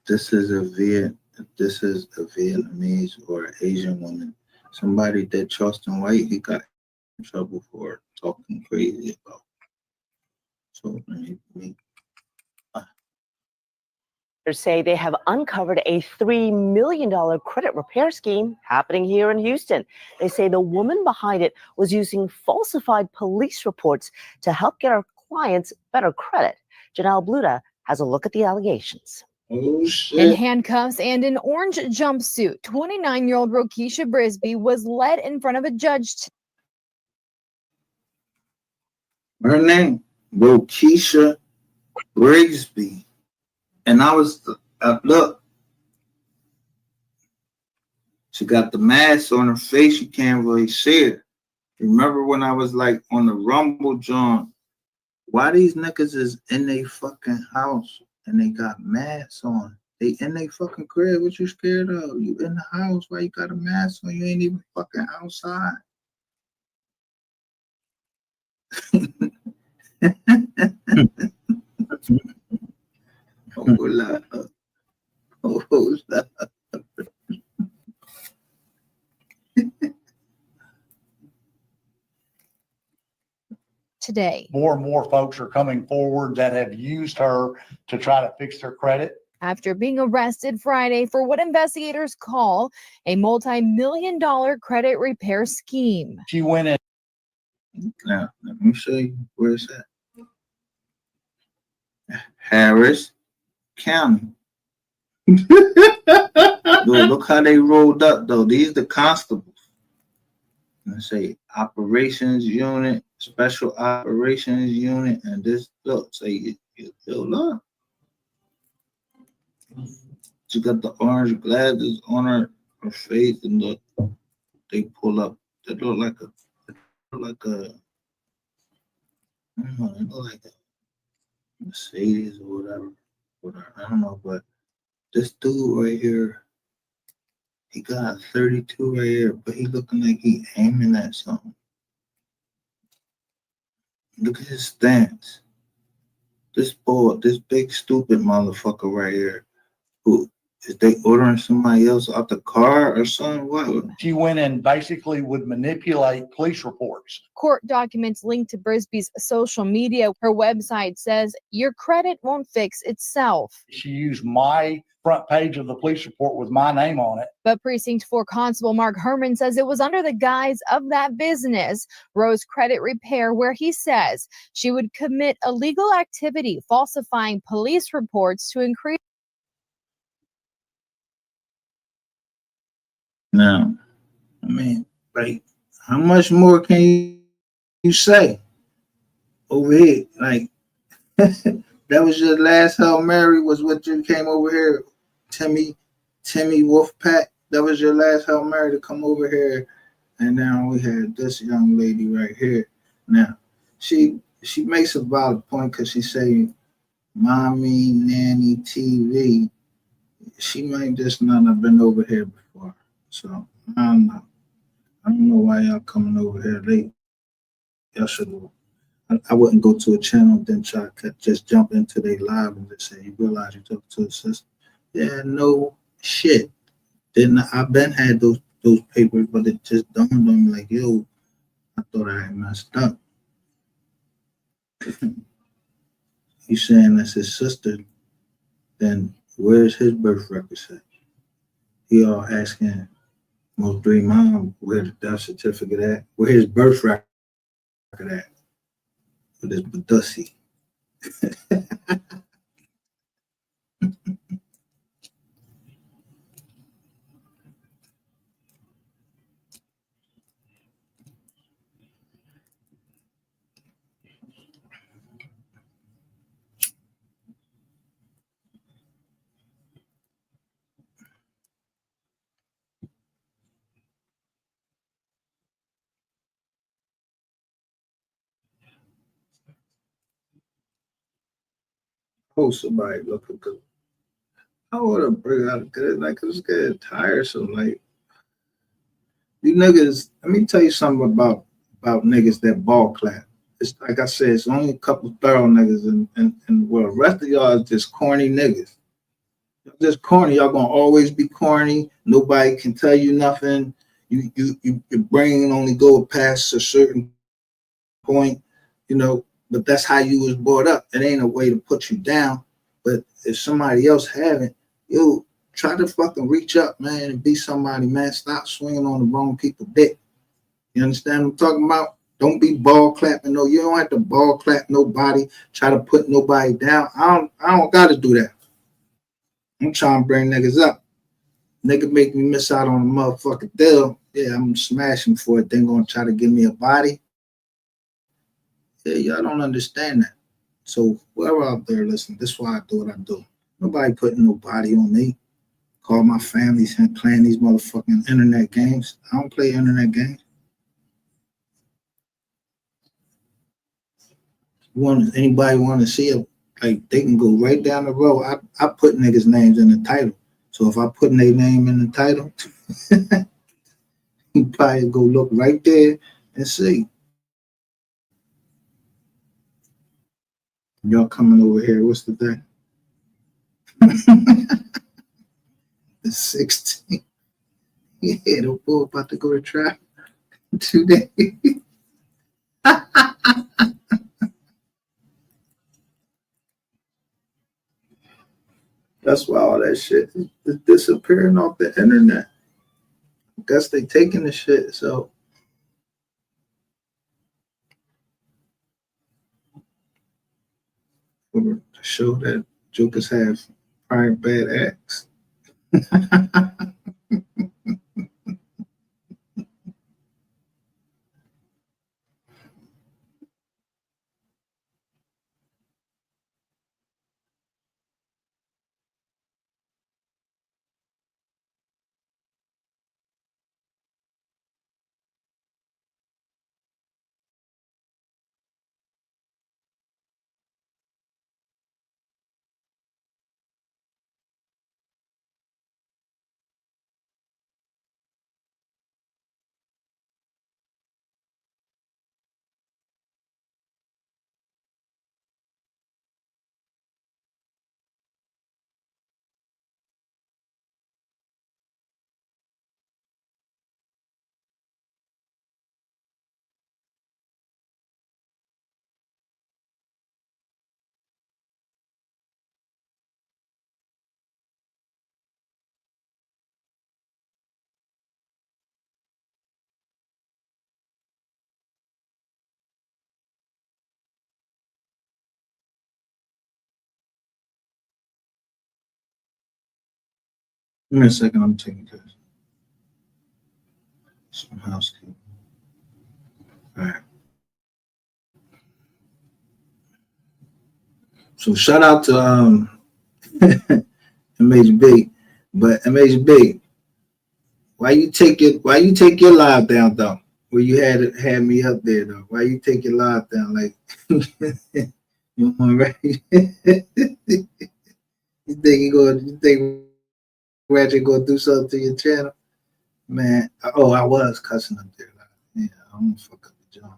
this is a Vietnamese or Asian woman. Somebody that Charleston White, he got in trouble for talking crazy about. So let me Say they have uncovered a $3 million credit repair scheme happening here in Houston. They say the woman behind it was using falsified police reports to help get her clients better credit. Janelle Bluta has a look at the allegations. Oh, shit. In handcuffs and an orange jumpsuit, 29-year-old Rokisha Brisby was led in front of a judge. Her name, Rokisha Brisby. And I was, look, she got the mask on her face. You can't really see it. Remember when I was like on the Rumble John, why these niggas is in their fucking house and they got masks on? They in their fucking crib. What you scared of? You in the house. Why you got a mask on? You ain't even fucking outside. Hola. Hola. Today, more and more folks are coming forward that have used her to try to fix their credit. After being arrested Friday for what investigators call a multi-million-dollar credit repair scheme. She went in. Now, let me show you where it's at. Harris County. Look how they rolled up, though. These the constables. Let's say operations unit, special operations unit, and this look. Say look. She got the orange glasses on her face, and look, they pull up. They look like a like a, I don't know, it look like a Mercedes or whatever. I don't know, but this dude right here, he got a 32 right here, but he looking like he aiming at something. Look at his stance. This big stupid motherfucker right here, who is they ordering somebody else out the car or something? What? She went and basically would manipulate police reports. Court documents linked to Brisby's social media. Her website says your credit won't fix itself. She used my front page of the police report with my name on it. But Precinct 4 Constable Mark Herman says it was under the guise of that business, Rose Credit Repair, where he says she would commit illegal activity, falsifying police reports to increase. Now, I mean, like, how much more can you say over here? Like, that was your last Hail Mary was what you came over here, Timmy Wolfpack. That was your last Hail Mary to come over here. And now we had this young lady right here. Now, she makes a valid point because she say, Mommy Nanny TV. She might just not have been over here before. So, I don't know. I don't know why y'all coming over here late. Y'all should have. I wouldn't go to a channel and then try to just jump into their live and just say, you realize you talking to a sister? Yeah, no shit. Didn't I've been had those papers, but it just dawned on me like, yo, I thought I had messed up. You saying that's his sister, then where's his birth record at? He all asking most three mom where the death certificate at, where his birth record at, with his Badussy. Oh, somebody looking good. I want to bring out good, like, it's getting tiresome. Like, you niggas, let me tell you something about niggas that ball clap. It's like I said, it's only a couple thorough niggas in the world. The rest of y'all is just corny niggas. Y'all just corny. Y'all gonna always be corny. Nobody can tell you nothing. Your brain only go past a certain point, you know, but that's how you was brought up. It ain't a way to put you down. But if somebody else haven't, you try to fucking reach up, man, and be somebody, man. Stop swinging on the wrong people's dick. You understand what I'm talking about? Don't be ball clapping. No, you don't have to ball clap nobody. Try to put nobody down. I don't got to do that. I'm trying to bring niggas up. Nigga make me miss out on a motherfucking deal. Yeah, I'm smashing for it. Then gonna try to give me a body. Yeah, y'all don't understand that. So whoever out there listening, this is why I do what I do. Nobody putting no body on me. Call my family and playing these motherfucking internet games. I don't play internet games. Anybody want to see it? Like, they can go right down the road. I put niggas' names in the title. So if I put their name in the title, you probably go look right there and see. Y'all coming over here, what's the day? The 16th. Yeah, the boy about to go to trial today. That's why all that shit is disappearing off the internet. I guess they taking the shit, so. To show that jokers have prior bad acts. Give me a second. I'm taking this. Some housekeeping. All right. So shout out to MHB, but MHB, why you take your live down though? Where you had me up there though? Why you take your live down? Like you know, right? You think Ratchet gonna do something to your channel? Man, oh, I was cussing up there. Yeah, I'm gonna fuck up the job.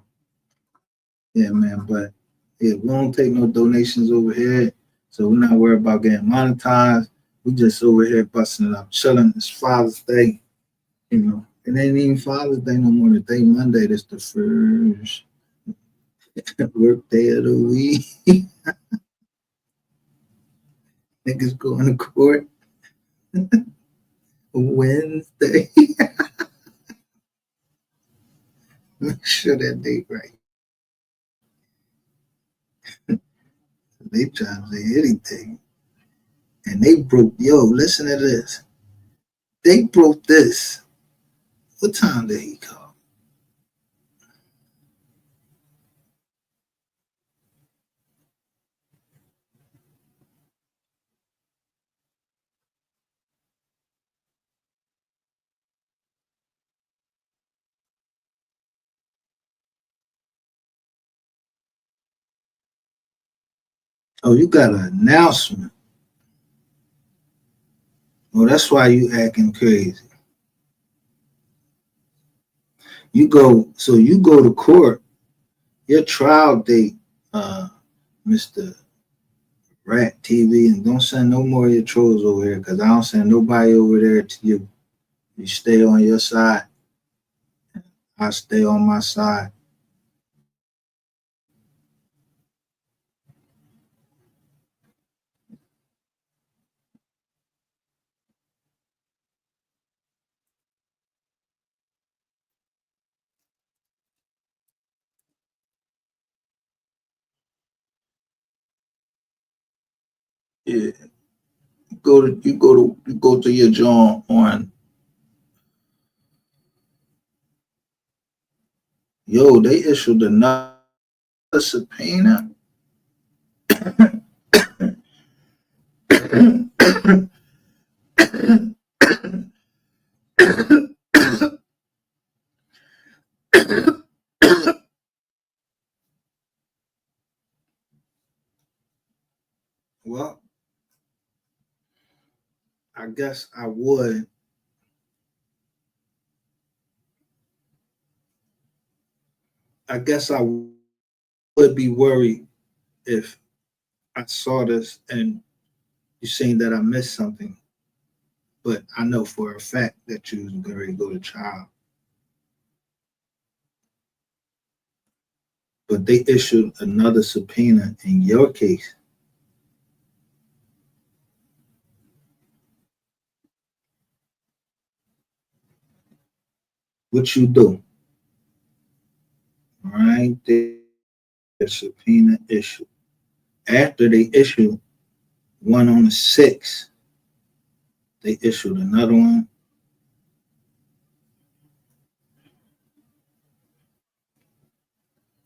Yeah, man, but yeah, we don't take no donations over here, so we're not worried about getting monetized. We just over here busting it up, chilling. It's Father's Day, you know. It ain't even Father's Day no more. Today Monday. That's the first work day of the week. Niggas going to court Wednesday. Make sure that date right. They trying to say anything. And they broke, listen to this. They broke this. What time did he call? Oh, you got an announcement. Oh, that's why you acting crazy. You go to court. Your trial date, Mr. Rat TV, and don't send no more of your trolls over here, because I don't send nobody over there to you. You stay on your side. I stay on my side. Yeah. You go to your joint on. They issued another subpoena. Well, I guess I would. I guess I would be worried if I saw this and you saying that I missed something. But I know for a fact that you was going to go to trial. But they issued another subpoena in your case. What you do? Right there, subpoena issue. After they issued one on the 6th, they issued another one.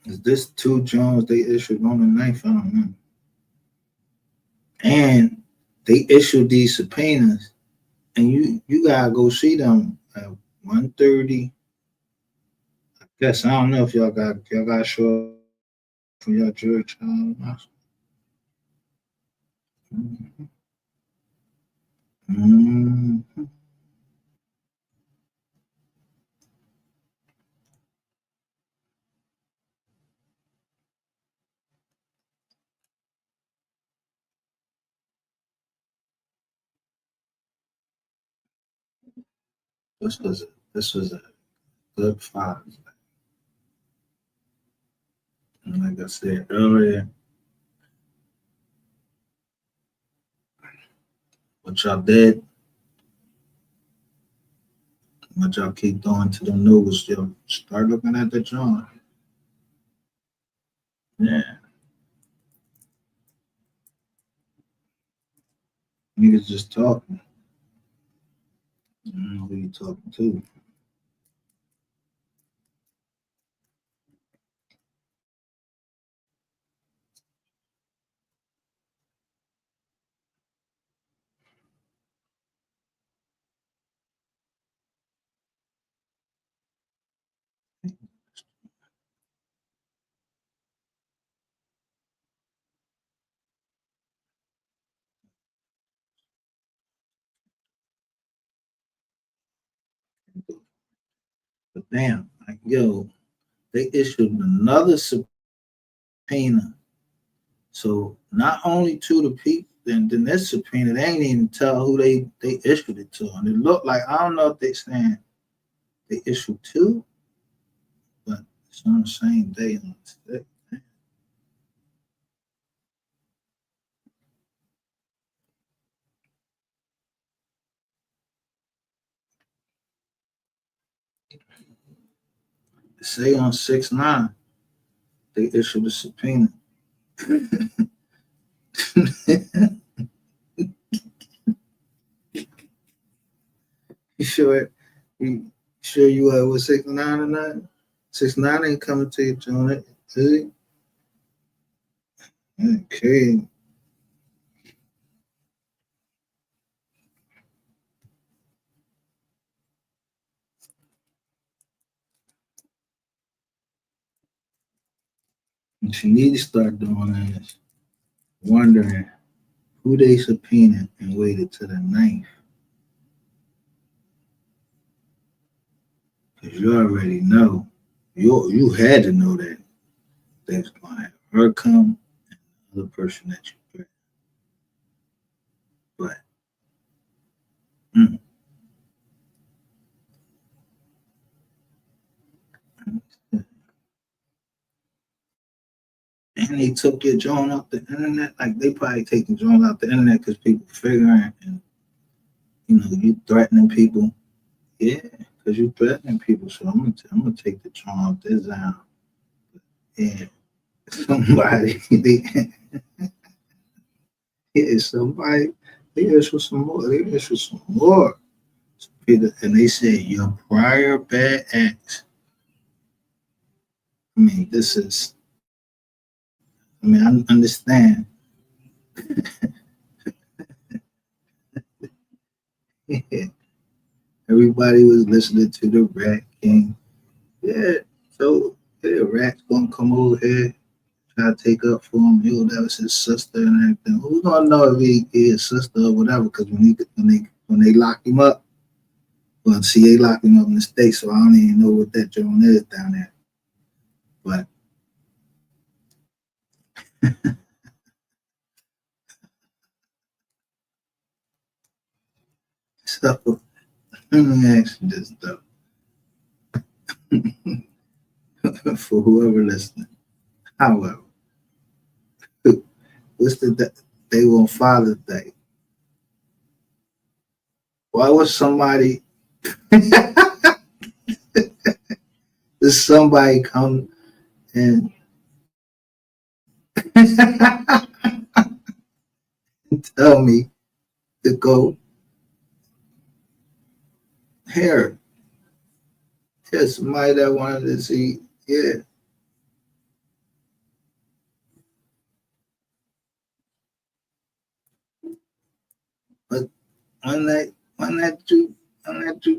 Is this 2 Jones they issued on the 9th? I don't know. And they issued these subpoenas, and you gotta go see them at 1:30. I guess I don't know if y'all got to show up for your jury trial. Mm-hmm. Mm-hmm. This was a good fight. And like I said earlier, what y'all did, what y'all keep doing to the news, y'all start looking at the joint. Yeah. Niggas just talking. I don't know who you talking to. But damn, like, yo, they issued another subpoena. So not only to the people, then this subpoena, they ain't even tell who they issued it to. And it looked like, I don't know if they saying they issued two, but it's on the same day. Say on 6/9, they issued a subpoena. You sure? You sure you with 6/9 or not? 6/9 ain't coming to you, John. Is he? Okay. What you need to start doing is wondering who they subpoenaed and waited to the 9th. Because you already know, you had to know that they was going to have her come and the other person that you put. But, and they took your joint off the internet. Like, they probably taking joint off the internet because people figuring, and, you threatening people. Yeah, because you threatening people. So I'm gonna take the joint off this down. Yeah, somebody, somebody, they issue some more. They issue some more. And they said your prior bad acts. I mean, I understand. Everybody was listening to the Rat King. Yeah, so Rat's gonna come over here, try to take up for him. That was his sister and everything. Who's gonna know if he his sister or whatever? Because when they lock him up, well, see, they locked him up in the States, so I don't even know what that joint is down there. But so let me ask you this though. For whoever listening, however, what's the day on Father's Day? Why was somebody did somebody come and tell me to go here? There's somebody that wanted to see, yeah. But when that Jew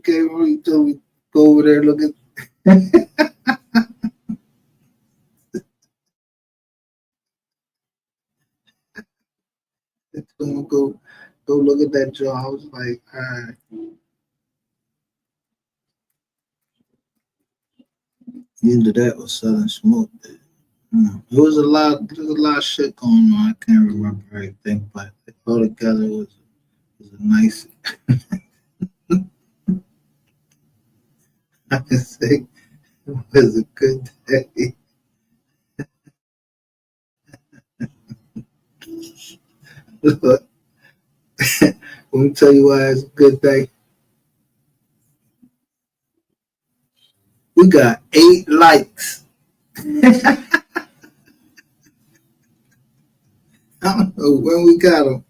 came over, he told me go over there look at go look at that job. I was like, all right. Either that or Southern Smoke. There was a lot of shit going on. I can't remember everything, but all together was a nice. I can say it was a good day. Look, let me tell you why it's a good day. We got 8 likes. I don't know when we got them,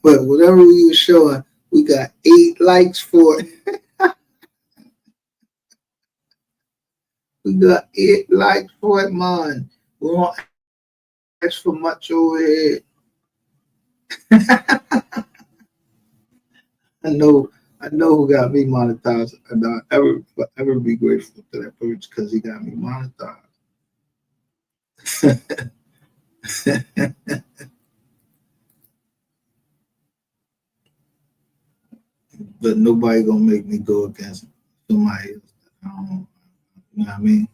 but whatever we were showing, We got 8 likes for it. We got 8 likes for it, man. We don't ask for much over here. I know who got me monetized, and I'll ever be grateful to that person because he got me monetized. But nobody gonna make me go against somebody else. You know what I mean?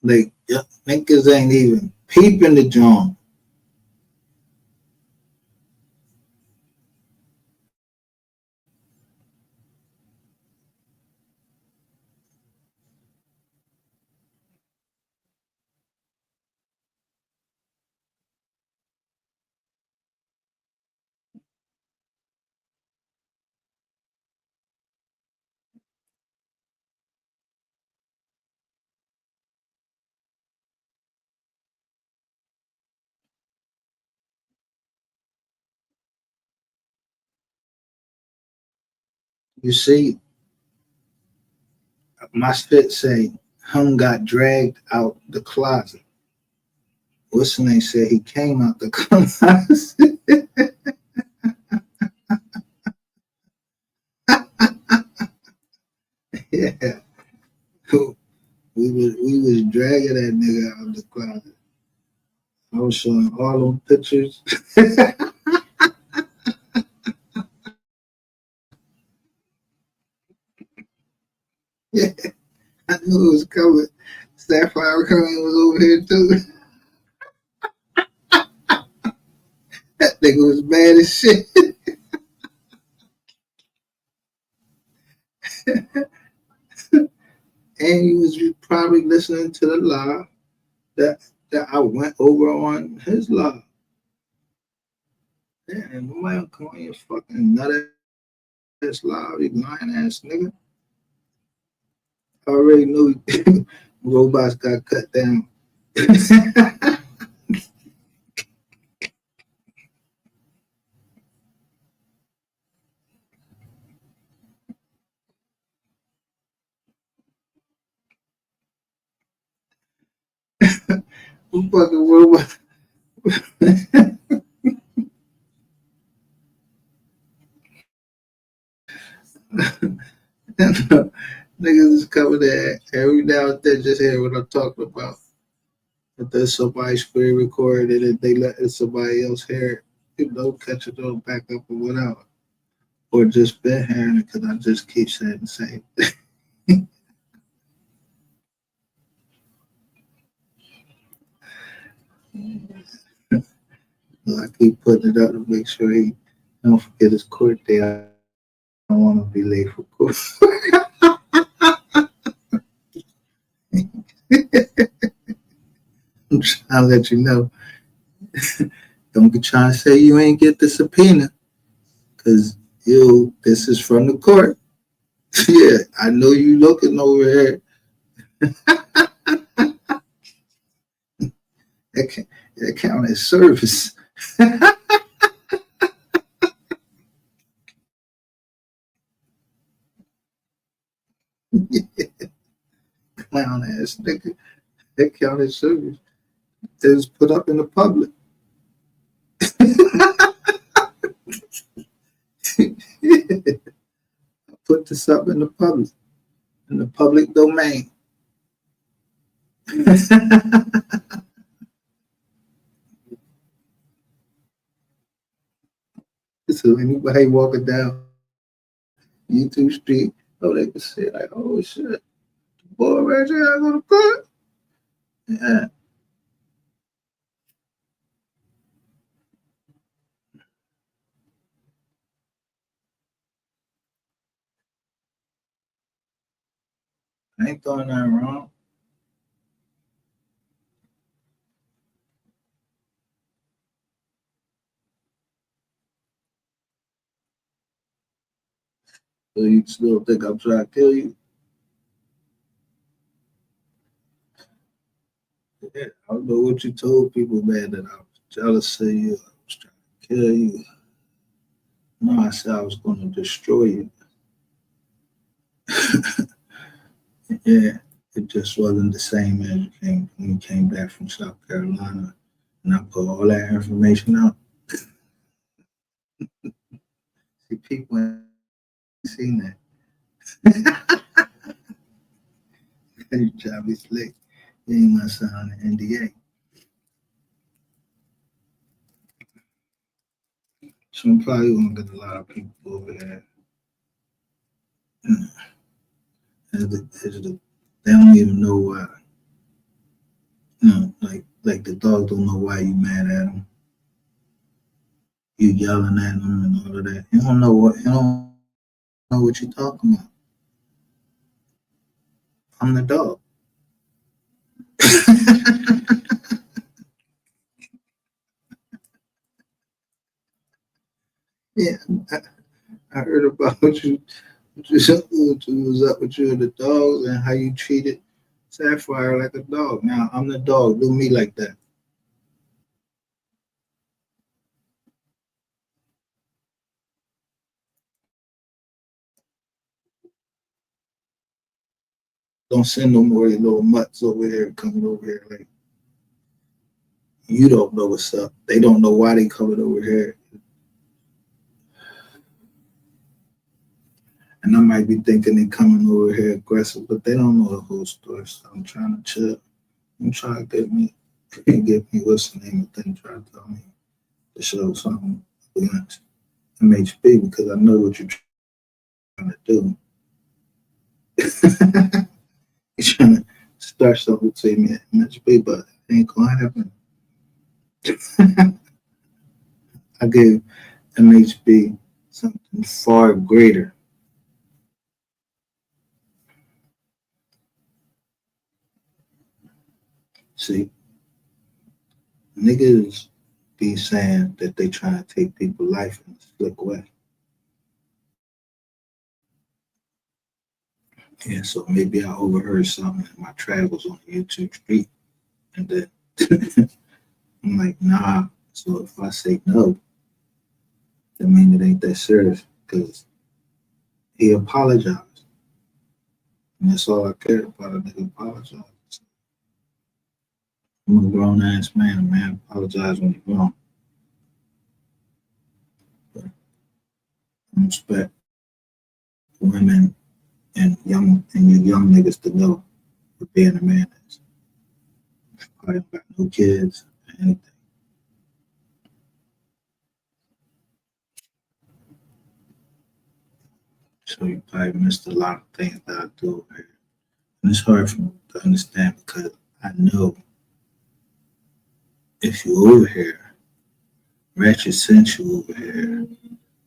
Like, niggas ain't even peeping the joint. You see, my shit say, Hum got dragged out the closet. What's the name said he came out the closet? Yeah. We was dragging that nigga out the closet. I was showing all them pictures. Yeah, I knew it was coming. Sapphire Curry was over here too. That nigga was mad as shit. And he was probably listening to the live that I went over on his live. Yeah, and nobody come on your fucking nut ass live, you lying ass nigga. I already knew robots got cut down. Who fucking robot? Niggas is coming there every now and then just hear what I'm talking about. If there's somebody screen recorded and they let somebody else hear it, you know, catch it on back up or whatever. Or just been hearing it because I just keep saying the same thing. I keep putting it up to make sure he don't forget his court date. I don't want to be late for court. I'm trying to let you know. Don't be trying to say you ain't get the subpoena, because this is from the court. Yeah, I know you looking over here. That count as service. Clown ass nigga. That count as service. It's put up in the public. Put this up in the public domain. So anybody walking down YouTube Street, they can say like, oh shit, the boy right there, I go to court. Yeah. I ain't doing nothing wrong. So you still think I'm trying to kill you? Yeah, I don't know what you told people, man, that I was jealous of you. I was trying to kill you. No, I said I was going to destroy you. Yeah, it just wasn't the same as when you came back from South Carolina, and I put all that information out. See, people ain't seen that. You try to be slick. You ain't gonna sign an NDA. So I'm probably gonna get a lot of people over there. They don't even know why. Like the dogs don't know why you mad at them. You yelling at them and all of that. You don't know what you're talking about. I'm the dog. Yeah, I heard about what you was up with you and the dogs and how you treated Sapphire like a dog. Now I'm the dog. Do me like that. Don't send no more of your little mutts over here coming over here. Like you don't know what's up. They don't know why they coming over here. And I might be thinking they coming over here aggressive, but they don't know the whole story. So I'm trying to chill. I'm trying to get me what's the name of the thing trying to tell me to show something against MHP because I know what you're trying to do. You're trying to start something between me and MHP, but it ain't gonna happen. I gave MHP something far greater. See, niggas be saying that they trying to take people's life in a slick way. Yeah, so maybe I overheard something in my travels on the YouTube street, and then I'm like, nah. So if I say no, that means it ain't that serious because he apologized, and that's all I care about. A nigga apologize. I'm a grown ass man. A man apologize when you're wrong. But I respect women and your young niggas to know what being a man is. I don't got no kids or anything. So you probably missed a lot of things that I do over here. And it's hard for me to understand because I know if you over here, Ratchet sent you over here,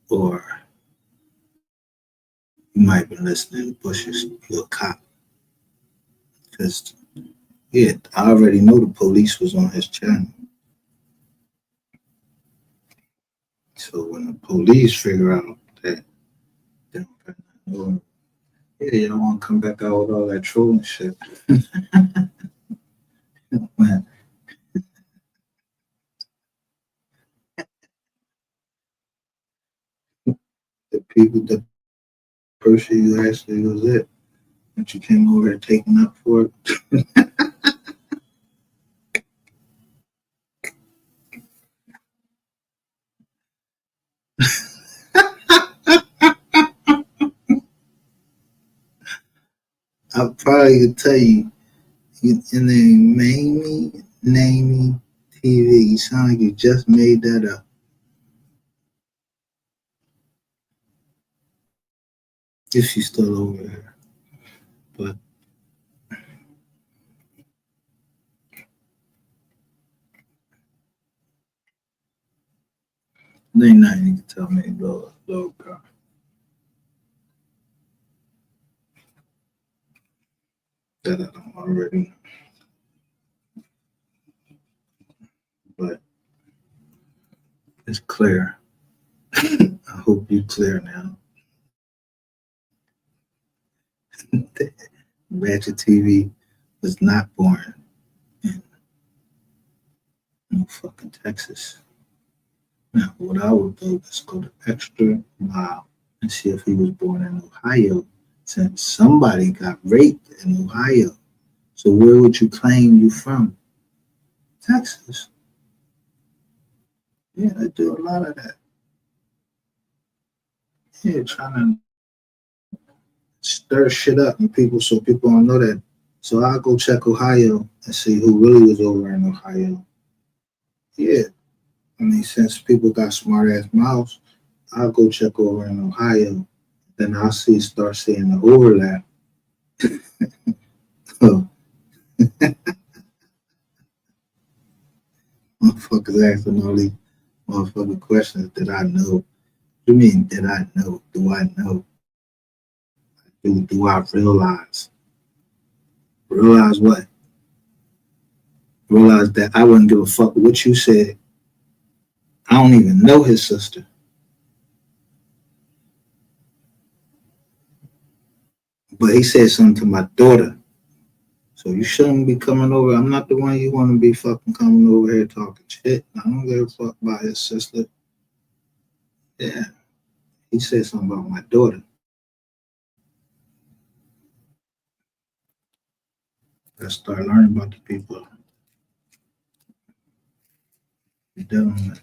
or you might be listening to Bush's, you're a cop. Because, yeah, I already know the police was on his channel. So when the police figure out that they don't know, yeah, you don't want to come back out with all that trolling shit. Man, the person you actually was it, that you came over here taking up for it. I probably could tell you, in the Mamie TV, you sound like you just made that up. If she's still over here. But there ain't nothing you can tell me, little girl. That I don't already know. But it's clear. I hope you're clear now. Ratchet TV was not born in no fucking Texas. Now, what I would do is go the extra mile and see if he was born in Ohio, since somebody got raped in Ohio. So where would you claim you from? Texas. Yeah, they do a lot of that. Yeah, trying to stir shit up in people so people don't know that. So I'll go check Ohio and see who really was over in Ohio. Yeah. I mean, since people got smart ass mouths, I'll go check over in Ohio. Then I'll start seeing the overlap. So, motherfuckers asking all these motherfucking questions that I know. What do you mean, did I know? Do I know? Do I realize? Realize what? Realize that I wouldn't give a fuck what you said. I don't even know his sister. But he said something to my daughter. So you shouldn't be coming over. I'm not the one you want to be fucking coming over here talking shit. I don't give a fuck about his sister. Yeah. He said something about my daughter. Let's start learning about the people you're dealing with.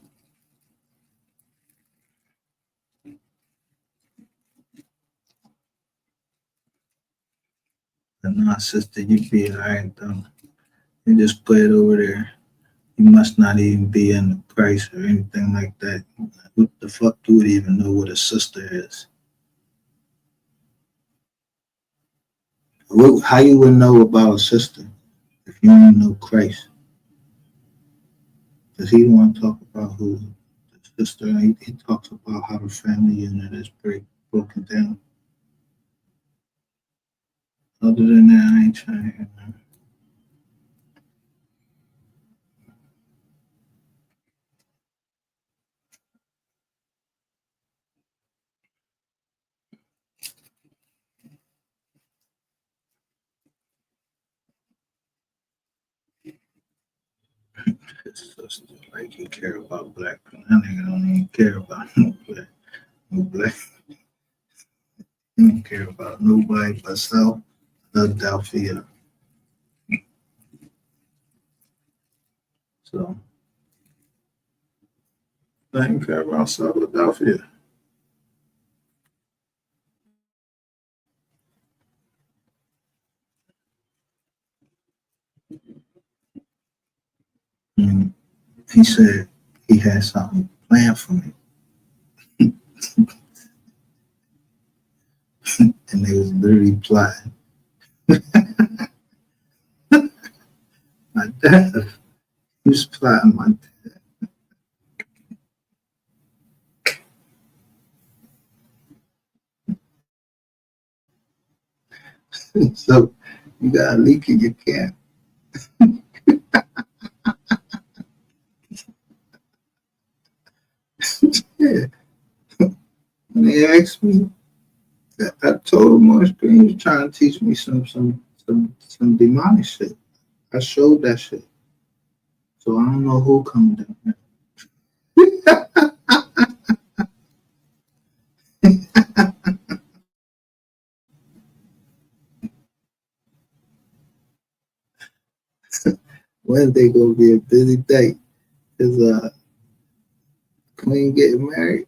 But nah, sister, you be alright though. You just put it over there. You must not even be in Christ or anything like that. What the fuck do we even know what a sister is? How you would know about a sister if you don't know Christ? Because he don't want to talk about who the sister. He talks about how the family unit is broken down. Other than that, I ain't trying to hear nothing. His sister, like he care about black people. That nigga don't even care about no black. He don't care about nobody but self, Philadelphia. So I don't care about Philadelphia. And he said he had something planned for me. And they was literally plotting. My dad, he was plotting my dad. So you got a leak in your camp. Yeah. When they asked me, I told him on screen he was trying to teach me some demonic shit. I showed that shit. So I don't know who coming down here. Wednesday gonna be a busy day because Queen getting married.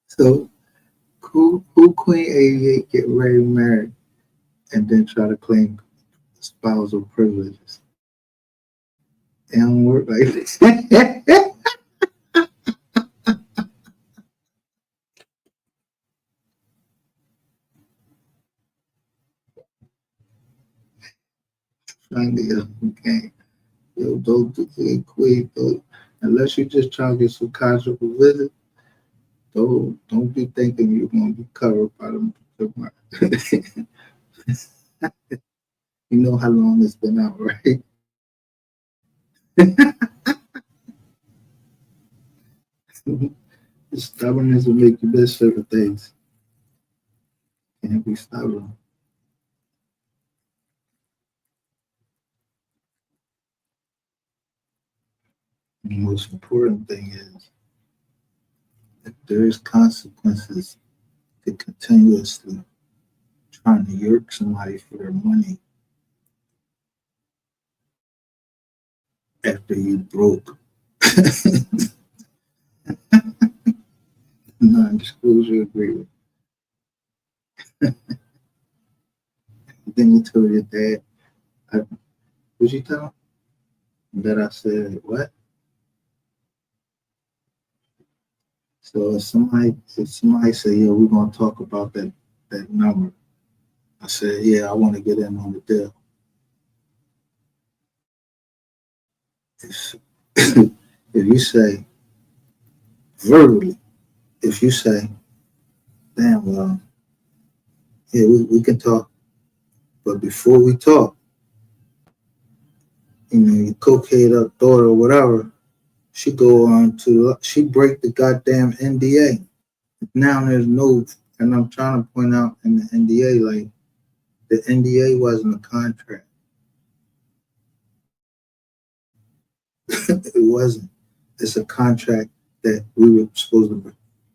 So who Queen 88 get ready to marry and then try to claim spousal privileges? It don't work like this. Trying to get a game. Yo, don't do it, Queen. Don't, unless you just trying to get some conjugal visit, don't be thinking you're gonna be covered by them. You know how long it's been out, right? Stubbornness will make you miss certain things. Can't be stubborn. The most important thing is that there is consequences to continuously trying to yerk somebody for their money after you broke. Non-disclosure agreement. Then you told your dad, what'd you tell him? That I said, what? So if somebody say, yeah, we're gonna talk about that number, I said, yeah, I want to get in on the deal. If you say verbally, if you say, damn, well, yeah, we can talk, but before we talk, you know, your cocaine up daughter or whatever, she go on to, she break the goddamn NDA. Now there's no, and I'm trying to point out in the NDA, like, the NDA wasn't a contract. It wasn't. It's a contract that we were supposed to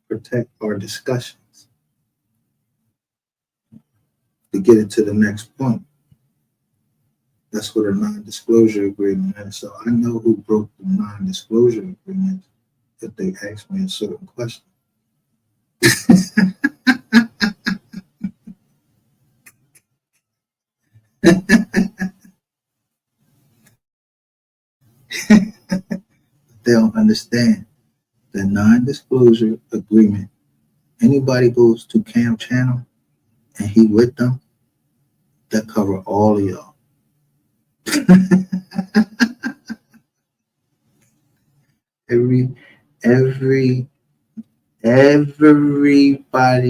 protect our discussions to get it to the next point. That's what a non-disclosure agreement is. So I know who broke the non-disclosure agreement if they ask me a certain question. They don't understand the non-disclosure agreement. Anybody goes to Cam Channel and he with them, that cover all of y'all. Everybody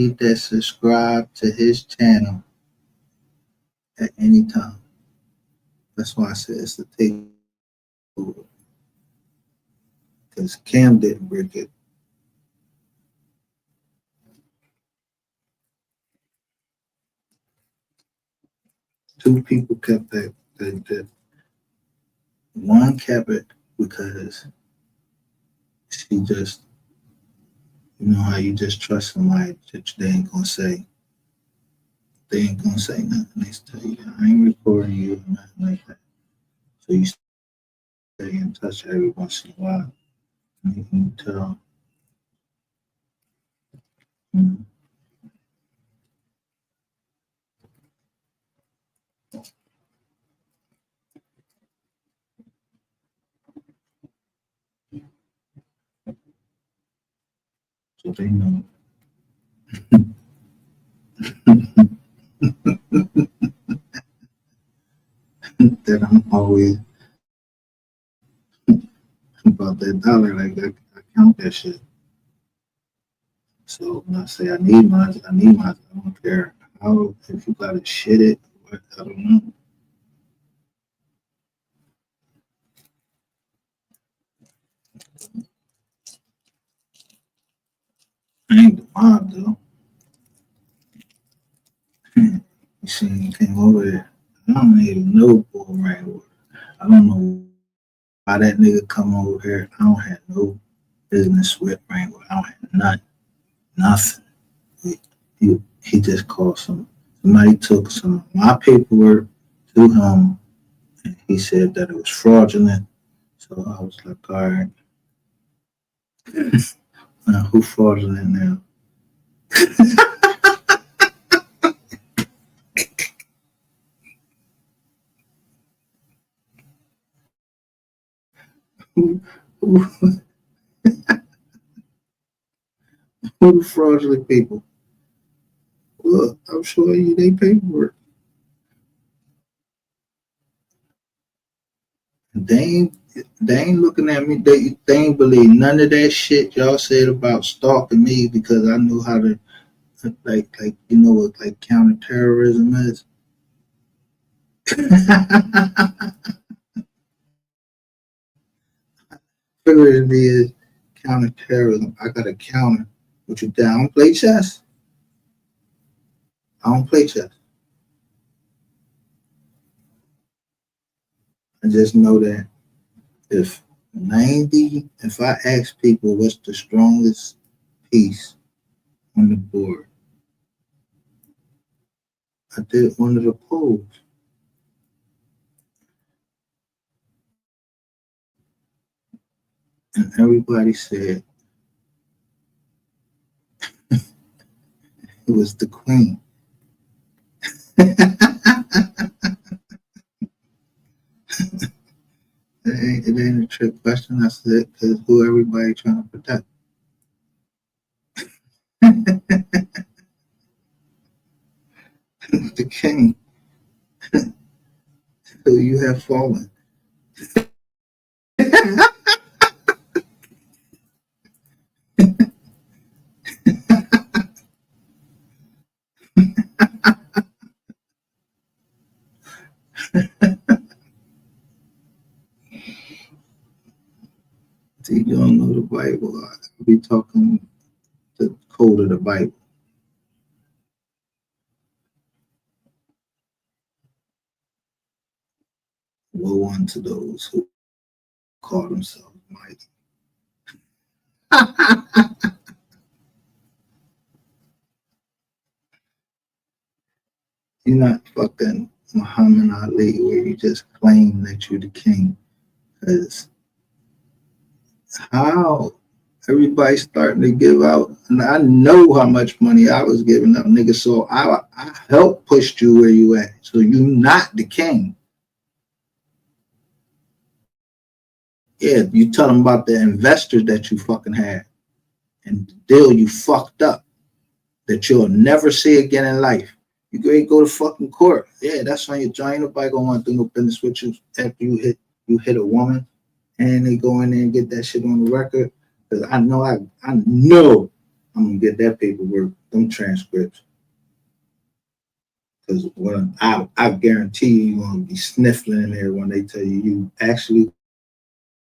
that subscribed to his channel at any time. That's why I said it's the takeover. Because Cam didn't break it. Two people kept that. One kept it because she just, you know how you just trust somebody that they ain't gonna say nothing. They tell you, I ain't recording you or nothing like that. So you stay in touch every once in a while. And you can tell. So they know. That I'm always about that dollar, like I count that shit. So when I say I need mine, I don't care how, if you gotta shit it, I don't know. I ain't the mob though. You see, he came over there. I don't even know bull right. I don't know why that nigga come over here. I don't have no business with Wrangler. I don't have nothing. He just called somebody took some of my paperwork to him, and he said that it was fraudulent. So I was like, all right. Now, who fraudulent now? Who the fraudulent people? Well, I'm showing you their paperwork. They ain't looking at me. They ain't believe none of that shit y'all said about stalking me because I knew how to, like you know what like counterterrorism is. Figuratively is counterterrorism. I got to counter what you did. I don't play chess. I don't play chess. I just know that if I ask people what's the strongest piece on the board, I did one of the polls. And everybody said it was the queen. It ain't a trick question. I said, because who everybody trying to protect? The king. Who you have fallen. See, you don't know the Bible. I'll be talking the code of the Bible. Woe unto those who call themselves mighty. You're not fucking Muhammad Ali where you just claim that you're the king. Because how everybody's starting to give out, and I know how much money I was giving up, nigga. So I helped push you where you at. So you not the king. Yeah, you tell them about the investors that you fucking had and the deal you fucked up that you'll never see again in life. You go to fucking court. Yeah, that's when you're trying. Nobody gonna want to do no business with you after you hit a woman and they go in there and get that shit on the record. Because I know I'm gonna get that paperwork, them transcripts. Because when I guarantee you're gonna be sniffling in there when they tell you actually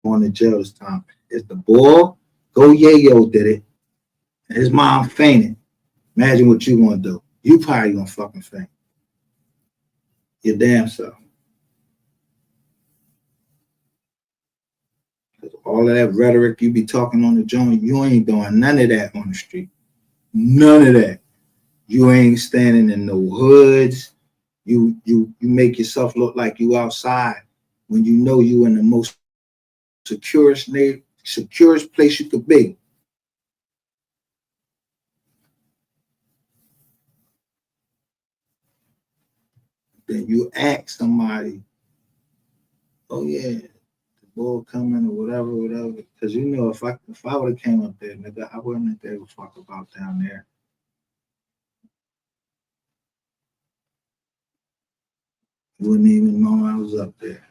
going to jail this time. It's the boy, Go Yayo did it. And his mom fainted. Imagine what you gonna do. You probably gonna fucking faint. Your damn self. All of that rhetoric you be talking on the joint, you ain't doing none of that on the street. None of that. You ain't standing in no hoods. You make yourself look like you outside when you know you in the most securest place you could be. Then you ask somebody, oh yeah, the bull coming or whatever. Because you know if I would have came up there, nigga, I wouldn't have gave a fuck about down there. You wouldn't even know I was up there.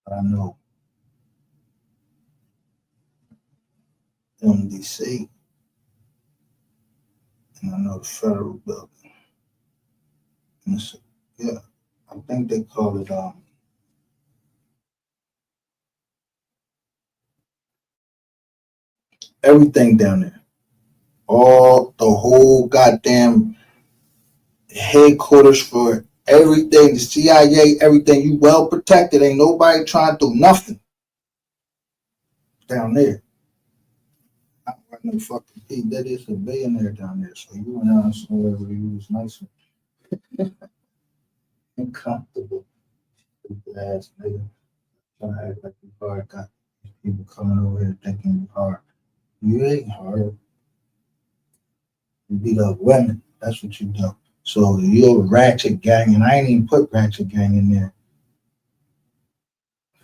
I know MDC, and I know the federal building. Yeah, I think they call it everything down there. All the whole goddamn headquarters for everything, the CIA, everything. You well protected. Ain't nobody trying to do nothing down there. I don't know fucking P. That is a billionaire down there. So you went out somewhere where you was nice and comfortable. Stupid ass nigga. Trying to act like you hard. Got people coming over here thinking you hard. You ain't hard. You beat up women. That's what you do. So you're a ratchet gang, and I ain't even put ratchet gang in there.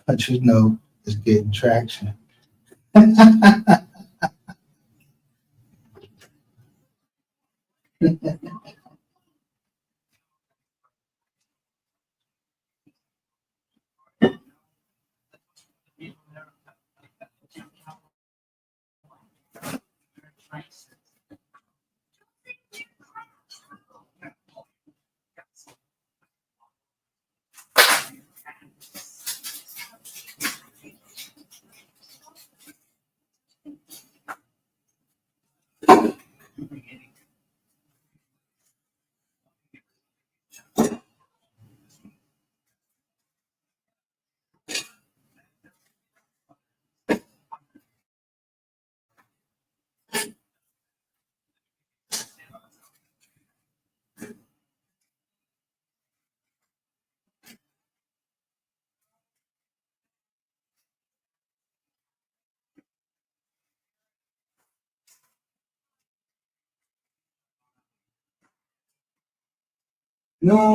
But you know, it's getting traction. No.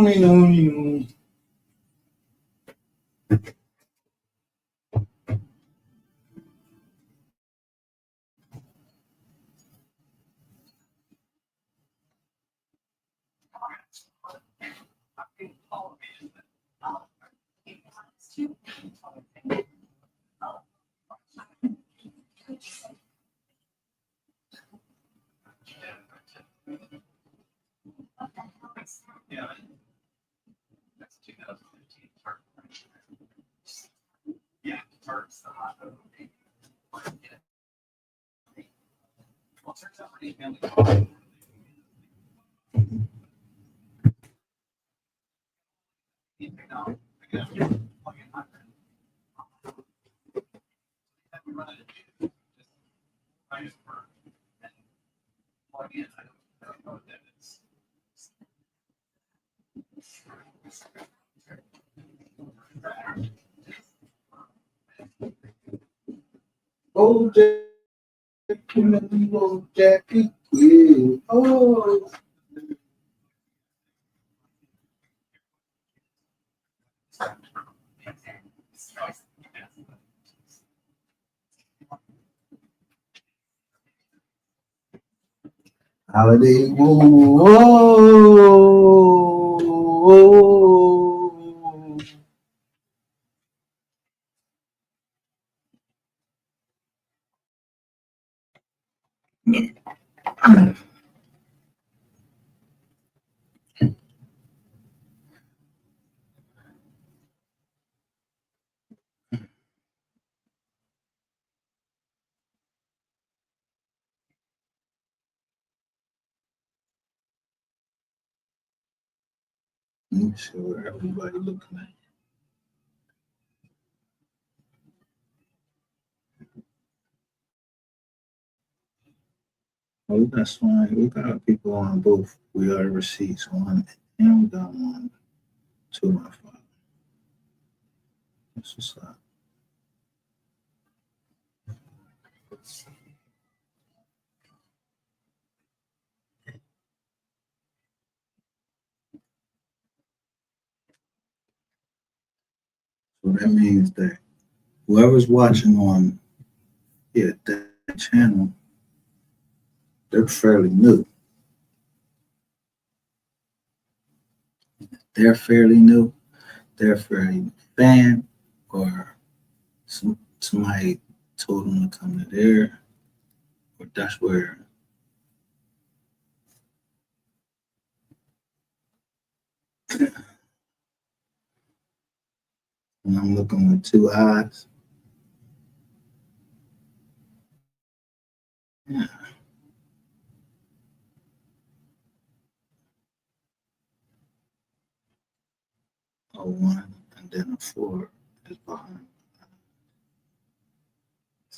Oh, Jackie, yeah. Oh. Holiday, whoa. Let me see where everybody looking at. Oh, we got swine. We got people on both. We are receipts on, and we got 1, 2, and 5. That's what's up. So that means that whoever's watching on that channel, they're fairly new. They're fairly new. They're fairly fan, or somebody told them to come to there, or that's where. And I'm looking with 2 eyes. Yeah. 1, and then a 4 is behind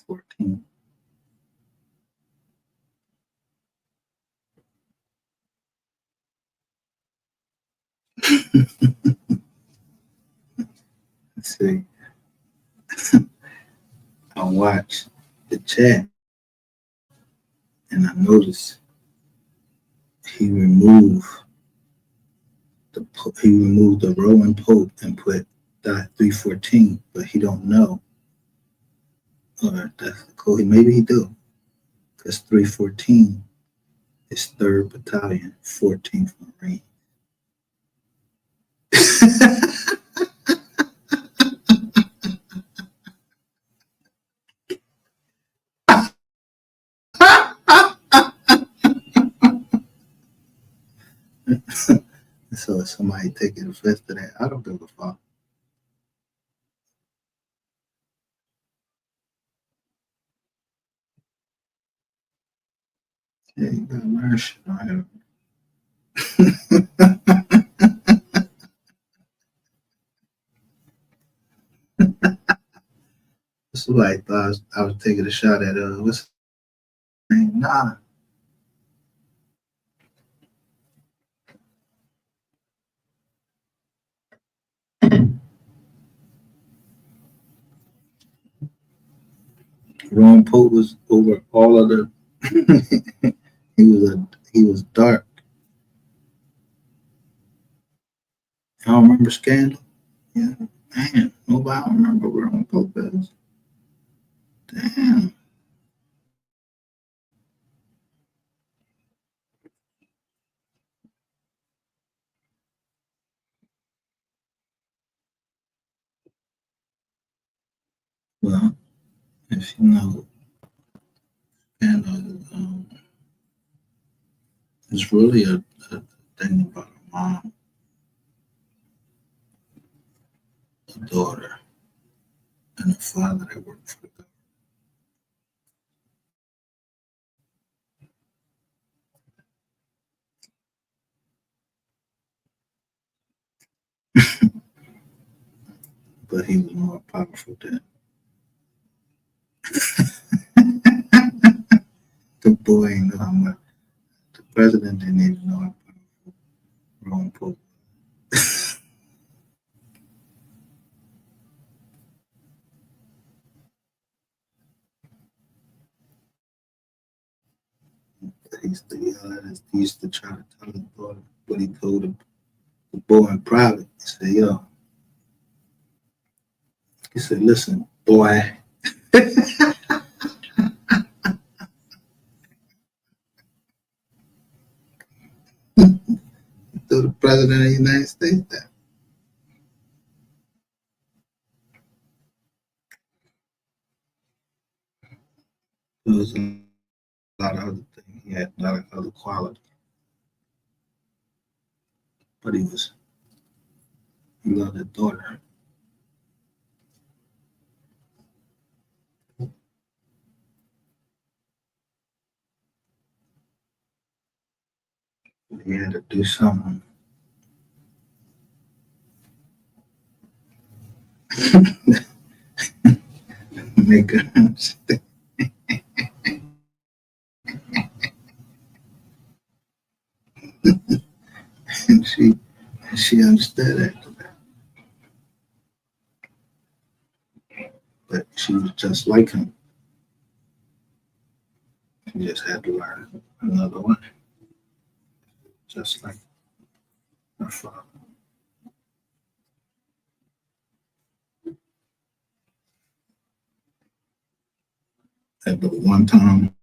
14. Let's see. I watch the chat, and I notice he removed the Rowan Pope and put .314, but he don't know, or that's cool. Maybe he do, because 314 is 3rd Battalion, 14th Marine. So if somebody taking offense to that, I don't give a fuck. Yeah, you gotta learn shit on him. Somebody thought I was taking a shot at what's his name? Nah. Ron Pope was over all of the. he was dark. Y'all remember Scandal? Yeah. Damn. Nobody remember Roman Lopez. Damn. Well, if you know, Scandal is really a thing about a mom, a daughter, and a father that work for the government. But he was more powerful than the boy ain't know how much. The president didn't even know how powerful Ron Paul was. He used to yell at us. He used to try to tell his daughter, but he told the boy in private. He said, yo, he said, listen, boy. To the president of the United States that. There was a lot of other things. He had a lot of other qualities. But he loved his daughter. He had to do something. Make her understand. and she understood after that. But she was just like him. She just had to learn another way. Just like her father. And but one time,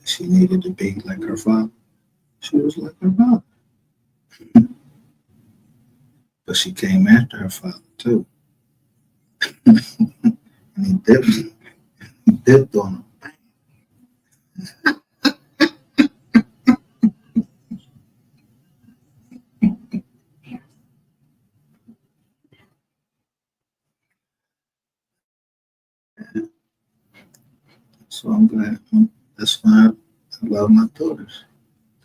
she needed to be like her father. She was like her father. But she came after her father too. And he dipped on him. So I'm glad. That's why I love my daughters.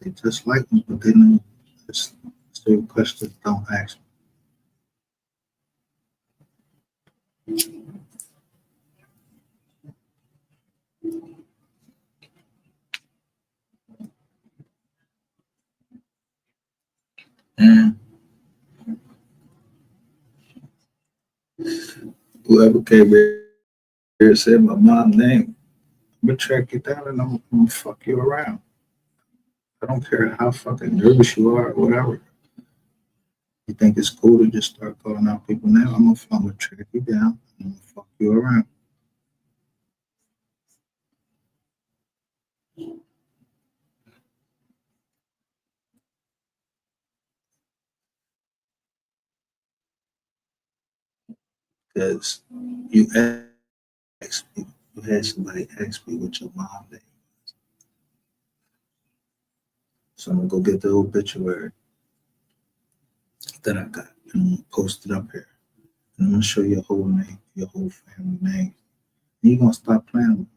They just like me, but they know it's certain questions don't ask me. And whoever came here and said my mom's name, I'm gonna track you down and I'm gonna fuck you around. I don't care how fucking nervous you are or whatever. You think it's cool to just start calling out people now? I'm gonna track you down and I'm gonna fuck you around. Because you asked me, you had somebody ask me what your mom name. So I'm gonna go get the obituary that I got and I'm gonna post it up here. And I'm gonna show your whole name, your whole family name. And you're gonna stop playing with me.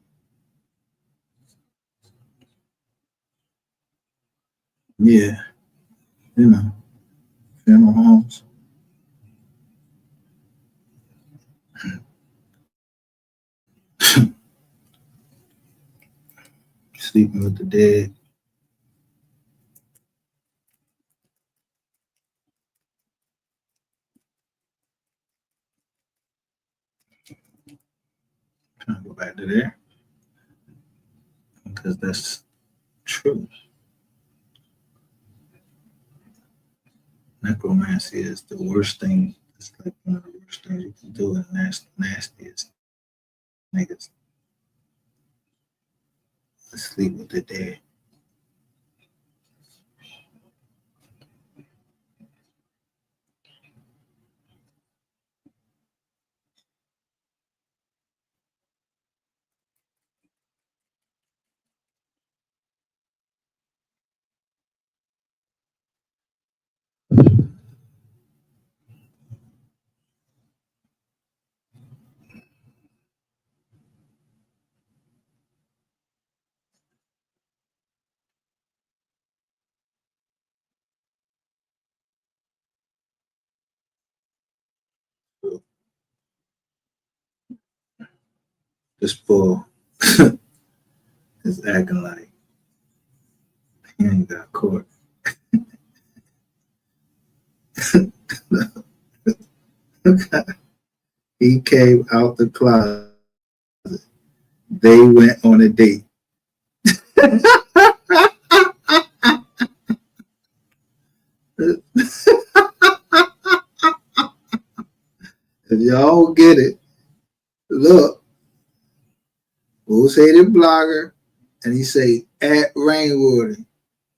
Yeah, you know, funeral homes. Sleeping with the dead. Trying to go back to there because that's true. necromancy is the worst thing. It's like one of the worst things you can do, and that's nastiest. Niggas sleep with the dead. This fool is acting like he ain't got caught. He came out the closet. They went on a date. If y'all get it, look, who's hated blogger, and he say at Rainwater,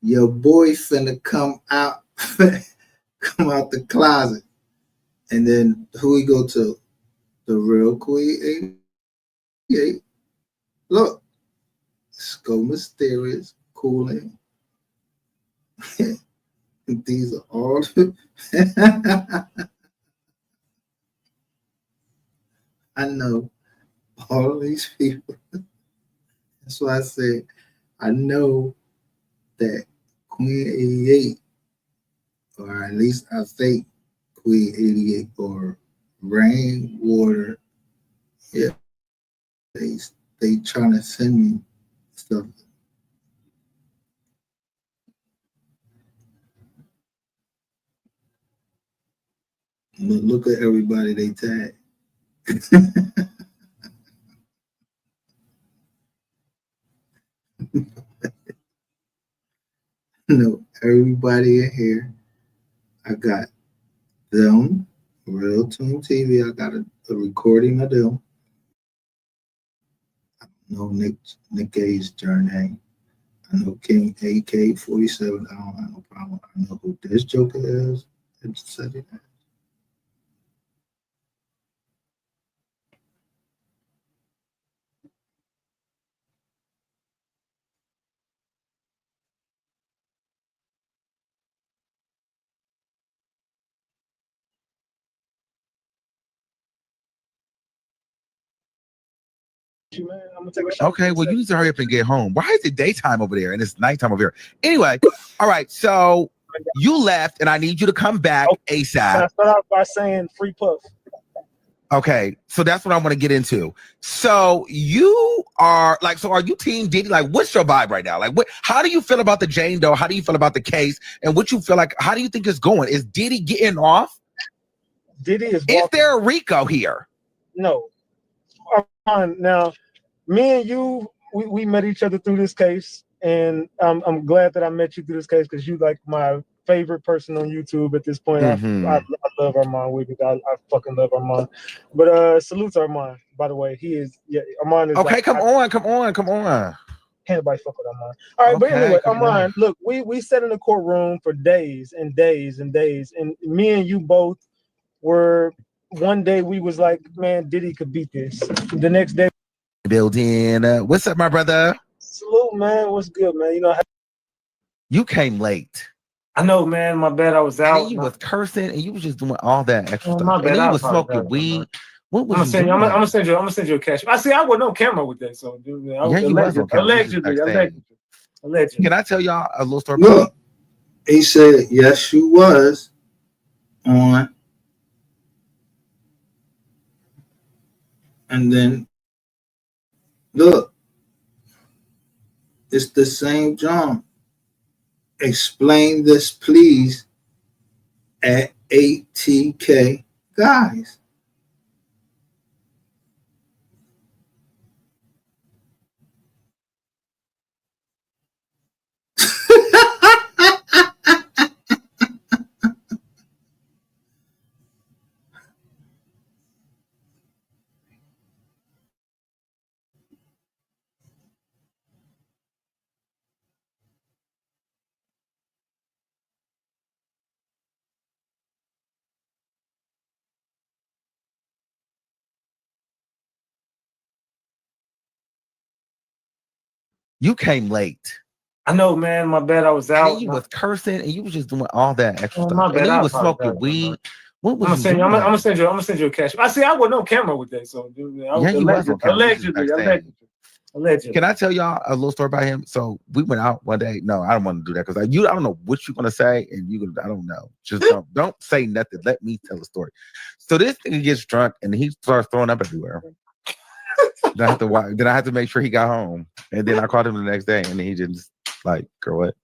your boy finna come out the closet. And then who he go to? The real Queen 88. Look, Go Mysterious, Cooling. These are all I know all these people. That's why I say I know that Queen 88, or at least I think Queen 88 or Rainwater, yeah, they trying to send me stuff. Look at everybody they tag. No, everybody in here. I got them, Real Tune TV. I got a recording of them. I know Nick A's journey. I know King AK-47. I don't have no problem. I know who this Joker is. It's Saturday night. Okay, well, you need to hurry up and get home. Why is it daytime over there and it's nighttime over here? Anyway, all right, so you left and I need you to come back ASAP. Can I start off by saying free Puff? Okay, so that's what I want to get into. So you are like, so are you Team Diddy? Like, what's your vibe right now? Like, how do you feel about the Jane Doe? How do you feel about the case? And what you feel like, how do you think it's going? Is Diddy getting off? Diddy is there a Rico here? No. Now, me and you, we met each other through this case, and I'm glad that I met you through this case because you like my favorite person on YouTube at this point. I love Armand Wiggins. I fucking love Armand. But salute to Armand, by the way. He is, yeah, Armand is okay. Like, come on. Can't nobody fuck with Armand. All right, but anyway, Armand, look, we sat in the courtroom for days and days and days, and me and you both were. One day we was like, man, Diddy could beat this. The next day, building. What's up, my brother? Salute, man. What's good, man? You know, you came late. I know, man. My bad. I was out. And you was cursing, and you was just doing all that extra stuff. My bad. And then you was smoking weed. What was you doing? I'm gonna send you a cash. I see. I wasn't on camera with that, so dude, man, allegedly. Can I tell y'all a little story? Look, he said yes, you was on. And then, look, it's the same John. Explain this, please, at ATK Guys. You came late. I know, man. My bad. I was And out. then you was cursing, and you was just doing all that extra stuff. My bad. And then I you was apologize, smoking weed. What I'm was gonna you send you. doing? I'm gonna send you a cash. I see. I wasn't on camera with that, so Yeah, you was on camera. You was backstage. Allegedly. Can I tell y'all a little story about him? So we went out one day. No, I don't want to do that because I don't know what you're gonna say, and I don't know. Just don't say nothing. Let me tell the story. So this thing gets drunk and he starts throwing up everywhere. Then I have to make sure he got home, and then I called him the next day, and he just like, girl, what?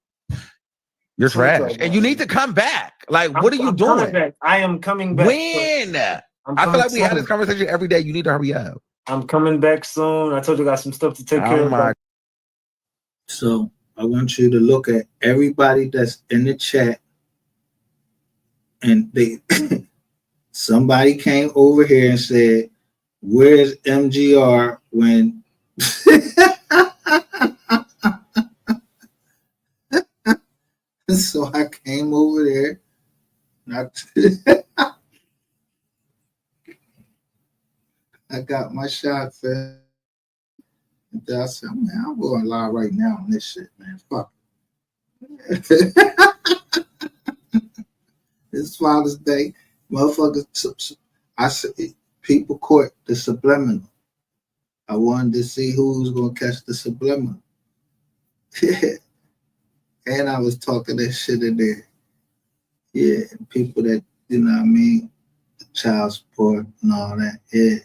You're trash, and you need to come back. Like, what are you doing? Back. I am coming back. When? I feel like we had this conversation every day. You need to hurry up. I'm coming back soon. I told you I got some stuff to take care of. So I want you to look at everybody that's in the chat, and somebody came over here and said, "Where's MGR when?" So I came over there. I got my shot fed. And then I said, man, I'm going live right now on this shit, man. Fuck. It's Father's Day. Motherfuckers, I said, people caught the subliminal. I wanted to see who was going to catch the subliminal. And I was talking that shit in there. Yeah, people that, you know what I mean, the child support and all that. Yeah.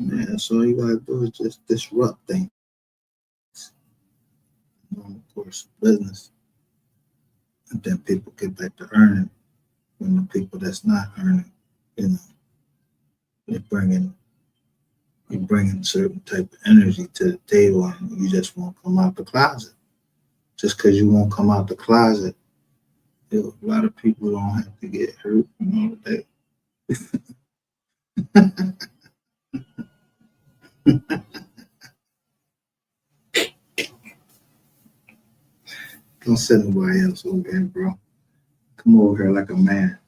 Yeah, so all you gotta do is just disrupt things. Normal course of business. And then people get back to earning when the people that's not earning, you know, you're bringing certain type of energy to the table and you just won't come out the closet. Just because you won't come out the closet, you know, a lot of people don't have to get hurt and all that. Don't send nobody else over here, bro. Come over here like a man.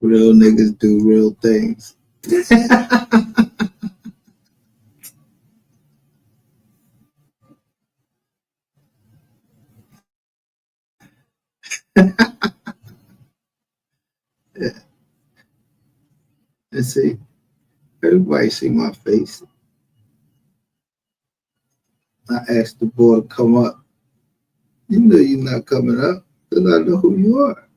Real niggas do real things. Yeah. And see, everybody see my face. I asked the boy to come up. You know you're not coming up because I know who you are.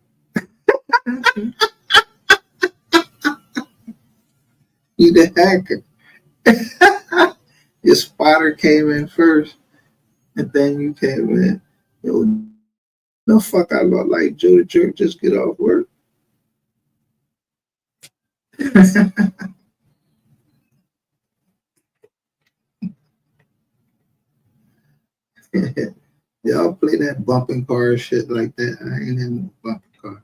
You the hacker. Your spotter came in first, and then you came in. Yo, no fuck, I look like Joe the Jerk. Just get off work. Y'all play that bumping car shit like that. I ain't in no bumping car.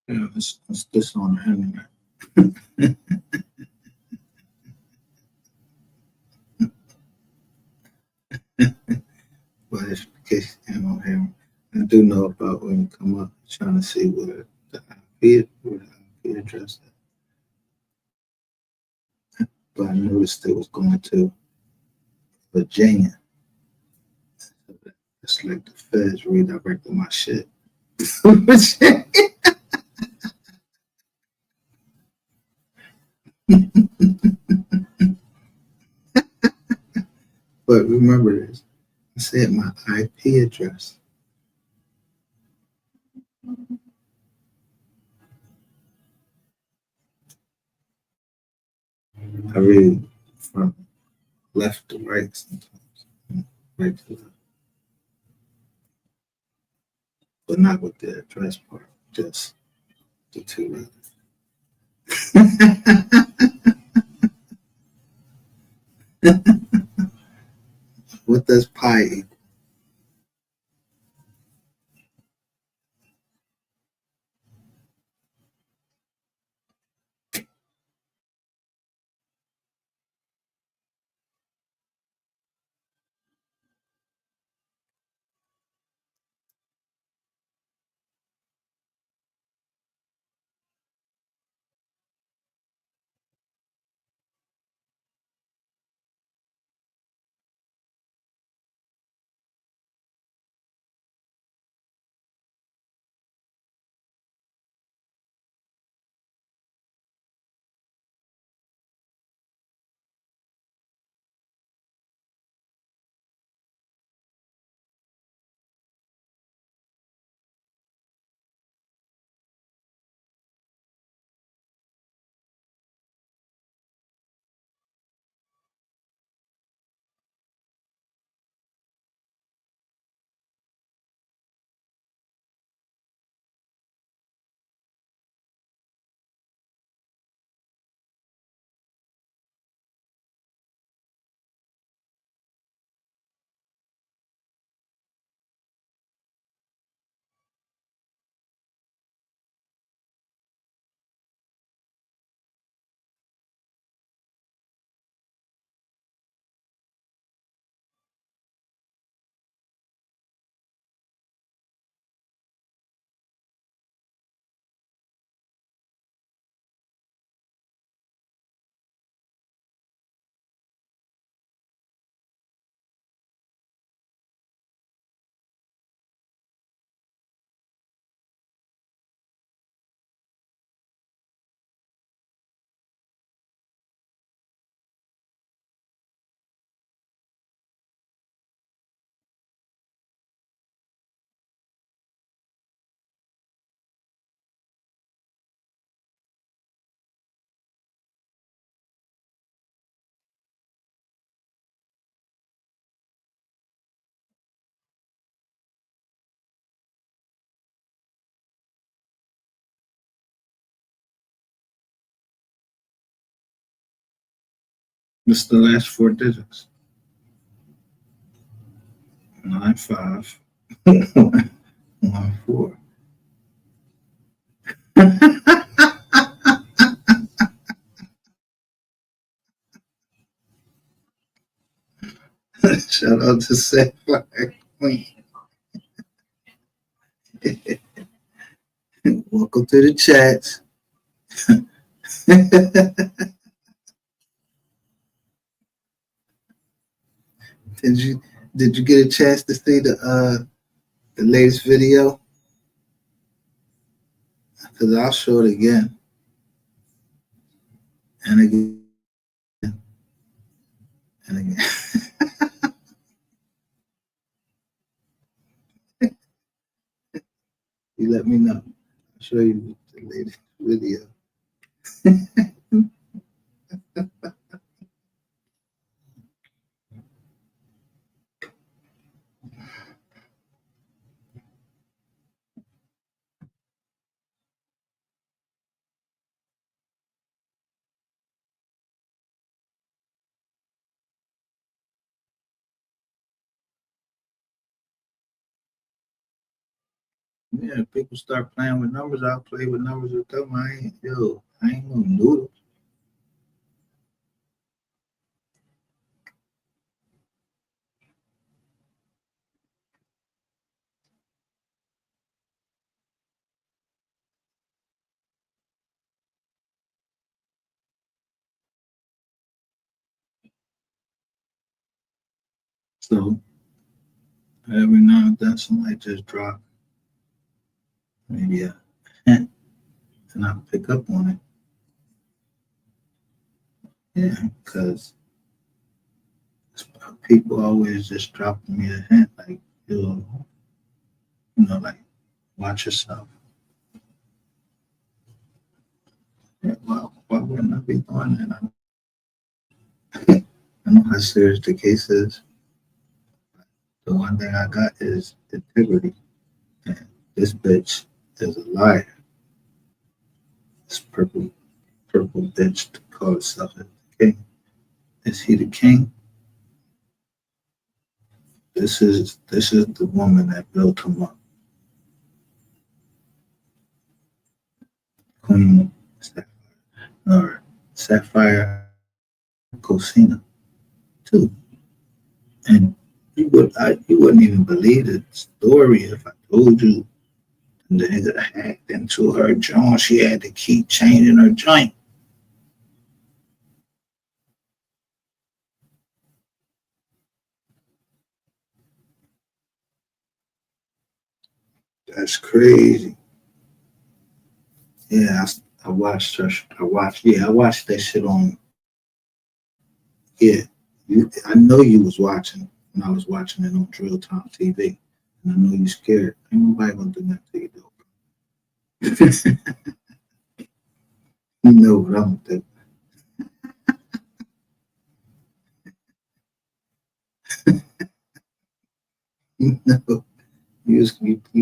Yeah, it's this on the internet. But it's because you know him. I do know about when you come up trying to see where the IP address is. But I noticed it was going to Virginia. It's like the feds redirected my shit. But remember this. I said my IP address. I read from left to right sometimes. Right to left. But not with the address part, just the two letters. What does pi equal? What's the last four digits? 95 14. Shout out to Sapphire Queen. Welcome to the chats. Did you get a chance to see the latest video? Because I'll show it again and again and again. You let me know. I'll show you the latest video. Yeah, people start playing with numbers. I'll play with numbers with them. I ain't no noodle. So every now and then somebody just drop maybe a hint and I'll pick up on it. Yeah, because it's people always just dropping me a hint, like, like, watch yourself. Yeah, well, why wouldn't I be doing that? I know how serious the case is. The one thing I got is integrity. And this bitch is a liar. This purple bitch to call herself a king. Is he the king? This is the woman that built him up. Queen Sapphire Cosina too. And you wouldn't even believe the story if I told you the nigga hacked into her joint. She had to keep changing her joint. That's crazy. Yeah, I watched her. I watched that shit on. Yeah, I know you was watching when I was watching it on Drill Time TV, and I know you scared. Ain't nobody gonna do nothing to you though. You know what I'm gonna do. You know, you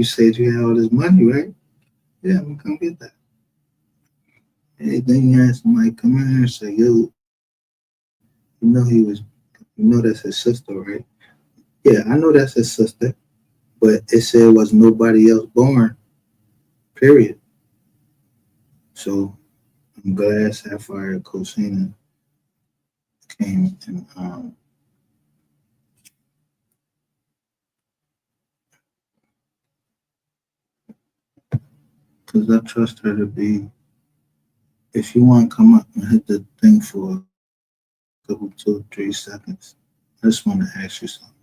said you had all this money, right? Yeah, I'm gonna come get that. Hey, then you had somebody come in here and say, "Yo, you know that's his sister, right?" Yeah, I know that's his sister, but it said it was nobody else born. Period. So I'm glad Sapphire Cosina came and because I trust her to be. If you want to come up and hit the thing for a couple, 2, 3 seconds, I just want to ask you something.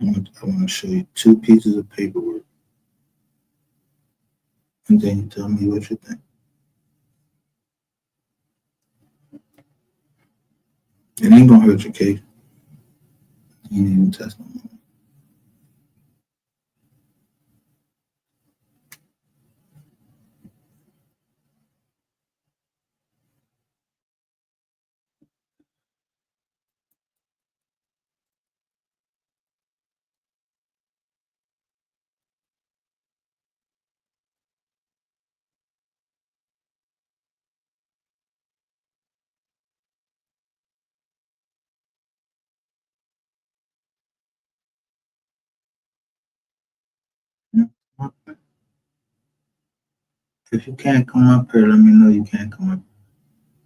I want to show you 2 pieces of paperwork, and then you tell me what you think. It ain't gonna hurt your case. You ain't even test them. If you can't come up here, let me know you can't come up.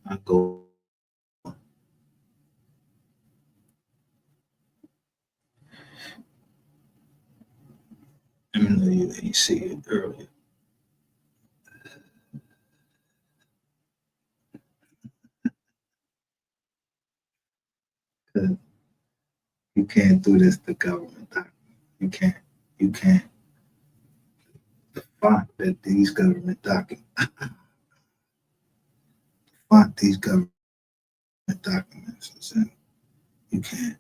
I'll go. Let me know you ain't see it earlier. Because you can't do this to government document. You can't. You can't. The font that these government documents, font these government documents is in. You can't.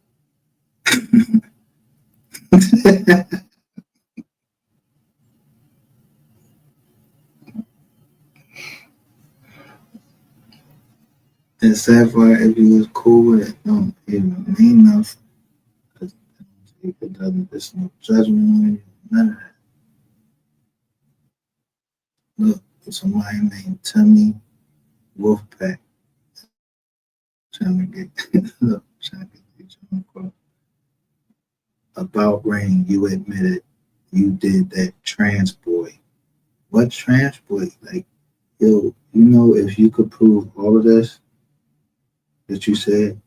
And Sapphire, if you was cool with it, don't even mean nothing. Because it doesn't, there's no judgment on you, none of that. Look, somebody named Timmy Wolfpack trying to get, look, trying to get you on quote. About Rain, you admitted you did that trans boy. What trans boy? Like, yo, if you could prove all of this that you said,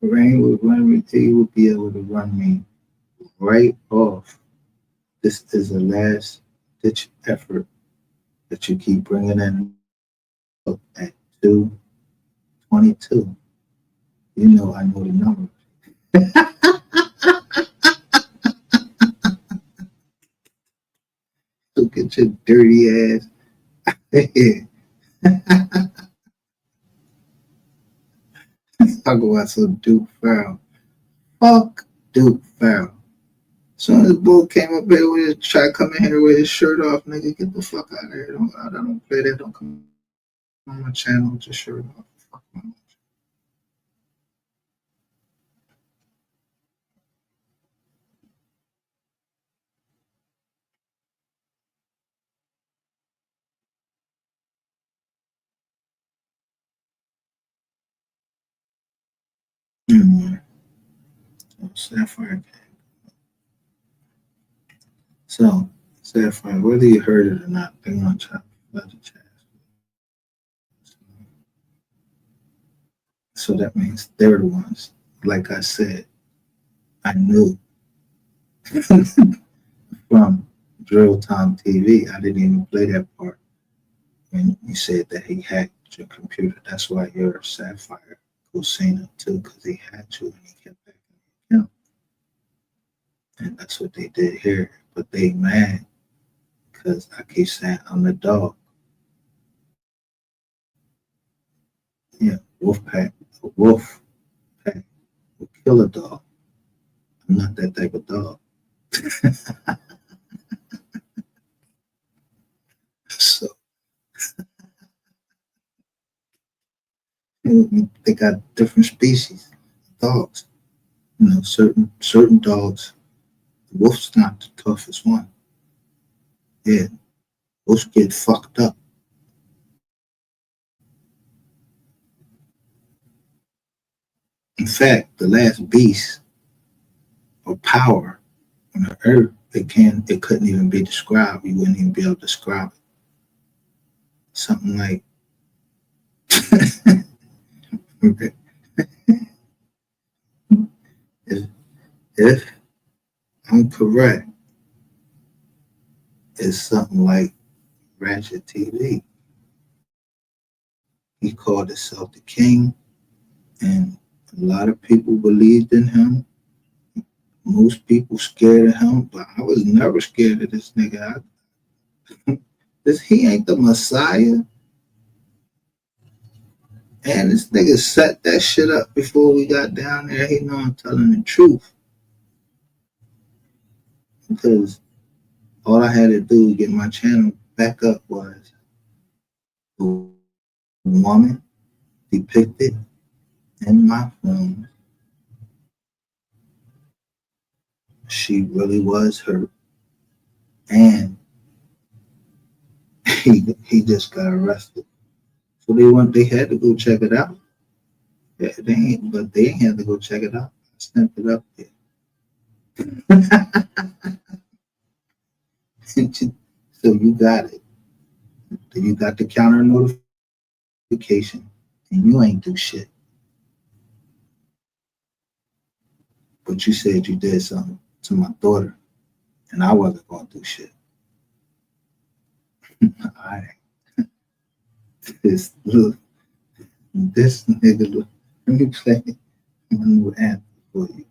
Rain would run me, he would be able to run me right off. This is a last ditch effort that you keep bringing in at 2:22. You know I know the number. Look at your dirty ass. I go out to Duke Farrell. Fuck Duke Farrell. As soon as the bull came up here with his try to come in here with his shirt off, nigga, get the fuck out of here. I don't play that. Don't come on my channel with your shirt off. Fuck my Sapphire. So, Sapphire, whether you heard it or not, they want to flood the chat. So that means they're the ones. Like I said, I knew from Drill Time TV. I didn't even play that part when you said that he hacked your computer. That's why you're a Sapphire Cosina too, because he hacked you and he kept backing you. And that's what they did here. But they mad because I keep saying I'm the dog. Yeah, wolf pack. A wolf pack will kill a dog. I'm not that type of dog. So they got different species of dogs. You know, certain dogs. The wolf's not the toughest one. Yeah, wolves get fucked up. In fact, the last beast or power on the earth, it couldn't even be described. You wouldn't even be able to describe it. Something like if I'm correct, it's something like Ratchet TV. He called himself the king, and a lot of people believed in him. Most people scared of him, but I was never scared of this nigga. He ain't the Messiah. And this nigga set that shit up before we got down there. He know I'm telling the truth. Because all I had to do to get my channel back up was the woman depicted in my film. She really was hurt. And he just got arrested. So they had to go check it out. Yeah, they ain't had to go check it out. I sent it up there. So you got it. You got the counter notification, and you ain't do shit. But you said you did something to my daughter, and I wasn't going to do shit. All right. This nigga, look. Let me play my new anthem for you.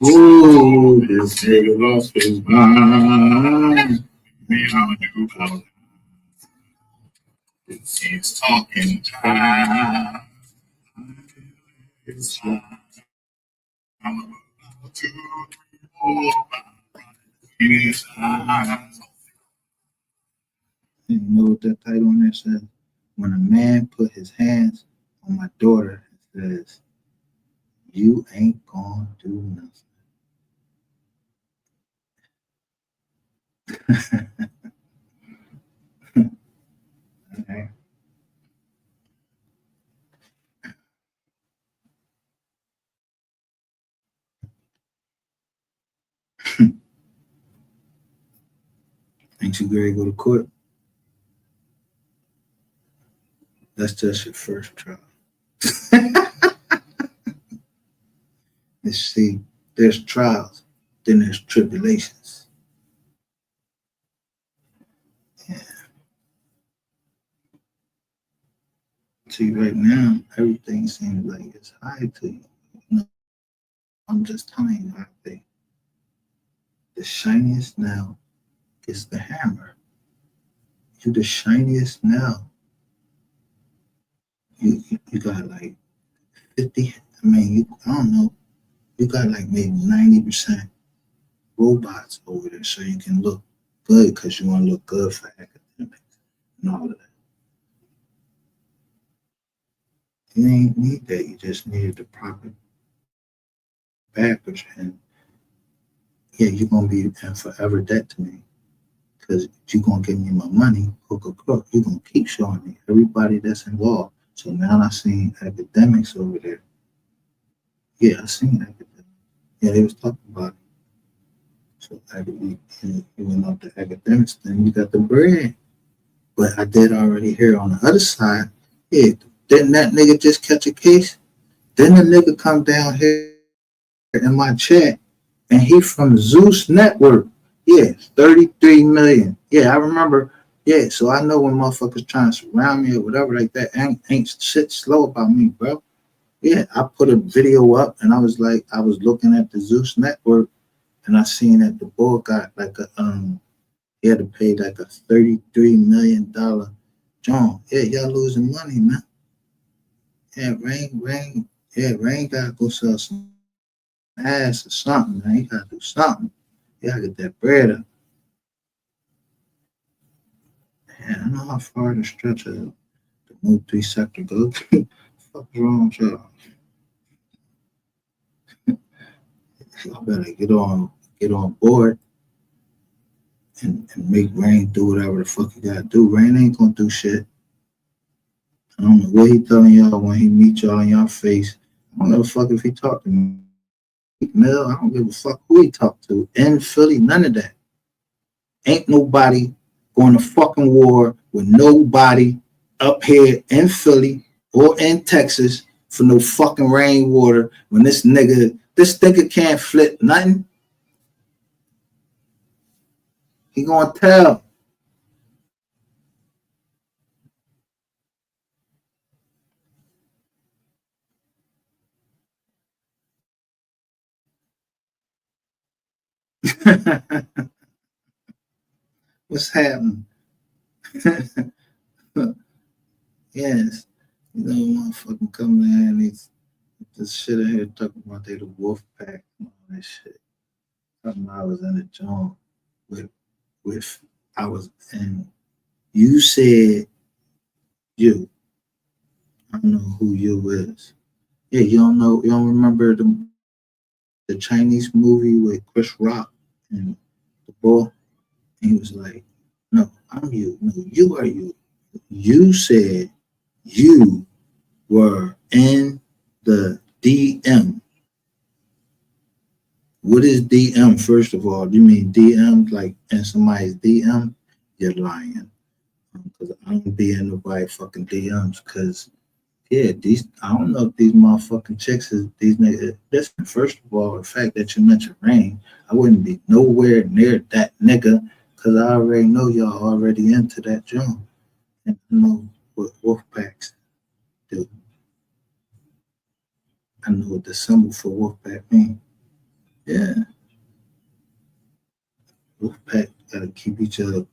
Ooh, this nigga lost his mind. He's talking time. It's time. I'm about to his eyes. And you know what that title on there says? When a man put his hands on my daughter, it says, "You ain't gonna do nothing." Okay. Ain't you ready to go to court? That's just your first trial. You see, there's trials, then there's tribulations. Yeah. See, right now, everything seems like it's high to you. No, I'm just telling you how they. The shiniest now is the hammer. You the shiniest now. You got like 50. I mean, I don't know. You got like maybe 90% robots over there, so you can look good because you want to look good for academics and all of that. You ain't need that. You just needed the proper backers, and yeah, you're gonna be in forever debt to me because you're gonna give me my money, hook or crook. You're gonna keep showing me everybody that's involved. So now I seen academics over there. Yeah, I seen academics. Yeah, they was talking about it. So you went up the academics, then you got the bread. But I did already hear on the other side, yeah, didn't that nigga just catch a case? Then the nigga come down here in my chat, and he from Zeus Network. Yeah, 33 million. Yeah, I remember. Yeah, so I know when motherfuckers trying to surround me or whatever like that, ain't shit slow about me, bro. Yeah, I put a video up, and I was looking at the Zeus Network, and I seen that the boy got like he had to pay like a $33 million John. Yeah, y'all losing money, man. Yeah, Rain gotta go sell some ass or something, man. He gotta do something. You gotta get that bread up. Man, I know how far the stretch of the new 3 sector goes. What's wrong with y'all? Y'all better get on board and make Rain do whatever the fuck he gotta do. Rain ain't gonna do shit. I don't know what he telling y'all when he meet y'all in y'all face. I don't give a fuck if he talk to me. Mel, I don't give a fuck who he talk to. In Philly, none of that. Ain't nobody going to fucking war with nobody up here in Philly or in Texas for no fucking rainwater when this nigga can't flip nothing. He gonna tell. What's happening? Yes. You know, motherfucking coming in and he's this shit in here talking about they the wolf pack and all that shit. Something I was in the joint with I was in. You said you. I don't know who you is. Yeah, you don't remember the Chinese movie with Chris Rock and the boy? And he was like, no, I'm you. No, you are you. You said you were in the DM. What is DM, first of all? Do you mean DM like in somebody's DM? You're lying. Because I don't be in nobody fucking DMs. Because, yeah, I don't know if these motherfucking chicks is these niggas. Listen, first of all, the fact that you mentioned Rain, I wouldn't be nowhere near that nigga because I already know y'all already into that joint. And I know what wolf packs do. I know what the symbol for wolf pack means. Yeah. Wolf pack gotta keep each other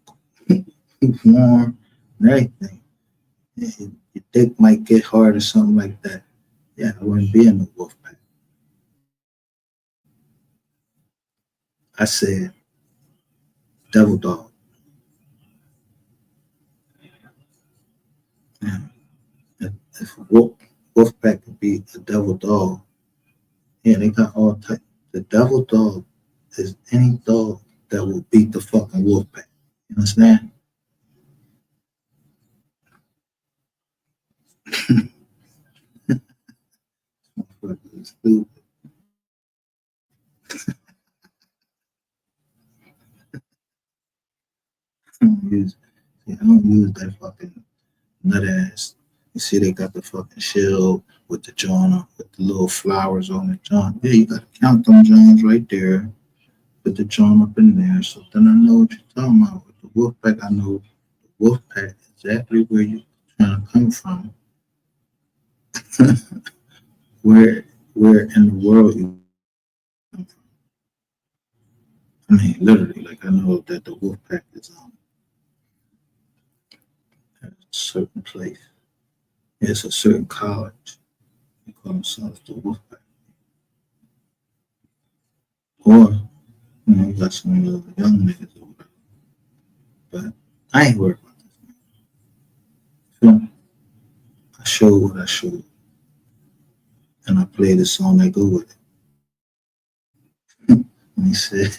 warm and everything. Yeah, your dick might get hard or something like that. Yeah, I wouldn't be in the wolf pack. I said devil dog. Yeah. If wolf pack could be a devil dog, yeah, they got all types. The devil dog is any dog that will beat the fucking wolf pack. You understand? Stupid. I don't use that fucking nut ass. You see, they got the fucking shield with the joint with the little flowers on the joint. Yeah, you gotta count them joints right there. Put the joint up in there. So then I know what you're talking about. With the wolf pack, I know the wolf pack exactly where you're trying to come from. where in the world you come from. I mean, literally, like I know that the wolf pack is at a certain place. It's a certain college. They call themselves the wolf pack. Or, you know, you got some little young niggas over there. But I ain't worried about this. So I showed what I showed. And I played the song that go with it. And he said,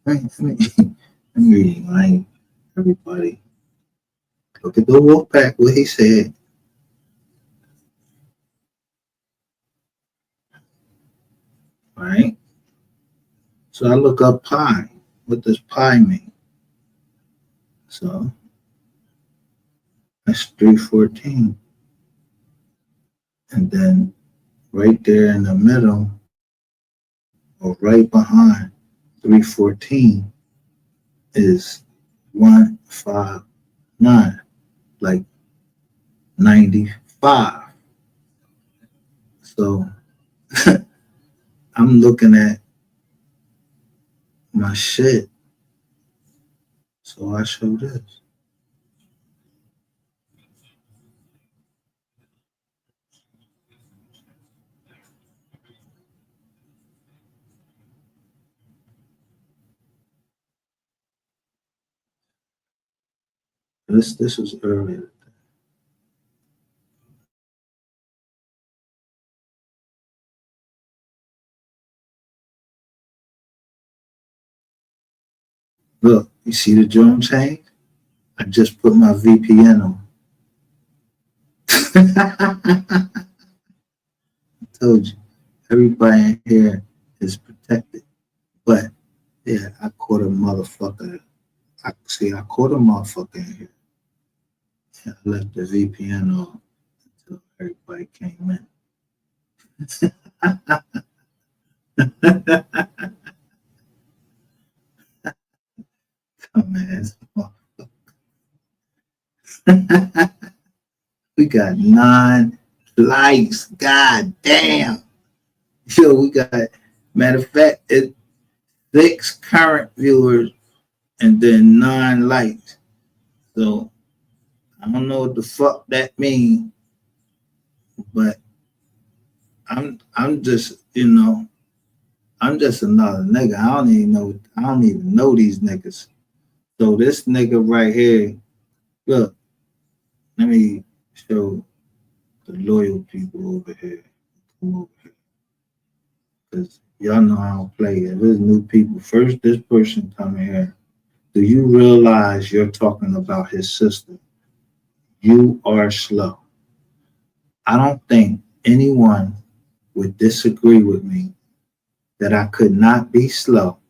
let me remind everybody. Look at the wolf pack, what he said. All right. So I look up pi. What does pi mean? So that's 314. And then right there in the middle, or right behind 314, is 159, like 95. So I'm looking at my shit. So I show this. This was earlier. Look, you see the drum chain? I just put my VPN on. I told you, everybody in here is protected. But yeah, I caught a motherfucker. I caught a motherfucker in here. Yeah, I left the VPN on until everybody came in. Dumbass motherfucker. We got 9 likes. God damn. Yo, we got, matter of fact, it's 6 current viewers and then 9 likes. So I don't know what the fuck that means, but I'm just, you know, I'm just another nigga. I don't even know these niggas. So this nigga right here, look, let me show the loyal people over here. Come over here. Because y'all know I don't play. If there's new people, first this person come here. Do you realize you're talking about his sister? You are slow. I don't think anyone would disagree with me that I could not be slow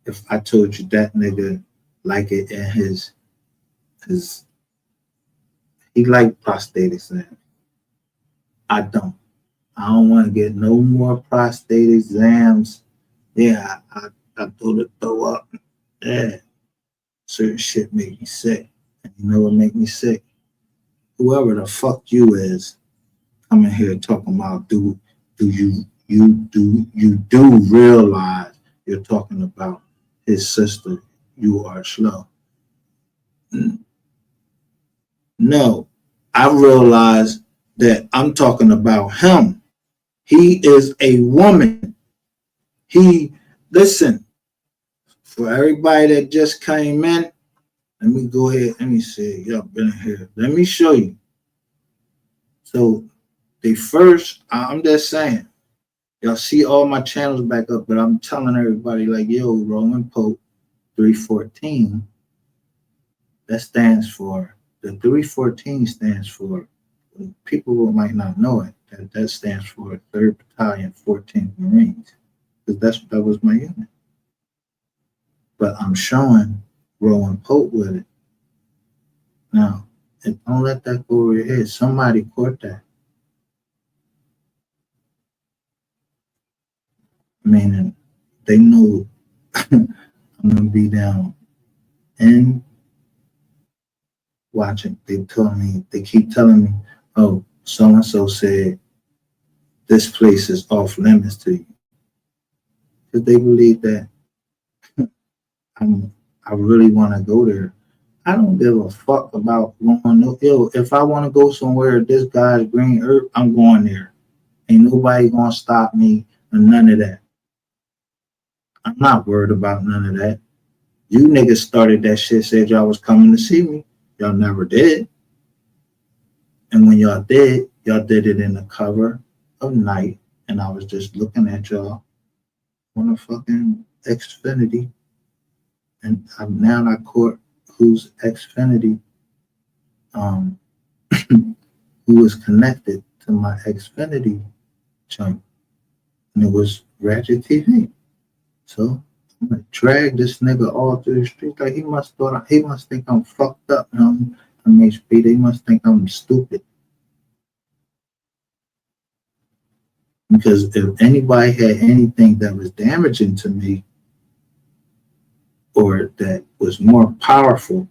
if I told you that nigga like it in his he like prostate exam. I don't. I don't want to get no more prostate exams. Yeah, I go to throw up. Yeah. Certain shit make me sick. And you know what make me sick? Whoever the fuck you is coming here talking about do you realize you're talking about his sister? You are slow. No, I realize that I'm talking about him. He is a woman. Listen, for everybody that just came in, let me go ahead. Let me see. Y'all been in here. Let me show you. So I'm just saying, Y'all see all my channels back up, but I'm telling everybody like, yo, Roman Pope 314. That stands for the 314 stands for people who might not know it. That stands for 3rd Battalion, 14th Marines, because that was my unit. But I'm showing Rowan Pope with it. Now, don't let that go over your head. Somebody caught that. Meaning they know I'm gonna be down and watching. They keep telling me, oh, so and so said this place is off limits to you. Because they believe that I really want to go there. I don't give a fuck about going no ill. If I want to go somewhere, this guy's green earth, I'm going there. Ain't nobody gonna stop me or none of that. I'm not worried about none of that. You niggas started that shit, said y'all was coming to see me. Y'all never did. And when y'all did it in the cover of night. And I was just looking at y'all on a fucking Xfinity. And I'm now I caught whose Xfinity who was connected to my Xfinity jump. And it was Ratchet TV. So I'm gonna drag this nigga all through the street. Like he must think I'm fucked up, you know? I'm HP. They must think I'm stupid. Because if anybody had anything that was damaging to me or that was more powerful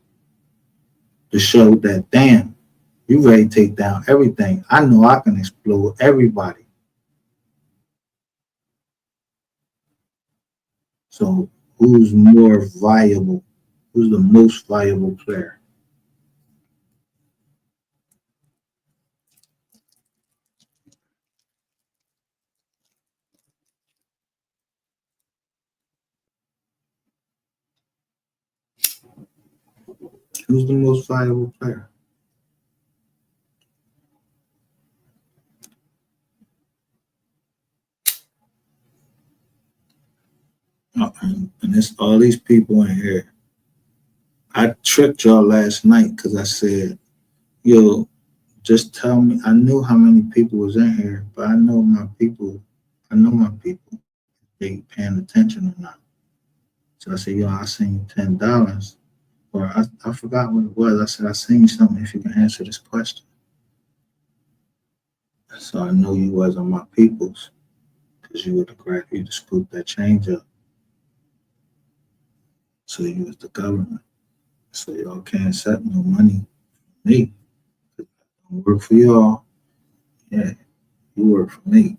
to show that, damn, you ready to take down everything. I know I can explode everybody. So who's more viable? Who's the most viable player? Who's the most valuable player? And it's all these people in here. I tricked y'all last night because I said, yo, just tell me. I knew how many people was in here, but I know my people. They paying attention or not. So I said, yo, I send you $10. Or I forgot what it was. I said, I send you something if you can answer this question. So I know you wasn't my peoples because you would have grabbed you to scoop that change up. So you was the government. So y'all can't accept no money from me. I don't work for y'all. Yeah, you work for me.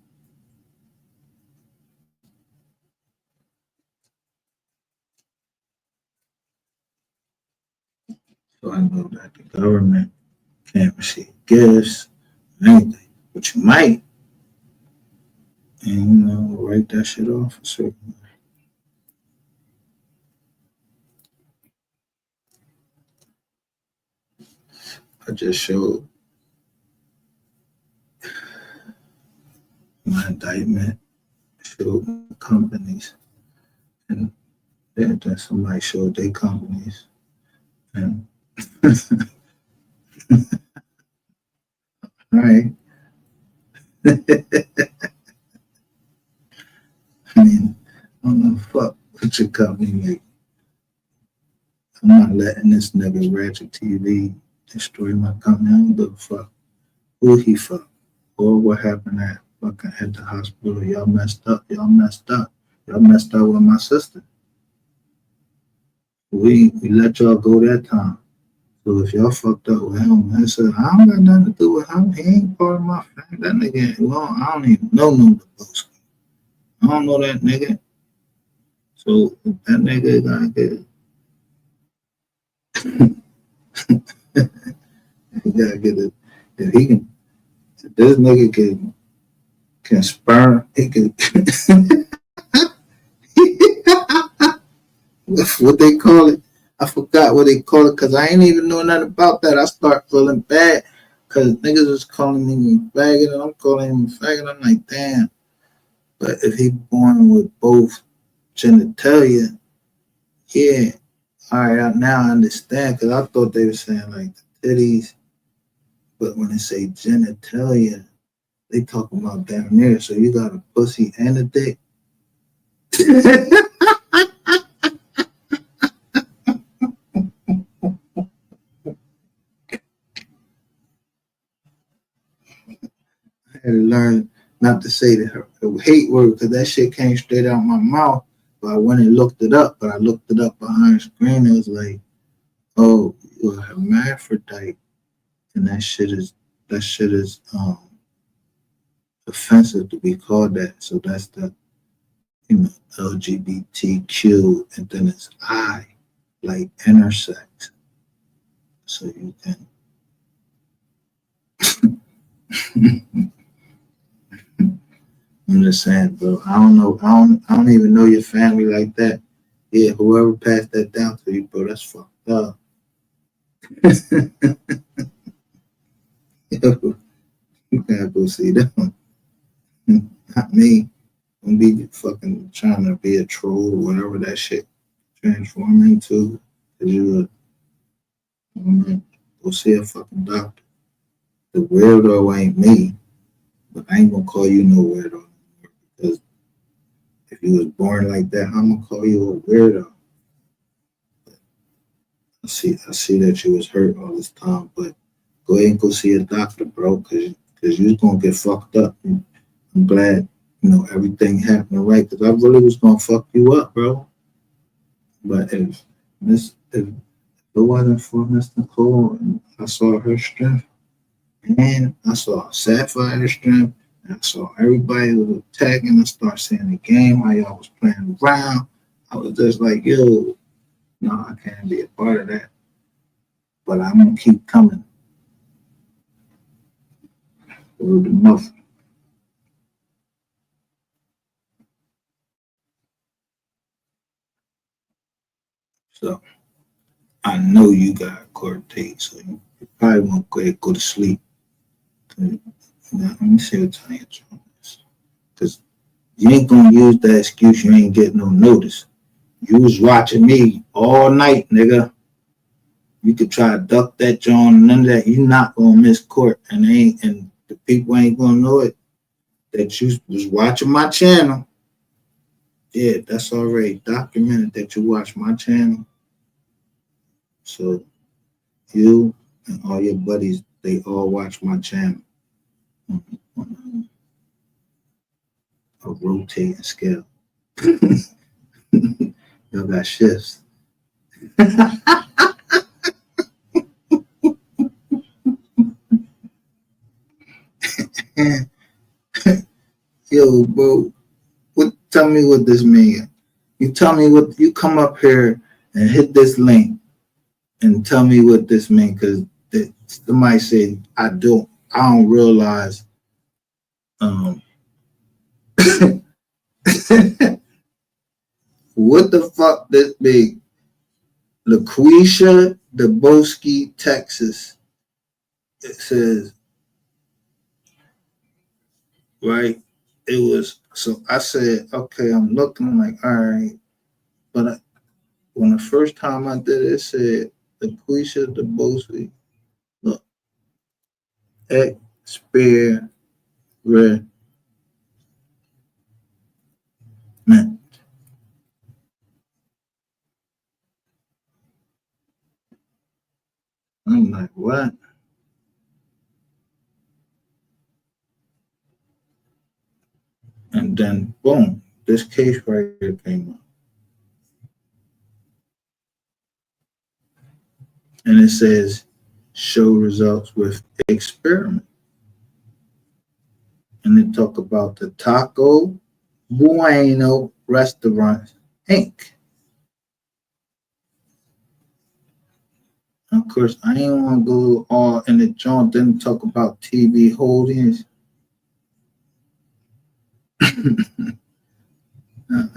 So I know that the government can't receive gifts or anything. But you might. And write that shit off a certain way. I just showed my indictment, showed companies, and then somebody showed their companies. And right. I mean, I don't know fuck what your company make. I'm not letting this nigga Ratchet TV destroy my company. I don't give a fuck who he fuck or what happened at the hospital. Y'all messed up. Y'all messed up with my sister. We let y'all go that time. So if y'all fucked up with him, I said, I don't got nothing to do with him. He ain't part of my family. That nigga, well, I don't even know no Deboski. I don't know that nigga. So if that nigga gotta get he gotta get it. If he can, if this nigga can sperm, he can what they call it. I forgot what they call it because I ain't even know nothing about that. I start feeling bad because niggas was calling me faggot and I'm calling him faggot. I'm like, damn. But if he born with both genitalia, yeah. All right, now I understand because I thought they were saying like the titties, but when they say genitalia, they talking about down there. So you got a pussy and a dick. I had to learn not to say the hate word because that shit came straight out my mouth. But I went and looked it up. But I looked it up behind the screen. It was like, oh, you're a hermaphrodite, and that shit is offensive to be called that. So that's the LGBTQ, and then it's I, like intersex. So you can. I'm just saying, bro. I don't know. I don't even know your family like that. Yeah, whoever passed that down to you, bro, that's fucked up. Yo, you gotta go see them. Not me. Don't be fucking trying to be a troll or whatever that shit transform into. Cause you go see a fucking doctor. The weirdo ain't me, but I ain't gonna call you no weirdo. Because if you was born like that, I'm gonna call you a weirdo. I see that you was hurt all this time, but go ahead and go see a doctor, bro, because you're gonna get fucked up. I'm glad everything happened right, because I really was gonna fuck you up, bro. But if it wasn't for Miss Nicole, and I saw her strength, and I saw Sapphire's strength, and I saw everybody who was attacking. I started seeing the game, how y'all was playing around. I was just like, yo, no, I can't be a part of that. But I'm gonna keep coming. Word of mouth. So I know you got a court date, so you probably won't go to sleep. Let me see what time you're doing this. Because you ain't gonna use that excuse you ain't getting no notice. You was watching me all night, nigga. You could try to duck that John, none of that. You not gonna miss court, and the people ain't gonna know it. That you was watching my channel. Yeah, that's already documented that you watch my channel. So you and all your buddies, they all watch my channel on a rotating scale. Y'all got shifts. Yo, bro, tell me what this means. You tell me what you come up here and hit this link and tell me what this means, because somebody said I don't realize what the fuck this big. LaQuisha Deboski, Texas. It says, right? It was, so I said, okay, I'm looking, I'm like, all right. But when the first time I did it, it said LaQuisha Deboski, look, experiment. I'm like, what? And then, boom, this case right here came up. And it says, show results with experiment. And they talk about the Taco Bueno Restaurants, Inc. Of course, I ain't want to go all in the joint, didn't talk about TV holdings. I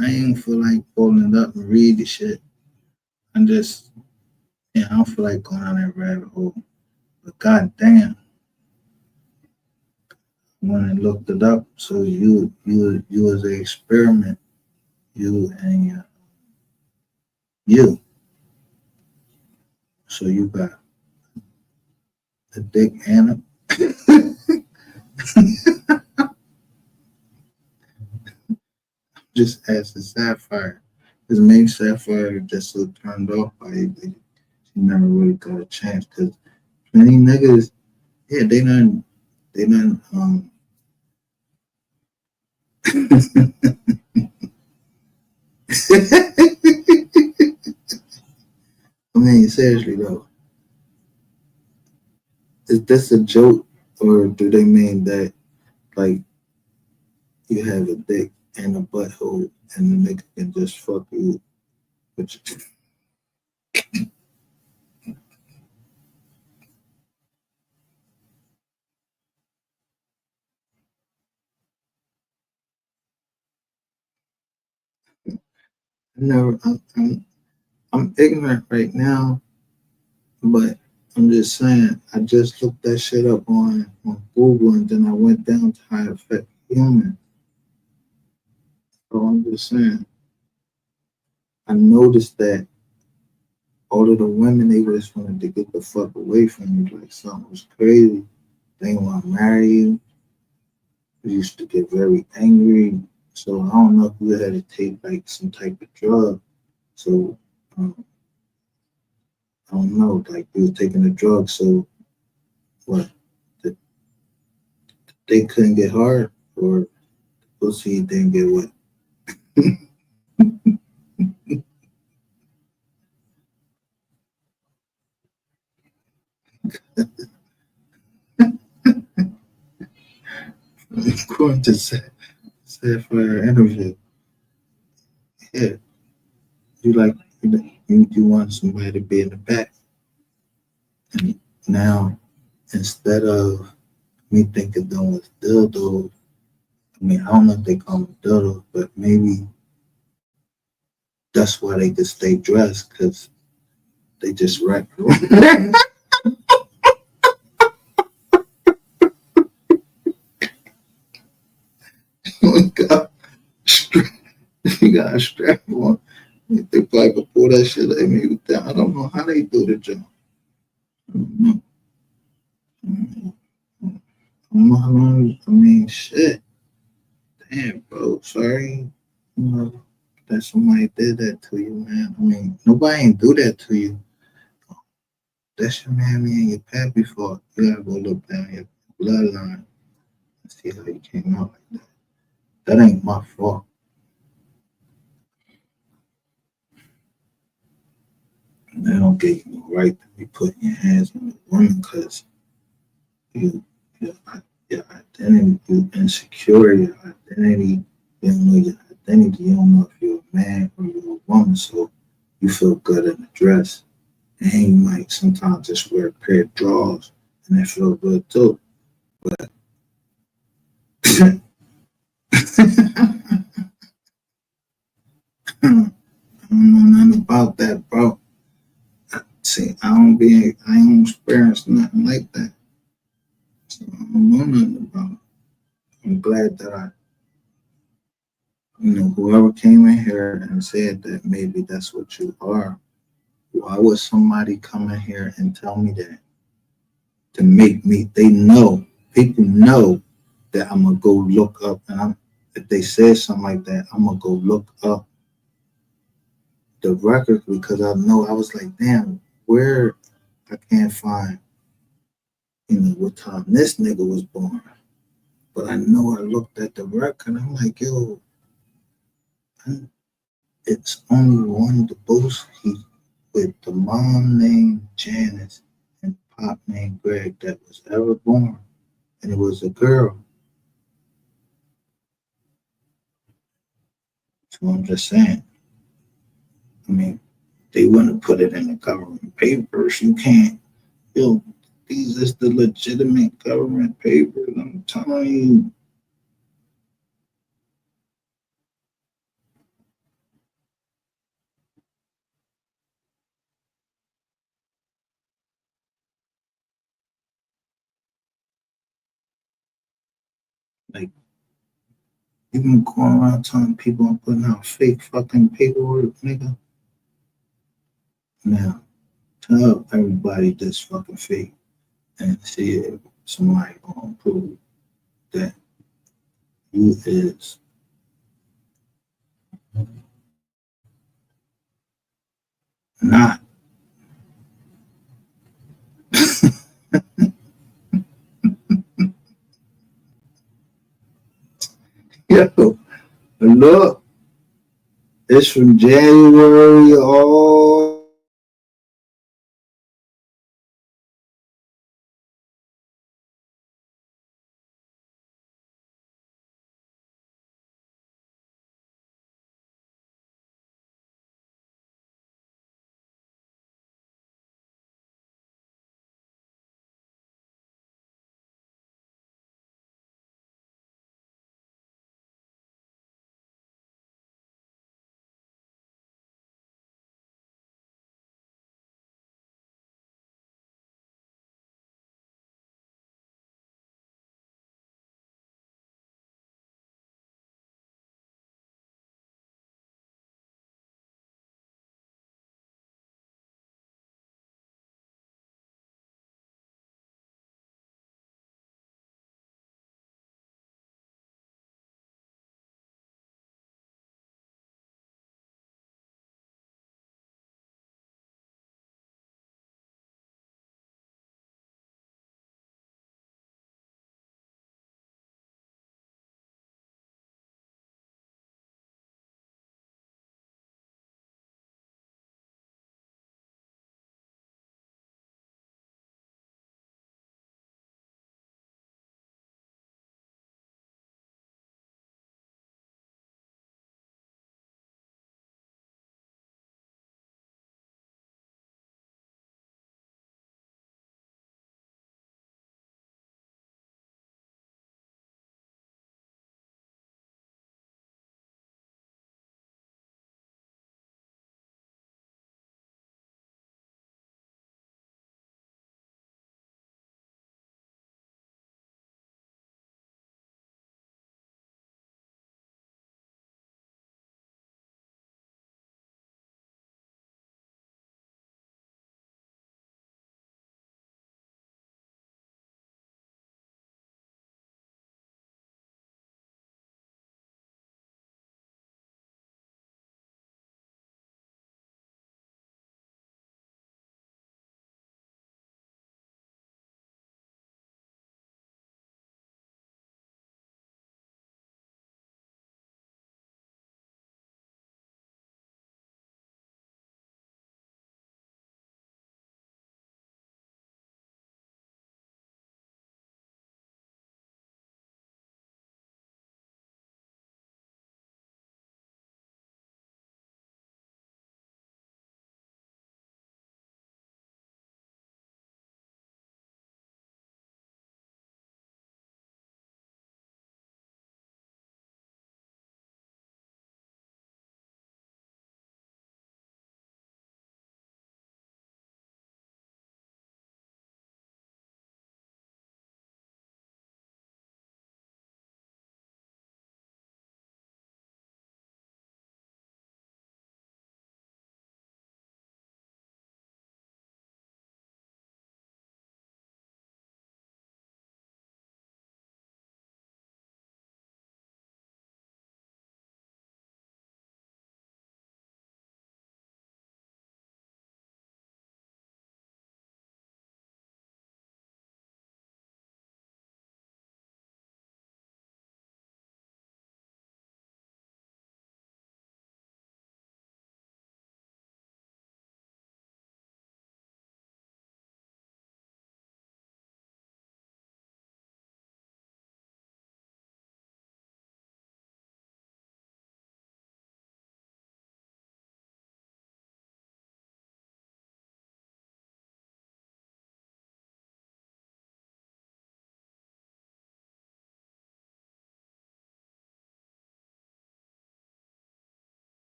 ain't feel like pulling it up and read the shit. And just, I don't feel like going down that rabbit hole. But goddamn, when I looked it up. So you as an experiment, you and you. So you got a dick and a just asked the Sapphire. Because maybe Sapphire just so turned off by it. She never really got a chance. Because many niggas, yeah, they done, I mean, seriously though, is this a joke or do they mean that like you have a dick and a butthole and the nigga can just fuck you? Which I never, I'm ignorant right now, but I'm just saying, I just looked that shit up on Google and then I went down to how it affects humans. So I'm just saying, I noticed that all of the women, they just wanted to get the fuck away from you. Like something was crazy. They didn't want to marry you. They used to get very angry. So I don't know if you had to take like some type of drug. So I don't know, like you were taking a drug. So what? The, they couldn't get hard or pussy didn't get wet. According to Sapphire interview, yeah, you like you want somebody to be in the back. And now instead of me thinking them was dildos, I mean I don't know if they call them dildos, but maybe that's why they could stay dressed because they just wrap. You got you got a strap on. They probably could pull that shit like me down. I don't know how they do the job. I don't know. I don't know how long. I mean, shit. Damn, bro. Sorry. You know that somebody did that to you, man. I mean, nobody ain't do that to you. That's your mammy and your pappy fault. You gotta go look down your bloodline and see how you came out like that. That ain't my fault. And they don't give you no right to be putting your hands on a woman because you, your identity, you insecure, your identity, you don't know your identity, you don't know if you're a man or you're a woman, so you feel good in the dress. And you might sometimes just wear a pair of drawers and it feel good too. But I don't know nothing about that, bro. See, I ain't experienced nothing like that. So I don't know nothing about it. I'm glad that whoever came in here and said that maybe that's what you are. Why would somebody come in here and tell me that to make me? They know, people know that I'm gonna go look up, and if they said something like that, I'm gonna go look up the record because I know I was like, damn, where I can't find, what time this nigga was born. But I know I looked at the record and I'm like, yo, it's only one Deboski with the mom named Janice and pop named Greg that was ever born. And it was a girl. So I'm just saying. I mean, they wouldn't put it in the government papers. You can't, these is the legitimate government papers. I'm telling you. Like, you been going around telling people I'm putting out fake fucking paperwork, nigga. Now, tell everybody this fucking fake and see if somebody gonna prove that you is not. Yo, look, it's from January all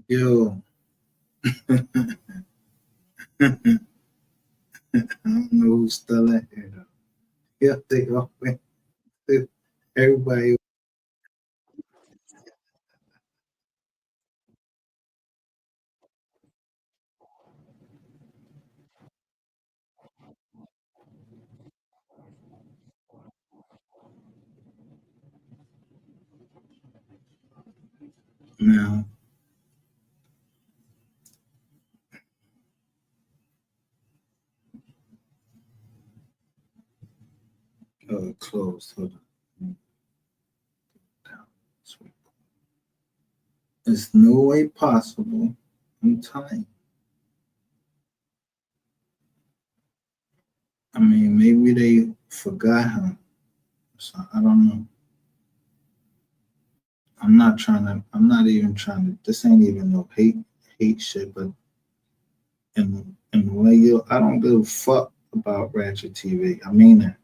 Yo. I don't know who's still at here though. Yeah, they all went. Everybody. Now, closed. Hold on. There's no way possible. I'm telling you. I mean, maybe they forgot him. So I don't know. I'm not even trying to, this ain't even no hate shit, but in the way I don't give a fuck about Ratchet TV. I mean that.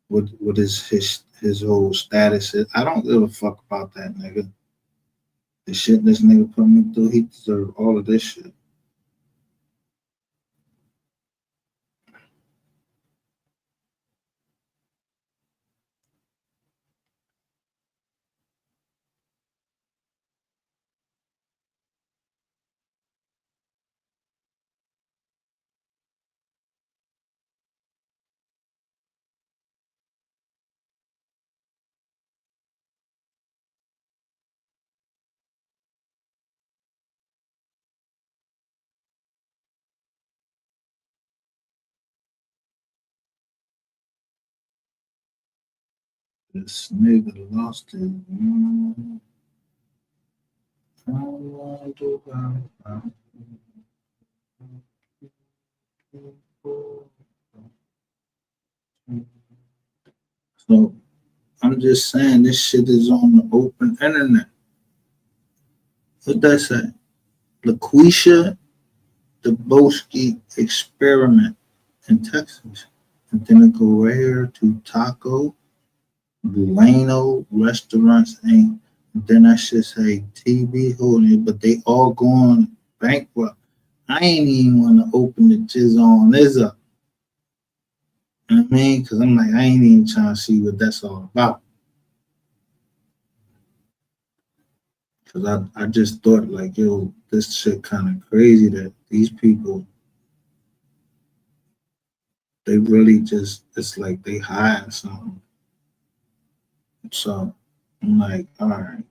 What is his whole status is. I don't give a fuck about that nigga. The shit this nigga put me through, he deserved all of this shit. This nigga lost his mind. So I'm just saying this shit is on the open internet. What that say? LaQuisha Dubowski experiment in Texas. And then it go right here to Taco Bueno Restaurants Inc. And then I should say TB Holding, but they all going bankrupt. I ain't even want to open the jizz on this up. You know what I mean? Because I'm like, I ain't even trying to see what that's all about. Because I just thought, like, yo, this shit kind of crazy that these people, they really just, it's like they hide something. So I'm like, all right.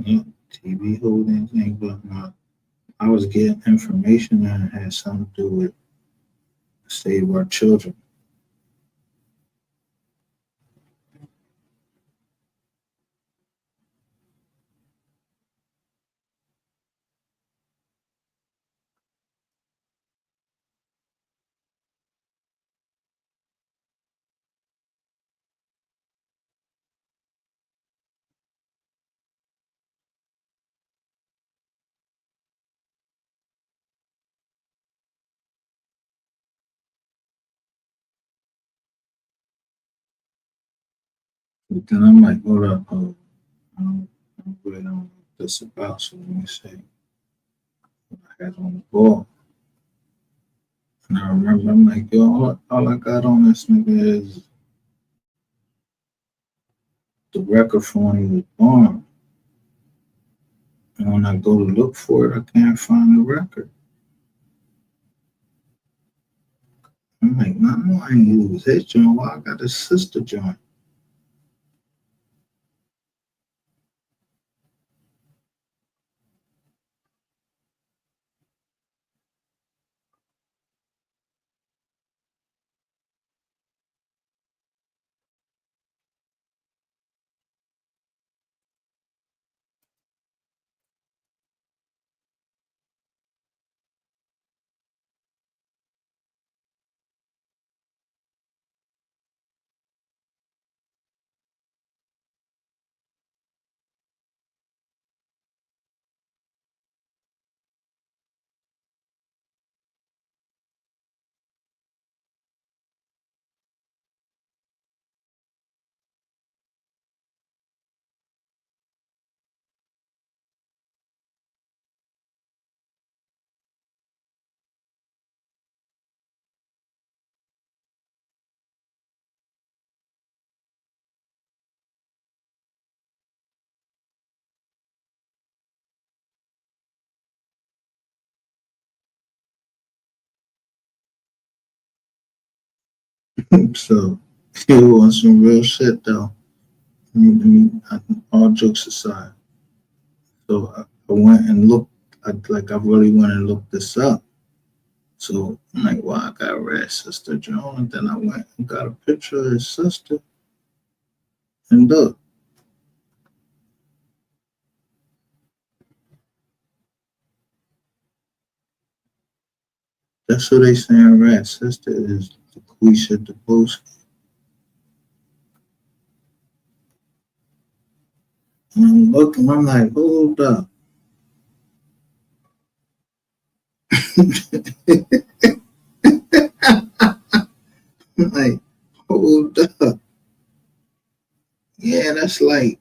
Yeah, TV holdings ain't but I was getting information that had something to do with save our children. But then I'm like, hold up, I really don't know what this about. So let me see. I had on the ball. And I remember, I'm like, yo, all I got on this nigga is the record from when he was born. And when I go to look for it, I can't find the record. I'm like, no, I ain't use his joint. Why I got his sister joint? So it was some real shit though. All jokes aside. So I went and looked. I really went and looked this up. So I'm like, wow, I got Red Sister Joan, and then I went and got a picture of his sister. And look, that's who they saying Red Sister is, Quisha DeBoski. And I'm looking, I'm like, hold up. I'm like, hold up. Yeah, that's like,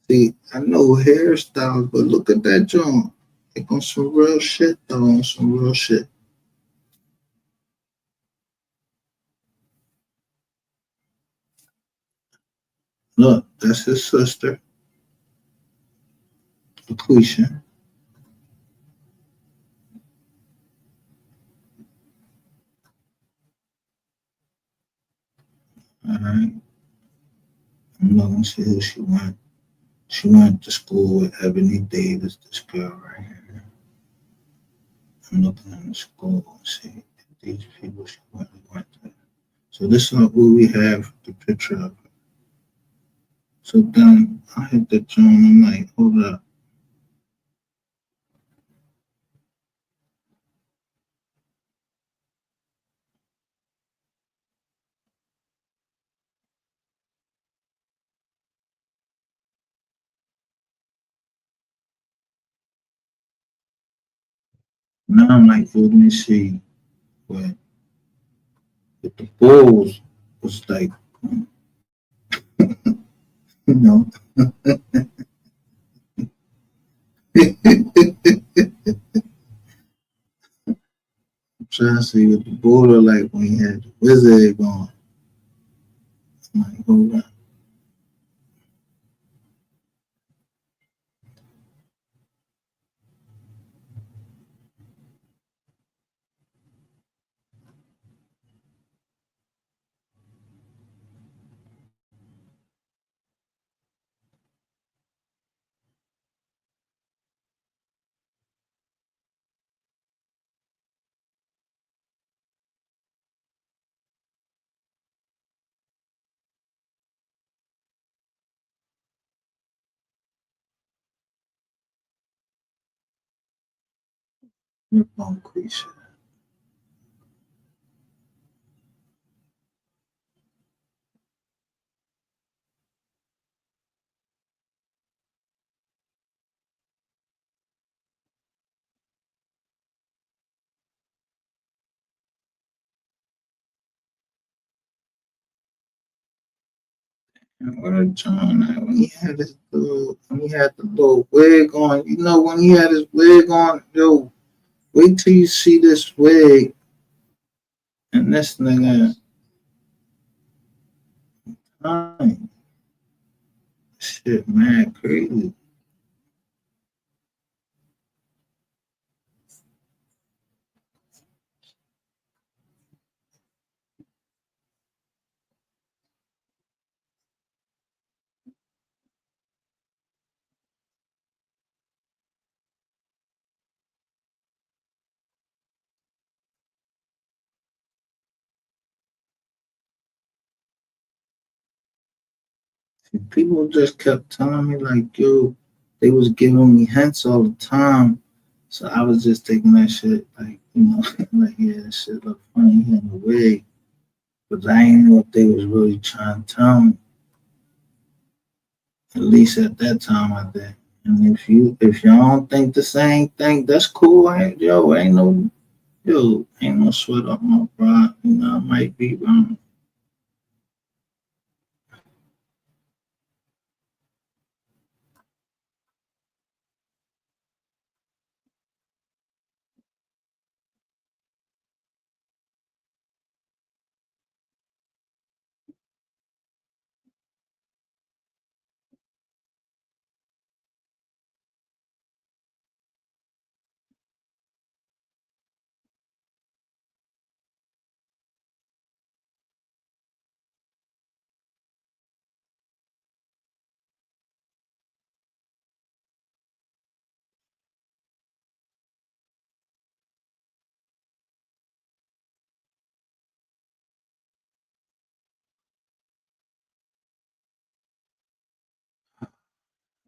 see, I know hairstyles, but look at that joint. Like on some real shit, though, on some real shit. Look, that's his sister, Quisha. All right. I'm looking to see who she went. She went to school with Ebony Davis, this girl right here. I'm looking in the school and see if these people she went to. So this is who we have the picture of. So then I hit the joint. I'm like, hold up. Now I'm like, let me see what the Bulls was like, you know. I'm trying to see what the Bulls were like when he had the wizard going. I'm like, hold on. You're on Quisha. And what a John when he had his little, when he had the little wig on, you know, when he had his wig on, yo, wait till you see this wig and this nigga. Time. Shit, man, crazy. People just kept telling me like, yo, they was giving me hints all the time. So I was just taking that shit like, you know, like yeah, that shit look funny in the wig. But I ain't know if they was really trying to tell me. At least at that time I did. And if y'all don't think the same thing, that's cool. Ain't no sweat up my bro. You know, I might be wrong.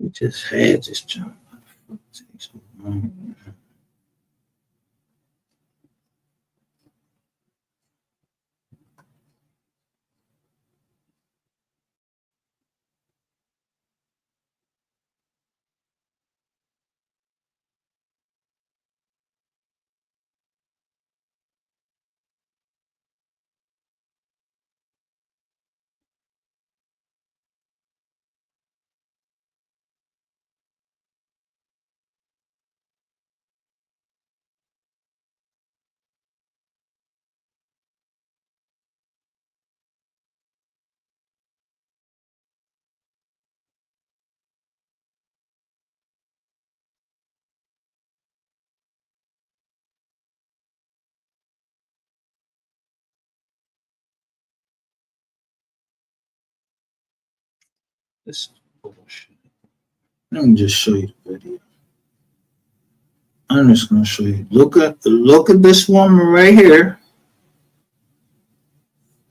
We just had this jump. Takes so long. This is bullshit. Let me just show you the video. I'm just gonna show you. Look at this woman right here.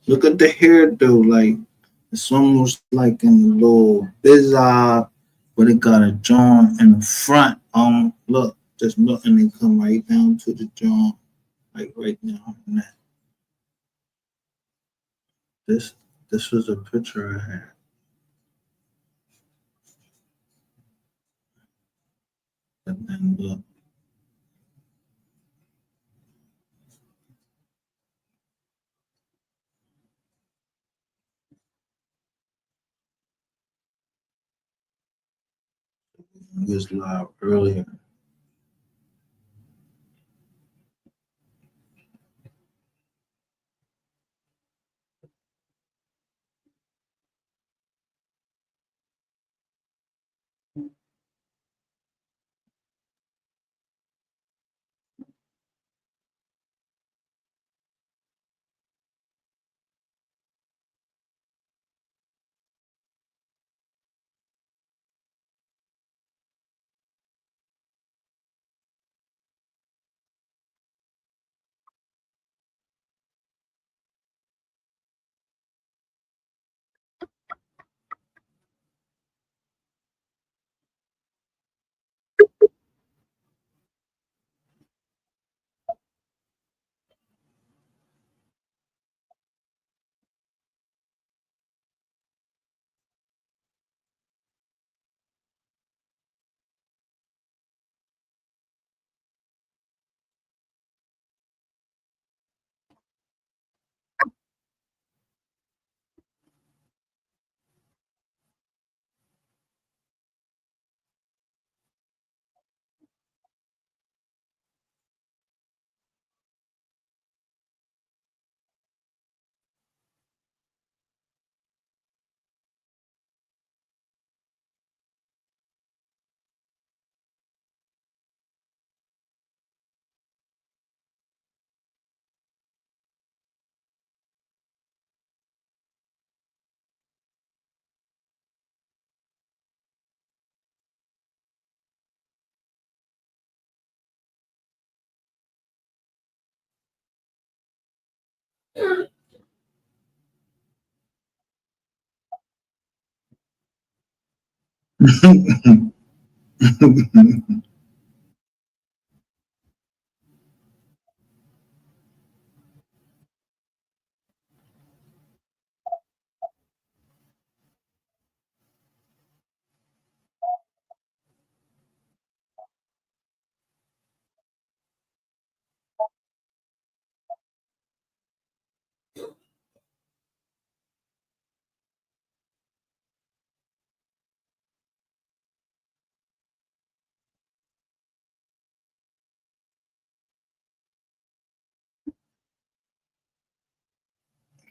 Look at the hairdo. Like it's almost like in a little bizarre, but it got a joint in the front. Look, just look, and they come right down to the joint, like right now. This was a picture I had. And then look. It was live earlier.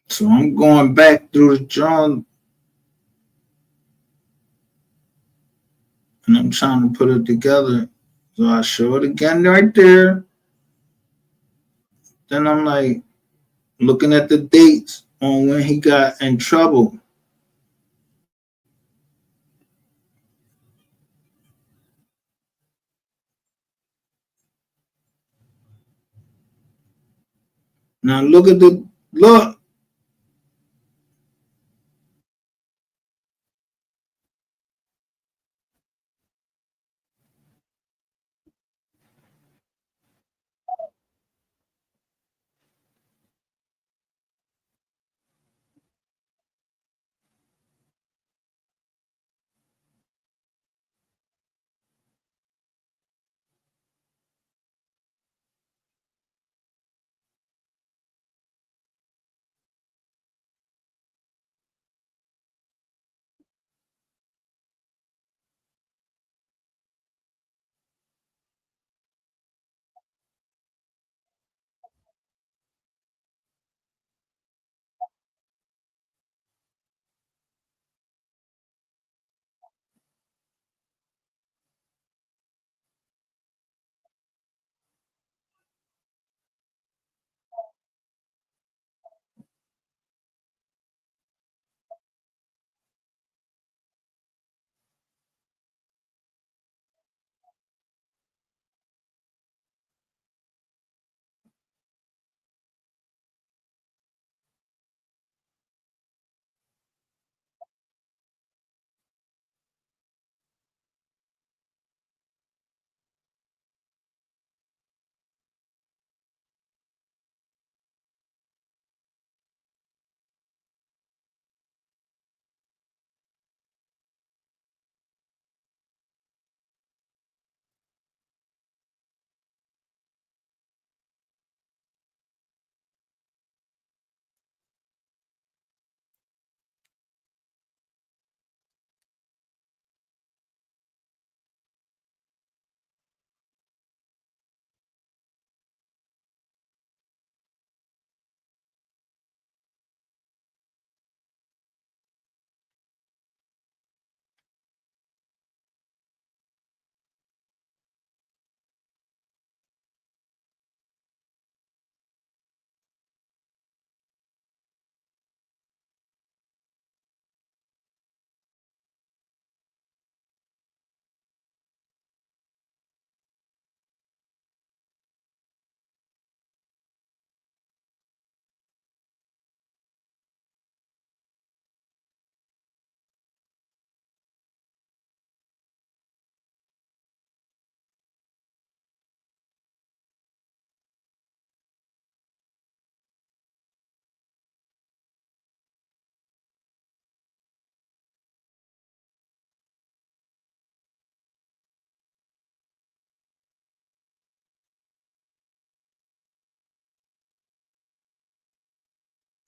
So I'm going back through the John, and I'm trying to put it together. So I show it again right there. Then I'm like looking at the dates on when he got in trouble. Now look at the look.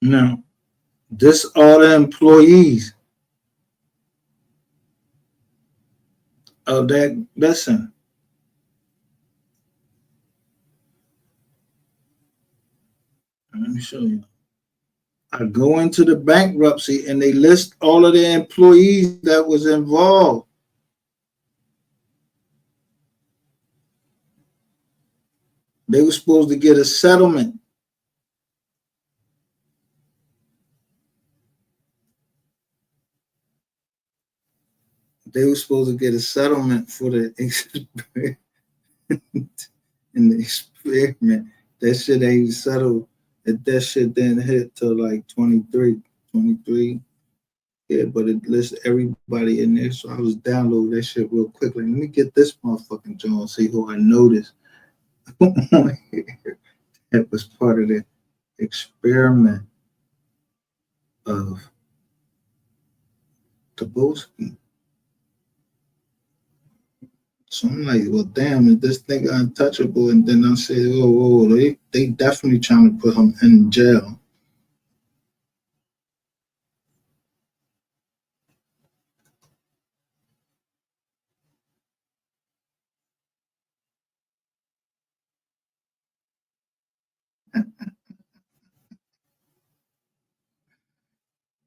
Now, this all the employees of that. Listen, let me show you. I go into the bankruptcy and they list all of the employees that was involved. They were supposed to get a settlement. They were supposed to get a settlement for the experiment. In the experiment. That shit ain't settled. That shit didn't hit till like 23. Yeah, but it lists everybody in there. So I was downloading that shit real quickly. Let me get this motherfucking John, see who I noticed. That was part of the experiment of Tobolsky. So I'm like, well, damn, is this nigga untouchable? And then I said, oh, they definitely trying to put him in jail.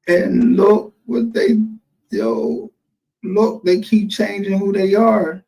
And look what they, look, they keep changing who they are.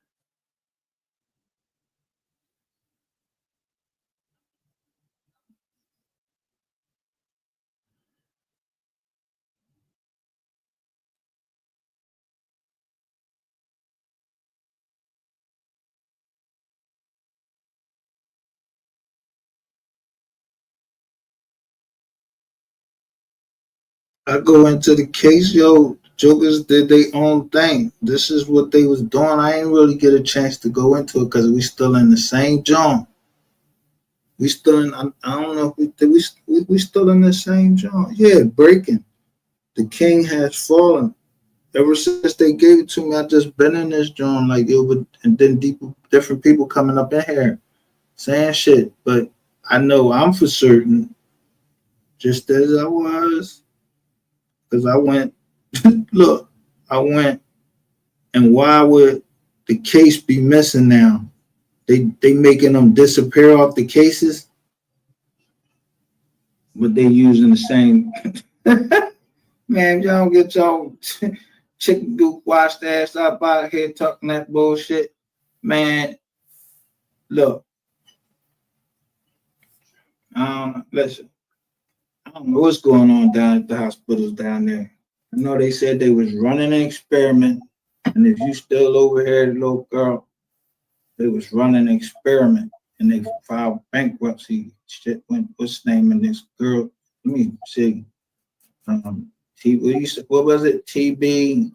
I go into the case, Jokers did their own thing. This is what they was doing. I ain't really get a chance to go into it because we still in the same joint. We still in, I don't know if we still in the same joint. Yeah, breaking. The king has fallen. Ever since they gave it to me, I just been in this joint like it would, and then different people coming up in here saying shit. But I know I'm for certain, just as I was, because I went, look, I went, and why would the case be missing now? They making them disappear off the cases, but they using the same. Man, y'all don't get y'all chicken goop washed ass up out here talking that bullshit. Man, look, listen, I don't know what's going on down at the hospitals down there. I know they said they was running an experiment, and if you still over here, little girl, they was running an experiment, and they filed bankruptcy. Shit went, what's the name of this girl? Let me see. What was it? TB.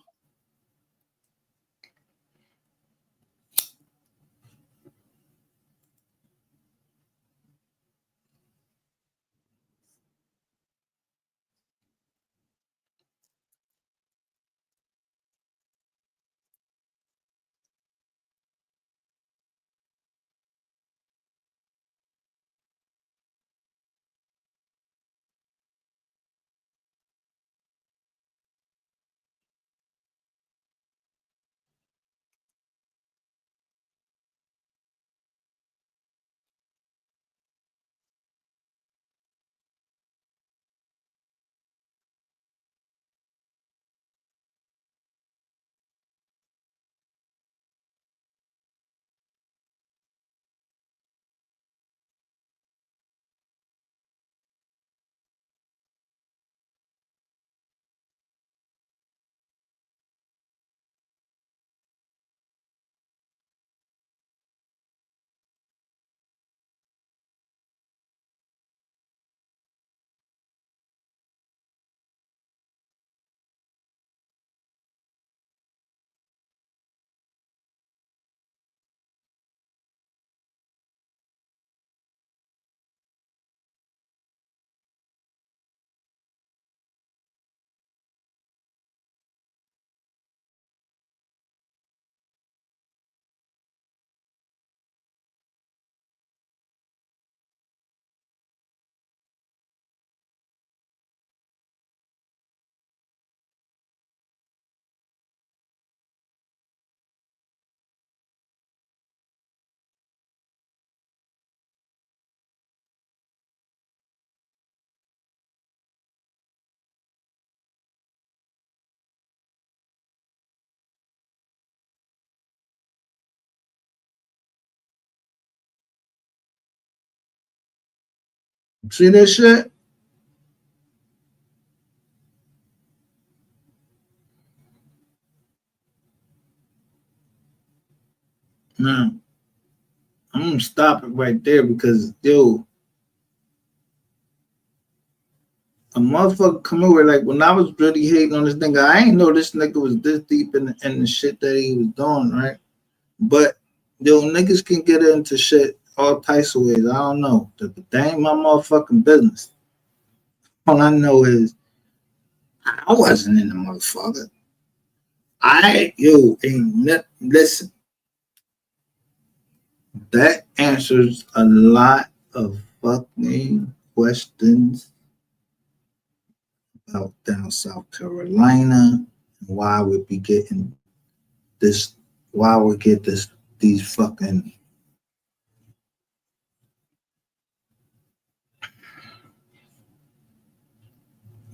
See this shit? Now, I'm gonna stop it right there because, yo, a motherfucker come over like when I was really hating on this nigga, I ain't know this nigga was this deep in the shit that he was doing, right? But yo, niggas can get into shit all types of ways. I don't know. But that ain't my motherfucking business. All I know is I wasn't in the motherfucker. Listen, that answers a lot of fucking questions about down South Carolina and why we be getting this, why we get these fucking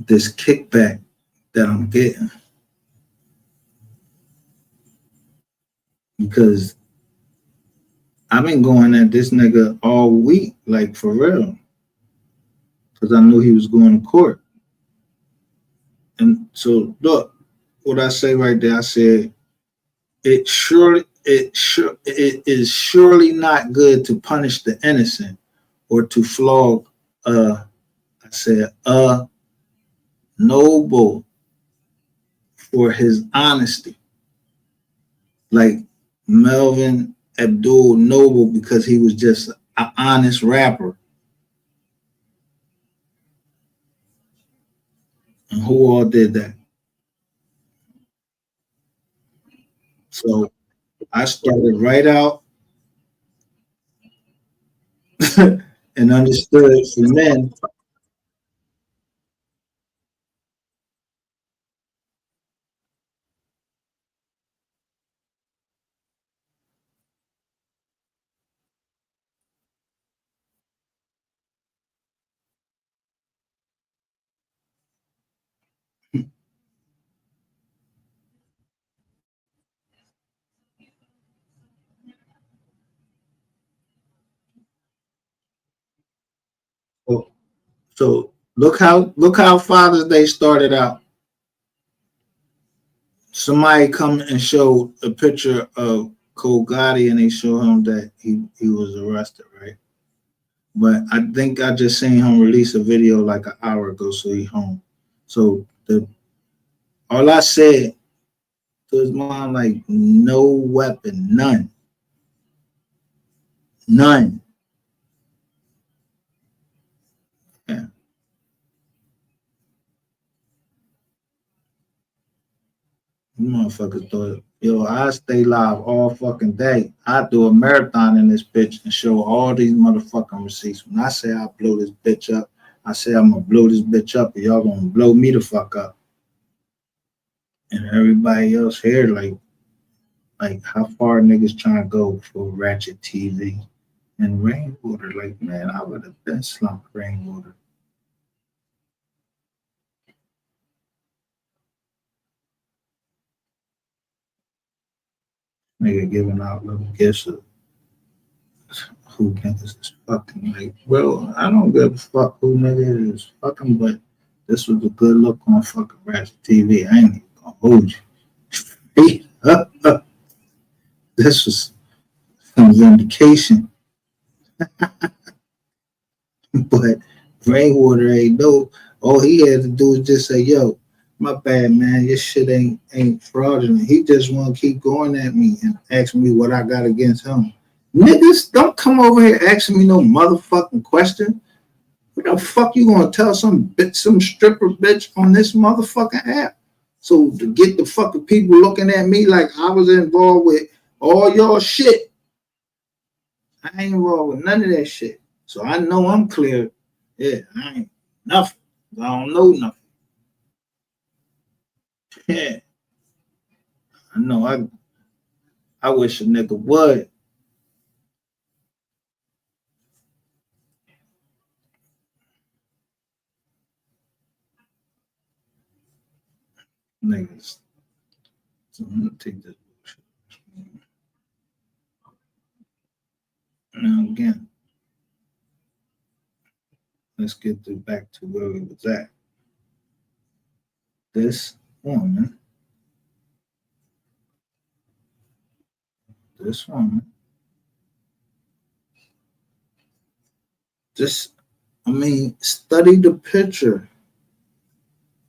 this kickback that I'm getting. Because I've been going at this nigga all week, like for real. Because I knew he was going to court. And so look, what I say right there, I said it is surely not good to punish the innocent or to flog I said a noble for his honesty. Like Melvin Abdul Noble, because he was just an honest rapper. And who all did that? So I started right out and understood for men. So look how Father's Day started out. Somebody come and show a picture of Cole Gotti and they show him that he was arrested, right? But I think I just seen him release a video like an hour ago, so he home. So all I said to his mom, like, no weapon, none. Yeah. You motherfuckers thought, yo, I stay live all fucking day. I do a marathon in this bitch and show all these motherfucking receipts. When I say I blow this bitch up, I say I'm gonna blow this bitch up and y'all gonna blow me the fuck up. And everybody else here, like how far niggas trying to go for Ratchet TV and Rainwater? Like, man, I would have been slumped Rainwater. Nigga giving out little gifts of who niggas is fucking. Like, bro, I don't give a fuck who nigga is fucking, but this was a good look on fucking Ratchet TV. I ain't even gonna hold you. This was some vindication. But Rainwater ain't no. All he had to do was just say, yo, my bad, man, your shit ain't fraudulent. He just want to keep going at me and ask me what I got against him. Niggas, don't come over here asking me no motherfucking question. What the fuck you gonna tell some stripper bitch on this motherfucking app? So to get the fucking people looking at me like I was involved with all y'all shit. I ain't involved with none of that shit. So I know I'm clear. Yeah, I ain't nothing. I don't know nothing. Yeah. I know I wish a nigga would. Niggas. So I'm gonna take this bullshit. Now again, let's get back to where we was at. This woman, just, I mean, study the picture.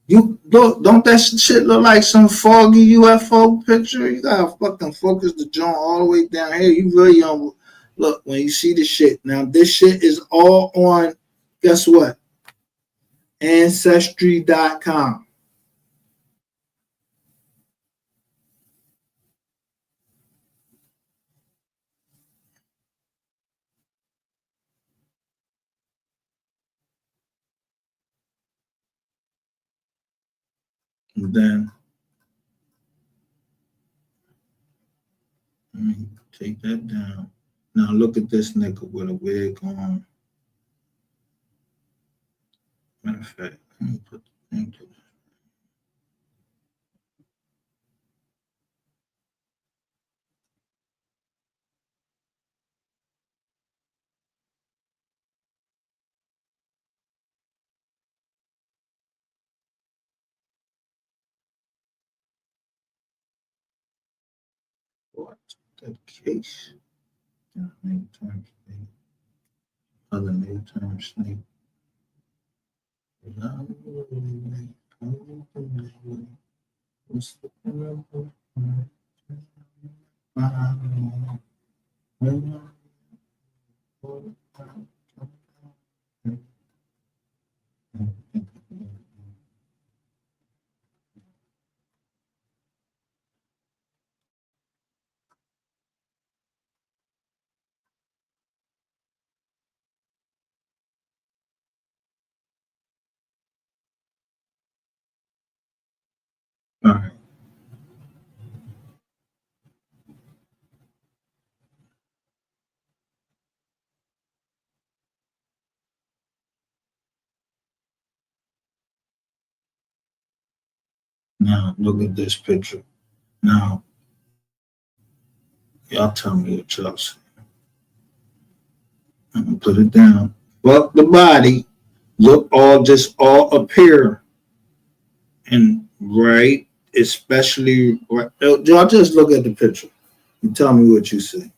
You don't that shit look like some foggy UFO picture? You gotta fucking focus the joint all the way down here. You really don't look when you see the shit. Now this shit is all on, guess what? Ancestry.com. And then let me take that down. Now look at this nigga with a wig on. Matter of fact, let me put the thing to what that case. Other name term snake. What's the number? All right. Now look at this picture. Now y'all tell me what y'all see. I'm gonna put it down. Fuck the body. Look all appear and right, especially right. Y'all just look at the picture and tell me what you see.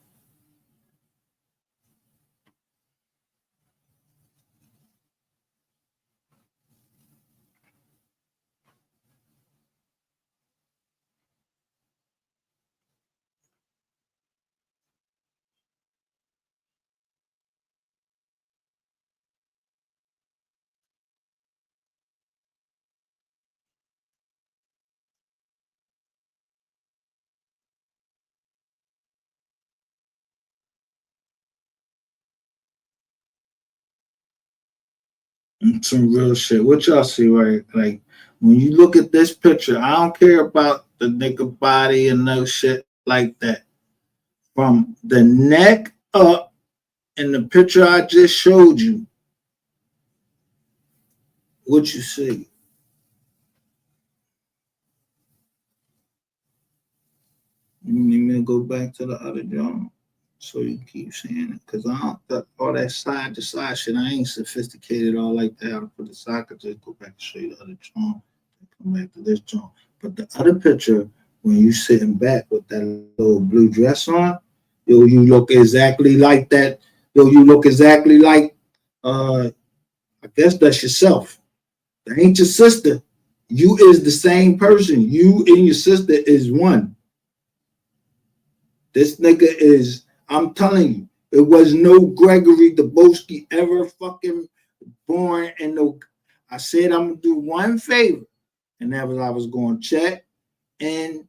Some real shit. What y'all see, right? Like when you look at this picture, I don't care about the nigga body and no shit like that. From the neck up in the picture I just showed you, what you see? You need me to go back to the other joint so you keep saying it? Because I don't, all that side to side shit, I ain't sophisticated all like that. I'll put the side, I could just go back and show you the other joint. Come back to this joint. But the other picture, when you sitting back with that little blue dress on, yo, you look exactly like that. Yo, you look exactly like, I guess that's yourself. That ain't your sister. You is the same person. You and your sister is one. This nigga is, I'm telling you, it was no Gregory Dubowski ever fucking born in no. I said I'm gonna do one favor, and that was I was going to check in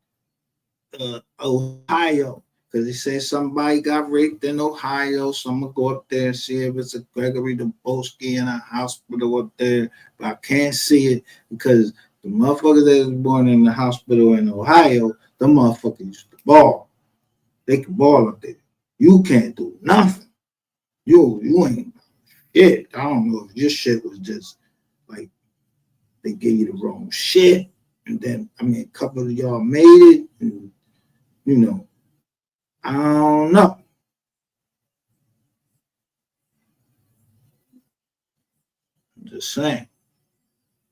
Ohio, because he said somebody got raped in Ohio, so I'm gonna go up there and see if it's a Gregory Dubowski in a hospital up there, but I can't see it because the motherfuckers that was born in the hospital in Ohio, the motherfuckers used to ball. They can ball up there. You can't do nothing. You ain't shit. I don't know if your shit was just like they gave you the wrong shit, and then I mean a couple of y'all made it, and you know, I don't know. just saying.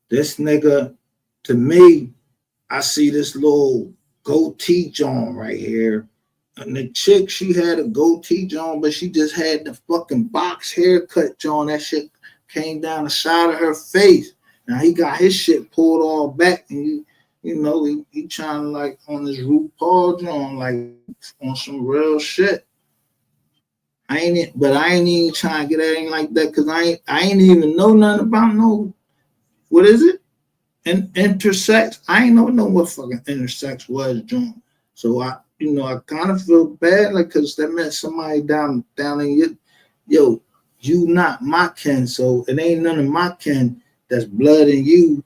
This nigga, to me, I see this little goatee John right here. And the chick, she had a goatee John, but she just had the fucking box haircut John. That shit came down the side of her face. Now he got his shit pulled all back, and he trying to like on this RuPaul John, like on some real shit. I ain't even trying to get at anything like that because I ain't even know nothing about no, what is it? Intersex. I ain't know what fucking intersex was, John. So I kind of feel bad, like, because that meant somebody down in you not my kin, so it ain't none of my kin that's blood in you.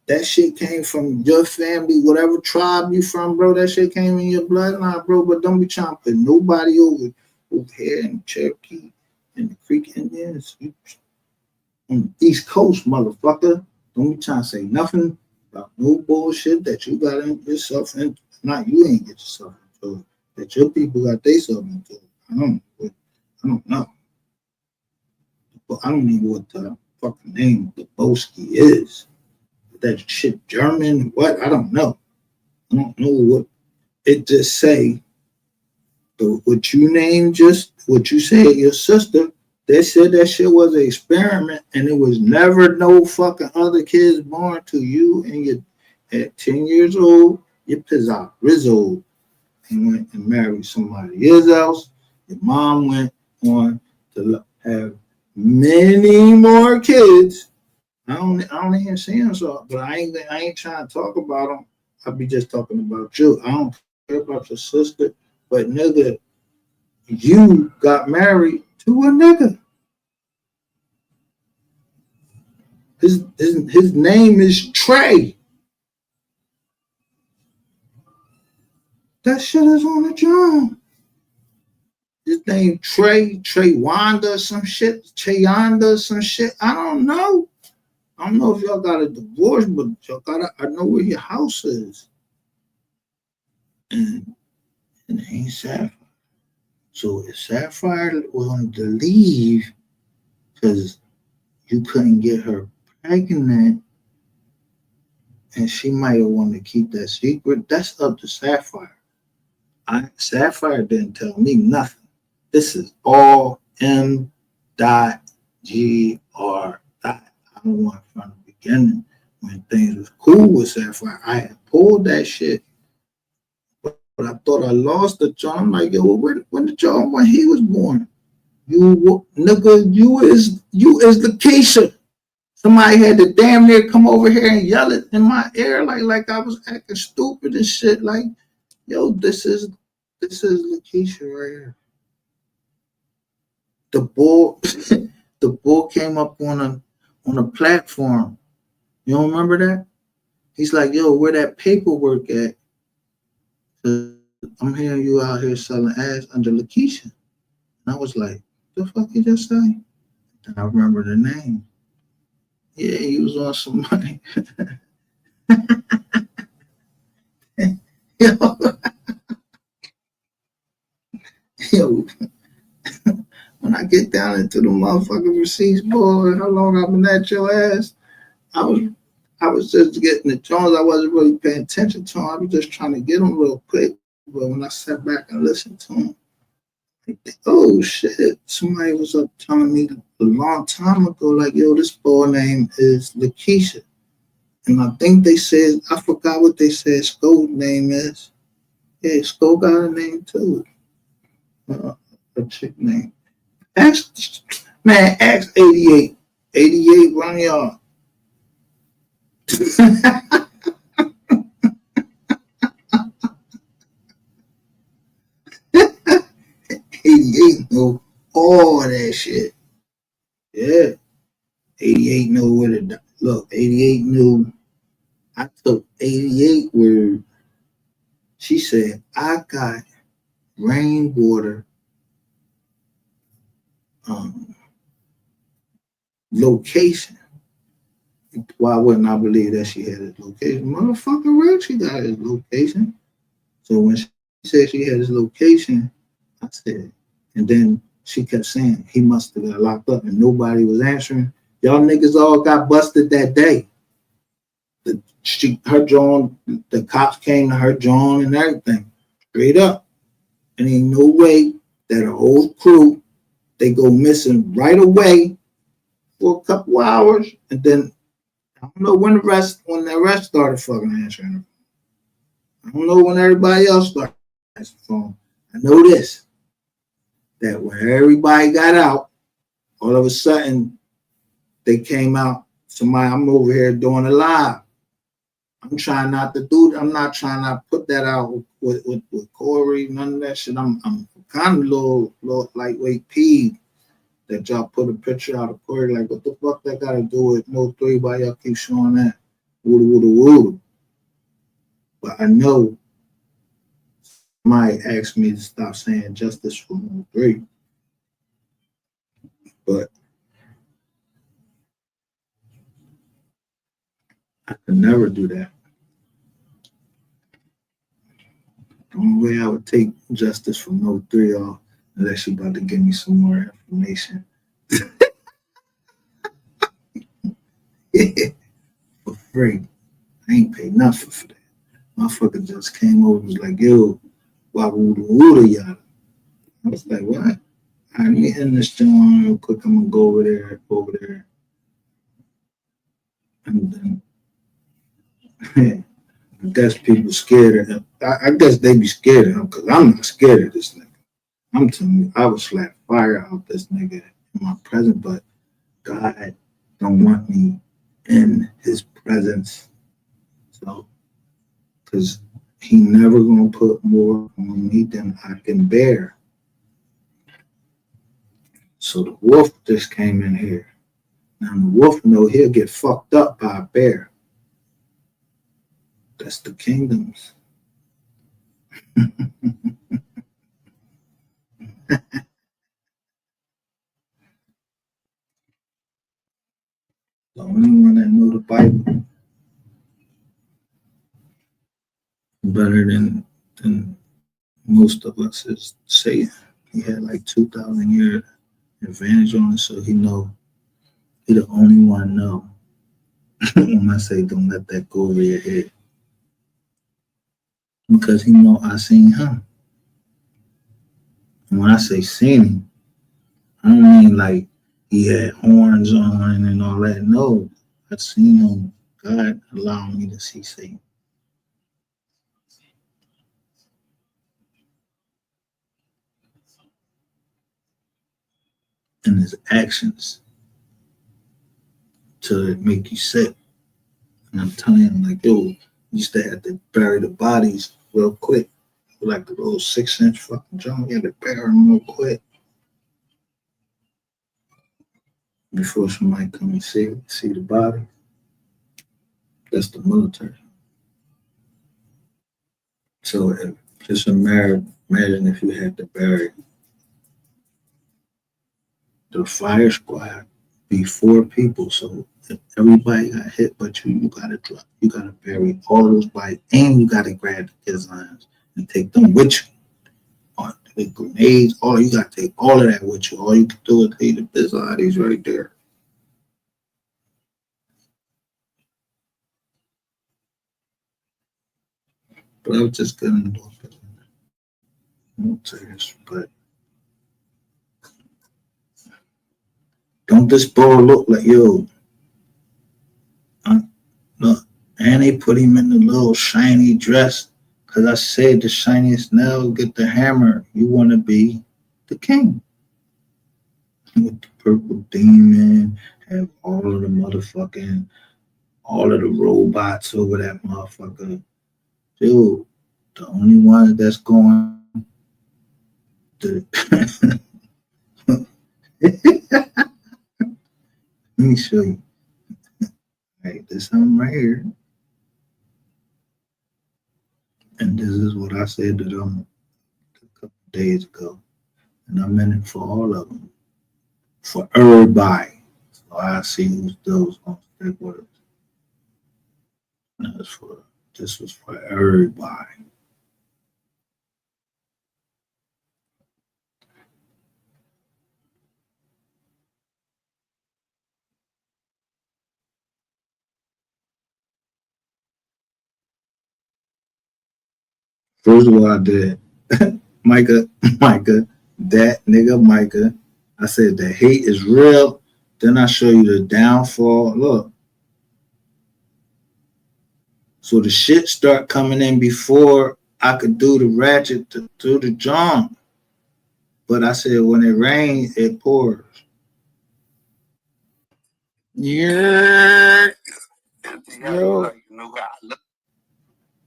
That shit came from your family, whatever tribe you from, bro. That shit came in your bloodline, bro. But don't be trying to put nobody over here in Cherokee and the Creek Indians on the East Coast, motherfucker. Don't be trying to say nothing about no bullshit that you got yourself into. Not you ain't get yourself into, that your people got themselves into. I don't know. But I don't know what the fucking name of Boski is. That shit German, what? I don't know. I don't know what it just say. What you named, just what you said, your sister, they said that shit was an experiment and it was never no fucking other kids born to you, and you at 10 years old, you piss out Rizzo and went and married somebody else. Your mom went on to have many more kids. I don't even see them, so, but I ain't trying to talk about them. I'll be just talking about you. I don't care about your sister, but nigga, you got married to a nigga. His name is Trey. That shit is on the drum. His name Trey Wanda, some shit, Chayanda, some shit. I don't know. I don't know if y'all got a divorce, but I know where your house is. And it ain't Sapphire. So if Sapphire wanted to leave because you couldn't get her pregnant, and she might have wanted to keep that secret, that's up to Sapphire. Sapphire didn't tell me nothing. This is all M.G.R. I don't want from the beginning when things was cool with Sapphire. I had pulled that shit, but I thought I lost the John. I'm like, yo, when the John when he was born, you nigga, you is Lakeisha. Somebody had to damn near come over here and yell it in my ear like I was acting stupid and shit. Like, yo, this is Lakeisha right here. The bull came up on a platform. You don't remember that? He's like, yo, where that paperwork at? I'm hearing you out here selling ass under Lakeisha. And I was like, the fuck you just say? And I remember the name. Yeah, he was on some money. Yo, when I get down into the motherfucking receipts, boy, how long I've been at your ass? I was just getting the Jones. I wasn't really paying attention to him. I was just trying to get him real quick. But when I sat back and listened to him, I think, oh shit, somebody was up telling me a long time ago, like, yo, this boy name is Lakeisha. And I think they said, I forgot what they said Sko's name is. Yeah, Sko got a name too. A chick name. Ask 88. 88, run y'all. 88 know all that shit. Yeah. 88 know where to look. 88 knew. I took 88 where she said, I got rainwater location. Why wouldn't I believe that she had his location? Motherfucking right, she got his location. So when she said she had his location, I said, and then she kept saying he must have got locked up and nobody was answering. Y'all niggas all got busted that day. Her John, the cops came to her John and everything, straight up. And ain't no way that a whole crew, they go missing right away for a couple hours, and then I don't know when the rest started fucking answering them. I don't know when everybody else started answering the phone. I know this, that when everybody got out, all of a sudden they came out. I'm over here doing a live. I'm trying not to do. I'm not trying to put that out with Corey. None of that shit. I'm kind of a little lightweight peeved that y'all put a picture out of Corey. Like, what the fuck that got to do with No 3? Why y'all keep showing that? Woo. But I know somebody asked me to stop saying justice for No 3. But I could never do that. The only way I would take justice from No 3 off is actually about to give me some more information. For free. I ain't paid nothing for that. Motherfucker just came over and was like, yo, why would yada? I was like, what? All right, let me end this joint real quick. I'm gonna go over there. And then I guess people scared of him. I guess they be scared of him because I'm not scared of this nigga. I'm telling you, I would slap fire out this nigga in my presence, but God don't want me in his presence. So, because he never gonna put more on me than I can bear. So the wolf just came in here. Now the wolf know he'll get fucked up by a bear. That's the kingdoms. The only one that know the Bible better than most of us is Satan. He had like 2,000 year advantage on us, so he the only one know. When I say don't let that go over your head, because he know I seen him. And when I say seen him, I don't mean like he had horns on and all that. No, I seen him. God allowed me to see Satan. And his actions to make you sick. And I'm telling him, like, yo, you used to have to bury the bodies real quick. Like the little 6-inch fucking junk, you had to bury them real quick before somebody come and see the body. That's the military. So just imagine if you had to bury the fire squad be 4 people. So if everybody got hit but you gotta drop. You gotta bury all those bodies, and you gotta grab the kids' lines and take them with you. The grenades, you gotta take all of that with you. All you can do is take the kids' bodies right there. But I was just gonna do it. I won't say this, but don't this boy look like, yo, look, and they put him in the little shiny dress, because I said the shiniest nail, get the hammer. You want to be the king. With the purple demon, have all of the robots over that motherfucker. Dude, the only one that's going to let me show you. Right, this one right here. And this is what I said to them a couple days ago. And I meant it for all of them. For everybody. So I see who's those on stick with us. This was for everybody. First of all, I did. Micah, that nigga Micah. I said the hate is real. Then I show you the downfall. Look. So the shit start coming in before I could do the ratchet to do the John. But I said when it rains, it pours. Yeah.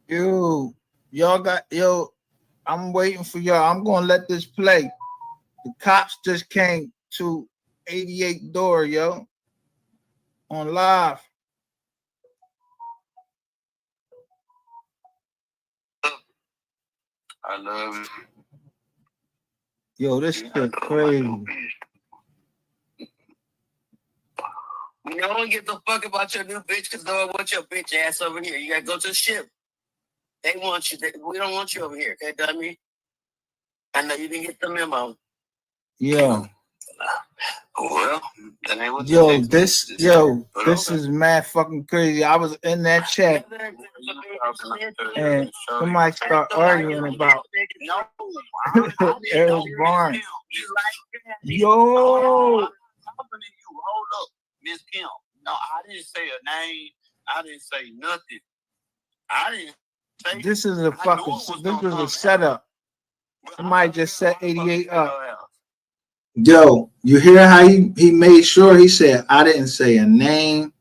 Yo, y'all got I'm waiting for y'all. I'm gonna let this play. The cops just came to 88 door, yo, on live. I love it. Yo, this shit crazy. You don't give a fuck about your new bitch because no one wants your bitch ass over here. You gotta go to the ship. They want you. We don't want you over here, okay, dummy? I know you didn't get the memo. Yo. Well, that ain't what this is mad fucking crazy. I was in that chat and somebody start arguing about Eric Barnes. Yo, hold up, Miss Kim. No, I didn't say a name. I didn't say nothing. I didn't say. This is a setup. Somebody just set 88 up. Yo, you hear how he made sure he said, I didn't say a name.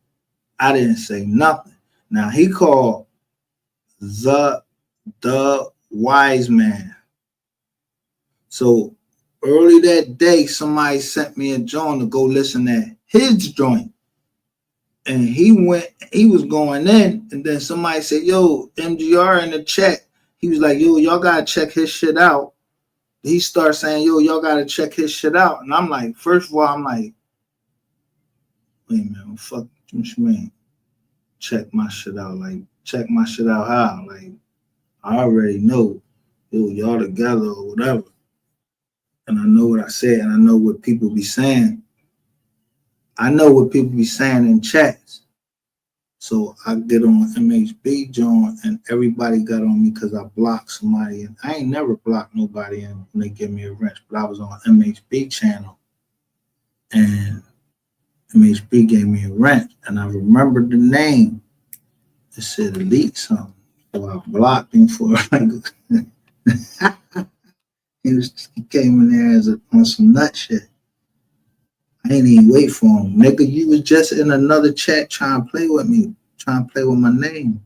I didn't say nothing. Now he called the wise man. So early that day, somebody sent me a joint to go listen to his joint. And he was going in, and then somebody said, yo, MGR in the chat. He was like, yo, y'all gotta check his shit out. He starts saying, yo, y'all gotta check his shit out. And I'm like, first of all, I'm like, wait a minute, fuck what you mean? Check my shit out. Like, check my shit out how? Like, I already know, yo, y'all together or whatever. And I know what I said, and I know what people be saying. I know what people be saying in chats. So I get on MHB joint, and everybody got on me because I blocked somebody. And I ain't never blocked nobody when they give me a wrench, but I was on MHB channel, and MHB gave me a wrench, and I remembered the name. It said Elite something, so I blocked him for like he came in there on some nut shit. I ain't even wait for him. Nigga, you was just in another chat trying to play with me, trying to play with my name.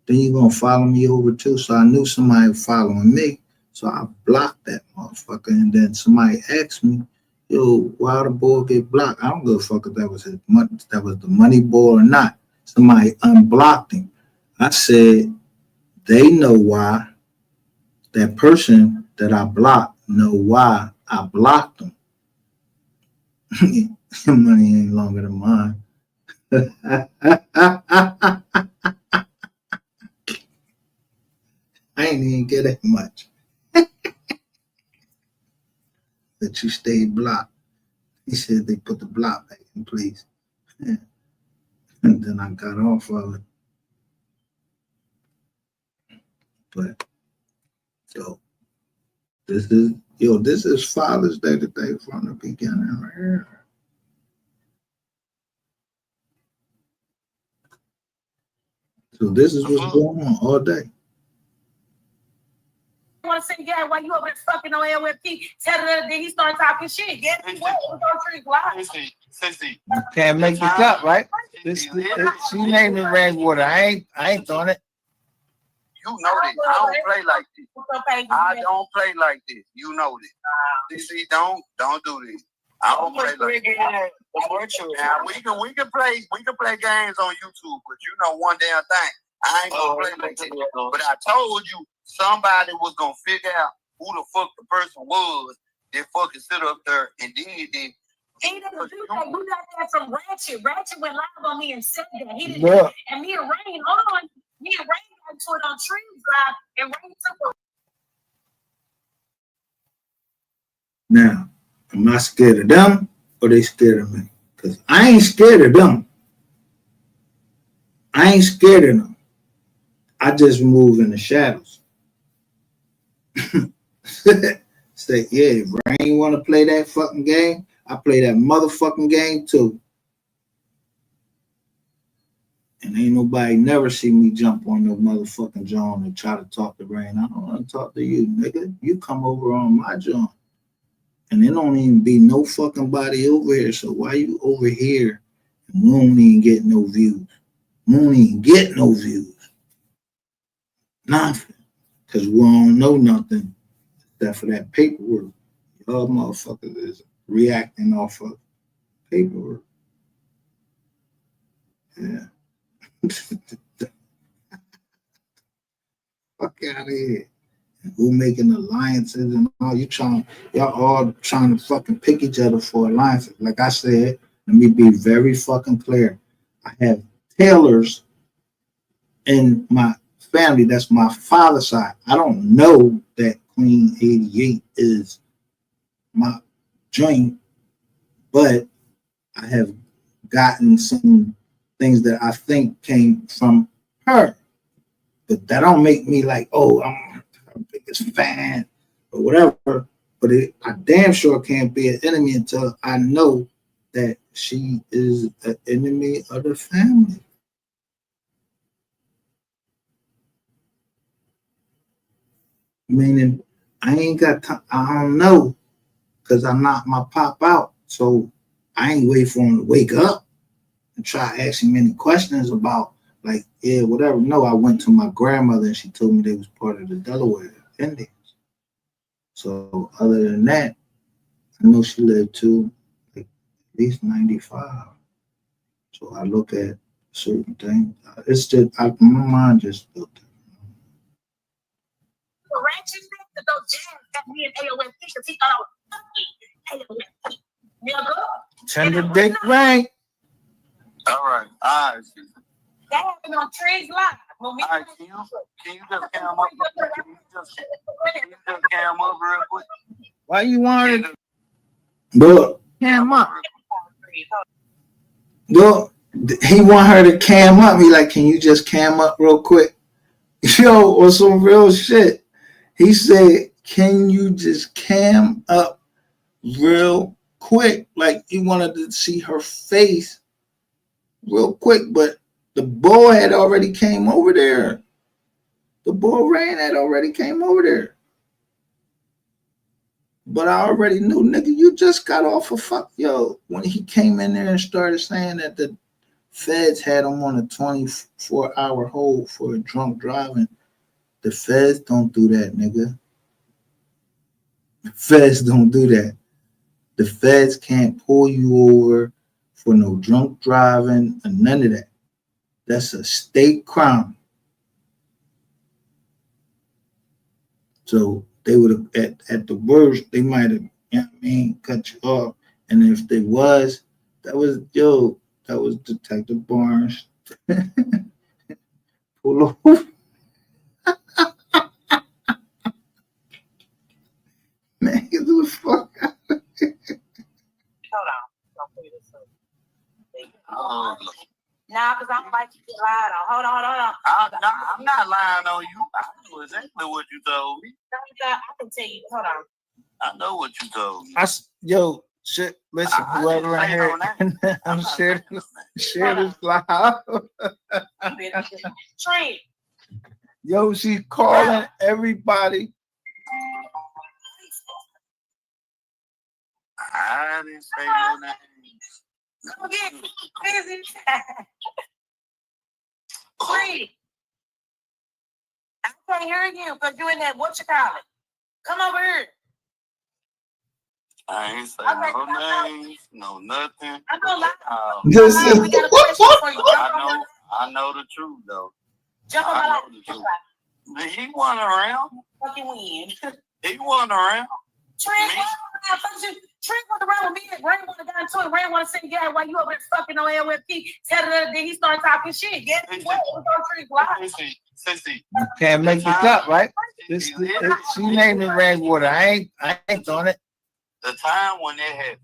Then you gonna follow me over too. So I knew somebody was following me. So I blocked that motherfucker. And then somebody asked me, yo, why the boy get blocked? I don't give a fuck if that was his money, that was the money boy or not. Somebody unblocked him. I said, they know why. That person that I blocked know why I blocked him. Your money ain't longer than mine. I ain't even get that much. That you stayed blocked. He said they put the block back in place. Yeah. And then I got off of it. But so this is Father's Day today from the beginning right here. So this is what's going on all day. I want to say, yeah, why you over there fucking on LFP? Tell her that he started talking shit. Yeah, he was. You can't make this up, right? She named it Rainwater. I ain't throwing it. You know this. I don't play like this. I don't play like this. You know this. See, don't do this. I don't play like this. Now we can play games on YouTube, but you know one damn thing. I ain't gonna play like this. But I told you somebody was gonna figure out who the fuck the person was that fucking sit up there and did it. He didn't do that. You got that from Ratchet. Ratchet went live on me and said that. He didn't. Yeah. And me and Rain, hold on. Me and Rain got to it on Trees Drive, and Rain took a. Now, am I scared of them or they scared of me? Because I ain't scared of them. I ain't scared of them. I just move in the shadows. Say, yeah, if Rain want to play that fucking game, I play that motherfucking game too. And ain't nobody never see me jump on no motherfucking John and try to talk to Rain. I don't want to talk to you, nigga. You come over on my John. And there don't even be no fucking body over here. So why you over here and we don't even get no views? We don't even get no views. Nothing. Because we don't know nothing except for that paperwork. Y'all motherfuckers is reacting off of paperwork. Yeah. Fuck out of here. Who making alliances and all? Y'all all trying to fucking pick each other for alliances. Like I said, let me be very fucking clear. I have Taylors in my family. That's my father's side. I don't know that Queen 88 is my joint, but I have gotten some things that I think came from her. But that don't make me like, oh, I'm her biggest fan or whatever. But I damn sure can't be an enemy until I know that she is an enemy of the family. Meaning, I ain't got time. I don't know because I knocked my pop out. So I ain't wait for him to wake up and try asking many questions about, like, yeah, whatever. No, I went to my grandmother and she told me they was part of the Delaware Indians. So other than that, I know she lived to like at least 95. So I look at certain things. It's just my mind just looked at. Tender dick Rain. All right. All right. That happened on Trey's Live. All right, can you just cam up? Can you just cam up real quick? Why you want to? Look, cam up. Look, he want her to cam up. He like, can you just cam up real quick? Yo, or some real shit. He said, can you just cam up real quick? Like he wanted to see her face real quick, but the boy had already came over there. The boy Rain had already came over there. But I already knew, nigga, you just got off of fuck. Yo, when he came in there and started saying that the feds had him on a 24-hour hold for drunk driving, the feds don't do that, nigga. The feds don't do that. The feds can't pull you over for no drunk driving and none of that. That's a state crime. So they would have, at the worst, they might have, you know what I mean, cut you off. And if they was, that was Detective Barnes. Pull over. Man, get the fuck out of here. Hold on. Nah, because I'm like you lied on. Hold on. I'm not lying on you. I know exactly what you told me. I can tell you. Hold on. I know what you told me. Yo, shit, listen, whoever in here, I'm sharing this live. Trent. Yo, she's calling everybody. I didn't say no names. Go get it. Busy. Trent. I can't hear you because you're in that, what you call it? Come over here. I ain't say no names, no nothing. I'm gonna lie. We got a question for you. I know the truth though. Jump on my life. He wasn't around. Fucking win. He wasn't around. Trent was around with me. Ray would have gotten to it. Ray want to say, yeah, while you over there fucking on LFP. Then he started talking shit. Guess what? It was on Trent's live. Sissy. You can't make this up, right? She named it Rainwater. I ain't on it. The time when it happened,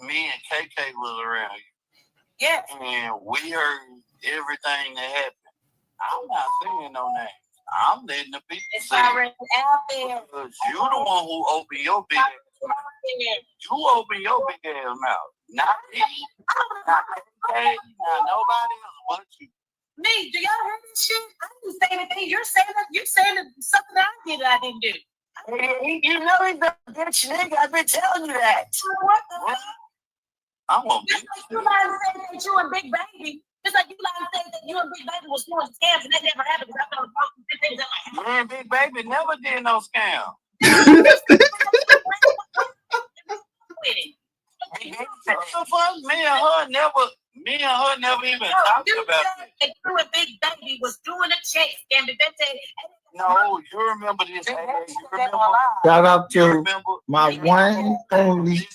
me and KK was around you. Yeah. And we heard everything that happened. I'm not saying no names. I'm letting the people It's say already out there. because you the one who open your big ass mouth. You open your big ass mouth. Not me. Not KK. Not nobody else but you. Me, do y'all hear this shit? I didn't say anything. You're saying that something I did that I didn't do. You know he's a bitch nigga. I've been telling you that. What the fuck? I'm a bitch. You lying saying that you and Big Baby. Just like you lying saying that you and Big Baby was doing scams and that never happened. Because I thought things that like Man, Big Baby never did no scam. Me and her never even talked about it. You and Big Baby was doing a check scam. Did they say? No, you remember this? You remember? Shout out to my one only You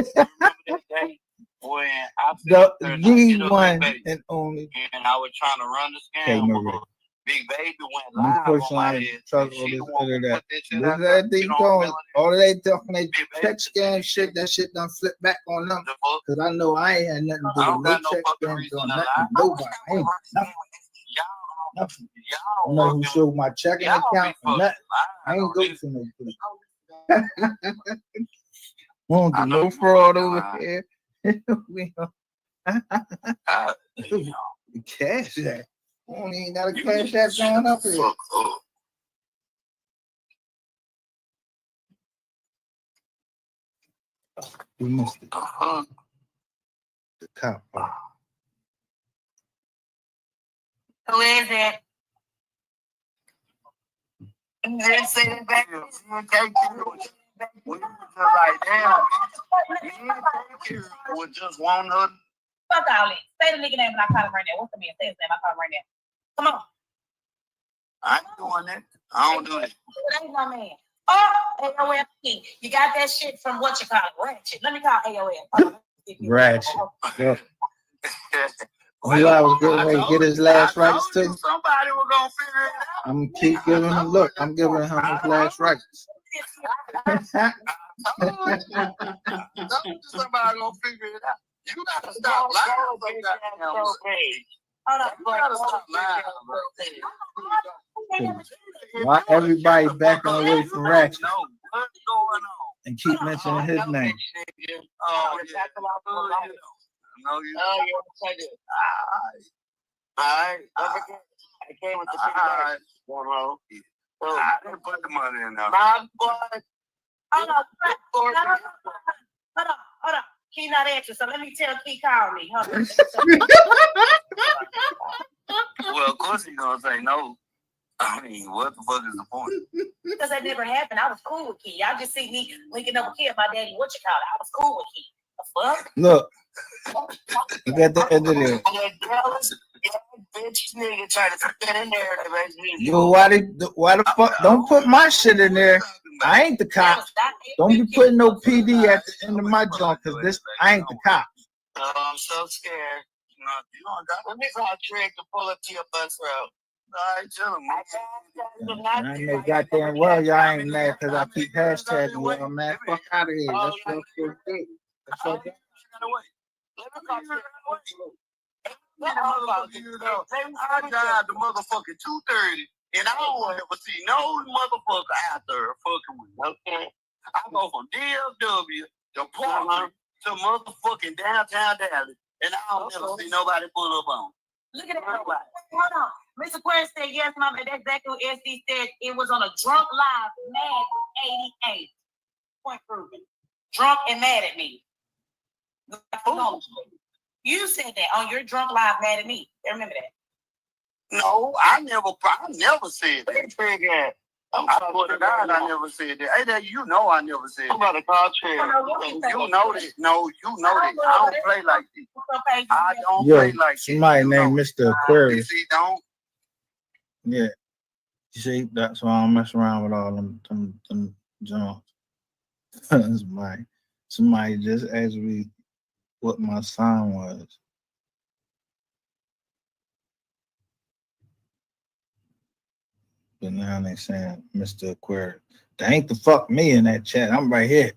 remember that day when I the one and only. and I was trying to run the Okay, scam. no, Big Baby went the live first on my time head. talk all this other that. This they going, all they talking they check scam shit. That shit done flip back on them. Cause I know I ain't had nothing to do with no check scams or nothing. Nobody, I ain't nothing. Nothing. I know who showed my checking account or nothing. I ain't go to no place. Won't do no fraud over here. We cash that. We don't even got a cash that going up here. We missed it. The cop. Who is it? Just say it back. We was just like, damn. We just want her. Fuck all it. Say the nigga name and I call him right now. What's the man? Say his name. I call him right now. Come on. I ain't doing that. I don't do it. That ain't my man. Oh, AOL. You got that shit from what you call it? Ratchet. Let me call AOL. Ratchet. Yeah. Who I was getting ready to get his last rights to. Somebody was gonna figure it out. I'm gonna keep giving him. Look, I'm giving him his last rights. Somebody gonna figure it out. You gotta stop lying. You gotta stop lying, bro. Why everybody backing away from Ratchet No, what's going on? and keep mentioning his name? Oh, yeah. No, you don't. All right. I came with the big bag. I didn't put the money in there. Hold on. Key not answering, so let me tell Key call me. Hold on. Well, of course he's gonna say no. I mean, what the fuck is the point? Because that never happened. I was cool with Key. Y'all just see me linking up with Key and my daddy, what you call it. I was cool with Key. The fuck? Look, look at the end of there. Bitch nigga trying to put that in there. Yo, why the fuck? Don't put my shit in there. I ain't the cop. Don't be putting no PD at the end of my joint, because this I ain't the cop. I'm so scared. Let me call Trick to pull up to your bus route. All right, tell him. I know goddamn well y'all ain't mad because I keep hashtagging you. I'm mad. Fuck out of here. That's your thing. That's your thing. I died the motherfucking 2:30, and I don't ever see no motherfucker out there fucking with me. Okay, I go from DFW to Portland to motherfucking downtown Dallas, and I don't ever see nobody pull up on. Look at that. Hold on. Mr. Quinn said, yes, Mama. That's exactly what SD said. It was on a drunk live, mad 88. Point proven. Drunk and mad at me. You said that on your drunk live, mad at me. I remember that. No, I never said that. I put it out. I never said that. Hey, that you know I never said that. I'm about to call Trey. You know that. No, you know that. I don't play like this. I don't play like this. Somebody named Mr. Aquarius. He don't. Yeah. You see, that's why I don't mess around with all them Jones. Somebody just asked me what my sign was. But now they saying Mr. Aquarius. They ain't the fuck me in that chat. I'm right here.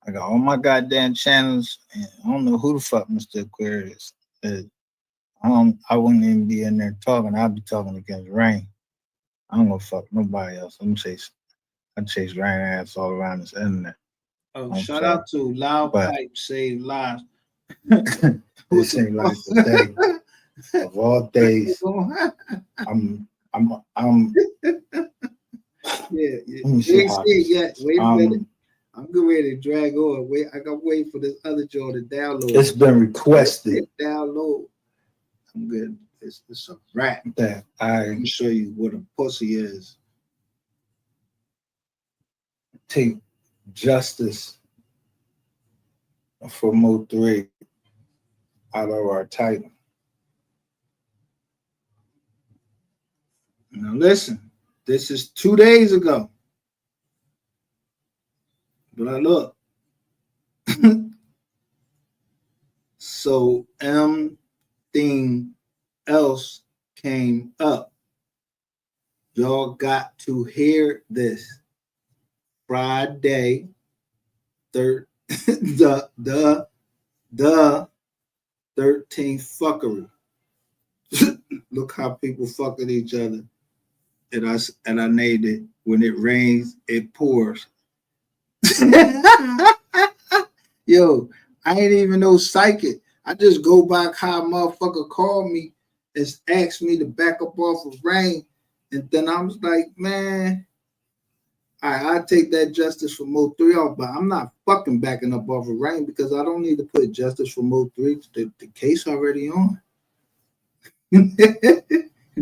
I got all my goddamn channels, and I don't know who the fuck Mr. Aquarius is. I wouldn't even be in there talking. I'd be talking against Rain. I'm gonna fuck nobody else. I chase rain ass all around this internet. Oh, shout out to Loud Pipe Save Lives. This ain't like the day of all days. I'm yeah. Wait a minute. I'm getting ready to drag on. Wait, I gotta wait for this other joint to download. It's been requested. Download. I'm good. It's a rat that I can show you what a pussy is. Take justice for Mo 3 out of our title. Now listen, this is 2 days ago. But I look. So thing else came up. Y'all got to hear this. Friday, the 13th fuckery. Look how people fucking each other. And I named it, when it rains, it pours. Yo, I ain't even no psychic. I just go back how a motherfucker called me and asked me to back up off of rain. And then I was like, man, I take that justice for Mo 3 off, but I'm not fucking backing up off of rain because I don't need to put justice for Mo 3. The case already on.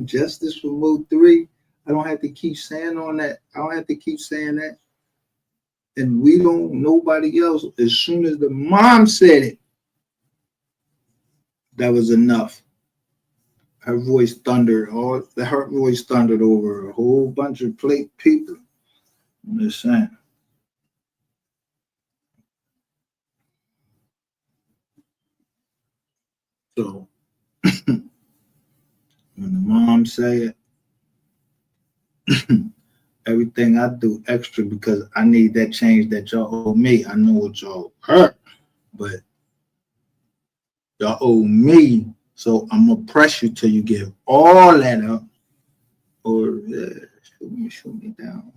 Justice for Mo 3. I don't have to keep saying on that. I don't have to keep saying that. And we don't, nobody else, as soon as the mom said it, that was enough. Her voice thundered, her voice thundered over a whole bunch of people. I'm just saying. So, when the mom say it, everything I do extra because I need that change that y'all owe me. I know what y'all hurt, but y'all owe me, so I'm gonna press you till you give all that up, or shoot me down.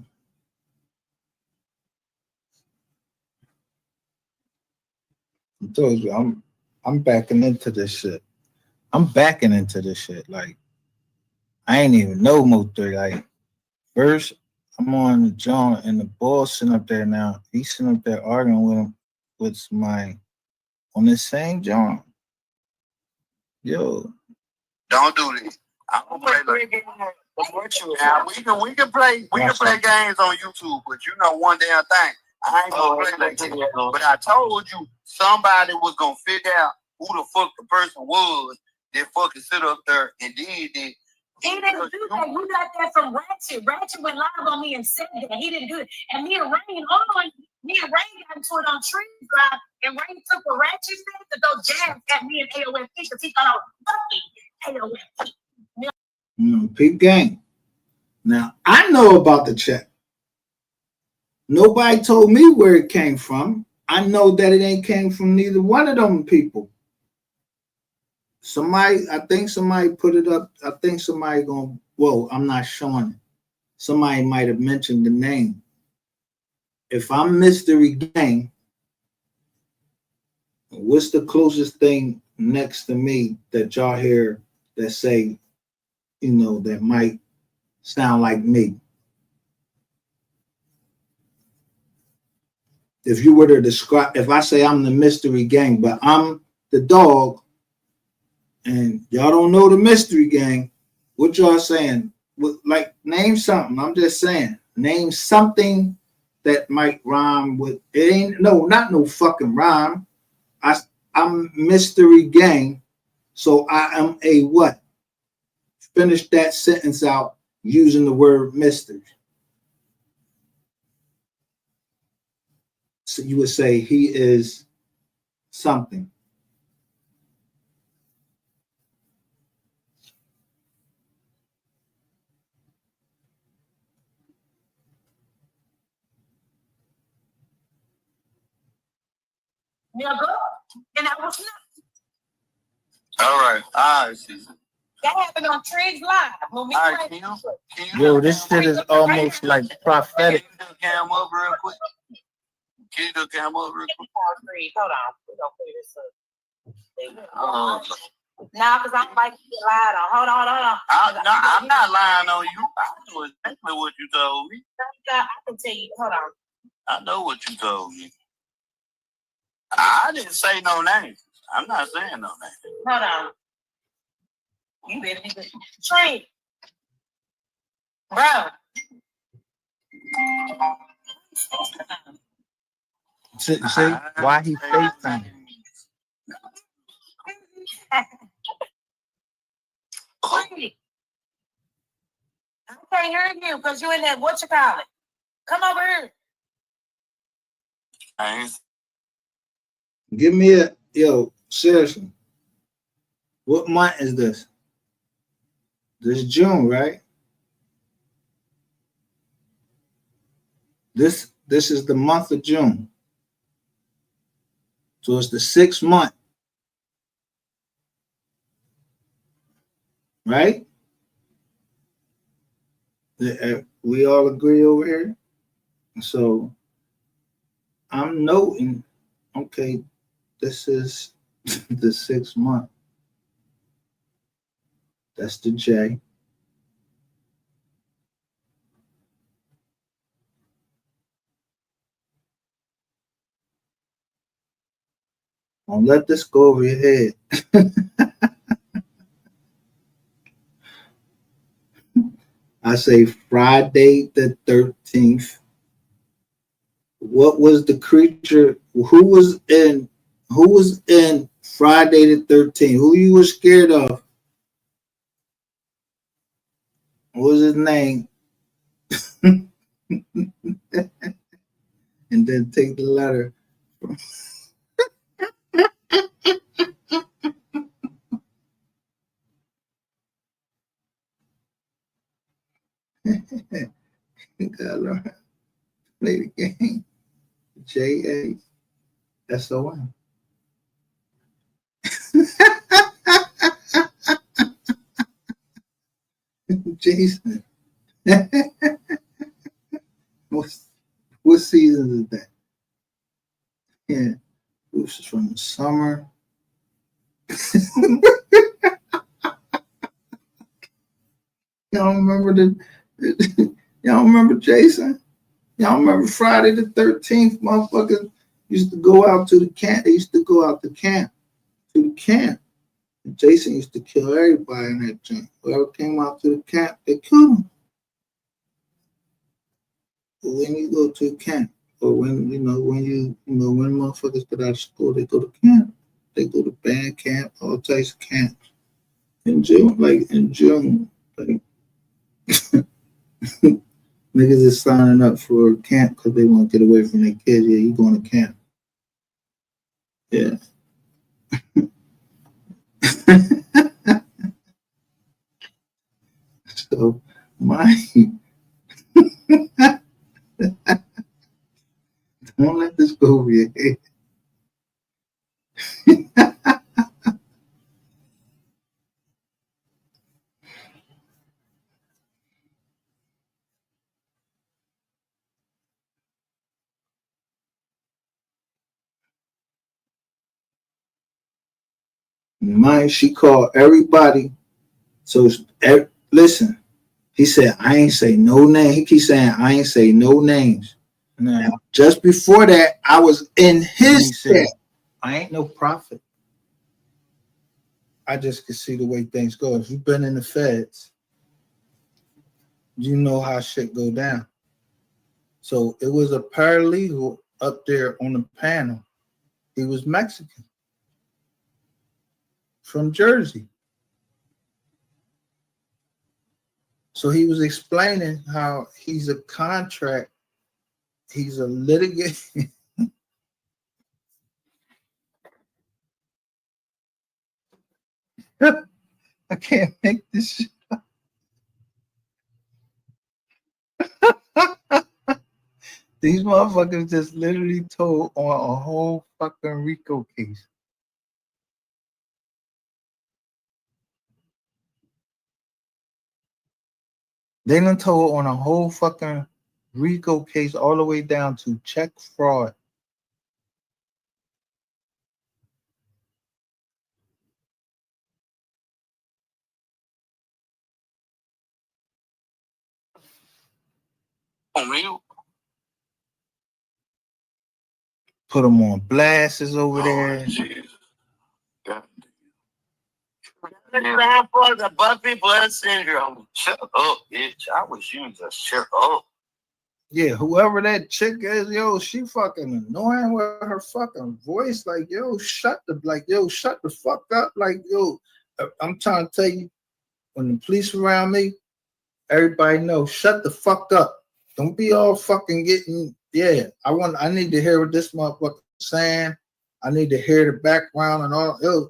I told you I'm backing into this shit. Like I ain't even know Mo 3. Like first I'm on the joint and the boss sitting up there now. He's sitting up there arguing with somebody on this same joint. Yo. Don't do this. I don't play like that. Now, we can play games on YouTube, but you know one damn thing. I ain't gonna play like that. But I told you somebody was gonna figure out who the fuck the person was that fucking sit up there and did it. He didn't do that. You got that from Ratchet. Ratchet went live on me and said that. He didn't do it. And me and Rain got into it on Tree Drive, and Rain took what Ratchet said to throw jabs at me and AOFP because he thought I was fucking AOFP. Peep gang. Now, I know about the check. Nobody told me where it came from. I know that it ain't came from neither one of them people. I think somebody put it up. I think somebody I'm not showing it. Somebody might have mentioned the name. If I'm Mystery Gang, what's the closest thing next to me that y'all hear that say, that might sound like me? If you were to describe, if I say I'm the Mystery Gang, but I'm the dog, and y'all don't know the Mystery Gang, what y'all saying? Like, name something. I'm just saying, name something that might rhyme with it. Ain't not no fucking rhyme. I'm Mystery Gang, so I am a what? Finish that sentence out using the word mystery. So you would say he is something. And I was not. All right. I see. That happened on Triggs Live. When we Yo, this shit is almost like prophetic. Can you do the cam up real quick? Can you do the cam up real quick? Hold on. We're going to clear this up. Nah, because I'm like you lied on. Hold on. I'm not lying on you. I know exactly what you told me. I can tell you. Hold on. I know what you told me. I didn't say no name. I'm not saying no name. Hold on. You better be good. Tree. Bro. See why he FaceTime? I can't hear you because you in that what you call it. Come over here. Give me seriously. What month is this? This is June, right? This is the month of June. So it's the 6th month. Right? We all agree over here. So I'm noting, okay, this is the 6th month. That's the J. Don't let this go over your head. I say Friday the 13th. What was the creature? Who was in Friday the 13th? Who you were scared of? What was his name? And then take the letter. You gotta learn how to play the game. JASON. Jason. What season is that? Yeah. This is from the summer. Y'all remember Jason? Y'all remember Friday the 13th? Motherfuckers used to go out to the camp. They used to go out to the camp. And Jason used to kill everybody in that joint. Whoever came out to the camp, they killed him. But when you go to camp, or when motherfuckers get out of school, they go to camp. They go to band camp, all types of camps. In June, like niggas is signing up for camp because they want to get away from their kids. Yeah, you going to camp. Yeah. So don't let this go over your head. Mine, she called everybody. So listen, he said, I ain't say no name. He keeps saying, I ain't say no names. Now, just before that, I was in his set. I ain't no prophet. I just can see the way things go. If you've been in the feds, you know how shit go down. So it was a paralegal up there on the panel. He was Mexican from Jersey. So he was explaining how he's a contract, he's a litigant. I can't make this shit up. These motherfuckers just literally told on a whole fucking RICO case. They done told on a whole fucking RICO case all the way down to check fraud. Put them on blasts over there. The Buffy blood syndrome. Shut up, bitch. I wish you just shut up. Yeah, whoever that chick is, yo, she fucking annoying with her fucking voice. Like, yo, shut the fuck up. Like, yo, I'm trying to tell you, when the police around me, everybody knows, shut the fuck up. Don't be all fucking getting, yeah. I need to hear what this motherfucker saying. I need to hear the background and all. Yo,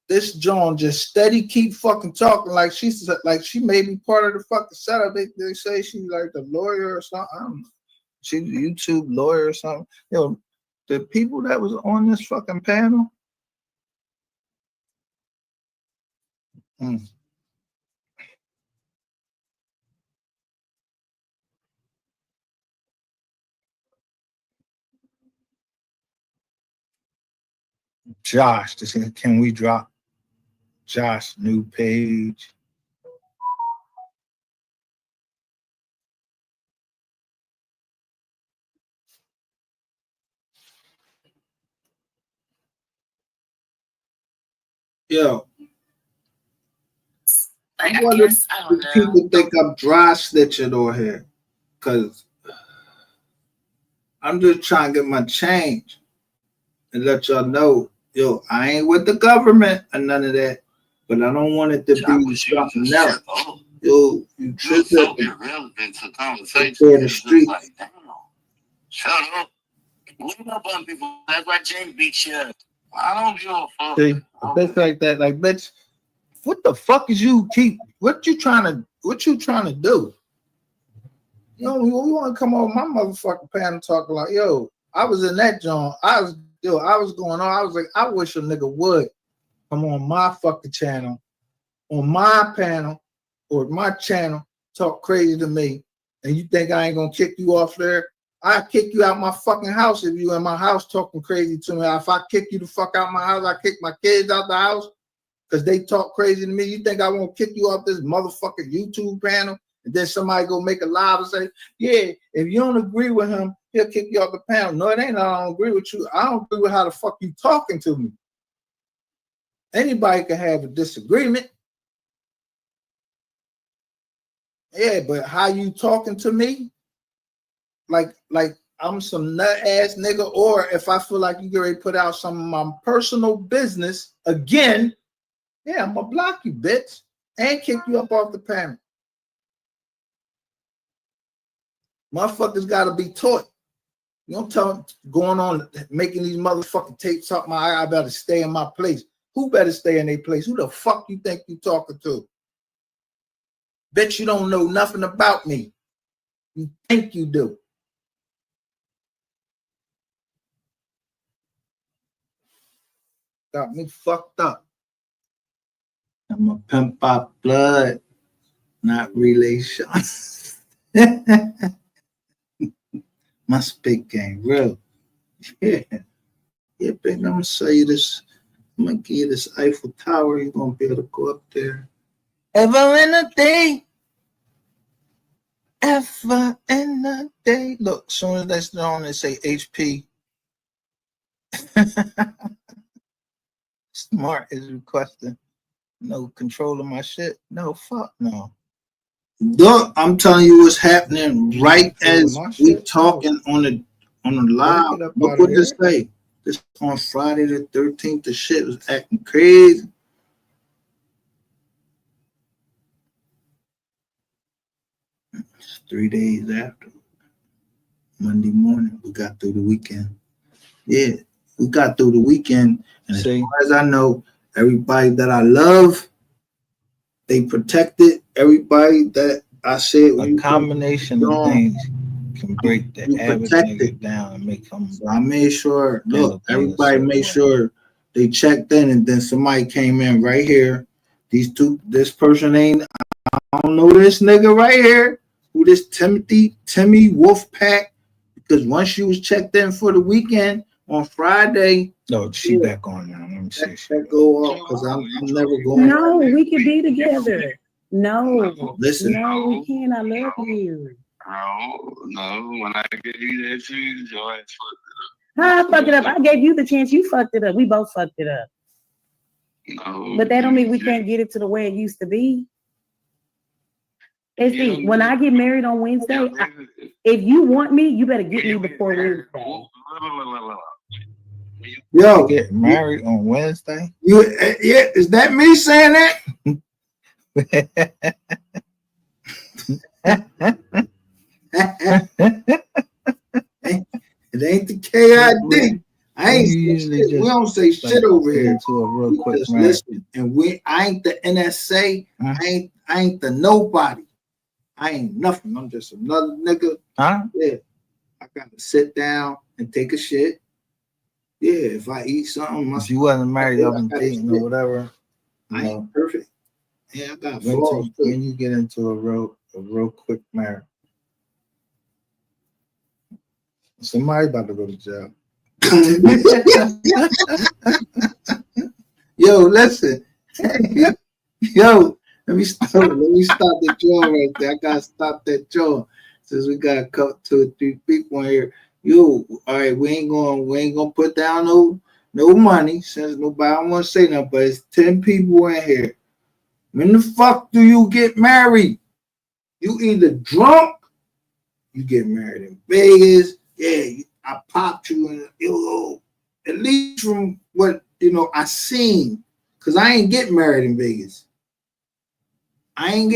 this John just steady keep fucking talking like she may be part of the fucking setup. They say she's like the lawyer or something. I don't know. She's a YouTube lawyer or something. Yo, the people that was on this fucking panel. Josh, can we drop Josh new page? Yo, I wonder if people think I'm dry snitching on here, because I'm just trying to get my change and let y'all know, yo, I ain't with the government and none of that, but I don't want it to be something else. Yo, you trip so irrelevant to conversation. in the street. Like, damn, shut up. What up on people? That's why James beat you up. I don't give a fuck. See, a bitch like that, like, bitch, what the fuck is what you trying to do? You know, we want to come over my motherfucking panel talking like, yo, I was in that joint. I was going on. I was like, I wish a nigga would come on my fucking channel, on my panel, or my channel, talk crazy to me, and you think I ain't gonna kick you off there? I kick you out my fucking house if you in my house talking crazy to me. If I kick you the fuck out my house, I kick my kids out the house because they talk crazy to me. You think I won't kick you off this motherfucking YouTube panel? And then somebody go make a live and say, yeah, if you don't agree with him, he'll kick you off the panel. No, it ain't. I don't agree with you. I don't agree with how the fuck you talking to me. Anybody can have a disagreement. Yeah, but how you talking to me? Like I'm some nut ass nigga, or if I feel like you get ready to put out some of my personal business again, yeah, I'm gonna block you, bitch, and kick you up off the panel. Motherfuckers gotta be taught. You don't tell them going on making these motherfucking tapes talk I better stay in my place. Who better stay in their place? Who the fuck you think you talking to? Bitch, you don't know nothing about me. You think you do. Got me fucked up. I'm a pimp by blood, not relation. My spit game, real. Yeah, baby, I'm gonna show you this. I'm gonna give you this Eiffel Tower. You're gonna be able to go up there. Ever in a day. Ever in a day. Look, as soon as that's on, they say HP. Smart is requesting no control of my shit. No, fuck no. Look, I'm telling you what's happening right as we talking on the live. Look what this say. This on Friday the 13th. The shit was acting crazy. It's 3 days after. Monday morning, we got through the weekend. Yeah, we got through the weekend. And as far as I know, everybody that I love, they protected. Everybody that I said, a combination of things can break the average nigga down and make them. So I made sure, look, everybody made sure they checked in, and then somebody came in right here. This person ain't, I don't don't know this nigga right here, who this Timmy Wolfpack, because once she was checked in for the weekend on Friday. No, she back on now. Let me see. That go off because I'm never going. No, we can be together. No, listen. No, we can't. I love you. No, when I gave you that chance, your ass fucked How I fucked it up? I gave you the chance. You fucked it up. We both fucked it up. No, but that don't mean we can't get it to the way it used to be. SD, when I get married on Wednesday, if you want me, you better get me before Wednesday. Yo, get married on Wednesday. You yeah? Is that me saying that? It ain't the KID. I ain't usually shit. We don't say shit over here. To a real quick just listen, and I ain't the NSA. I ain't the nobody. I ain't nothing. I'm just another nigga. Yeah, I gotta sit down and take a shit. Yeah, if I eat something, if you wasn't married, y'all been dating or whatever. I ain't perfect. Yeah, I got flaws. When you get into a real quick marriage, somebody about to go to jail. Yo, listen. Yo, let me stop the jaw right there. I gotta stop that jaw since we got a couple 2 or 3 people here. Yo, all right, we ain't gonna put down no money since nobody don't want to say nothing, but it's 10 people in here. When the fuck do you get married? You either drunk, you get married in Vegas. Yeah, I popped you in, at least from what I seen, because I ain't get married in Vegas. I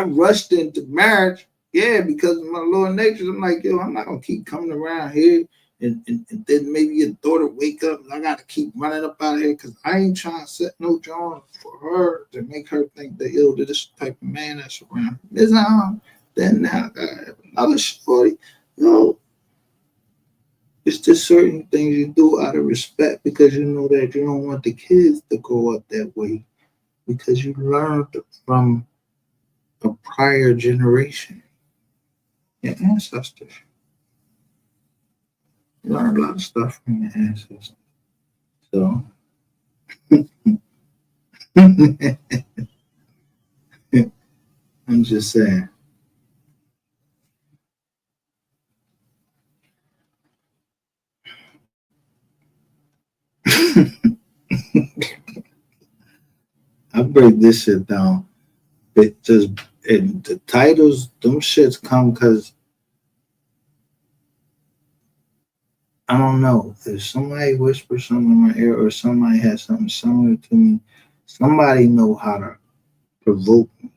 rushed into marriage, because of my lower nature. I'm like, I'm not gonna keep coming around here and then maybe your daughter wake up and I gotta keep running up out of here because I ain't trying to set no John for her to make her think that this type of man that's around. Then now I got another shorty. It's just certain things you do out of respect because you know that you don't want the kids to grow up that way because you learned from a prior generation, your ancestors. You learn a lot of stuff from your ancestors. So, I'm just saying. I break this shit down. And the titles, them shits come because I don't know. If somebody whispers something in my ear or somebody has something similar to me, somebody know how to provoke me.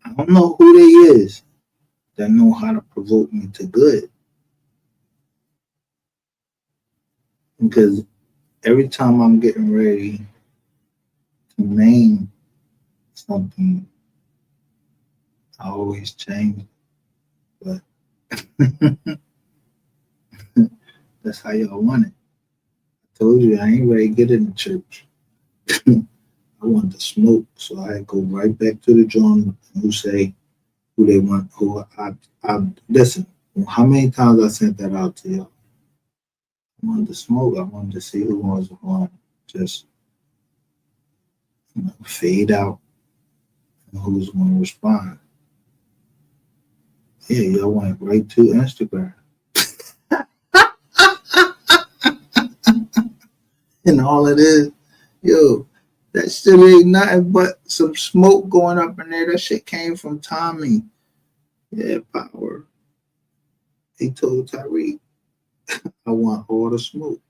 I don't know who they is that know how to provoke me to good. Because every time I'm getting ready to name something, I always change. But that's how y'all want it. I told you I ain't ready to get in the church. I want to smoke, so I go right back to the joint who say who they want. Who I listen. How many times I sent that out to y'all? I wanted to smoke. I wanted to see who was going to just fade out and who was going to respond. Yeah, y'all went right to Instagram. And all it is, that shit ain't nothing but some smoke going up in there. That shit came from Tommy. Yeah, power. He told Tyreek, I want all the smoke.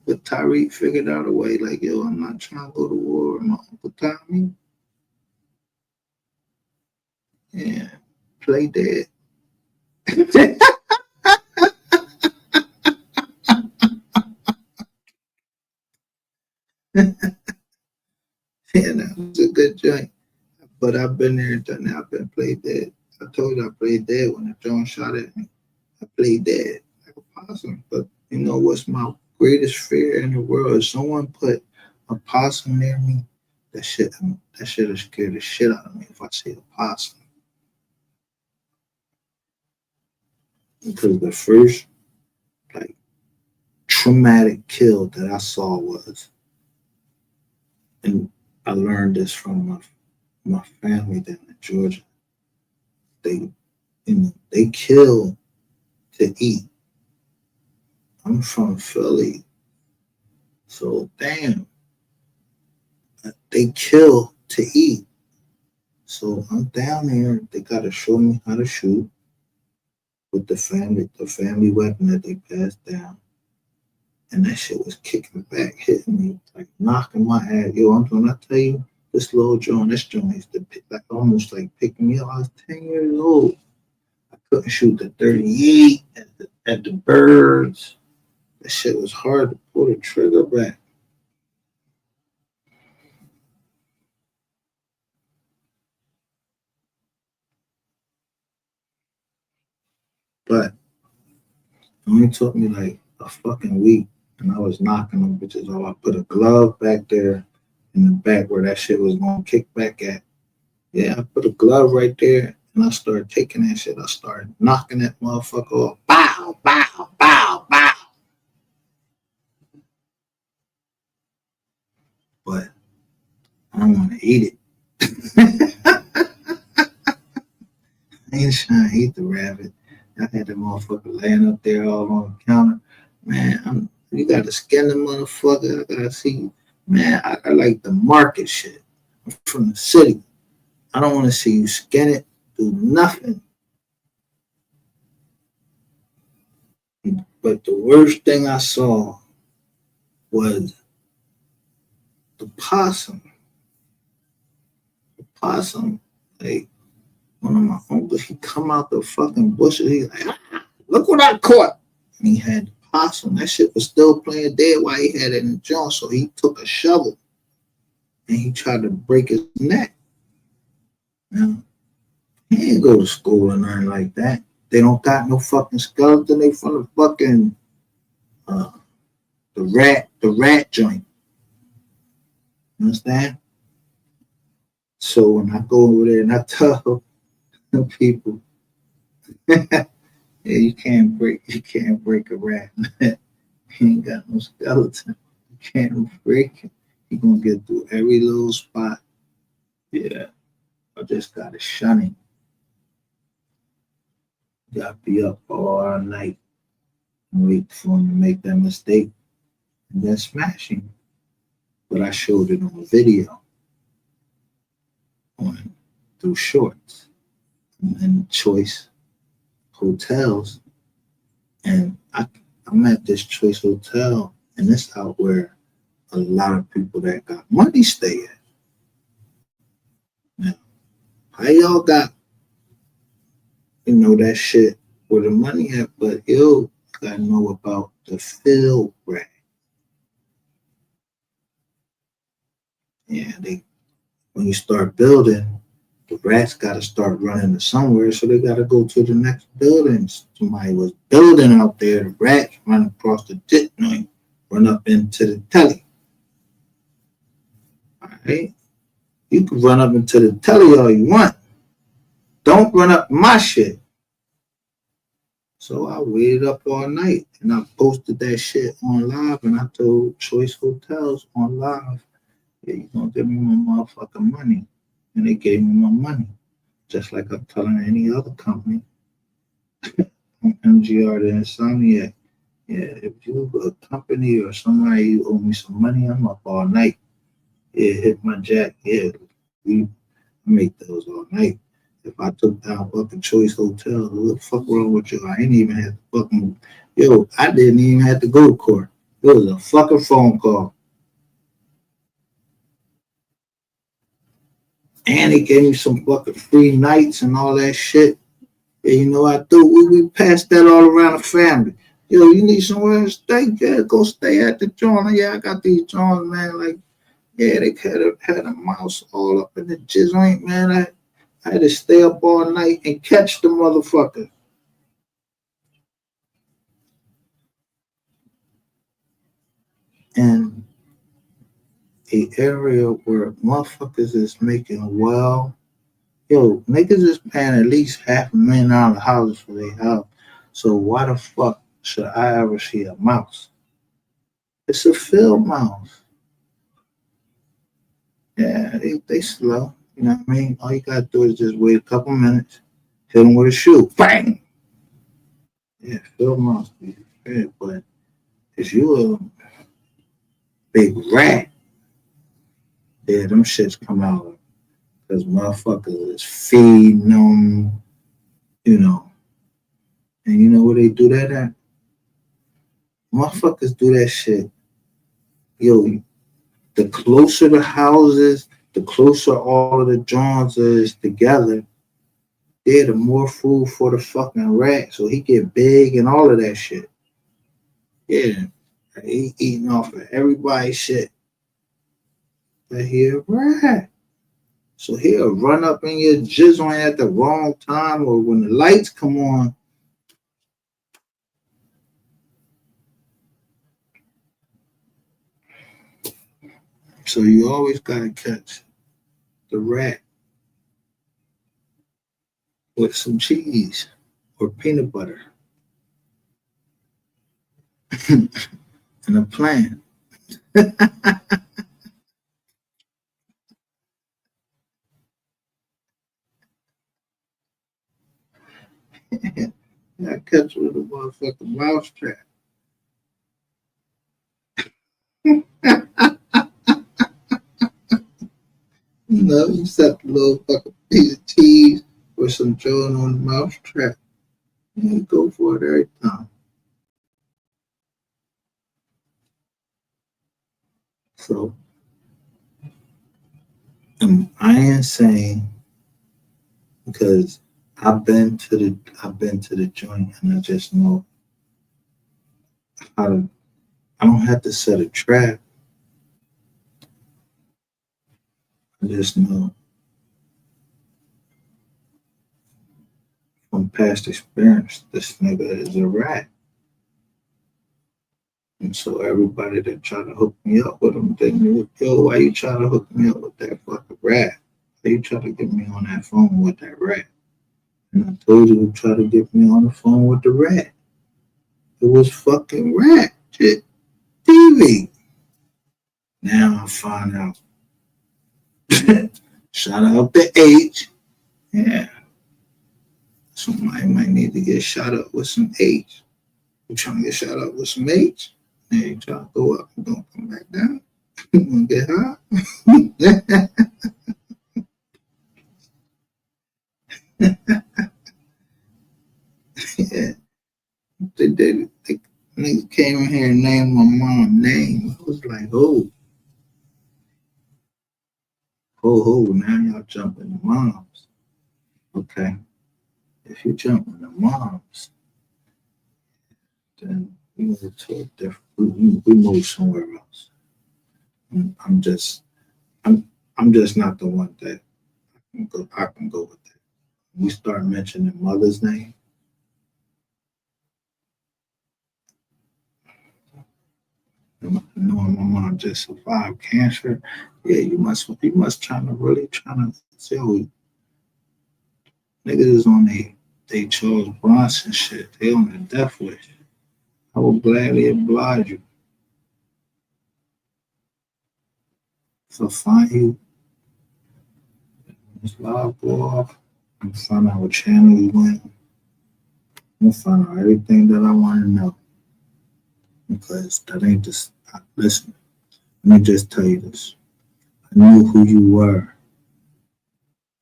But Tyreek figured out a way, like, I'm not trying to go to war with my Uncle Tommy. Yeah, play dead. Yeah, that was a good joint. But I've been there and done that. I've been played dead. I told you I played dead when the drone shot at me. I play dead like a possum. But you know what's my greatest fear in the world? Is someone put a possum near me. That shit will scare the shit out of me if I see a possum. Because the first like traumatic kill that I saw was, and I learned this from my family down in Georgia. They kill to eat. I'm from Philly, so damn, they kill to eat. So I'm down there. They gotta show me how to shoot with the family weapon that they passed down. And that shit was kicking back, hitting me, like knocking my ass. Yo, when I tell you, this little joint, this joint used to pick, like almost like picking me up. I was 10 years old. I couldn't shoot the 38 at the birds. That shit was hard to pull the trigger back. But it only took me like a fucking week, and I was knocking them bitches off. I put a glove back there in the back where that shit was going to kick back at. Yeah, I put a glove right there, and I started taking that shit. I started knocking that motherfucker off. Bow, bow, bow, bow. But I don't want to eat it. I ain't trying to eat the rabbit. I had that motherfucker laying up there all on the counter. Man, you got to skin the motherfucker. I got to see. Man, I like the market shit. I'm from the city. I don't want to see you skin it, do nothing. But the worst thing I saw was the possum. The possum, like one of my uncles, he come out the fucking bushes. He's like, look what I caught. And he had the possum. That shit was still playing dead while he had it in the jaw. So he took a shovel and he tried to break his neck. Now, he ain't go to school or nothing like that. They don't got no fucking skeleton. They from the fucking the rat joint. You understand? So when I go over there and I tell the people, yeah, you can't break a rat. He ain't got no skeleton. You can't break it. You're gonna get through every little spot. Yeah. I just gotta shun him. Gotta be up all night and wait for him to make that mistake and then smash him. But I showed it on video through shorts and Choice Hotels. And I'm at this Choice Hotel, and it's out where a lot of people that got money stay at. Now, how y'all got, that shit where the money at, but you gotta know about the field rat. Yeah, when you start building, the rats gotta start running to somewhere, so they gotta go to the next building. Somebody was building out there, the rats run across the tit joint, run up into the telly. All right? You can run up into the telly all you want. Don't run up my shit. So I waited up all night and I posted that shit on live, and I told Choice Hotels on live, yeah, you gonna give me my motherfucking money. And they gave me my money. Just like I'm telling any other company. MGR the Insomniac. Yeah, if you a company or somebody you owe me some money, I'm up all night. Yeah, hit my jack. Yeah, we make those all night. If I took down fucking Choice Hotel, what the fuck wrong with you? I ain't even had to fucking, I didn't even have to go to court. It was a fucking phone call. And they gave me some fucking free nights and all that shit. And I do. We passed that all around the family. You need somewhere to stay? Yeah, go stay at the joint. Yeah, I got these joints, man. Like, yeah, they had a mouse all up in the joint, man. I had to stay up all night and catch the motherfucker. in a area where motherfuckers is making well. Yo, niggas is paying at least $500,000 houses for their house. So why the fuck should I ever see a mouse? It's a field mouse. Yeah, they slow. You know what I mean? All you gotta do is just wait a couple minutes, hit them with a shoe, bang. Yeah, field mouse be fair, but if you a big rat, yeah, them shits come out because motherfuckers is feeding them, you know. And you know where they do that at? Motherfuckers do that shit. Yo, the closer the houses, the closer all of the joints is together, yeah, the more food for the fucking rat. So he get big and all of that shit. Yeah. He eating off of everybody's shit. But he a rat. So he'll run up in your jizz on at the wrong time or when the lights come on. So you always gotta catch the rat with some cheese or peanut butter and a plan. I catch with a motherfucking mouse trap. You know, you set the little fucking piece of cheese or some joint on the mouse trap. And you go for it every time. So I ain't saying because I've been to the joint and I just know how to. I don't have to set a trap. I just know from past experience, this nigga is a rat. And so everybody that try to hook me up with him, they knew, yo, why you trying to hook me up with that fucking rat? Why you try to get me on that phone with that rat? And I told you to try to get me on the phone with the rat. It was fucking rat shit. TV. Now I find out. Shout out to H. Yeah. Somebody might need to get shot up with some H. You trying to get shot up with some H? Then you try to go up and don't come back down. You want to get high? Yeah. They did. They niggas came in here and named my mom's name. I was like, oh. Now y'all jumping the moms. Okay. If you jumping the moms, then we move to a different. We move somewhere else. I'm just not the one that I can go with that. We start mentioning mother's name. Knowing my mom just survived cancer, yeah, you must trying to say, oh, niggas is on they Charles Bronson shit. They on the death wish. I will gladly oblige you. So find you. This live go off. I'm find out what channel you went. I'm find out everything that I want to know. Because that ain't just listen. Let me just tell you this. I knew who you were,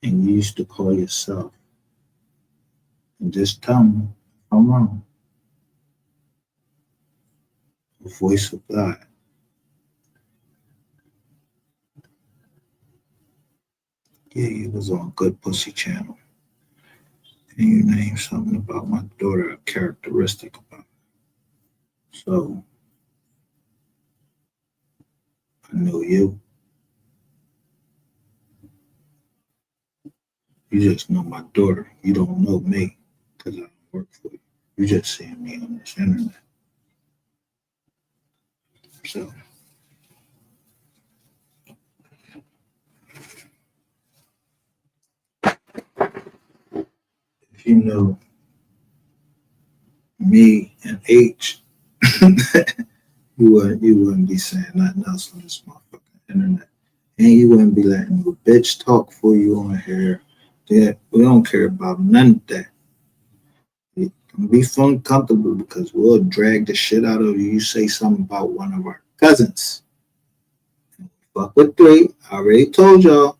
and you used to call yourself. And just tell me if I'm wrong. The voice of God. Yeah, you was on Good Pussy Channel. And you named something about my daughter, a characteristic about her. So, I knew you. You just know my daughter. You don't know me because I don't work for you. You just seeing me on this internet. So, you know, me and H, you wouldn't be saying nothing else on this motherfucking internet. And you wouldn't be letting no bitch talk for you on here. Yeah, we don't care about none of that. Be feeling comfortable because we'll drag the shit out of you. You say something about one of our cousins. Fuck with 3. I already told y'all.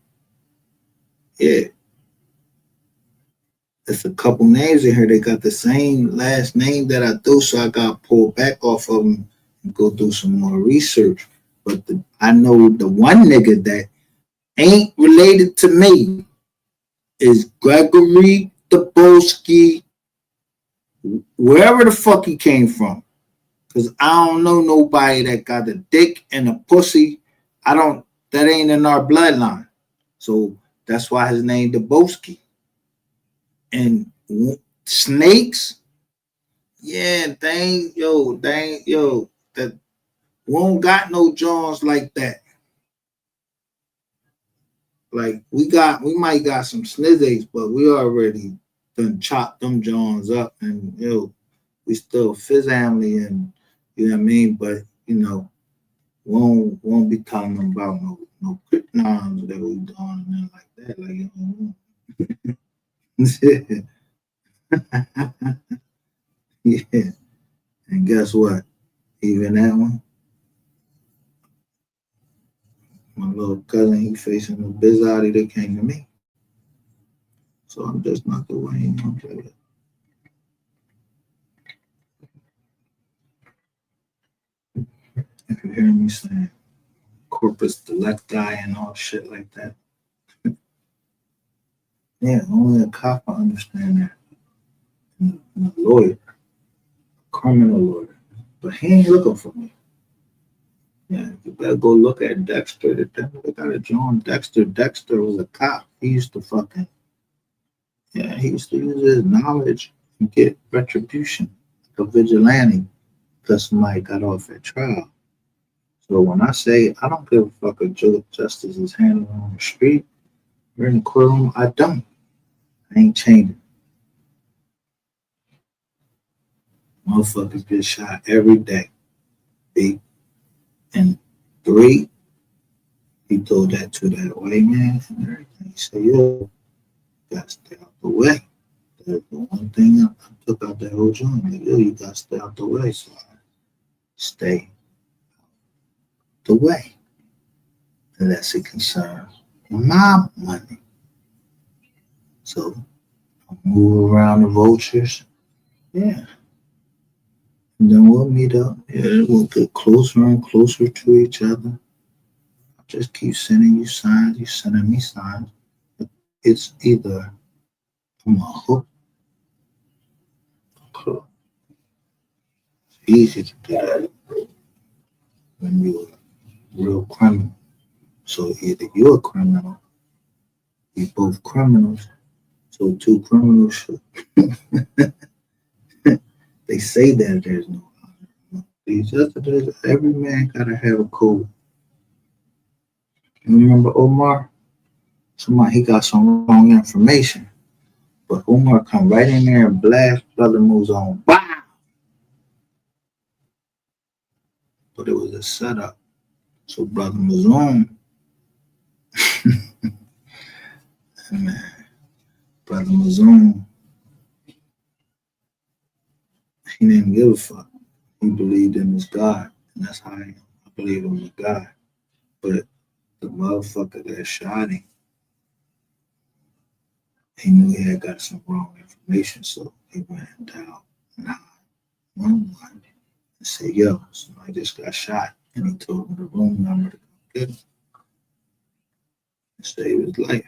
Yeah. There's a couple names in here. They got the same last name that I do, so I got pulled back off of them and go do some more research. But I know the one nigga that ain't related to me is Gregory Dabrowski, wherever the fuck he came from. Because I don't know nobody that got a dick and a pussy. That ain't in our bloodline. So that's why his name Dabrowski. And snakes, yeah, that we don't got no Johns like that. Like we might got some snizzies, but we already done chopped them Johns up, and we still fizz family, and you know what I mean. But won't be talking about no kryptonons that we doing and like that, yeah. And guess what? Even that one, my little cousin, he facing a bizarre that came to me. So I'm just not the way he wants it. If you hear me saying corpus delicti and all shit like that, yeah, only a cop will understand that. And a lawyer, a criminal lawyer, but he ain't looking for me. Yeah, you better go look at Dexter. They got a John Dexter. Dexter was a cop. He used to he used to use his knowledge and get retribution, like a vigilante, because somebody got off at trial. So when I say I don't give a fuck if justice is handled on the street or in the courtroom, I don't. I ain't changing. Motherfuckers get shot every day. And 3, he told that to that white man and everything. He said, you got to stay out the way. That's the one thing I took out that whole joint. Like, you got to stay out the way. So I stay the way. Unless it concerns my money. So I move around the vultures. Yeah. And then we'll meet up. Yeah, we'll get closer and closer to each other. I just keep sending you signs. You sending me signs. It's either I'm a hook. It's easy to do that when you're a real criminal. So either you're a criminal, we both criminals. So 2 criminals should. They say that there's no honor. Every man gotta have a code. You remember Omar? He got some wrong information. But Omar come right in there and blast Brother Muzon. Wow! But it was a setup. So Brother Muzon, man, Brother Muzon, he didn't give a fuck. He believed in his God. And that's how I believe in my God. But the motherfucker that shot him, he knew he had got some wrong information. So he went down 911 and said, yo, somebody just got shot. And he told him the room number to come get him and save his life.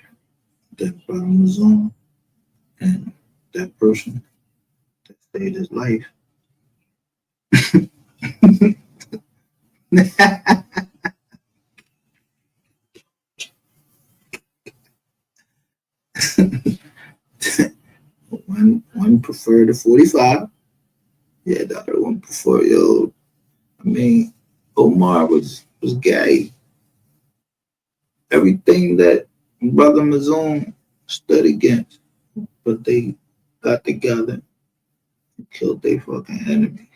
That brother was on, and that person that saved his life. One preferred the 45. Yeah, the other one preferred, Omar was gay. Everything that Brother Mazon stood against, but they got together and killed their fucking enemy.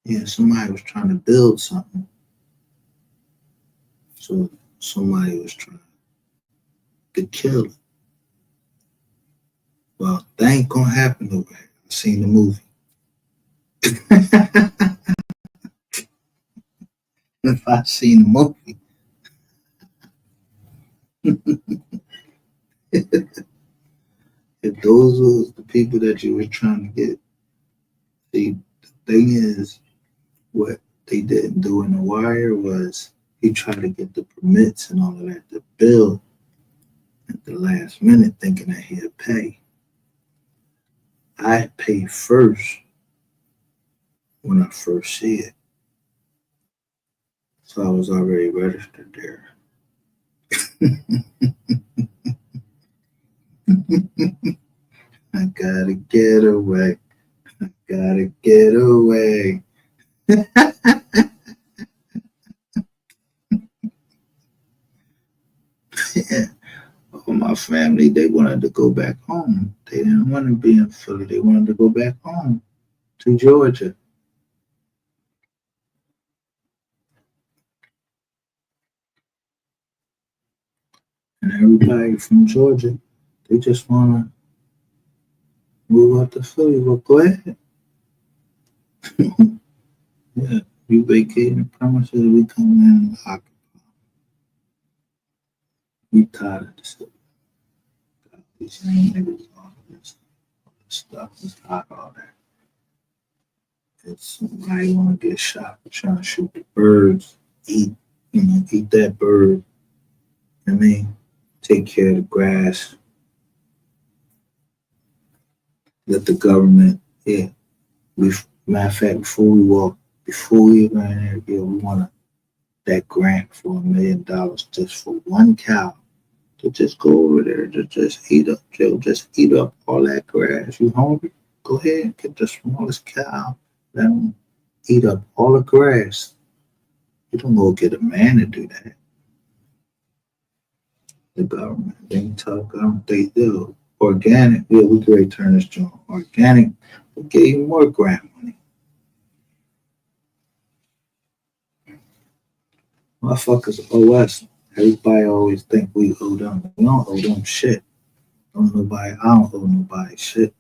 Yeah, somebody was trying to build something. So somebody was trying to kill it. Well, that ain't gonna happen over here. I've seen the movie. If I seen the movie. If those was the people that you were trying to get, the thing is, what they didn't do in The Wire was he tried to get the permits and all of that to build at the last minute, thinking that he'd pay. I pay first when I first see it. So I was already registered there. I gotta get away. I gotta get away. Yeah. All my family, they wanted to go back home. They didn't want to be in Philly. They wanted to go back home to Georgia. And everybody from Georgia, they just want to move up to Philly. Well, go ahead. Yeah, you vacating the premises, we come in and occupy. We tired of this. These young niggas, all this stuff is not all that. It's somebody want to get shot, trying to shoot the birds, eat that bird. I mean, take care of the grass. Let the government, yeah. Matter of fact, before we even in there, yeah, we want that grant for $1 million just for one cow to just go over there to just eat up, just eat up all that grass. You hungry? Go ahead and get the smallest cow. Let them eat up all the grass. You don't go get a man to do that. The government, they talk, they do. Organic, yeah, we could already turn this joint. Organic, we gave you more grant money. Motherfuckers owe us. Everybody always think we owe them. We don't owe them shit. I don't owe nobody shit.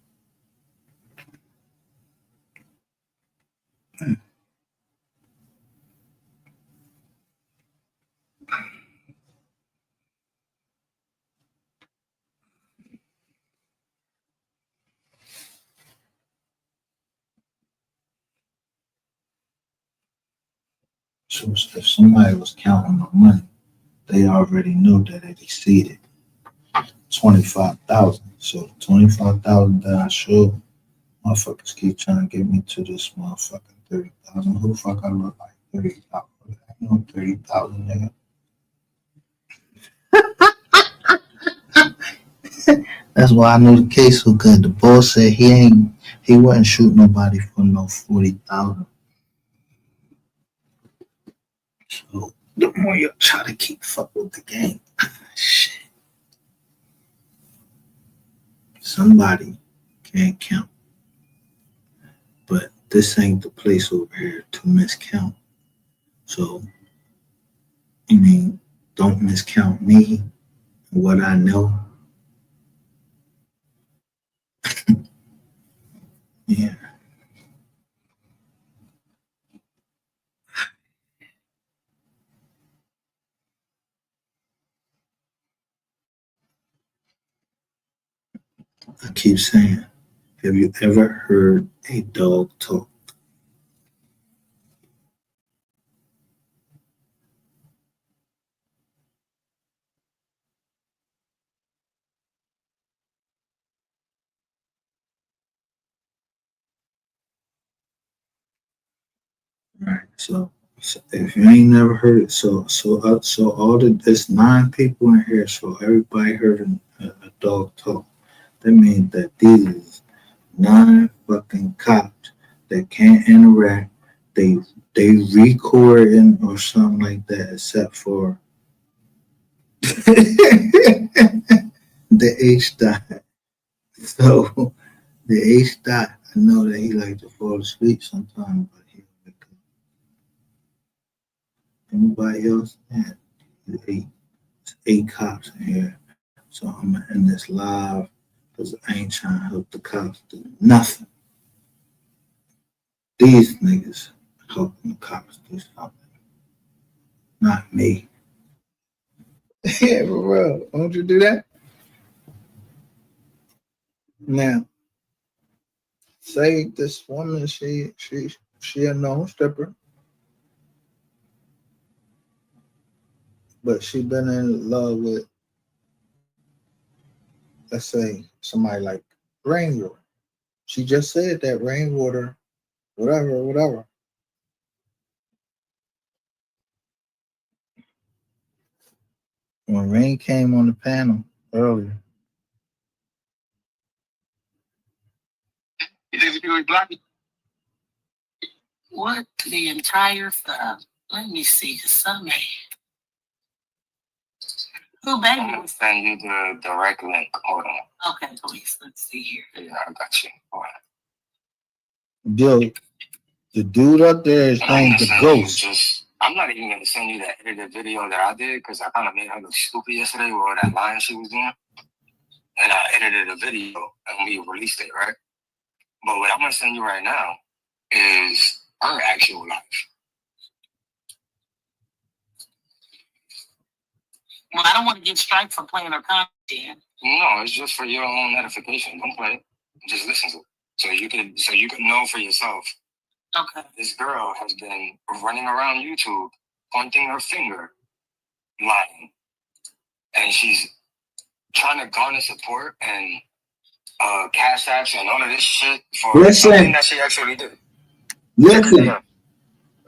So if somebody was counting my money, they already knew that it exceeded 25,000. So 25,000 that I showed, motherfuckers keep trying to get me to this motherfucking 30,000. Who the fuck I look like 30,000? You know 30,000, nigga. That's why I know the case so good. The boss said he wouldn't shoot nobody for no 40,000. So the more you try to keep fuck with the game, shit. Somebody can't count. But this ain't the place over here to miscount. So, I mean, don't miscount me and what I know. Yeah. I keep saying, have you ever heard a dog talk? Right. So if you ain't never heard it, so all there's 9 people in here, so everybody heard a dog talk. That means that these is 9 fucking cops that can't interact. They recording or something like that, except for the H dot. So the H dot, I know that he like to fall asleep sometimes, but he wake up. Anybody else? Man, there's 8 cops in here. So I'm gonna end this live because I ain't trying to help the cops do nothing. These niggas helping the cops do something. Not me. Yeah, for real. Won't you do that? Now, say this woman, she a known stripper, but she been in love with, let's say, somebody like Rainwater. She just said that Rainwater, whatever. When Rain came on the panel earlier, What the entire stuff? Let me see something. Who baby? I'm gonna send you the direct link. Hold on. Okay, please. Let's see here. Yeah, I got you. Hold on. yo, the dude up there is named the Ghost. I'm not even gonna send you that edited video that I did because I kind of made her look stupid yesterday with all that lying she was doing. And I edited a video and we released it, right? But what I'm gonna send you right now is her actual life. Well, I don't want to get striked for playing her content. No, it's just for your own edification. Don't play it. Just listen to it. So you can know for yourself. Okay. This girl has been running around YouTube, pointing her finger, lying. And she's trying to garner support and cash apps and all of this shit for something that she actually did. Listen. On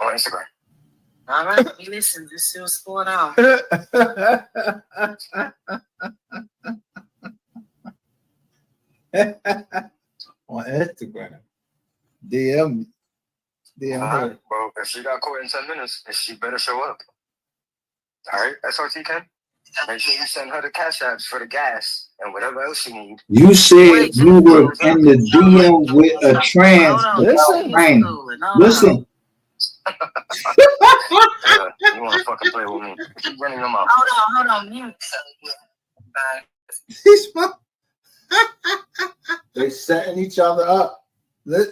Instagram. All right, listen, this is what's going on. On Instagram. DM her. Well, if she got caught in 10 minutes, she better show up. All right, SRT Ken? Make sure you send her the cash apps for the gas and whatever else she needs. You said you were in the DM with a trans. Listen. You want to fucking play with me? Keep running them out. Hold on, mute. They setting each other up.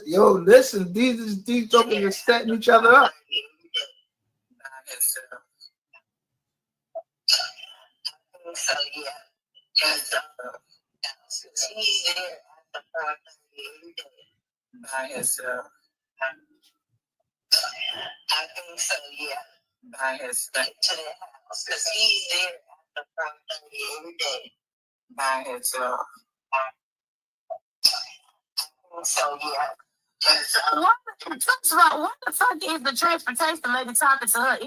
Yo, listen, these jokers are setting each other up. So yeah, just he's there at the property every day by himself. I think so, yeah, by himself to the house because he's there at the property every day by himself. I think so, yeah. What the fuck is the transportation lady talking to her?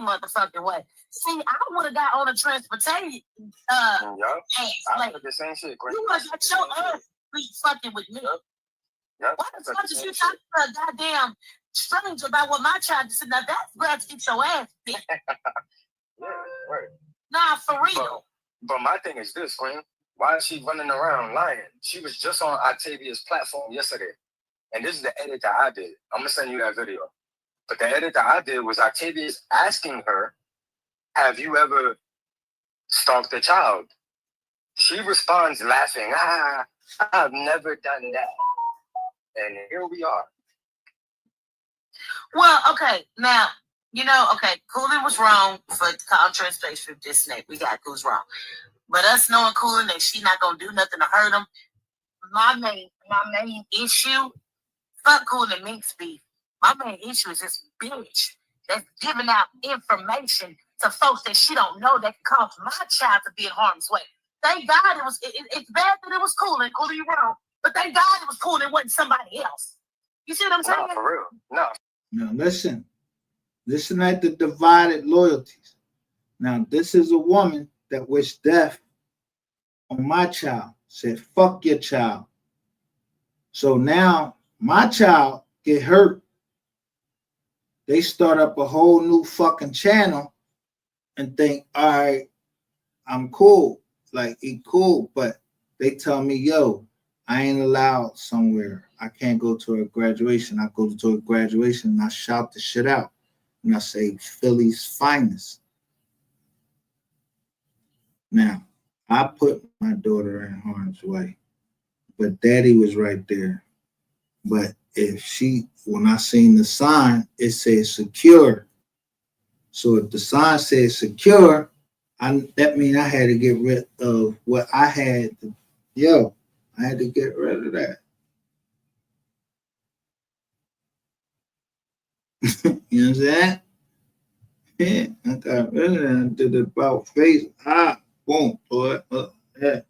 Motherfucking way. See, I would have got on a transportation. Like, the same shit. You must have your ass be fucking with me. Why the fuck is you talking to a goddamn stranger about what my child is? Now that's where to get your ass beat. Yeah, right. Nah, for real. But my thing is this, Queen. Why is she running around lying? She was just on Octavia's platform yesterday. And this is the edit that I did. I'm gonna send you that video. But the edit that I did was Octavia's asking her, have you ever stalked a child? She responds laughing, I've never done that. And here we are. Well, okay, now, Coolin was wrong for calling transportation this and that. We got Cool's wrong. But us knowing Coolin that she not gonna do nothing to hurt him, my main issue, fuck Coolin and Mink's beef. My main issue is this bitch that's giving out information to folks that she don't know that can cause my child to be in harm's way. Thank God it's bad that it was Coolin. Coolin, you wrong. But thank God it was Coolin, it wasn't somebody else. You see what I'm saying? No, for real. No. Now listen at the divided loyalties. Now this is a woman that wished death on my child, said fuck your child. So now my child get hurt. They start up a whole new fucking channel and think, all right, I'm cool. Like, he cool. But they tell me, yo, I ain't allowed somewhere. I can't go to a graduation. I go to a graduation and I shout the shit out. And I say, Philly's finest. Now, I put my daughter in harm's way, but daddy was right there. But when I seen the sign, it said secure. So if the sign said secure, that means I had to get rid of what I had. I had to get rid of that. You know what I'm saying? Yeah, I got rid of that. I did it about face. Boom, boy. I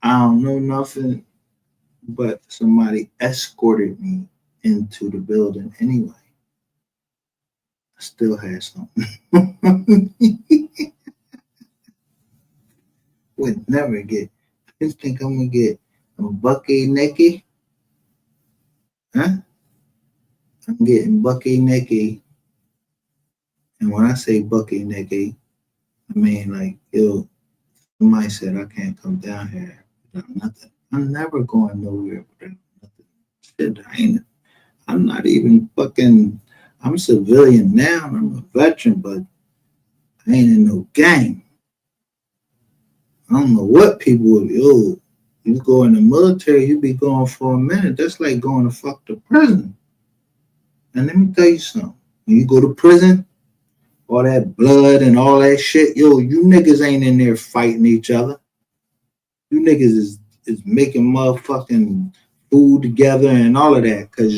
don't know nothing, but somebody escorted me into the building anyway. I still had something. Would never get. I just think I'm gonna get a bucket naked. Huh? I'm getting bucket naked. And when I say bucket naked, I mean like, somebody said I can't come down here without nothing. I'm never going nowhere without nothing. Shit, I'm not even fucking, I'm a civilian now, I'm a veteran, but I ain't in no gang. I don't know what people would, you go in the military, you be going for a minute. That's like going to fuck the prison. And let me tell you something. When you go to prison, all that blood and all that shit, you niggas ain't in there fighting each other. You niggas is making motherfucking food together and all of that, because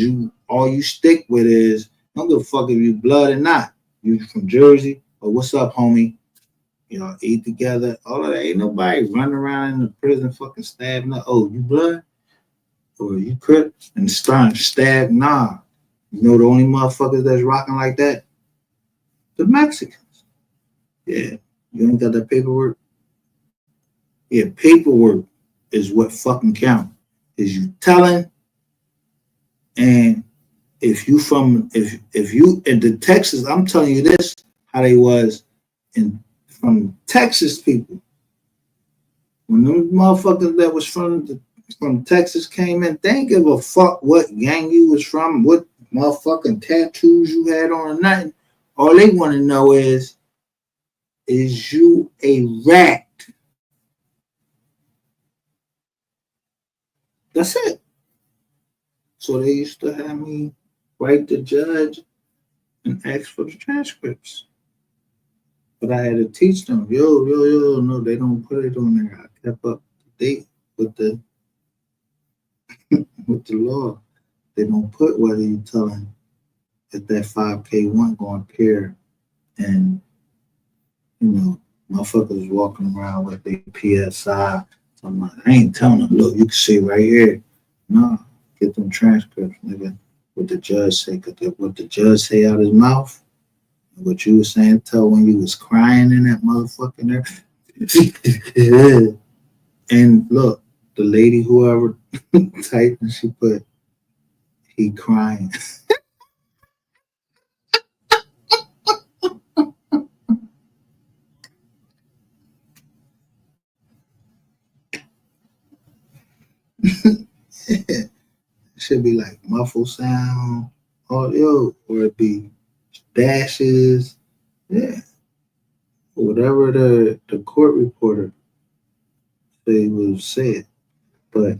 all you stick with is, don't give a fuck if you blood or not. You from Jersey, or what's up, homie? Eat together, all of that. Ain't nobody running around in the prison fucking stabbing up. Oh, you blood? Or you crip? And starting to stab? Nah. You know the only motherfuckers that's rocking like that? The Mexicans. Yeah. You ain't got that paperwork? Yeah, paperwork is what fucking count. Is you telling, and if you into Texas, I'm telling you this, how they was from Texas people. When them motherfuckers that was from Texas came in, they ain't give a fuck what gang you was from, what motherfucking tattoos you had on or nothing. All they want to know is you a rat? That's it. So they used to have me write the judge and ask for the transcripts. But I had to teach them, no, they don't put it on there. I kept up to date with the law. They don't put whether you tell them that 5K1 going to appear, and motherfuckers walking around with their PSI. So I'm like, I ain't telling them, look, you can see right here. No, get them transcripts, nigga. What the judge say, what the judge say out his mouth. What you were saying, tell when you was crying in that motherfucking there. And look, the lady, whoever typed, and she put, he crying. Should be like muffle sound, or it be dashes, whatever the court reporter was said. But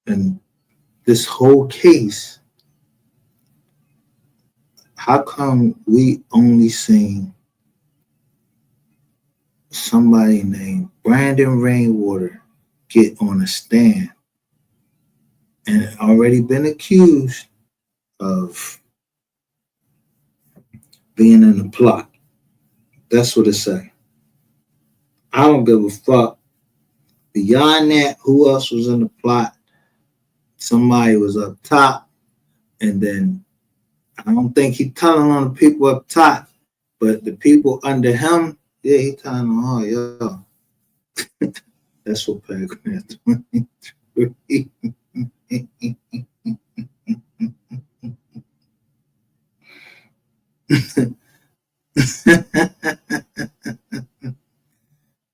in this whole case, how come we only seen somebody named Brandon Rainwater get on a stand and already been accused of being in the plot? That's what it say. I don't give a fuck. Beyond that, who else was in the plot? Somebody was up top, and then I don't think he telling on the people up top, but the people under him, he telling on all y'all. That's what paragraph 23.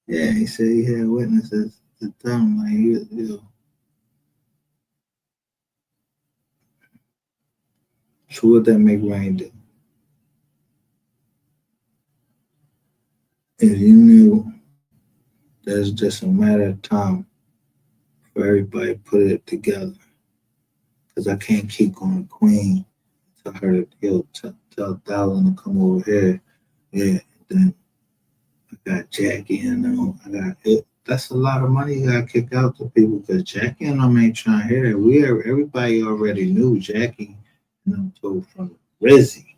Yeah, he said he had witnesses to tell him, like, you know. So what that make Rain do? If you knew that's just a matter of time for everybody to put it together. Because I can't keep going to Queen, tell her to tell Dallin to come over here. Yeah, then I got Jackie and I got it. That's a lot of money you got to kick out to people because Jackie and them ain't trying to hear it. Everybody already knew Jackie and them told from Rizzy.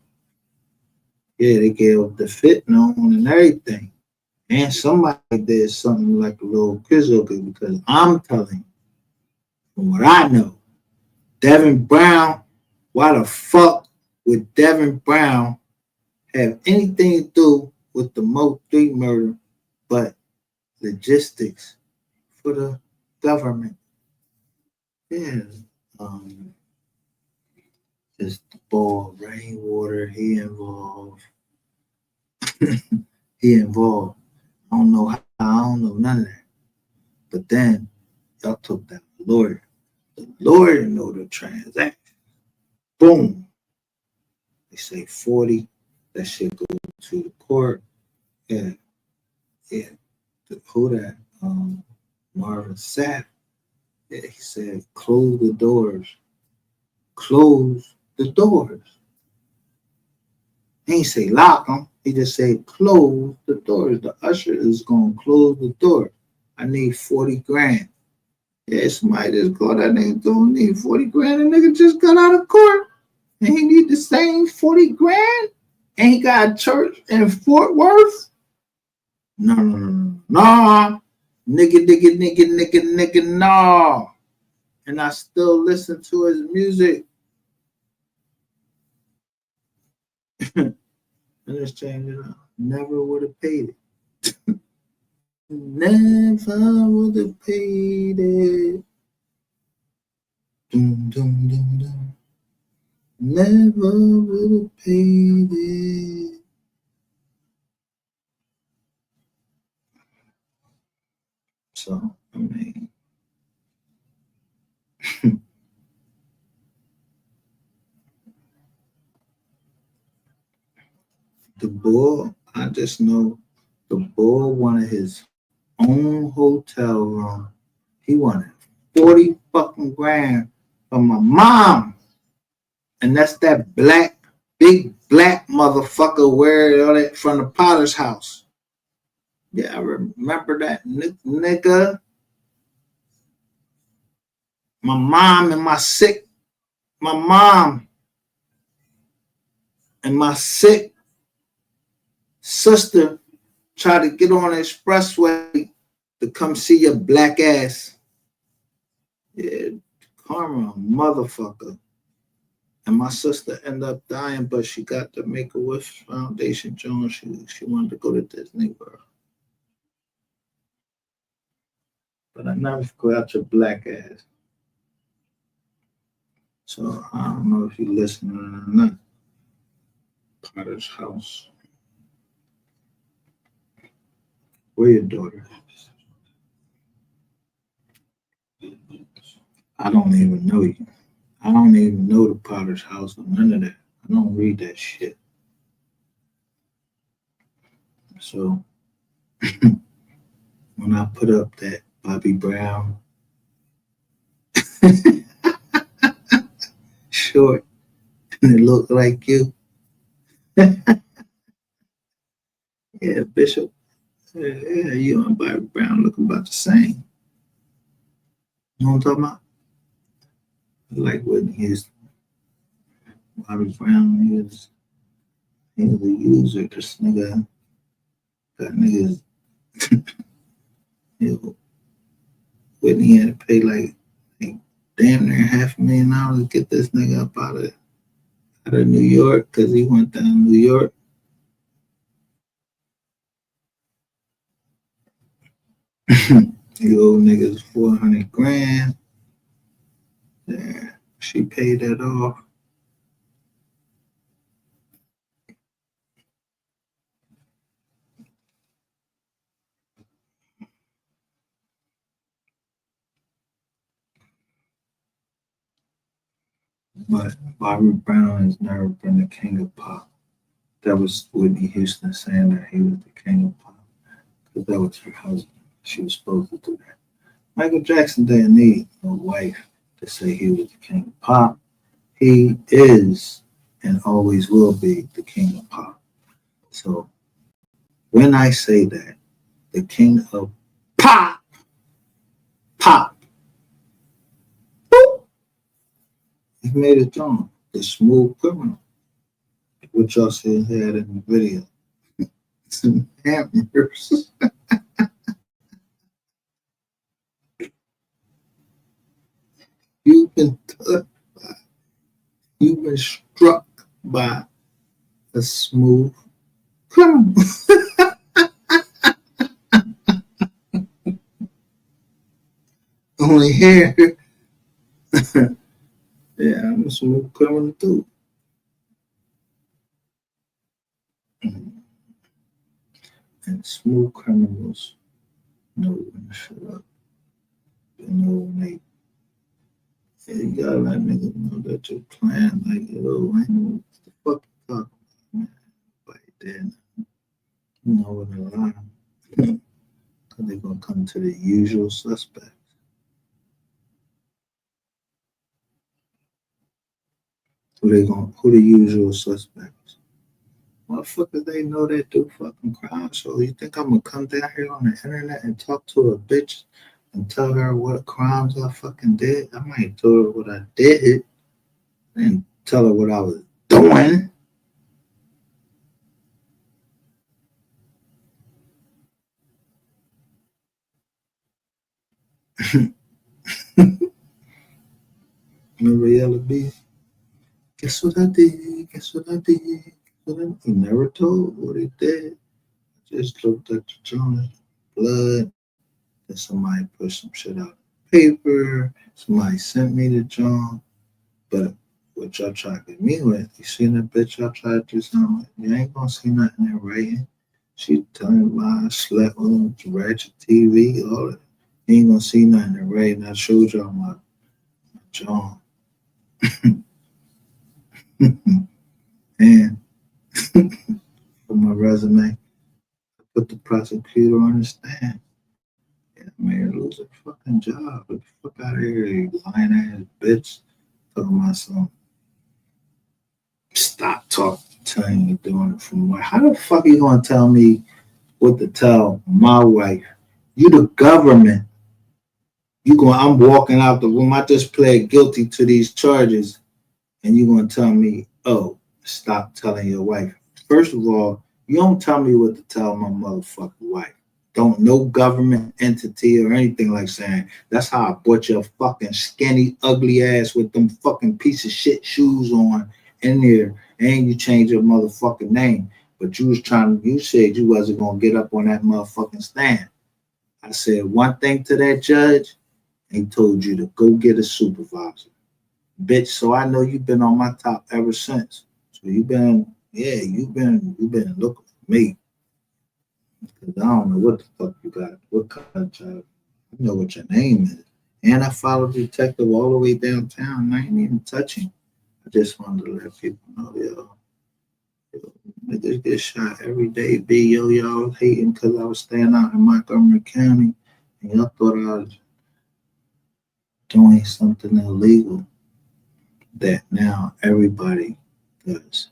Yeah, they gave the fit known and everything. And somebody did something like a little kizookie because I'm telling you, from what I know, Devin Brown, why the fuck would Devin Brown have anything to do with the Mo 3 murder but logistics for the government? Yeah. Just the ball, rainwater, he involved. He involved. I don't know how, I don't know none of that. But then y'all took that lawyer. The lawyer know the transaction. Boom. They say 40. That shit go to the court. Yeah. Yeah. Who that? Marvin Sapp. Yeah, he said, close the doors. Close the doors. He ain't say lock them. He just said close the doors. The usher is going to close the door. I need 40 grand. Yeah, somebody just called that nigga don't need 40 grand. The nigga just got out of court. And he need the same 40 grand? And he got a church in Fort Worth? No. Nah. Nigga, nah. And I still listen to his music. And let's change it up. Never would have paid it. Never would have paid it. Dum, dum, dum, dum. Never would have paid it. So, I mean, the bull, I just know the bull wanted his own hotel room. He wanted 40 fucking grand from my mom. And that's that big black motherfucker wearing all that from the Potter's house. Yeah, I remember that nigga. My mom and my sick sister tried to get on the expressway to come see your black ass. Yeah, karma, motherfucker. And my sister ended up dying, but she got the Make-A-Wish Foundation joint. She wanted to go to Disney World. But I never forgot out your black ass. So I don't know if you're listening or not. Potter's house. Where your daughter? I don't even know you. I don't even know the Potter's house or none of that. I don't read that shit. So when I put up that Bobby Brown short and it looked like you. Yeah, Bishop. Yeah, you and Bobby Brown look about the same. You know what I'm talking about? Like Whitney Houston. Bobby Brown, he was a user. This nigga got niggas. You know, Whitney had to pay like damn near $500,000 to get this nigga up out of New York because he went down to New York. You owe niggas 400 grand. Yeah, she paid that off. But Bobby Brown has never been the king of pop. That was Whitney Houston saying that he was the king of pop. Because that was her husband. She was supposed to do that. Michael Jackson didn't need a wife to say he was the king of pop. He is and always will be the king of pop. So when I say that, the king of pop, he made it on the smooth criminal, which y'all see had in the video. Some hammers. You've been touched by, you've been struck by a smooth criminal. Only here. Yeah, I'm a smooth criminal too. And smooth criminals know when to shut up. They know when they you gotta let niggas know that you're playing like, yo, I know what the fuck you talking about, man. But then, you know what a lie. Because they're gonna come to the usual suspects. Who the usual suspects? Motherfuckers, they know they do fucking crime. So you think I'm gonna come down here on the internet and talk to a bitch and tell her what crimes I fucking did? I might tell her what I did and tell her what I was doing. Remember Yellow B? Guess what I did? Guess what I did? He never told what he did. Just looked at the joint, blood. Then somebody put some shit out of paper. Somebody sent me the joint. But what y'all try to get me with, you seen that bitch y'all try to do something with? You ain't gonna see nothing in writing. She telling me I slept on ratchet TV, all that. You ain't gonna see nothing in writing. I showed y'all my joint. And for my resume, I put the prosecutor on the stand. Yeah, man, lose a fucking job. Get the fuck out of here, you lying ass bitch. Talking about some stop talking, telling you doing it from what? How the fuck are you gonna tell me what to tell my wife? You the government. I'm walking out the room. I just pled guilty to these charges, and you gonna tell me, oh, stop telling your wife. First of all, you don't tell me what to tell my motherfucking wife. Don't no government entity or anything like saying, that's how I bought your fucking skinny, ugly ass with them fucking piece of shit shoes on in there, and you change your motherfucking name. But you said you wasn't gonna get up on that motherfucking stand. I said one thing to that judge, and he told you to go get a supervisor. Bitch, so I know you've been on my top ever since. So you've been looking for me. Because I don't know what the fuck you got, what kind of job. I know what your name is. And I followed the detective all the way downtown. I ain't even touching. I just wanted to let people know, yo, niggas get shot every day. Y'all hating because I was staying out in Montgomery County. And y'all thought I was doing something illegal that now everybody does.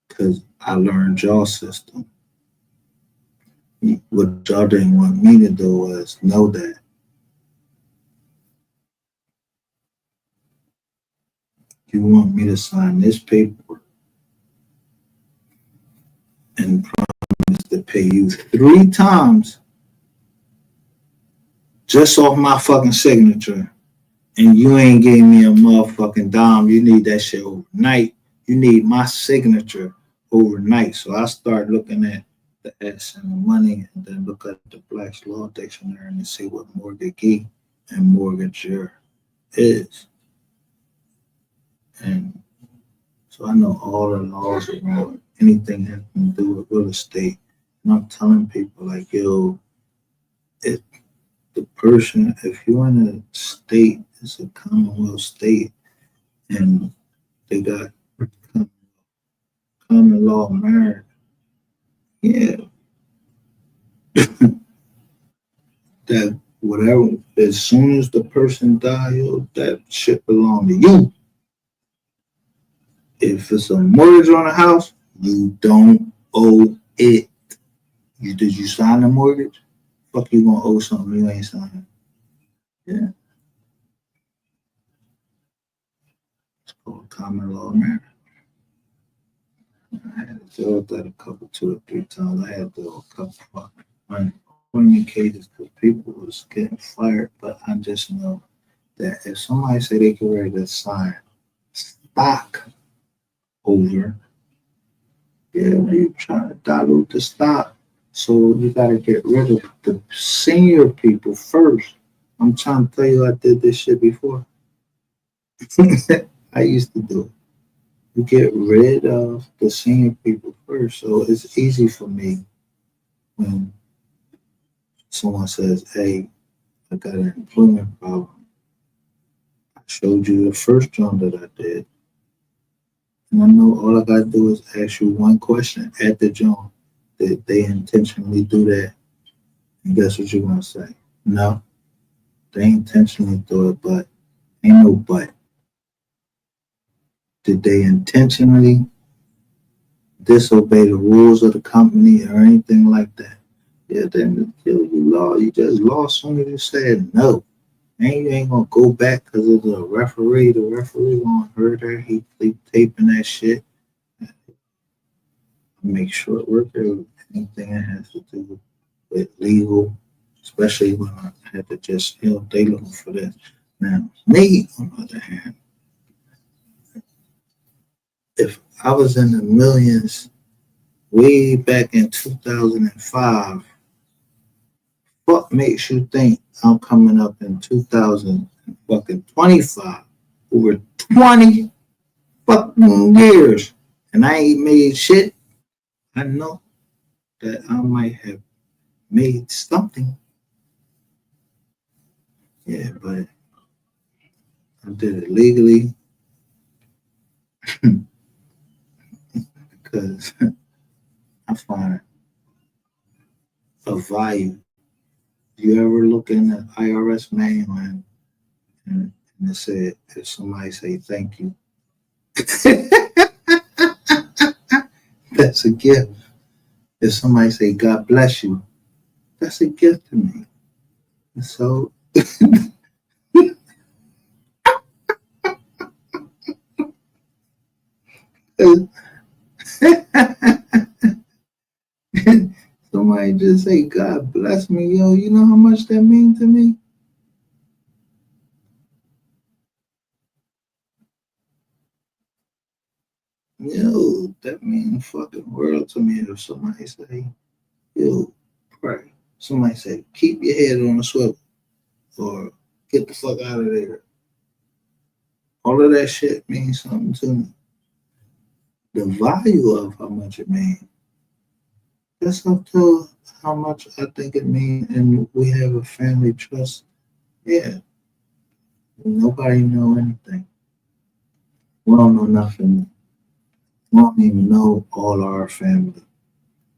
Because I learned y'all system. What y'all didn't want me to do was know that. You want me to sign this paper and promise to pay you 3 times just off my fucking signature, and you ain't gave me a motherfucking dime. You need that shit overnight. You need my signature overnight. So I start looking at the S and the money, and then look at the Black's Law Dictionary and see what mortgagee and mortgager is. And so I know all the laws around anything that can do with real estate. And I'm telling people like, yo, if you're in a state it's a Commonwealth state, and they got common law marriage. Yeah, that whatever, as soon as the person dies, that shit belong to you. If it's a mortgage on a house, you don't owe it. Did you sign the mortgage? Fuck, you gonna owe something you ain't signed. Yeah, it's called common law marriage. I had to deal with that a couple, 2 or 3 times. I had to do a couple of unemployment cases because people was getting fired. But I just know that if somebody say they can ready to sign stock over, yeah, you trying to dilute the stock. So you got to get rid of the senior people first. I'm trying to tell you, I did this shit before. I used to do it. You get rid of the senior people first. So it's easy for me when someone says, hey, I got an employment problem. I showed you the first job that I did. And I know all I got to do is ask you one question at the job. Did they intentionally do that? And guess what you're going to say? No, they intentionally do it, but ain't no but. Did they intentionally disobey the rules of the company or anything like that? Yeah, then you lost. You just lost soon as you said no. And you ain't gonna go back because of the referee. The referee gonna hurt her. He keep taping that shit. Make short work of anything that has to do with legal, especially when I had to just, they looking for this. Now, me, on the other hand, if I was in the millions way back in 2005, what makes you think I'm coming up in 2025 over 20 fucking years and I ain't made shit? I know that I might have made something. Yeah, but I did it legally because I find a value. You ever look in the IRS manual and it said, if somebody say thank you, that's a gift. If somebody say God bless you, that's a gift to me. And so somebody just say God bless me, yo, you know how much that means to me? Yo, that means fucking world to me. If somebody say, yo, pray. Somebody say, keep your head on a swivel or get the fuck out of there. All of that shit means something to me. The value of how much it means, that's up to how much I think it means. And we have a family trust. Yeah. Nobody know anything. We don't know nothing. We don't even know all our family.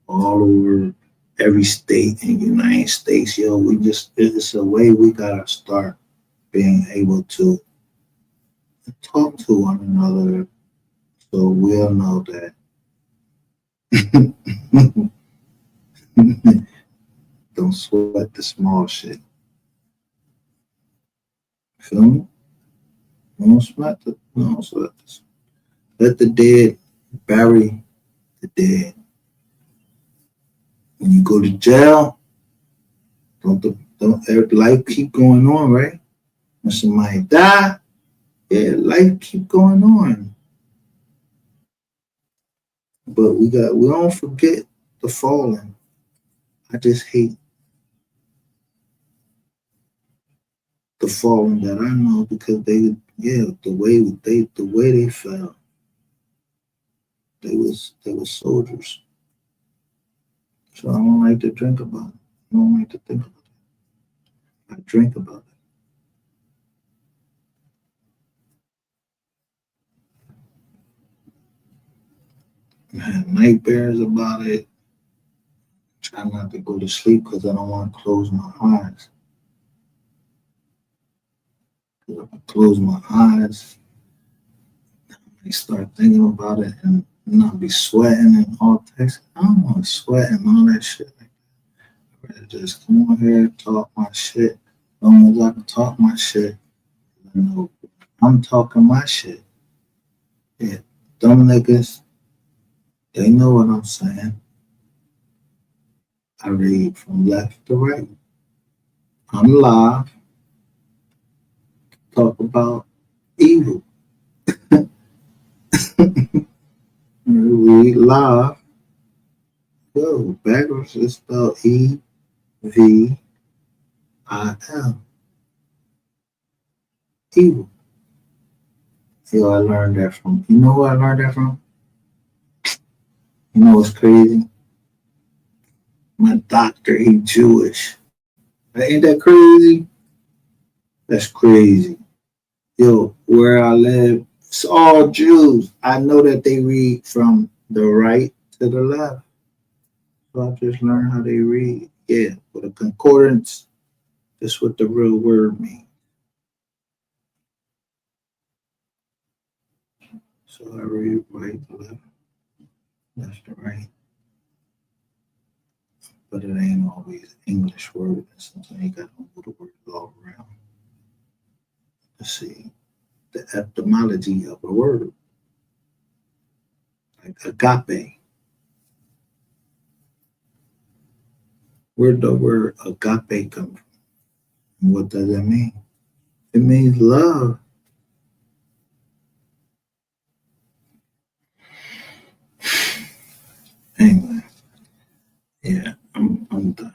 All over every state in the United States. Yo, it's a way we gotta start being able to talk to one another so we'll know that don't sweat the small shit. Feel me? Don't sweat this. Let the dead bury the dead. When you go to jail, don't life keep going on, right? When somebody die, yeah, life keep going on. But we don't forget the fallen. I just hate the fallen that I know because the way they fell, they was soldiers. So I don't like to drink about it. I don't like to think about it. I drink about it. have nightmares about it. Try not to go to sleep because I don't want to close my eyes. If I close my eyes, I start thinking about it and not be sweating and all that. I don't want to sweat and all that shit. I'd rather just come on here, talk my shit. As long as I can talk my shit, I know I'm talking my shit. Yeah, dumb niggas, they know what I'm saying. I read from left to right. I'm live. Talk about evil. Read live. Yo, backwards is spelled EVIL. Evil. Yo, I learned that from. You know who I learned that from? You know what's crazy? My doctor, he Jewish. Ain't that crazy? That's crazy. Yo, where I live, it's all Jews. I know that they read from the right to the left. So I just learned how they read. Yeah, with a concordance, that's what the real word means. So I read right to left, left to right. But it ain't always English word. Sometimes you gotta move the words all around to see the etymology of a word. Like agape. Where'd the word agape come from? And what does it mean? It means love. Anyway, yeah, I'm done.